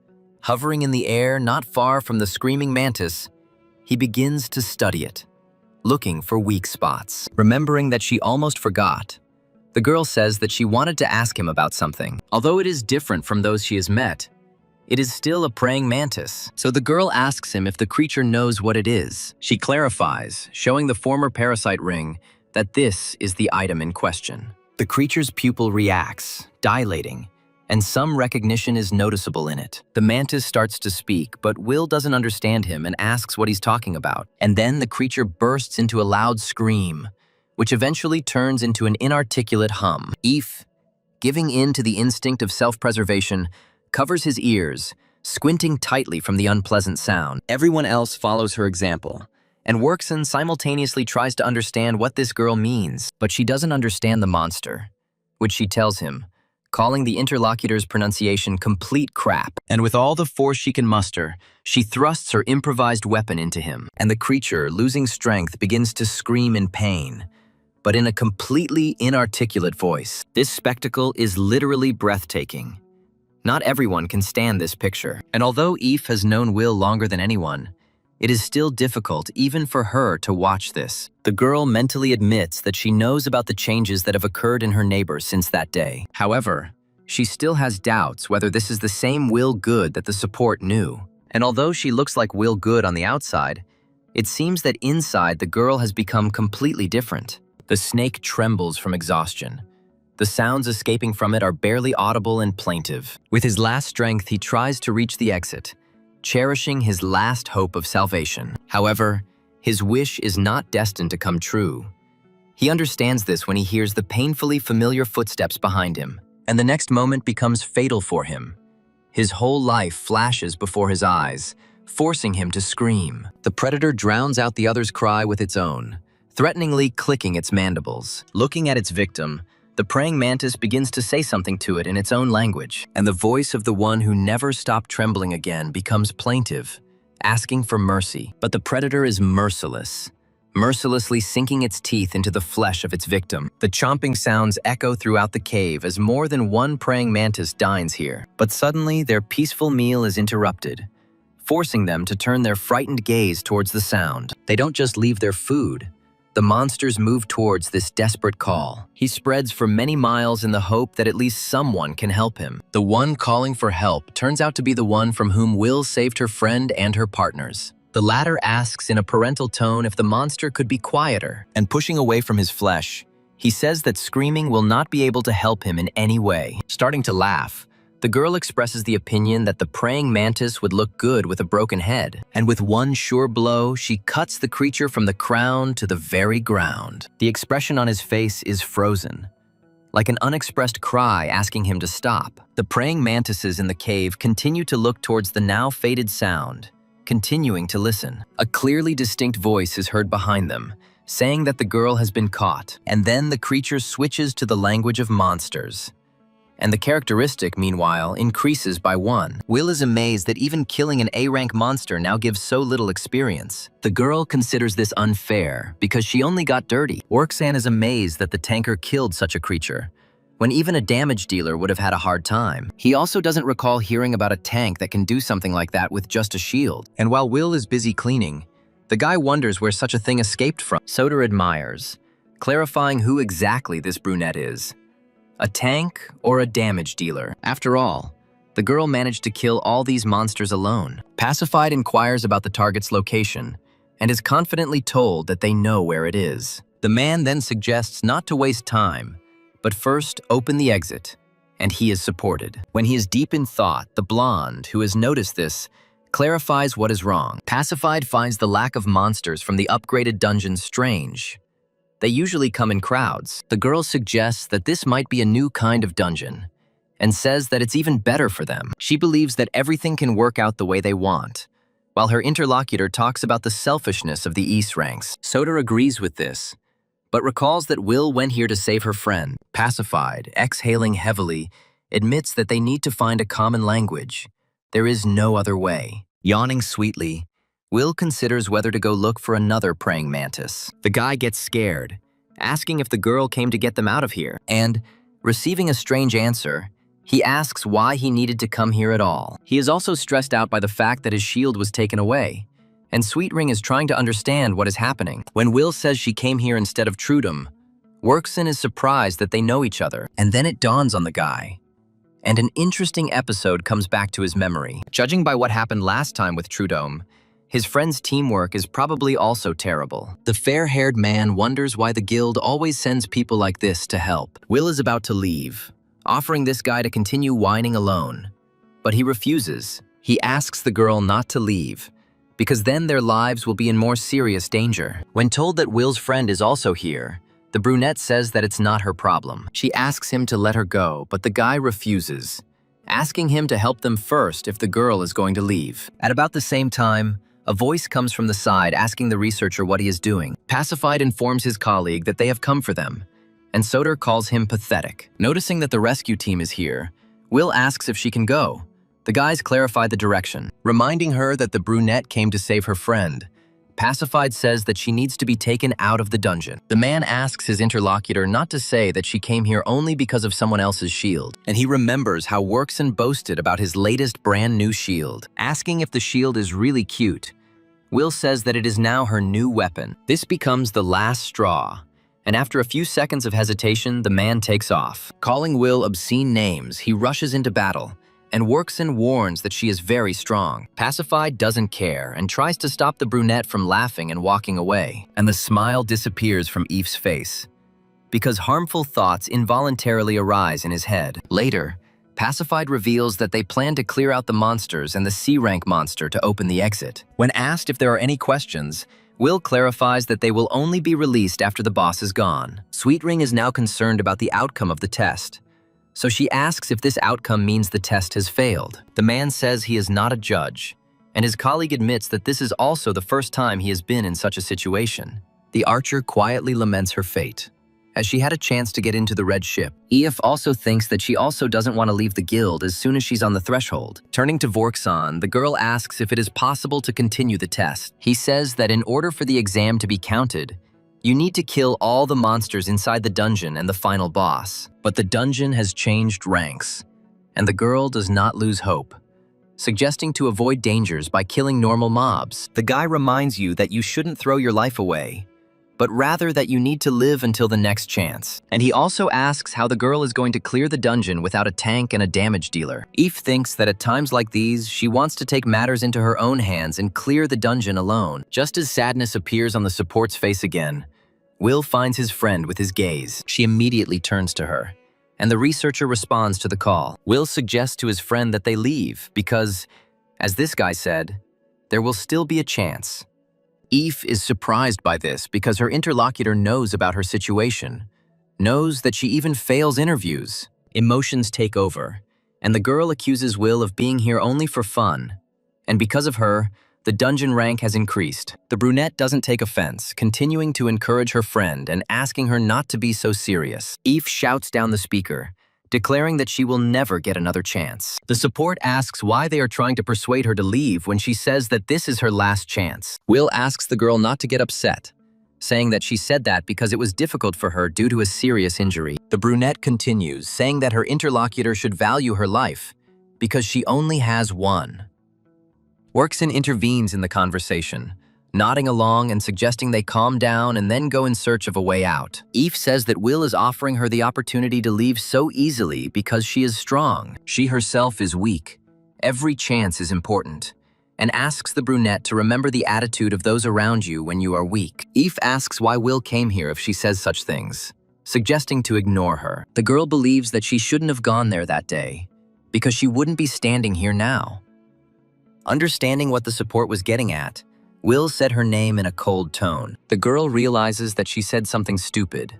hovering in the air not far from the screaming mantis, he begins to study it, looking for weak spots. Remembering that she almost forgot, the girl says that she wanted to ask him about something. Although it is different from those she has met, it is still a praying mantis. So the girl asks him if the creature knows what it is. She clarifies, showing the former parasite ring, that this is the item in question. The creature's pupil reacts, dilating, and some recognition is noticeable in it. The mantis starts to speak, but Will doesn't understand him and asks what he's talking about. And then the creature bursts into a loud scream, which eventually turns into an inarticulate hum. Eve, giving in to the instinct of self-preservation, covers his ears, squinting tightly from the unpleasant sound. Everyone else follows her example, and Workson simultaneously tries to understand what this girl means, but she doesn't understand the monster, which she tells him, calling the interlocutor's pronunciation complete crap. And with all the force she can muster, she thrusts her improvised weapon into him, and the creature, losing strength, begins to scream in pain, but in a completely inarticulate voice. This spectacle is literally breathtaking. Not everyone can stand this picture, and although Eve has known Will longer than anyone, it is still difficult even for her to watch this. The girl mentally admits that she knows about the changes that have occurred in her neighbor since that day. However, she still has doubts whether this is the same Will Good that the support knew. And although she looks like Will Good on the outside, it seems that inside the girl has become completely different. The snake trembles from exhaustion. The sounds escaping from it are barely audible and plaintive. With his last strength, he tries to reach the exit, cherishing his last hope of salvation. However, his wish is not destined to come true. He understands this when he hears the painfully familiar footsteps behind him, and the next moment becomes fatal for him. His whole life flashes before his eyes, forcing him to scream. The predator drowns out the other's cry with its own, threateningly clicking its mandibles. Looking at its victim, the praying mantis begins to say something to it in its own language, and the voice of the one who never stopped trembling again becomes plaintive, asking for mercy. But the predator is merciless, mercilessly sinking its teeth into the flesh of its victim. The chomping sounds echo throughout the cave as more than one praying mantis dines here. But suddenly, their peaceful meal is interrupted, forcing them to turn their frightened gaze towards the sound. They don't just leave their food. The monsters move towards this desperate call. He spreads for many miles in the hope that at least someone can help him. The one calling for help turns out to be the one from whom Will saved her friend and her partners. The latter asks in a parental tone if the monster could be quieter, and pushing away from his flesh, he says that screaming will not be able to help him in any way. Starting to laugh, the girl expresses the opinion that the praying mantis would look good with a broken head, and with one sure blow, she cuts the creature from the crown to the very ground. The expression on his face is frozen, like an unexpressed cry asking him to stop. The praying mantises in the cave continue to look towards the now faded sound, continuing to listen. A clearly distinct voice is heard behind them, saying that the girl has been caught. And then the creature switches to the language of monsters. And the characteristic, meanwhile, increases by 1. Will is amazed that even killing an A-rank monster now gives so little experience. The girl considers this unfair because she only got dirty. Orksan is amazed that the tanker killed such a creature, when even a damage dealer would have had a hard time. He also doesn't recall hearing about a tank that can do something like that with just a shield. And while Will is busy cleaning, the guy wonders where such a thing escaped from. Soda admires, clarifying who exactly this brunette is. A tank or a damage dealer? After all, the girl managed to kill all these monsters alone. Pacified inquires about the target's location and is confidently told that they know where it is. The man then suggests not to waste time, but first open the exit, and he is supported. When he is deep in thought, the blonde, who has noticed this, clarifies what is wrong. Pacified finds the lack of monsters from the upgraded dungeons strange. They usually come in crowds. The girl suggests that this might be a new kind of dungeon, and says that it's even better for them. She believes that everything can work out the way they want, while her interlocutor talks about the selfishness of the East ranks. Soda agrees with this, but recalls that Will went here to save her friend. Pacified, exhaling heavily, admits that they need to find a common language. There is no other way. Yawning sweetly, Will considers whether to go look for another praying mantis. The guy gets scared, asking if the girl came to get them out of here, and, receiving a strange answer, he asks why he needed to come here at all. He is also stressed out by the fact that his shield was taken away, and Sweetring is trying to understand what is happening. When Will says she came here instead of Trudum, Workson is surprised that they know each other, and then it dawns on the guy. And an interesting episode comes back to his memory. Judging by what happened last time with Trudome, his friend's teamwork is probably also terrible. The fair-haired man wonders why the guild always sends people like this to help. Will is about to leave, offering this guy to continue whining alone. But he refuses. He asks the girl not to leave, because then their lives will be in more serious danger. When told that Will's friend is also here, the brunette says that it's not her problem. She asks him to let her go, but the guy refuses, asking him to help them first if the girl is going to leave. At about the same time, a voice comes from the side asking the researcher what he is doing. Pacified informs his colleague that they have come for them, and Soder calls him pathetic. Noticing that the rescue team is here, Will asks if she can go. The guys clarify the direction, reminding her that the brunette came to save her friend. Pacified says that she needs to be taken out of the dungeon. The man asks his interlocutor not to say that she came here only because of someone else's shield, and he remembers how Workson boasted about his latest brand new shield. Asking if the shield is really cute, Will says that it is now her new weapon. This becomes the last straw, and after a few seconds of hesitation, the man takes off. Calling Will obscene names, he rushes into battle, and Workson warns that she is very strong. Pacified doesn't care and tries to stop the brunette from laughing and walking away. And the smile disappears from Eve's face, because harmful thoughts involuntarily arise in his head. Later, Pacified reveals that they plan to clear out the monsters and the C-rank monster to open the exit. When asked if there are any questions, Will clarifies that they will only be released after the boss is gone. Sweetring is now concerned about the outcome of the test, so she asks if this outcome means the test has failed. The man says he is not a judge, and his colleague admits that this is also the first time he has been in such a situation. The archer quietly laments her fate, as she had a chance to get into the red ship. Ef also thinks that she also doesn't want to leave the guild as soon as she's on the threshold. Turning to Vorkson, the girl asks if it is possible to continue the test. He says that in order for the exam to be counted, you need to kill all the monsters inside the dungeon and the final boss. But the dungeon has changed ranks, and the girl does not lose hope, suggesting to avoid dangers by killing normal mobs. The guy reminds you that you shouldn't throw your life away, but rather that you need to live until the next chance. And he also asks how the girl is going to clear the dungeon without a tank and a damage dealer. Eve thinks that at times like these, she wants to take matters into her own hands and clear the dungeon alone. Just as sadness appears on the support's face again, Will finds his friend with his gaze. She immediately turns to her, and the researcher responds to the call. Will suggests to his friend that they leave because, as this guy said, there will still be a chance. Eve is surprised by this because her interlocutor knows about her situation, knows that she even fails interviews. Emotions take over, and the girl accuses Will of being here only for fun. And because of her, The dungeon rank has increased. The brunette doesn't take offense, continuing to encourage her friend and asking her not to be so serious. Eve shouts down the speaker, declaring that she will never get another chance. The support asks why they are trying to persuade her to leave when she says that this is her last chance. Will asks the girl not to get upset, saying that she said that because it was difficult for her due to a serious injury. The brunette continues, saying that her interlocutor should value her life because she only has one. Workson intervenes in the conversation, nodding along and suggesting they calm down and then go in search of a way out. Eve says that Will is offering her the opportunity to leave so easily because she is strong. She herself is weak. Every chance is important, and asks the brunette to remember the attitude of those around you when you are weak. Eve asks why Will came here if she says such things, suggesting to ignore her. The girl believes that she shouldn't have gone there that day because she wouldn't be standing here now. Understanding what the support was getting at, Will said her name in a cold tone. The girl realizes that she said something stupid,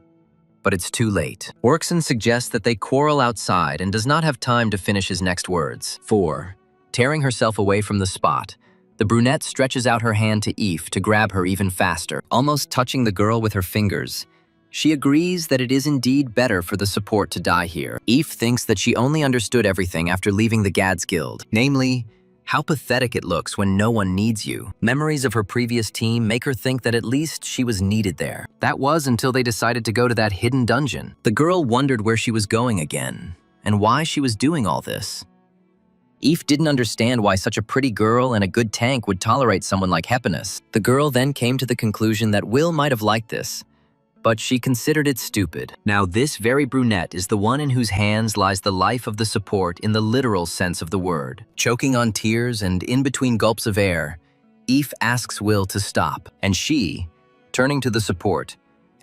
but it's too late. Workson suggests that they quarrel outside and does not have time to finish his next words. 4. Tearing herself away from the spot, the brunette stretches out her hand to Eve to grab her even faster, almost touching the girl with her fingers. She agrees that it is indeed better for the support to die here. Eve thinks that she only understood everything after leaving the Gads Guild, namely, how pathetic it looks when no one needs you. Memories of her previous team make her think that at least she was needed there. That was until they decided to go to that hidden dungeon. The girl wondered where she was going again, and why she was doing all this. Eve didn't understand why such a pretty girl and a good tank would tolerate someone like Happiness. The girl then came to the conclusion that Will might have liked this, but she considered it stupid. Now this very brunette is the one in whose hands lies the life of the support in the literal sense of the word. Choking on tears and in between gulps of air, Eve asks Will to stop, and she, turning to the support,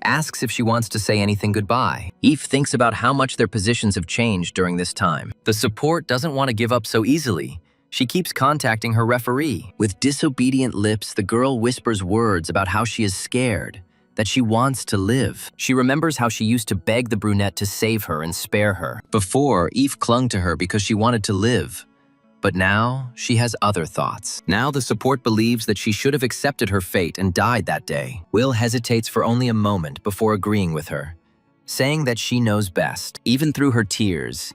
asks if she wants to say anything goodbye. Eve thinks about how much their positions have changed during this time. The support doesn't want to give up so easily. She keeps contacting her referee. With disobedient lips, the girl whispers words about how she is scared, that she wants to live. She remembers how she used to beg the brunette to save her and spare her. Before, Eve clung to her because she wanted to live. But now, she has other thoughts. Now the support believes that she should have accepted her fate and died that day. Will hesitates for only a moment before agreeing with her, saying that she knows best. Even through her tears,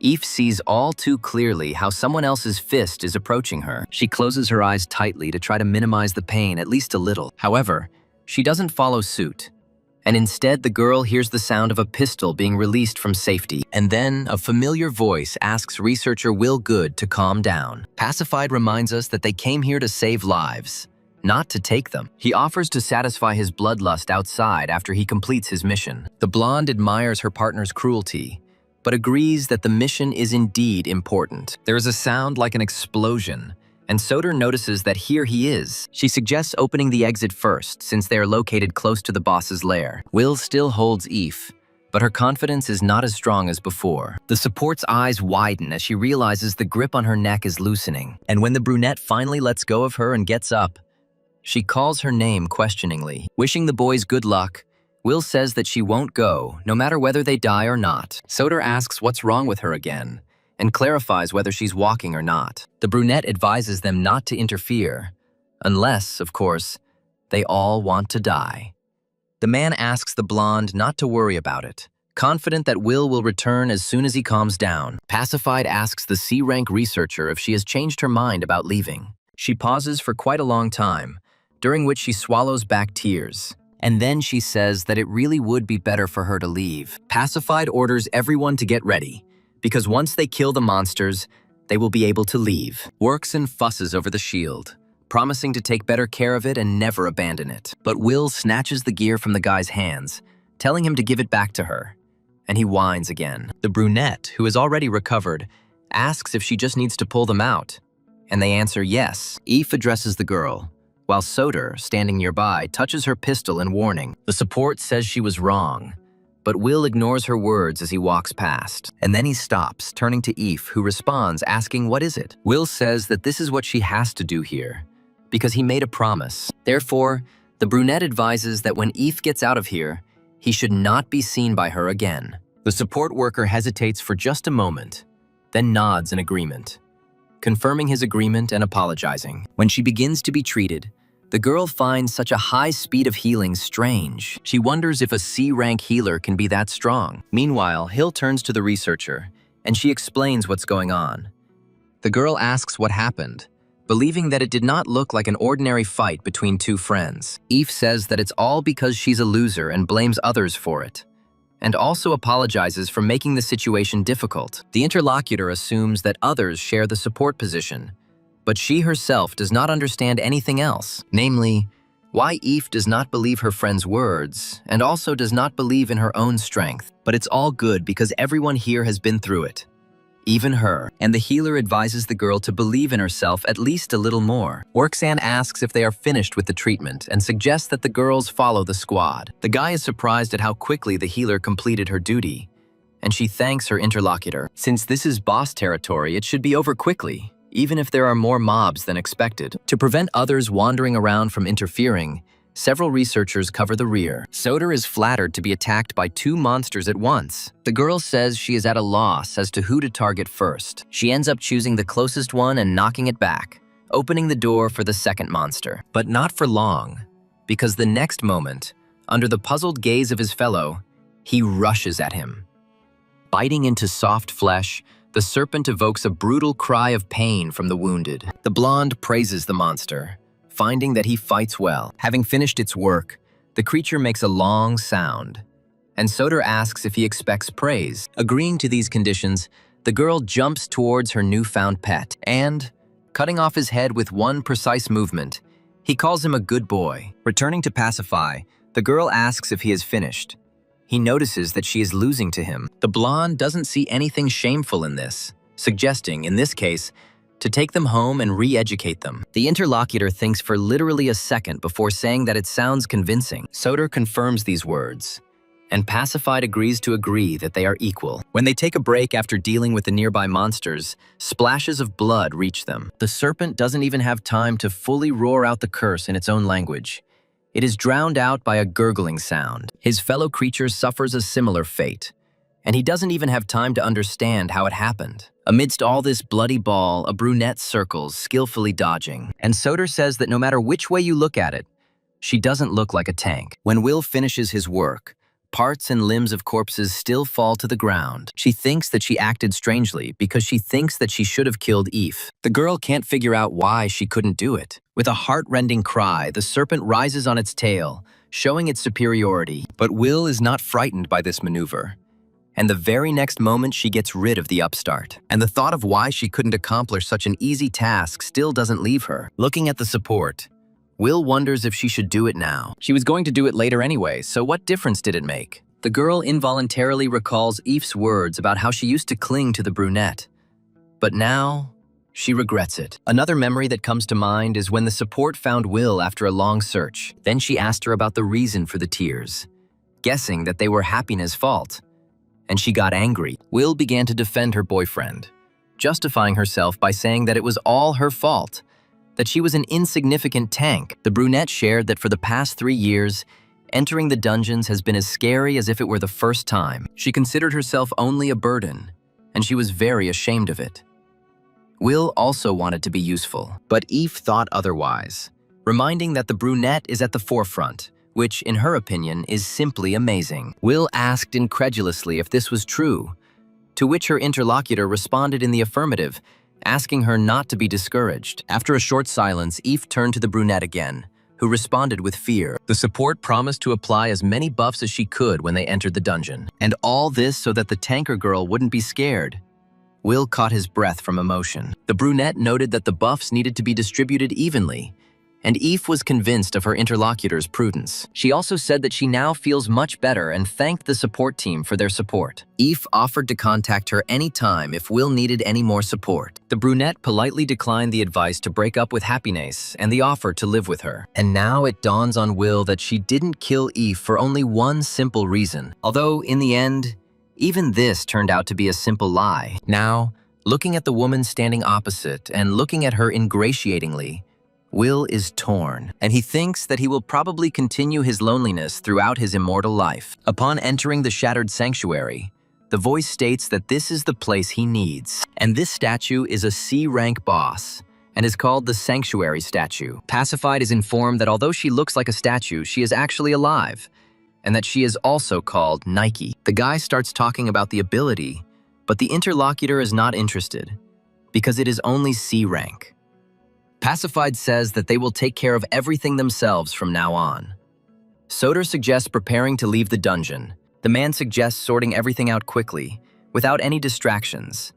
Eve sees all too clearly how someone else's fist is approaching her. She closes her eyes tightly to try to minimize the pain at least a little. However, she doesn't follow suit, and instead the girl hears the sound of a pistol being released from safety, and then a familiar voice asks researcher Will Good to calm down. Pacified reminds us that they came here to save lives, not to take them. He offers to satisfy his bloodlust outside after he completes his mission. The blonde admires her partner's cruelty, but agrees that the mission is indeed important. There is a sound like an explosion, and Soder notices that here he is. She suggests opening the exit first, since they are located close to the boss's lair. Will still holds Eve, but her confidence is not as strong as before. The support's eyes widen as she realizes the grip on her neck is loosening, and when the brunette finally lets go of her and gets up, she calls her name questioningly. Wishing the boys good luck, Will says that she won't go, no matter whether they die or not. Soder asks what's wrong with her again, and clarifies whether she's walking or not. The brunette advises them not to interfere, unless, of course, they all want to die. The man asks the blonde not to worry about it, confident that Will return as soon as he calms down. Pacified asks the C-rank researcher if she has changed her mind about leaving. She pauses for quite a long time, during which she swallows back tears, and then she says that it really would be better for her to leave. Pacified orders everyone to get ready, because once they kill the monsters, they will be able to leave. Workson fusses over the shield, promising to take better care of it and never abandon it. But Will snatches the gear from the guy's hands, telling him to give it back to her, and he whines again. The brunette, who has already recovered, asks if she just needs to pull them out, and they answer yes. Eve addresses the girl, while Soder, standing nearby, touches her pistol in warning. The support says she was wrong, but Will ignores her words as he walks past. And then he stops, turning to Eve, who responds, asking what is it? Will says that this is what she has to do here, because he made a promise. Therefore, the brunette advises that when Eve gets out of here, he should not be seen by her again. The support worker hesitates for just a moment, then nods in agreement. confirming his agreement and apologizing. When she begins to be treated, the girl finds such a high speed of healing strange. She wonders if a C-rank healer can be that strong. Meanwhile, Hill turns to the researcher, and she explains what's going on. The girl asks what happened, believing that it did not look like an ordinary fight between two friends. Eve says that it's all because she's a loser and blames others for it, and also apologizes for making the situation difficult. The interlocutor assumes that others share the support position, but she herself does not understand anything else, namely, why Eve does not believe her friend's words and also does not believe in her own strength. But it's all good because everyone here has been through it, even her, and the healer advises the girl to believe in herself at least a little more. Orksan asks if they are finished with the treatment and suggests that the girls follow the squad. The guy is surprised at how quickly the healer completed her duty, and she thanks her interlocutor. Since this is boss territory, it should be over quickly, even if there are more mobs than expected. To prevent others wandering around from interfering, several researchers cover the rear. Soder is flattered to be attacked by two monsters at once. The girl says she is at a loss as to who to target first. She ends up choosing the closest one and knocking it back, opening the door for the second monster. But not for long, because the next moment, under the puzzled gaze of his fellow, he rushes at him. Biting into soft flesh, the serpent evokes a brutal cry of pain from the wounded. The blonde praises the monster, finding that he fights well. Having finished its work, the creature makes a long sound, and Soder asks if he expects praise. Agreeing to these conditions, the girl jumps towards her newfound pet, and, cutting off his head with one precise movement, he calls him a good boy. Returning to pacify, the girl asks if he is finished. He notices that she is losing to him. The blonde doesn't see anything shameful in this, suggesting, in this case, to take them home and re-educate them. The interlocutor thinks for literally a second before saying that it sounds convincing. Soder confirms these words, and Pacified agrees to agree that they are equal. When they take a break after dealing with the nearby monsters, splashes of blood reach them. The serpent doesn't even have time to fully roar out the curse in its own language. It is drowned out by a gurgling sound. His fellow creature suffers a similar fate, and he doesn't even have time to understand how it happened. Amidst all this bloody ball, a brunette circles, skillfully dodging. And Soder says that no matter which way you look at it, she doesn't look like a tank. When Will finishes his work, parts and limbs of corpses still fall to the ground. She thinks that she acted strangely because she thinks that she should have killed Eve. The girl can't figure out why she couldn't do it. With a heart-rending cry, the serpent rises on its tail, showing its superiority. But Will is not frightened by this maneuver. And the very next moment she gets rid of the upstart. And the thought of why she couldn't accomplish such an easy task still doesn't leave her. Looking at the support, Will wonders if she should do it now. She was going to do it later anyway, so what difference did it make? The girl involuntarily recalls Eve's words about how she used to cling to the brunette. But now, she regrets it. Another memory that comes to mind is when the support found Will after a long search. Then she asked her about the reason for the tears, guessing that they were Happiness's fault. And she got angry. Will began to defend her boyfriend, justifying herself by saying that it was all her fault, that she was an insignificant tank. The brunette shared that for the past 3 years, entering the dungeons has been as scary as if it were the first time. She considered herself only a burden, and she was very ashamed of it. Will also wanted to be useful, but Eve thought otherwise, reminding that the brunette is at the forefront, which, in her opinion, is simply amazing. Will asked incredulously if this was true, to which her interlocutor responded in the affirmative, asking her not to be discouraged. After a short silence, Eve turned to the brunette again, who responded with fear. The support promised to apply as many buffs as she could when they entered the dungeon, and all this so that the tanker girl wouldn't be scared. Will caught his breath from emotion. The brunette noted that the buffs needed to be distributed evenly, and Eve was convinced of her interlocutor's prudence. She also said that she now feels much better and thanked the support team for their support. Eve offered to contact her anytime if Will needed any more support. The brunette politely declined the advice to break up with Happiness and the offer to live with her. And now it dawns on Will that she didn't kill Eve for only one simple reason. Although, in the end, even this turned out to be a simple lie. Now, looking at the woman standing opposite and looking at her ingratiatingly, Will is torn, and he thinks that he will probably continue his loneliness throughout his immortal life. Upon entering the shattered sanctuary, the voice states that this is the place he needs. And this statue is a C-rank boss and is called the Sanctuary Statue. Pacified is informed that although she looks like a statue, she is actually alive, and that she is also called Nike. The guy starts talking about the ability, but the interlocutor is not interested, because it is only C rank. Pacified says that they will take care of everything themselves from now on. Soder suggests preparing to leave the dungeon. The man suggests sorting everything out quickly, without any distractions,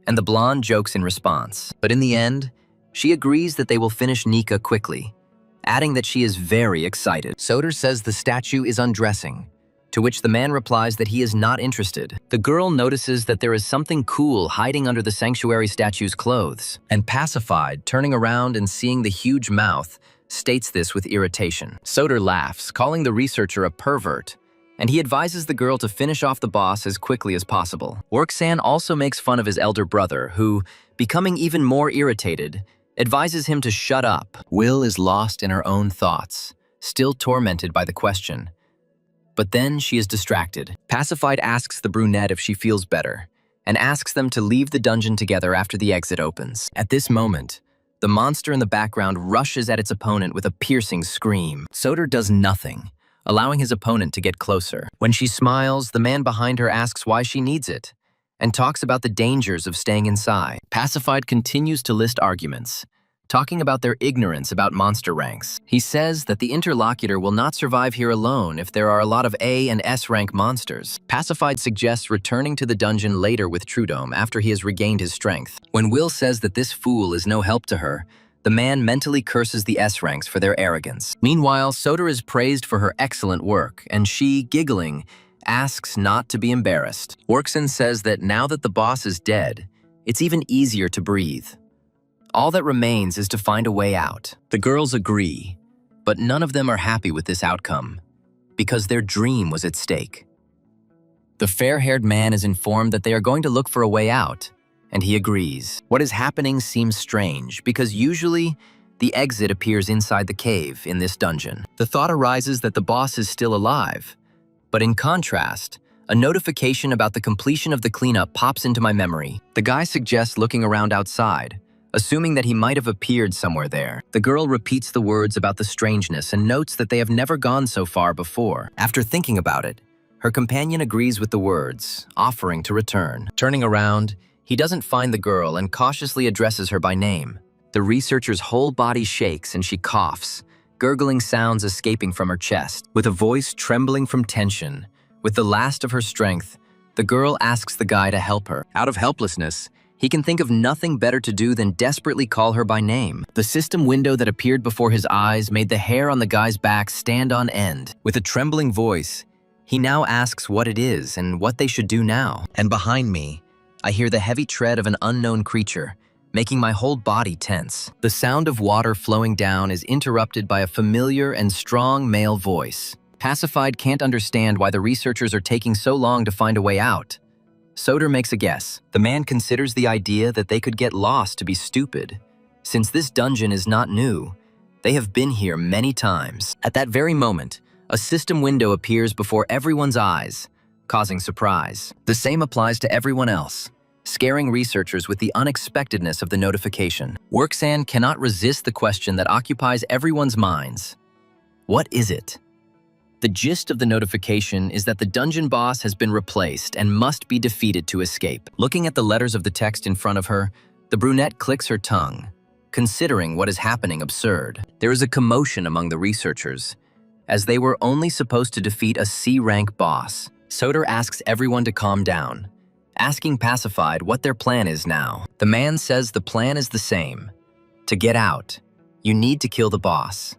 and the blonde jokes in response. But in the end, she agrees that they will finish Nika quickly, adding that she is very excited. Soder says the statue is undressing, to which the man replies that he is not interested. The girl notices that there is something cool hiding under the sanctuary statue's clothes, and Pacified, turning around and seeing the huge mouth, states this with irritation. Soder laughs, calling the researcher a pervert, and he advises the girl to finish off the boss as quickly as possible. Worksan also makes fun of his elder brother, who, becoming even more irritated, advises him to shut up. Will is lost in her own thoughts, still tormented by the question. But then she is distracted. Pacified asks the brunette if she feels better, and asks them to leave the dungeon together after the exit opens. At this moment, the monster in the background rushes at its opponent with a piercing scream. Soder does nothing, allowing his opponent to get closer. When she smiles, the man behind her asks why she needs it, and talks about the dangers of staying inside. Pacified continues to list arguments, talking about their ignorance about monster ranks. He says that the interlocutor will not survive here alone if there are a lot of A and S rank monsters. Pacified suggests returning to the dungeon later with Trudome after he has regained his strength. When Will says that this fool is no help to her, the man mentally curses the S ranks for their arrogance. Meanwhile, Soder is praised for her excellent work, and she, giggling, asks not to be embarrassed. Workson says that now that the boss is dead, it's even easier to breathe. All that remains is to find a way out. The girls agree, but none of them are happy with this outcome, because their dream was at stake. The fair-haired man is informed that they are going to look for a way out, and he agrees. What is happening seems strange, because usually the exit appears inside the cave in this dungeon. The thought arises that the boss is still alive, but in contrast, a notification about the completion of the cleanup pops into my memory. The guy suggests looking around outside, assuming that he might have appeared somewhere there. The girl repeats the words about the strangeness and notes that they have never gone so far before. After thinking about it, her companion agrees with the words, offering to return. Turning around, he doesn't find the girl and cautiously addresses her by name. The researcher's whole body shakes and she coughs, gurgling sounds escaping from her chest. With a voice trembling from tension, with the last of her strength, the girl asks the guy to help her. Out of helplessness, he can think of nothing better to do than desperately call her by name. The system window that appeared before his eyes made the hair on the guy's back stand on end. With a trembling voice, he now asks what it is and what they should do now. And behind me, I hear the heavy tread of an unknown creature, making my whole body tense. The sound of water flowing down is interrupted by a familiar and strong male voice. Pacified can't understand why the researchers are taking so long to find a way out. Soder makes a guess. The man considers the idea that they could get lost to be stupid. Since this dungeon is not new, they have been here many times. At that very moment, a system window appears before everyone's eyes, causing surprise. The same applies to everyone else, scaring researchers with the unexpectedness of the notification. Worksan cannot resist the question that occupies everyone's minds. What is it? The gist of the notification is that the dungeon boss has been replaced and must be defeated to escape. Looking at the letters of the text in front of her, the brunette clicks her tongue, considering what is happening absurd. There is a commotion among the researchers, as they were only supposed to defeat a C-rank boss. Soder asks everyone to calm down, asking Pacified what their plan is now. The man says the plan is the same. To get out, you need to kill the boss.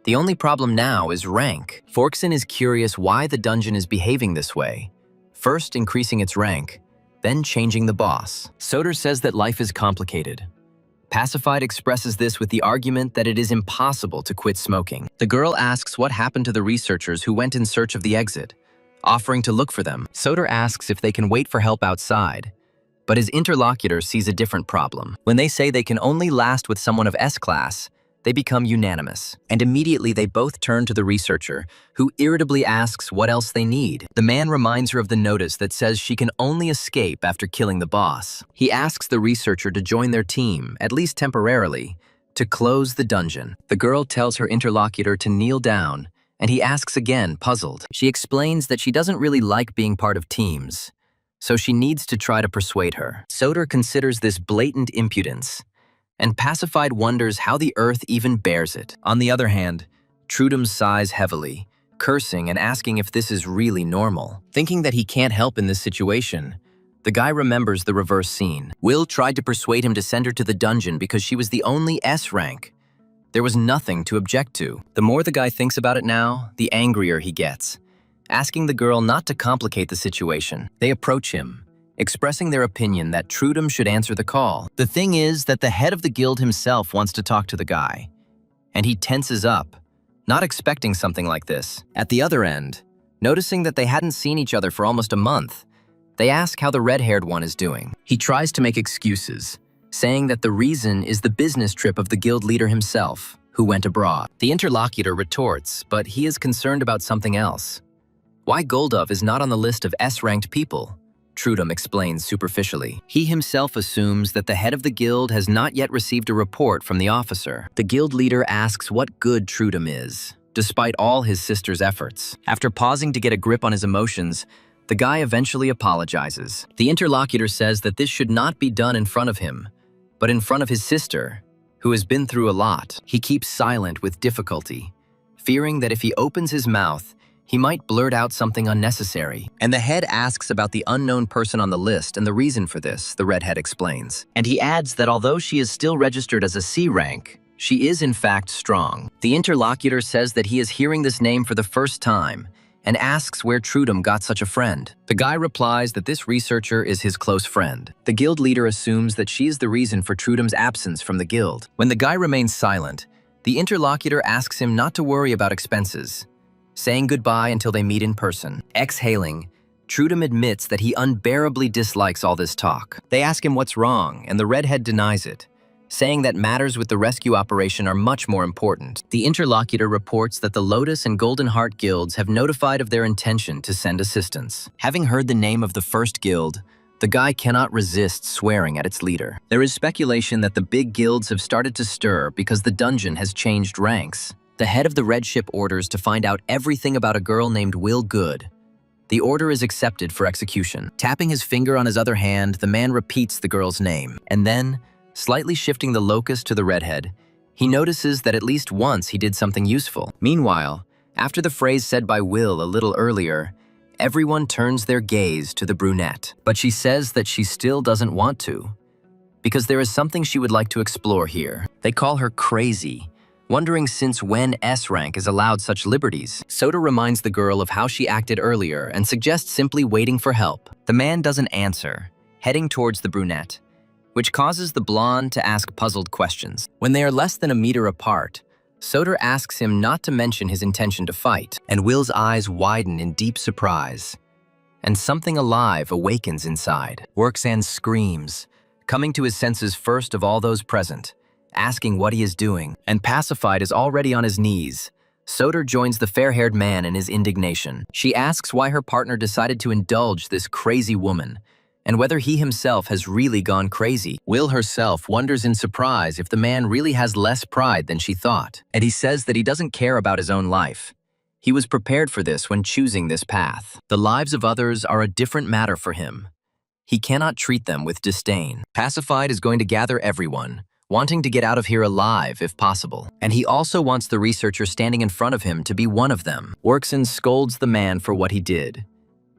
The only problem now is rank. Forkson is curious why the dungeon is behaving this way, first increasing its rank, then changing the boss. Soder says that life is complicated. Pacified expresses this with the argument that it is impossible to quit smoking. The girl asks what happened to the researchers who went in search of the exit, offering to look for them. Soder asks if they can wait for help outside, but his interlocutor sees a different problem. When they say they can only last with someone of S-class, They become unanimous, and immediately they both turn to the researcher, who irritably asks what else they need. The man reminds her of the notice that says she can only escape after killing the boss. He asks the researcher to join their team, at least temporarily, to close the dungeon. The girl tells her interlocutor to kneel down, and he asks again, puzzled. She explains that she doesn't really like being part of teams, so she needs to try to persuade her. Soder considers this blatant impudence, and Pacified wonders how the earth even bears it. On the other hand, Trudum sighs heavily, cursing and asking if this is really normal. Thinking that he can't help in this situation, the guy remembers the reverse scene. Will tried to persuade him to send her to the dungeon because she was the only S rank. There was nothing to object to. The more the guy thinks about it now, the angrier he gets, asking the girl not to complicate the situation. They approach him, expressing their opinion that Trudum should answer the call. The thing is that the head of the guild himself wants to talk to the guy, and he tenses up, not expecting something like this. At the other end, noticing that they hadn't seen each other for almost a month, they ask how the red-haired one is doing. He tries to make excuses, saying that the reason is the business trip of the guild leader himself, who went abroad. The interlocutor retorts, but he is concerned about something else. Why Goldov is not on the list of S-ranked people? Trudum explains superficially. He himself assumes that the head of the guild has not yet received a report from the officer. The guild leader asks what good Trudum is, despite all his sister's efforts. After pausing to get a grip on his emotions, the guy eventually apologizes. The interlocutor says that this should not be done in front of him, but in front of his sister, who has been through a lot. He keeps silent with difficulty, fearing that if he opens his mouth, he might blurt out something unnecessary. And the head asks about the unknown person on the list and the reason for this, the redhead explains. And he adds that although she is still registered as a C rank, she is in fact strong. The interlocutor says that he is hearing this name for the first time and asks where Trudum got such a friend. The guy replies that this researcher is his close friend. The guild leader assumes that she is the reason for Trudum's absence from the guild. When the guy remains silent, the interlocutor asks him not to worry about expenses, saying goodbye until they meet in person. Exhaling, Trudum admits that he unbearably dislikes all this talk. They ask him what's wrong, and the redhead denies it, saying that matters with the rescue operation are much more important. The interlocutor reports that the Lotus and Golden Heart guilds have notified of their intention to send assistance. Having heard the name of the first guild, the guy cannot resist swearing at its leader. There is speculation that the big guilds have started to stir because the dungeon has changed ranks. The head of the Red Ship orders to find out everything about a girl named Will Good. The order is accepted for execution. Tapping his finger on his other hand, the man repeats the girl's name. And then, slightly shifting the locus to the redhead, he notices that at least once he did something useful. Meanwhile, after the phrase said by Will a little earlier, everyone turns their gaze to the brunette. But she says that she still doesn't want to, because there is something she would like to explore here. They call her crazy, wondering since when S rank is allowed such liberties. Soda reminds the girl of how she acted earlier and suggests simply waiting for help. The man doesn't answer, heading towards the brunette, which causes the blonde to ask puzzled questions. When they are less than a meter apart, Soder asks him not to mention his intention to fight, and Will's eyes widen in deep surprise, and something alive awakens inside. Worksan screams, coming to his senses first of all those present, asking what he is doing, and Pacified is already on his knees. Soder joins the fair-haired man in his indignation. She asks why her partner decided to indulge this crazy woman, and whether he himself has really gone crazy. Will herself wonders in surprise if the man really has less pride than she thought, and he says that he doesn't care about his own life. He was prepared for this when choosing this path. The lives of others are a different matter for him. He cannot treat them with disdain. Pacified is going to gather everyone, wanting to get out of here alive if possible. And he also wants the researcher standing in front of him to be one of them. Workson scolds the man for what he did,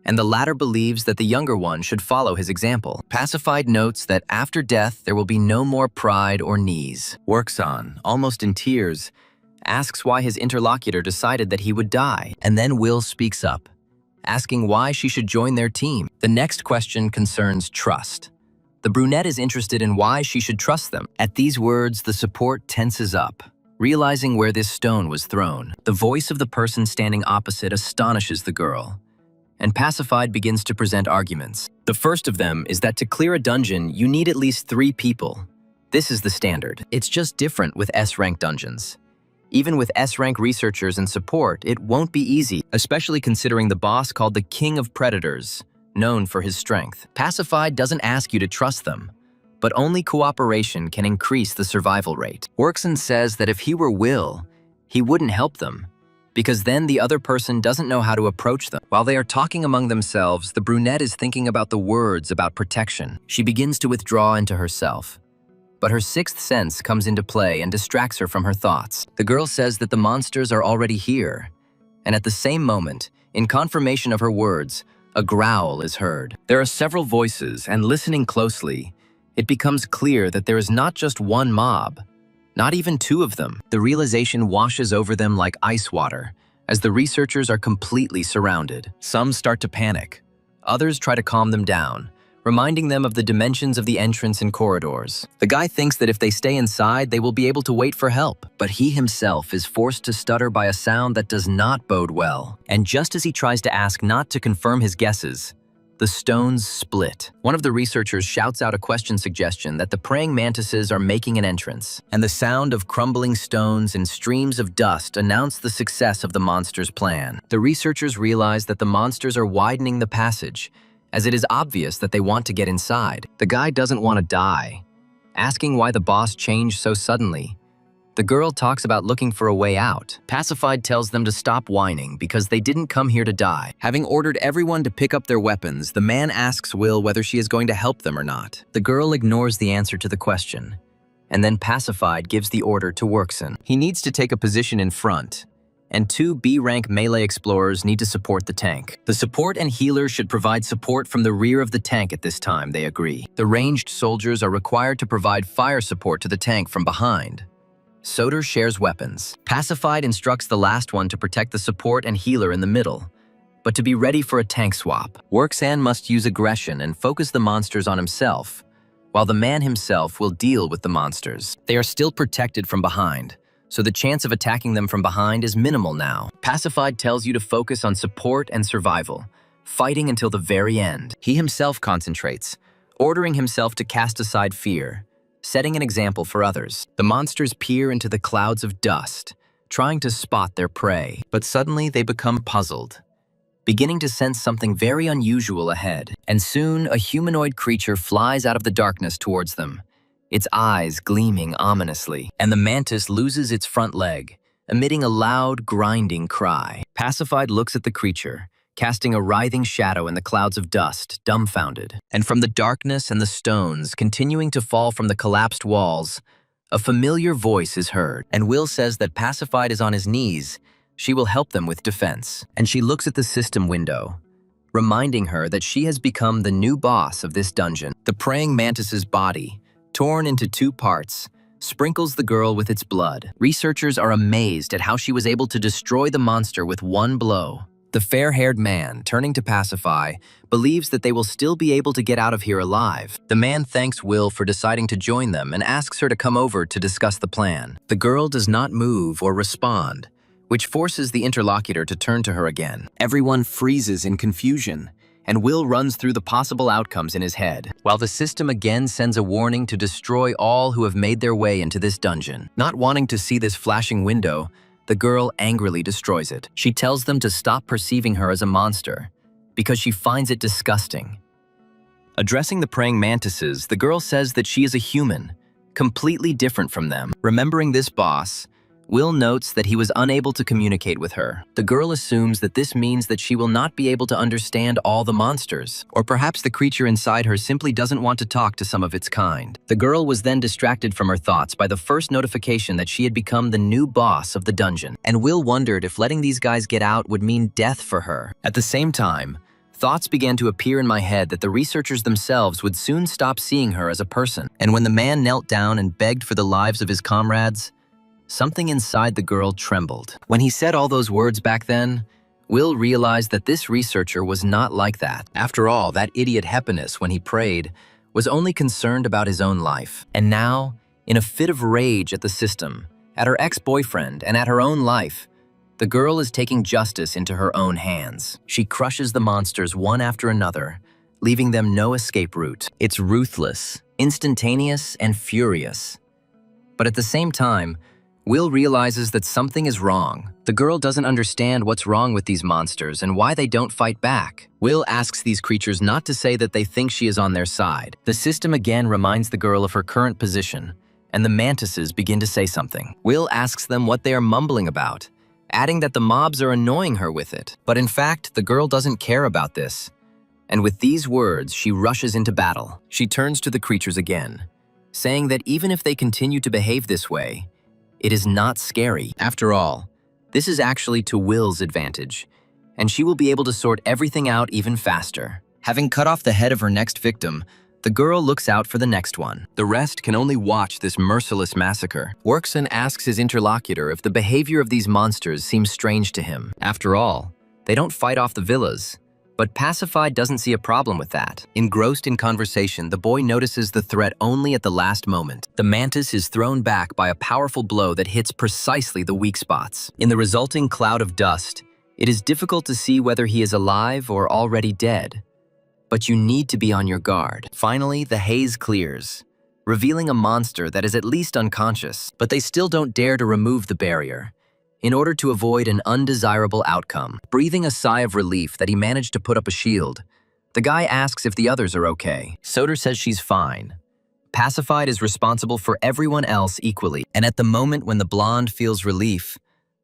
and the latter believes that the younger one should follow his example. Pacified notes that after death there will be no more pride or knees. Workson, almost in tears, asks why his interlocutor decided that he would die. And then Will speaks up, asking why she should join their team. The next question concerns trust. The brunette is interested in why she should trust them. At these words, the support tenses up, realizing where this stone was thrown. The voice of the person standing opposite astonishes the girl, and Pacified begins to present arguments. The first of them is that to clear a dungeon, you need at least 3 people. This is the standard. It's just different with S-rank dungeons. Even with S-rank researchers and support, it won't be easy, especially considering the boss called the King of Predators, known for his strength. Pacified doesn't ask you to trust them, but only cooperation can increase the survival rate. Workson says that if he were Will, he wouldn't help them, because then the other person doesn't know how to approach them. While they are talking among themselves, the brunette is thinking about the words about protection. She begins to withdraw into herself, but her sixth sense comes into play and distracts her from her thoughts. The girl says that the monsters are already here, and at the same moment, in confirmation of her words, a growl is heard. There are several voices, and listening closely, it becomes clear that there is not just one mob, not even two of them. The realization washes over them like ice water, as the researchers are completely surrounded. Some start to panic. Others try to calm them down, reminding them of the dimensions of the entrance and corridors. The guy thinks that if they stay inside, they will be able to wait for help, but he himself is forced to stutter by a sound that does not bode well. And just as he tries to ask not to confirm his guesses, the stones split. One of the researchers shouts out a question suggestion that the praying mantises are making an entrance, and the sound of crumbling stones and streams of dust announce the success of the monster's plan. The researchers realize that the monsters are widening the passage, as it is obvious that they want to get inside. The guy doesn't want to die, asking why the boss changed so suddenly. The girl talks about looking for a way out. Pacified tells them to stop whining because they didn't come here to die. Having ordered everyone to pick up their weapons, the man asks Will whether she is going to help them or not. The girl ignores the answer to the question, and then Pacified gives the order to Workson. He needs to take a position in front, and two B-rank melee explorers need to support the tank. The support and healer should provide support from the rear of the tank at this time, they agree. The ranged soldiers are required to provide fire support to the tank from behind. Soder shares weapons. Pacified instructs the last one to protect the support and healer in the middle, but to be ready for a tank swap. Worksan must use aggression and focus the monsters on himself, while the man himself will deal with the monsters. They are still protected from behind, so the chance of attacking them from behind is minimal now. Pacified tells you to focus on support and survival, fighting until the very end. He himself concentrates, ordering himself to cast aside fear, setting an example for others. The monsters peer into the clouds of dust, trying to spot their prey, but suddenly they become puzzled, beginning to sense something very unusual ahead. And soon, a humanoid creature flies out of the darkness towards them, its eyes gleaming ominously, and the mantis loses its front leg, emitting a loud, grinding cry. Pacified looks at the creature, casting a writhing shadow in the clouds of dust, dumbfounded. And from the darkness and the stones continuing to fall from the collapsed walls, a familiar voice is heard. And Will says that Pacified is on his knees. She will help them with defense. And she looks at the system window, reminding her that she has become the new boss of this dungeon. The praying mantis's body, torn into two parts, sprinkles the girl with its blood. Researchers are amazed at how she was able to destroy the monster with one blow. The fair-haired man, turning to Pacify, believes that they will still be able to get out of here alive. The man thanks Will for deciding to join them and asks her to come over to discuss the plan. The girl does not move or respond, which forces the interlocutor to turn to her again. Everyone freezes in confusion, and Will runs through the possible outcomes in his head, while the system again sends a warning to destroy all who have made their way into this dungeon. Not wanting to see this flashing window, the girl angrily destroys it. She tells them to stop perceiving her as a monster, because she finds it disgusting. Addressing the praying mantises, the girl says that she is a human, completely different from them. Remembering this boss, Will notes that he was unable to communicate with her. The girl assumes that this means that she will not be able to understand all the monsters, or perhaps the creature inside her simply doesn't want to talk to some of its kind. The girl was then distracted from her thoughts by the first notification that she had become the new boss of the dungeon, and Will wondered if letting these guys get out would mean death for her. At the same time, thoughts began to appear in my head that the researchers themselves would soon stop seeing her as a person. And when the man knelt down and begged for the lives of his comrades, something inside the girl trembled. When he said all those words back then, Will realized that this researcher was not like that. After all, that idiot Hepinus, when he prayed, was only concerned about his own life. And now, in a fit of rage at the system, at her ex-boyfriend, and at her own life, the girl is taking justice into her own hands. She crushes the monsters one after another, leaving them no escape route. It's ruthless, instantaneous and furious. But at the same time, Will realizes that something is wrong. The girl doesn't understand what's wrong with these monsters and why they don't fight back. Will asks these creatures not to say that they think she is on their side. The system again reminds the girl of her current position, and the mantises begin to say something. Will asks them what they are mumbling about, adding that the mobs are annoying her with it. But in fact, the girl doesn't care about this. And with these words, she rushes into battle. She turns to the creatures again, saying that even if they continue to behave this way, it is not scary. After all, this is actually to Will's advantage, and she will be able to sort everything out even faster. Having cut off the head of her next victim, the girl looks out for the next one. The rest can only watch this merciless massacre. Workson asks his interlocutor if the behavior of these monsters seems strange to him. After all, they don't fight off the villas, but Pacified doesn't see a problem with that. Engrossed in conversation, the boy notices the threat only at the last moment. The mantis is thrown back by a powerful blow that hits precisely the weak spots. In the resulting cloud of dust, it is difficult to see whether he is alive or already dead. But you need to be on your guard. Finally, the haze clears, revealing a monster that is at least unconscious, but they still don't dare to remove the barrier, in order to avoid an undesirable outcome. Breathing a sigh of relief that he managed to put up a shield, the guy asks if the others are okay. Soder says she's fine. Pacified is responsible for everyone else equally, and at the moment when the blonde feels relief,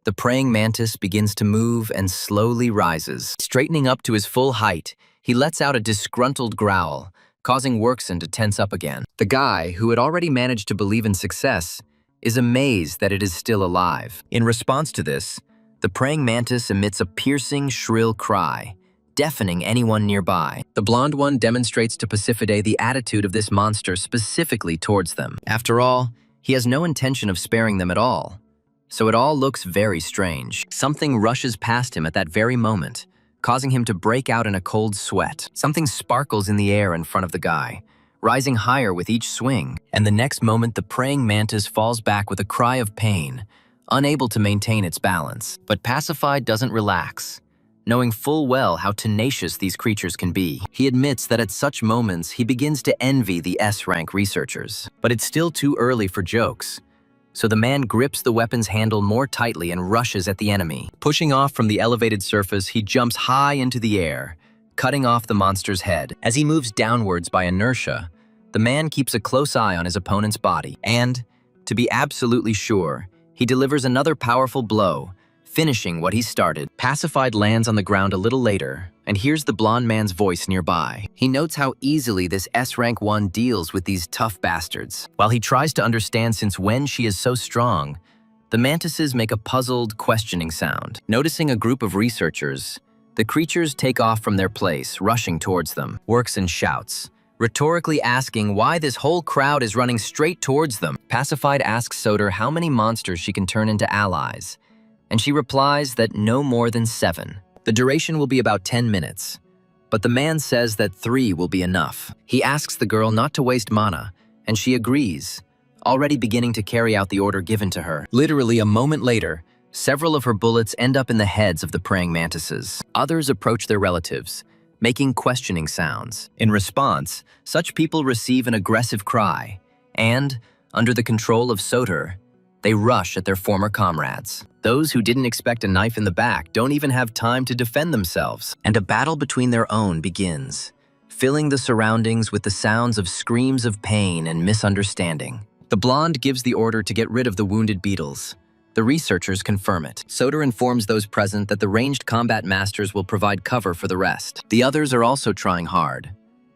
the praying mantis begins to move and slowly rises. Straightening up to his full height, he lets out a disgruntled growl, causing Workson to tense up again. The guy, who had already managed to believe in success, is amazed that it is still alive. In response to this, the praying mantis emits a piercing, shrill cry, deafening anyone nearby. The blonde one demonstrates to Pasiphae the attitude of this monster specifically towards them. After all, he has no intention of sparing them at all. So it all looks very strange. Something rushes past him at that very moment, causing him to break out in a cold sweat. Something sparkles in the air in front of the guy, rising higher with each swing, and the next moment the praying mantis falls back with a cry of pain, unable to maintain its balance. But Pacified doesn't relax, knowing full well how tenacious these creatures can be. He admits that at such moments he begins to envy the S-rank researchers. But it's still too early for jokes, so the man grips the weapon's handle more tightly and rushes at the enemy. Pushing off from the elevated surface, he jumps high into the air, cutting off the monster's head. As he moves downwards by inertia, the man keeps a close eye on his opponent's body, and, to be absolutely sure, he delivers another powerful blow, finishing what he started. Pacified lands on the ground a little later, and hears the blonde man's voice nearby. He notes how easily this S-rank one deals with these tough bastards. While he tries to understand since when she is so strong, the mantises make a puzzled, questioning sound. Noticing a group of researchers, the creatures take off from their place, rushing towards them. Workson shouts, rhetorically asking why this whole crowd is running straight towards them. Pacified asks Soder how many monsters she can turn into allies, and she replies that no more than 7. The duration will be about 10 minutes, but the man says that 3 will be enough. He asks the girl not to waste mana, and she agrees, already beginning to carry out the order given to her. Literally a moment later, several of her bullets end up in the heads of the praying mantises. Others approach their relatives, making questioning sounds. In response, such people receive an aggressive cry, and, under the control of Soder, they rush at their former comrades. Those who didn't expect a knife in the back don't even have time to defend themselves, and a battle between their own begins, filling the surroundings with the sounds of screams of pain and misunderstanding. The blonde gives the order to get rid of the wounded beetles. The researchers confirm it. Soder informs those present that the ranged combat masters will provide cover for the rest. The others are also trying hard,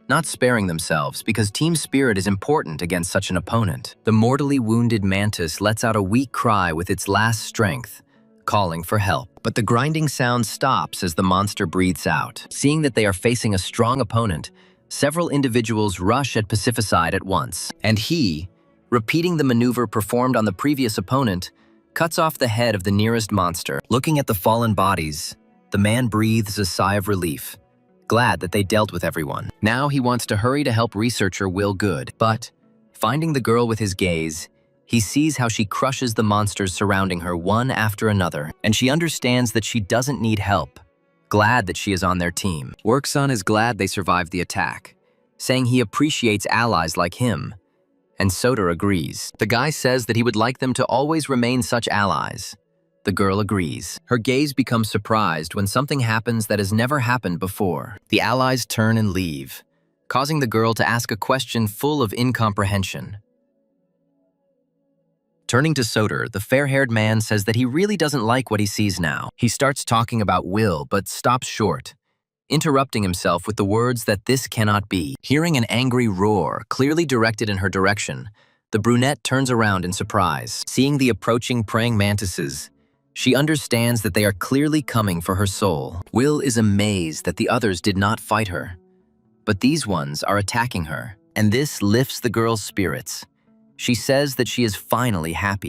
not sparing themselves because team spirit is important against such an opponent. The mortally wounded mantis lets out a weak cry with its last strength, calling for help. But the grinding sound stops as the monster breathes out. Seeing that they are facing a strong opponent, several individuals rush at Pacificide at once, and he, repeating the maneuver performed on the previous opponent, cuts off the head of the nearest monster. Looking at the fallen bodies, the man breathes a sigh of relief, glad that they dealt with everyone. Now he wants to hurry to help researcher Will Good, but, finding the girl with his gaze, he sees how she crushes the monsters surrounding her one after another, and she understands that she doesn't need help, glad that she is on their team. Workson is glad they survived the attack, saying he appreciates allies like him, and Soda agrees. The guy says that he would like them to always remain such allies. The girl agrees. Her gaze becomes surprised when something happens that has never happened before. The allies turn and leave, causing the girl to ask a question full of incomprehension. Turning to Soda, the fair-haired man says that he really doesn't like what he sees now. He starts talking about Will, but stops short, interrupting himself with the words that this cannot be. Hearing an angry roar, clearly directed in her direction, the brunette turns around in surprise. Seeing the approaching praying mantises, she understands that they are clearly coming for her soul. Will is amazed that the others did not fight her, but these ones are attacking her, and this lifts the girl's spirits. She says that she is finally happy.